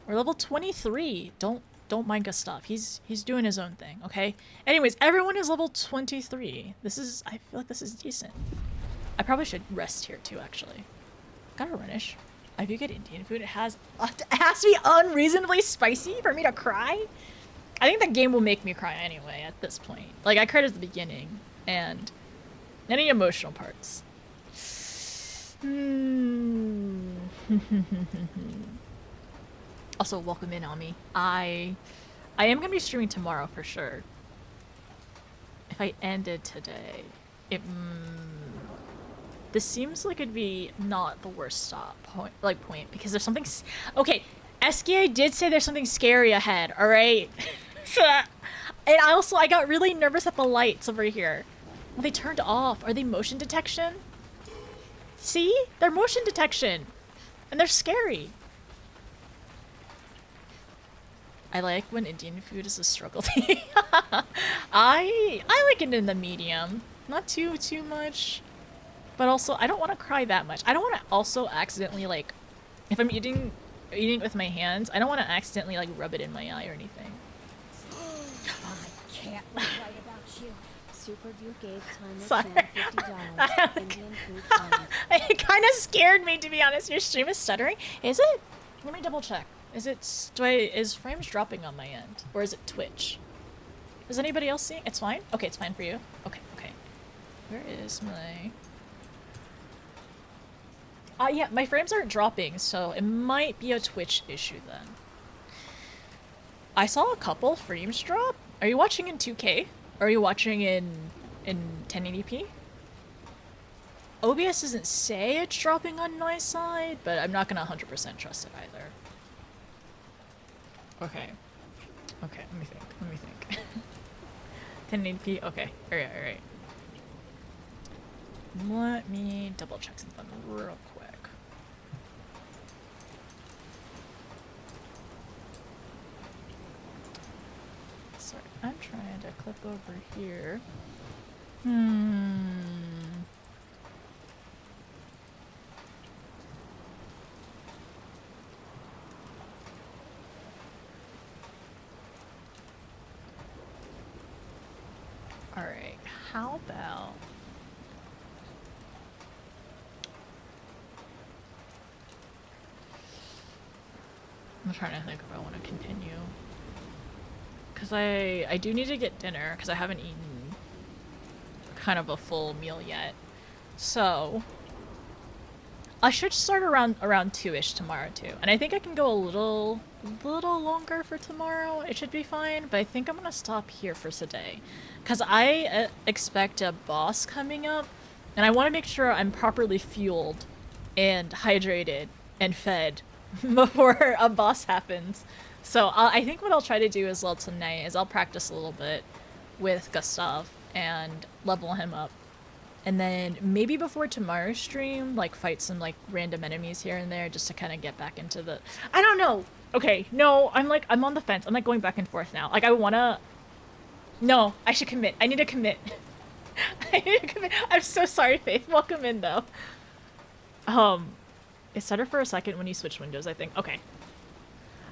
We're level 23. Don't mind Gustav. He's doing his own thing, okay? Anyways, everyone is level 23. I feel like this is decent. I probably should rest here too, actually. Gotta runish. I do get Indian food. It has to be unreasonably spicy for me to cry. I think the game will make me cry anyway at this point. Like, I cried at the beginning, and any emotional parts. Also, welcome in, Ami. I am gonna be streaming tomorrow for sure. If I ended today, this seems like it'd be not the worst point because there's something. Okay, Esquie did say there's something scary ahead. All right. And I got really nervous at the lights over here. Well, they turned off. Are they motion detection? See? They're motion detection. And they're scary. I like when Indian food is a struggle. I like it in the medium. Not too much. But also, I don't want to cry that much. I don't want to also accidentally, like, if I'm eating with my hands, I don't want to accidentally, like, rub it in my eye or anything. I can't write about you. Super Duke gave Sorry. $50. Indian food challenge. It kind of scared me, to be honest. Your stream is stuttering. Is it? Let me double check. Is frames dropping on my end? Or is it Twitch? Is anybody else seeing? It's fine? Okay, it's fine for you. Okay. Where is my... yeah, my frames aren't dropping, so it might be a Twitch issue then. I saw a couple frames drop. Are you watching in 2K? Or are you watching in 1080p? OBS doesn't say it's dropping on my side, but I'm not gonna 100% trust it either. Okay, let me think. 1080p, okay, alright. Let me double check something real quick. Sorry, I'm trying to click over here. Alright, how about... I'm trying to think if I want to continue. Because I do need to get dinner, because I haven't eaten kind of a full meal yet. So, I should start around 2-ish tomorrow too. And I think I can go a little longer for tomorrow. It should be fine, but I think I'm going to stop here for today. Because I expect a boss coming up, and I want to make sure I'm properly fueled and hydrated and fed before a boss happens. So I think what I'll try to do as well tonight is I'll practice a little bit with Gustav and level him up. And then maybe before tomorrow's stream, like fight some like random enemies here and there just to kind of get back into the... I don't know! Okay, no, I'm on the fence. I'm like going back and forth now. Like I wanna... No, I should commit. I need to commit. I need to commit. I'm so sorry, Faith. Welcome in though. It stuttered for a second when you switched windows, I think. Okay.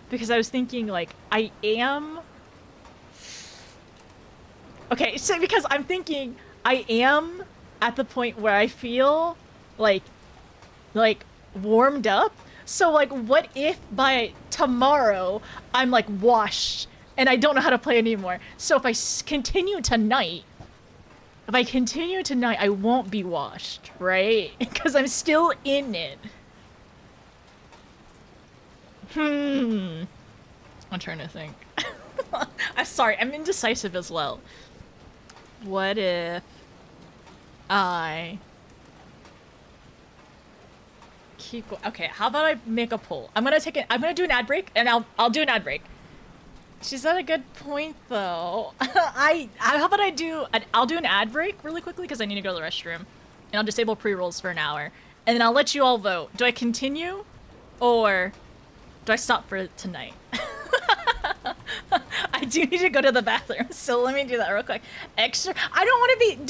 Because I was thinking, like, I am... Okay, so because I'm thinking, I am at the point where I feel like warmed up. So like, what if by tomorrow I'm like washed and I don't know how to play anymore? So if I continue tonight, I won't be washed, right? Because I'm still in it. I'm trying to think. I'm sorry, I'm indecisive as well. What if I keep going? Okay, how about I make a poll? I'm gonna do an ad break, and I'll do an ad break. She's at a good point though. How about I'll do an ad break really quickly because I need to go to the restroom, and I'll disable pre-rolls for an hour, and then I'll let you all vote. Do I continue, or do I stop for tonight? I do need to go to the bathroom, so let me do that real quick. Extra. Do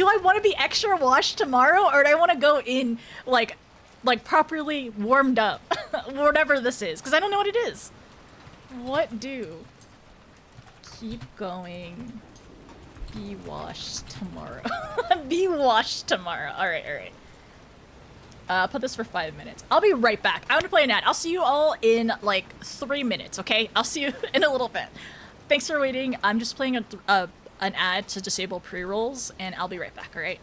I want to be extra washed tomorrow, or do I want to go in like properly warmed up, whatever this is? Because I don't know what it is. What do? Keep going. Be washed tomorrow. Be washed tomorrow. All right. Put this for 5 minutes. I'll be right back. I want to play an ad. I'll see you all in like 3 minutes, okay? I'll see you in a little bit. Thanks for waiting. I'm just playing an ad to disable pre-rolls, and I'll be right back, all right?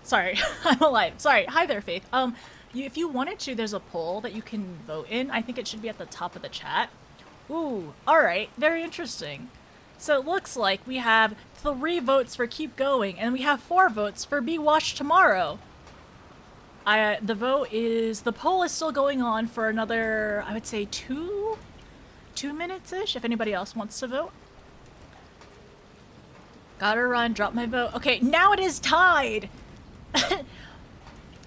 Sorry, I'm alive. Sorry. Hi there, Faith. If you wanted to, there's a poll that you can vote in. I think it should be at the top of the chat. Ooh, alright. Very interesting. So it looks like we have 3 votes for keep going, and we have 4 votes for be washed tomorrow. The poll is still going on for another, I would say 2 minutes-ish, if anybody else wants to vote. Gotta run, drop my vote. Okay, now it is tied!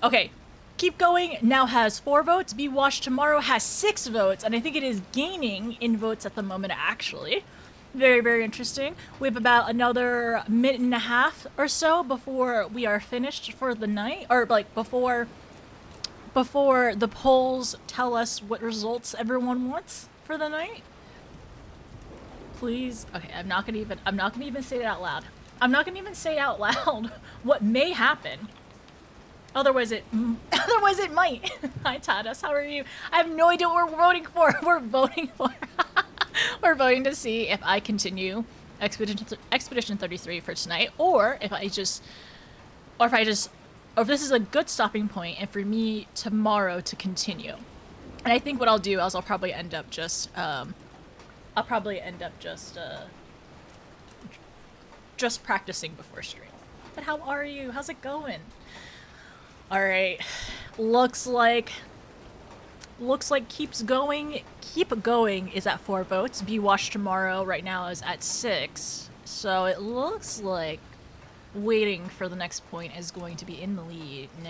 Okay, keep going now has 4 votes. Be washed tomorrow has 6 votes, and I think it is gaining in votes at the moment, actually. Very, very interesting. We have about another minute and a half or so before we are finished for the night, or like before the polls tell us what results everyone wants for the night. Please. Okay, I'm not gonna even say it out loud. I'm not gonna even say out loud what may happen. Otherwise it might. Hi Tadas, how are you? I have no idea what we're voting for. We're voting to see if I continue Expedition 33 for tonight, or if I just or if this is a good stopping point and for me tomorrow to continue. And I think what I'll do is I'll probably end up just just practicing before stream. But how are you? How's it going? All right, looks like keep going is at 4 votes. Be watched tomorrow right now is at 6. So it looks like waiting for the next point is going to be in the lead, and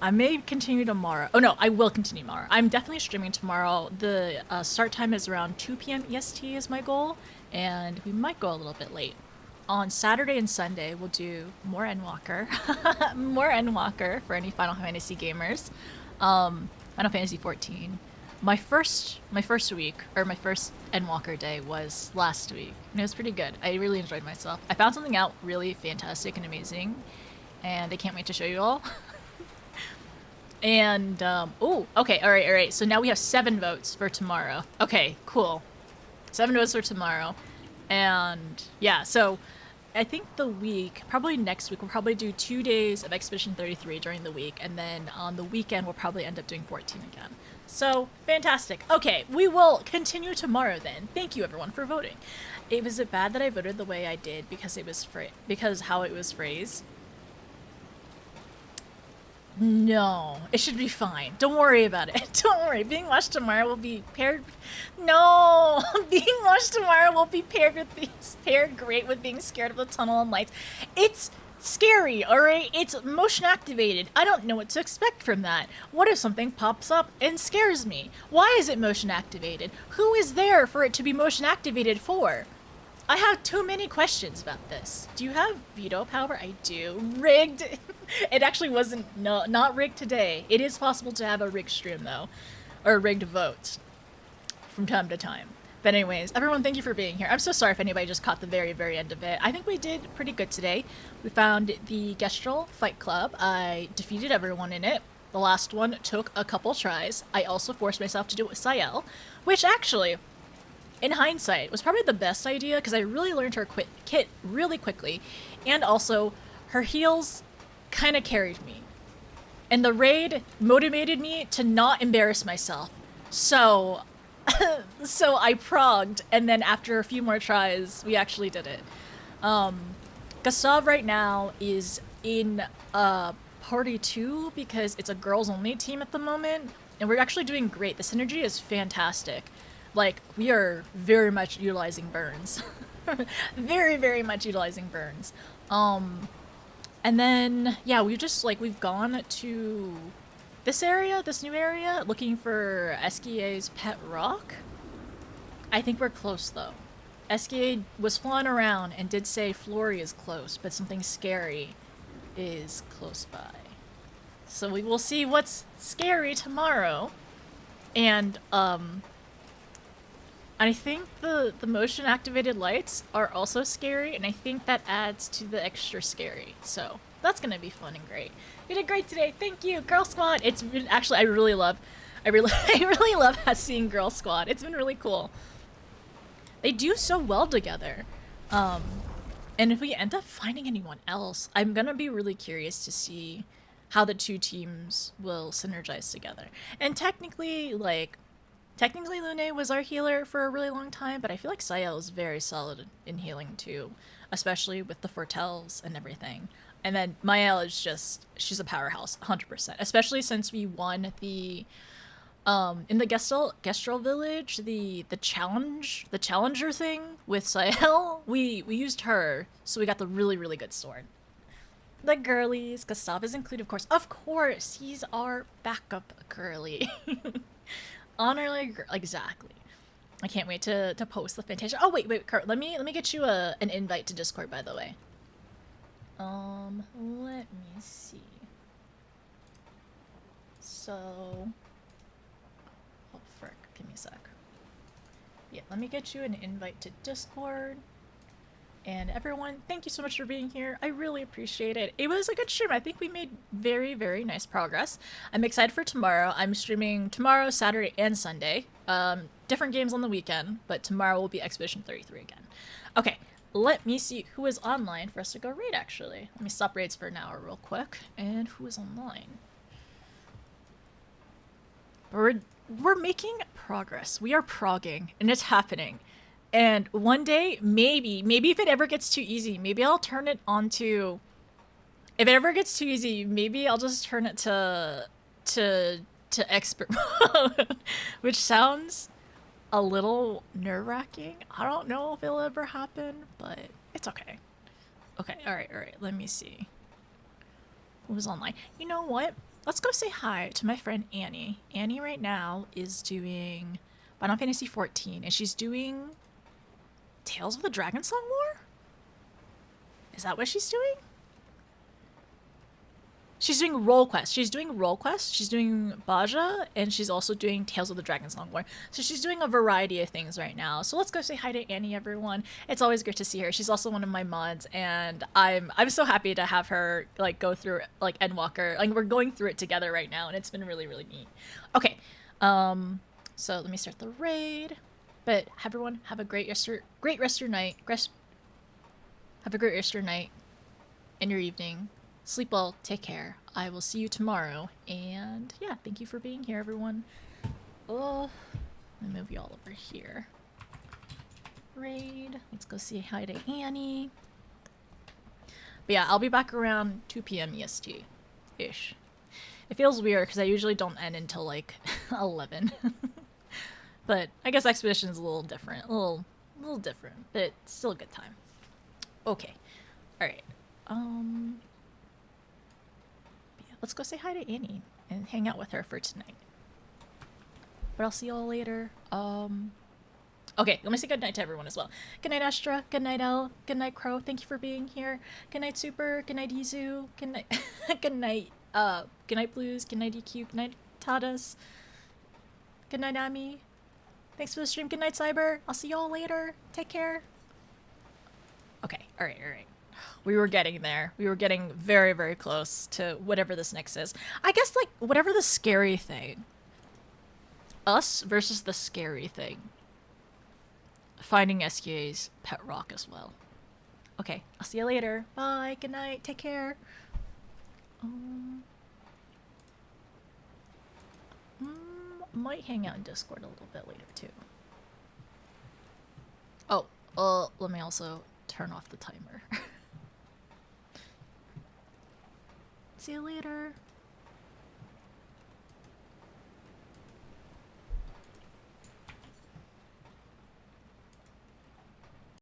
I may continue tomorrow. Oh no, I will continue tomorrow. I'm definitely streaming tomorrow. The start time is around 2 p.m. EST is my goal, and we might go a little bit late. On Saturday and Sunday, we'll do more Endwalker. More Endwalker for any Final Fantasy gamers. Final Fantasy 14. My first week, or my first Endwalker day was last week, and it was pretty good. I really enjoyed myself. I found something out really fantastic and amazing, and I can't wait to show you all. And, ooh, okay, alright, so now we have 7 votes for tomorrow. Okay, cool. 7 votes for tomorrow. And, yeah, so I think the week, probably next week, we'll probably do 2 days of Expedition 33 during the week, and then on the weekend we'll probably end up doing 14 again. So, fantastic. Okay, we will continue tomorrow then. Thank you everyone for voting. Was it bad that I voted the way I did because it was because how it was phrased? No, it should be fine. Don't worry about it. Don't worry. Being watched tomorrow will be paired. No, being watched tomorrow will be paired great with being scared of the tunnel and lights. It's scary, alright? It's motion activated. I don't know what to expect from that. What if something pops up and scares me? Why is it motion activated? Who is there for it to be motion activated for? I have too many questions about this. Do you have veto power? I do. Rigged. It actually wasn't, not rigged today. It is possible to have a rigged stream though, or rigged votes from time to time. But anyways, everyone, thank you for being here. I'm so sorry if anybody just caught the very, very end of it. I think we did pretty good today. We found the Gestrel Fight Club. I defeated everyone in it. The last one took a couple tries. I also forced myself to do it with Sayel, which actually, in hindsight, was probably the best idea because I really learned her kit really quickly, and also her heals kind of carried me. And the raid motivated me to not embarrass myself. So I progged, and then after a few more tries, we actually did it. Gustav right now is in party 2 because it's a girls-only team at the moment, and we're actually doing great. The synergy is fantastic. Like, we are very much utilizing burns. Very, very much utilizing burns. And then, yeah, we've gone to this new area, looking for Esquie's pet rock. I think we're close, though. Esquie was flying around and did say Flory is close, but something scary is close by. So we will see what's scary tomorrow. And, I think the motion activated lights are also scary, and I think that adds to the extra scary. So that's gonna be fun and great. You did great today. Thank you, Girl Squad. It's been, actually, I really love seeing Girl Squad. It's been really cool. They do so well together. And if we end up finding anyone else, I'm gonna be really curious to see how the two teams will synergize together. And technically, Lune was our healer for a really long time, but I feel like Sayel is very solid in healing too, especially with the Fortels and everything. And then Mael is she's a powerhouse, 100%, especially since we won the, in the Gestrel village, the challenger thing with Sayel, we used her, so we got the really, really good sword. The girlies, Gustav is included, of course, he's our backup girly. Honorary girl, exactly. I can't wait to post the Fantasia. Oh wait, Kurt, let me get you an invite to Discord, by the way. Let me see. So, oh frick, give me a sec. Yeah, let me get you an invite to Discord. And everyone, thank you so much for being here. I really appreciate it. It was a good stream. I think we made very, very nice progress. I'm excited for tomorrow. I'm streaming tomorrow, Saturday, and Sunday. Different games on the weekend, but tomorrow will be Expedition 33 again. Okay, let me see who is online for us to go raid, actually. Let me stop raids for an hour real quick. And who is online? We're making progress. We are progging, and it's happening. And one day, maybe if it ever gets too easy, maybe I'll turn it onto... If it ever gets too easy, maybe I'll just turn it to expert mode, which sounds a little nerve-wracking. I don't know if it'll ever happen, but it's okay. Okay, alright, let me see. Who's online? You know what? Let's go say hi to my friend Annie. Annie right now is doing Final Fantasy XIV, and she's doing Tales of the Dragonsong War? Is that what she's doing? She's doing Roll Quest. She's doing Roll Quest. She's doing Baja, and she's also doing Tales of the Dragonsong War. So she's doing a variety of things right now. So let's go say hi to Annie, everyone. It's always great to see her. She's also one of my mods, and I'm so happy to have her like go through like Endwalker. Like we're going through it together right now, and it's been really, really neat. Okay, so let me start the raid. But everyone, have a great rest of your night. Have a great rest of your night and your evening. Sleep well, take care. I will see you tomorrow. And yeah, thank you for being here, everyone. Oh, let me move you all over here. Raid. Let's go say hi to Annie. But yeah, I'll be back around 2 p.m. EST-ish. It feels weird because I usually don't end until like 11. But I guess Expedition's a little different. A little different, but still a good time. Okay. Alright. Let's go say hi to Annie and hang out with her for tonight. But I'll see y'all later. Okay, let me say goodnight to everyone as well. Good night, Astra. Good night, Elle. Good night, Crow. Thank you for being here. Good night, Super. Good night, Izu. Good night. Good night, Blues. Good night, EQ. Good night, Tadas. Good night, Ami. Thanks for the stream. Good night, Cyber. I'll see y'all later. Take care. Okay, alright. We were getting there. We were getting very, very close to whatever this next is. I guess, like, whatever the scary thing. Us versus the scary thing. Finding Esquie's pet rock as well. Okay, I'll see you later. Bye, good night, take care. Might hang out in Discord a little bit later, too. Oh, let me also turn off the timer. See you later.